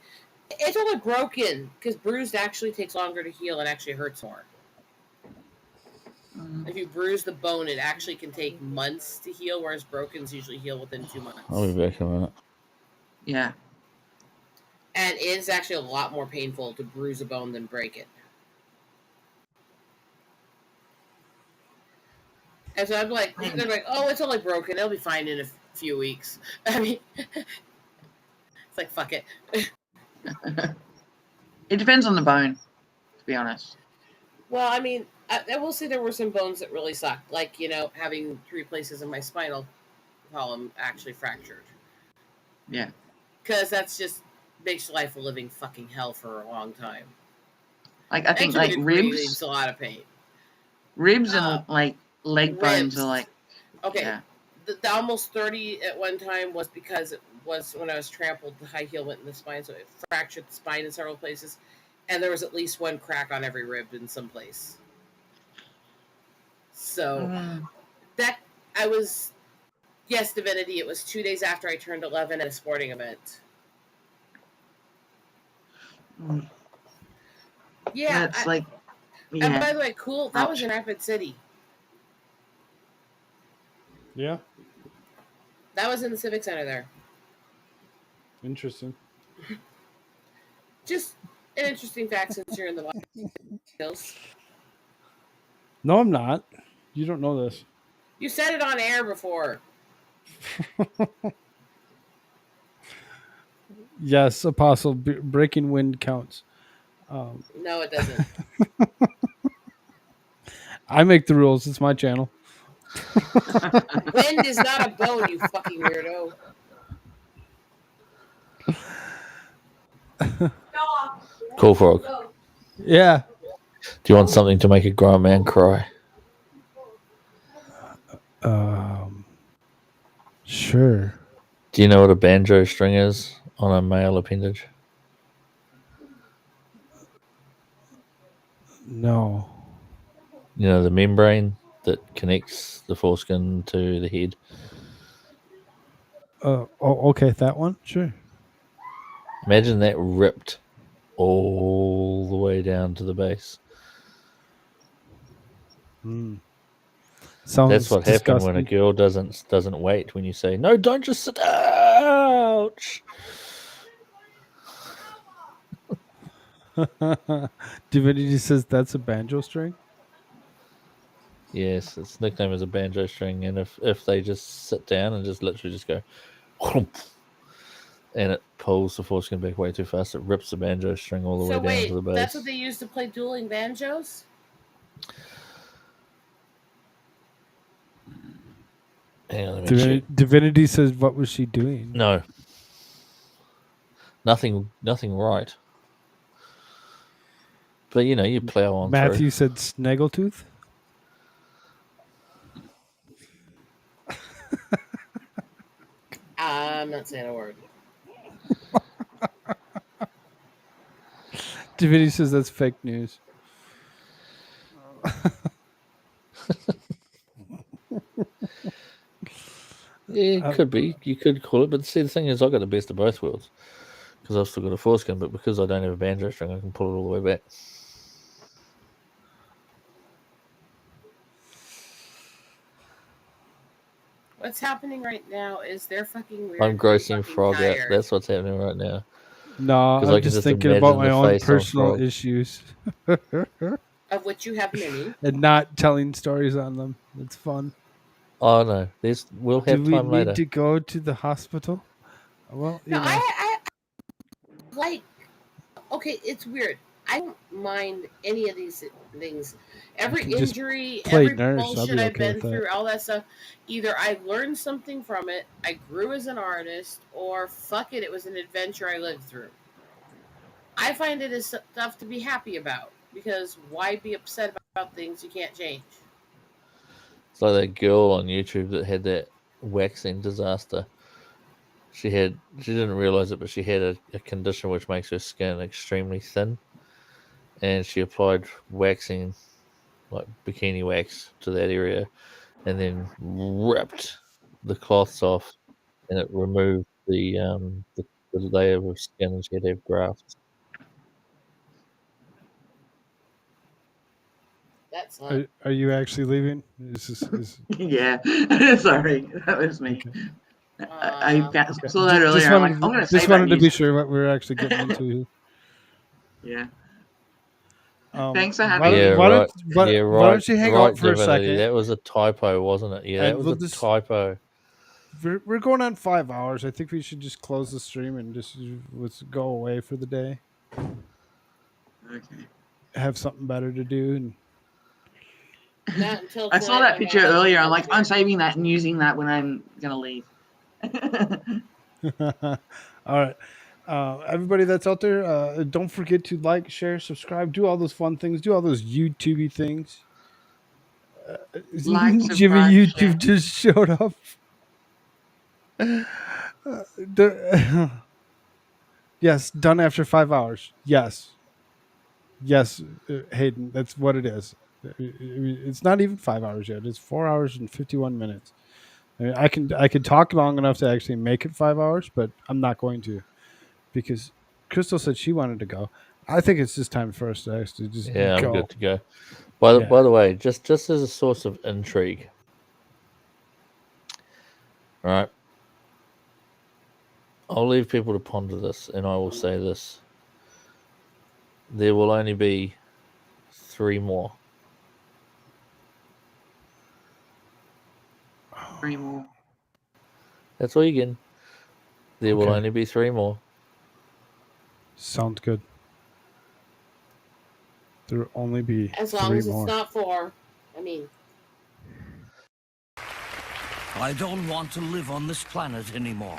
it's only broken because bruised actually takes longer to heal and actually hurts more. If you bruise the bone, it actually can take months to heal, whereas brokens usually heal within 2 months. I'll be back in a minute. Yeah. And it's actually a lot more painful to bruise a bone than break it. And so I'm like, they're like, oh, it's only broken. It'll be fine in a few weeks. I mean, it's like, fuck it. It depends on the bone, to be honest. Well, I mean, I will say there were some bones that really sucked. Like, having 3 places in my spinal column actually fractured. Yeah. Because that's just makes life a living fucking hell for a long time. Like, I think, like, ribs. It's a lot of pain. Ribs and, like, leg bones are, like... Okay. Yeah. The almost 30 at one time was because it was when I was trampled, the high heel went in the spine, so it fractured the spine in several places. And there was at least 1 crack on every rib in some place. So that I was, yes, Divinity. It was 2 days after I turned 11 at a sporting event. Yeah, That's like. Yeah. And by the way, cool. That was in Rapid City. Yeah. That was in the Civic Center there. Interesting. Just an interesting fact since you're in the hills. No, I'm not. You don't know this. You said it on air before. Yes, Apostle. Breaking wind counts. No, it doesn't. I make the rules. It's my channel. Wind is not a bone, you fucking weirdo. Koolfrogg. Yeah. Do you want something to make a grown man cry? Sure. Do you know what a banjo string is on a male appendage? No. You know the membrane that connects the foreskin to the head? Okay, that one? Sure. Imagine that ripped all the way down to the base. Sounds That's what disgusting. happens when a girl doesn't wait when you say, no, don't just sit. Ouch. Divinity says that's a banjo string. Yes, its nickname is a banjo string, and if they just sit down and just literally just go, and it pulls the foreskin back way too fast, it rips the banjo string all the So way down wait, to the base. that's what they use to play dueling banjos? Hang on, let me check. Divinity says, "What was she doing?" No, nothing right. But you know, you plow on Matthew through. said, "Snaggletooth." I'm not saying a word. Divinity says that's fake news. Yeah, it could be. You could call it, but see, the thing is, I got the best of both worlds because I've still got a foreskin, but because I don't have a banjo string, I can pull it all the way back. What's happening right now is they're fucking weird. I'm grossing fucking Frog out. tired. That's what's happening right now. No, 'Cause I'm I can just thinking imagine about my the own face on personal Frog. issues. Of which you have many. And not telling stories on them. It's fun. Oh no, we'll have Do we time need later. to go to the hospital? Well, you No, know. I like. Okay, it's weird. I don't mind any of these things. Every can just injury, play every nurse. I'll bullshit be I've okay been with that. through, all that stuff. Either I learned something from it, I grew as an artist, or fuck it, it was an adventure I lived through. I find it as stuff to be happy about because why be upset about things you can't change? It's like that girl on YouTube that had that waxing disaster. She didn't realize it, but she had a condition which makes her skin extremely thin, and she applied waxing, like bikini wax, to that area, and then ripped the cloths off, and it removed the layer of skin, and she had to have grafts. That's not. Are you actually leaving? Yeah, sorry, that was me. I saw that earlier. I'm like, I'm going to say just that wanted to be music. sure what we're actually getting into. Yeah. Thanks for having why, me. Yeah, why right. Don't, Yeah, why right. don't you hang right, out for a Divinity. second? That was a typo, wasn't it? Yeah, that And was we'll a just- typo. We're going on 5 hours. I think we should just close the stream and just let's go away for the day. Okay. Have something better to do. And Not until I saw tonight that when my picture husband earlier. I'm comes like, here. I'm saving that and using that when I'm going to leave. all right. Everybody that's out there, don't forget to like, share, subscribe, do all those fun things, do all those YouTube things. Like, Jimmy subscribe, YouTube share. just showed up. Yes, done after 5 hours. Yes, Hayden, that's what it is. It's not even 5 hours yet. It's 4 hours and 51 minutes. I mean, I could talk long enough to actually make it 5 hours, but I'm not going to because Crystal said she wanted to go. I think it's just time for us to actually just Yeah, go. I'm good to go. By the way, just as a source of intrigue, right? I'll leave people to ponder this, and I will say this: there will only be 3 more. 3 more. That's all you're getting. There will Okay. only be 3 more. Sounds good. There will only be As long 3 as more. it's not 4. I mean, I don't want to live on this planet anymore.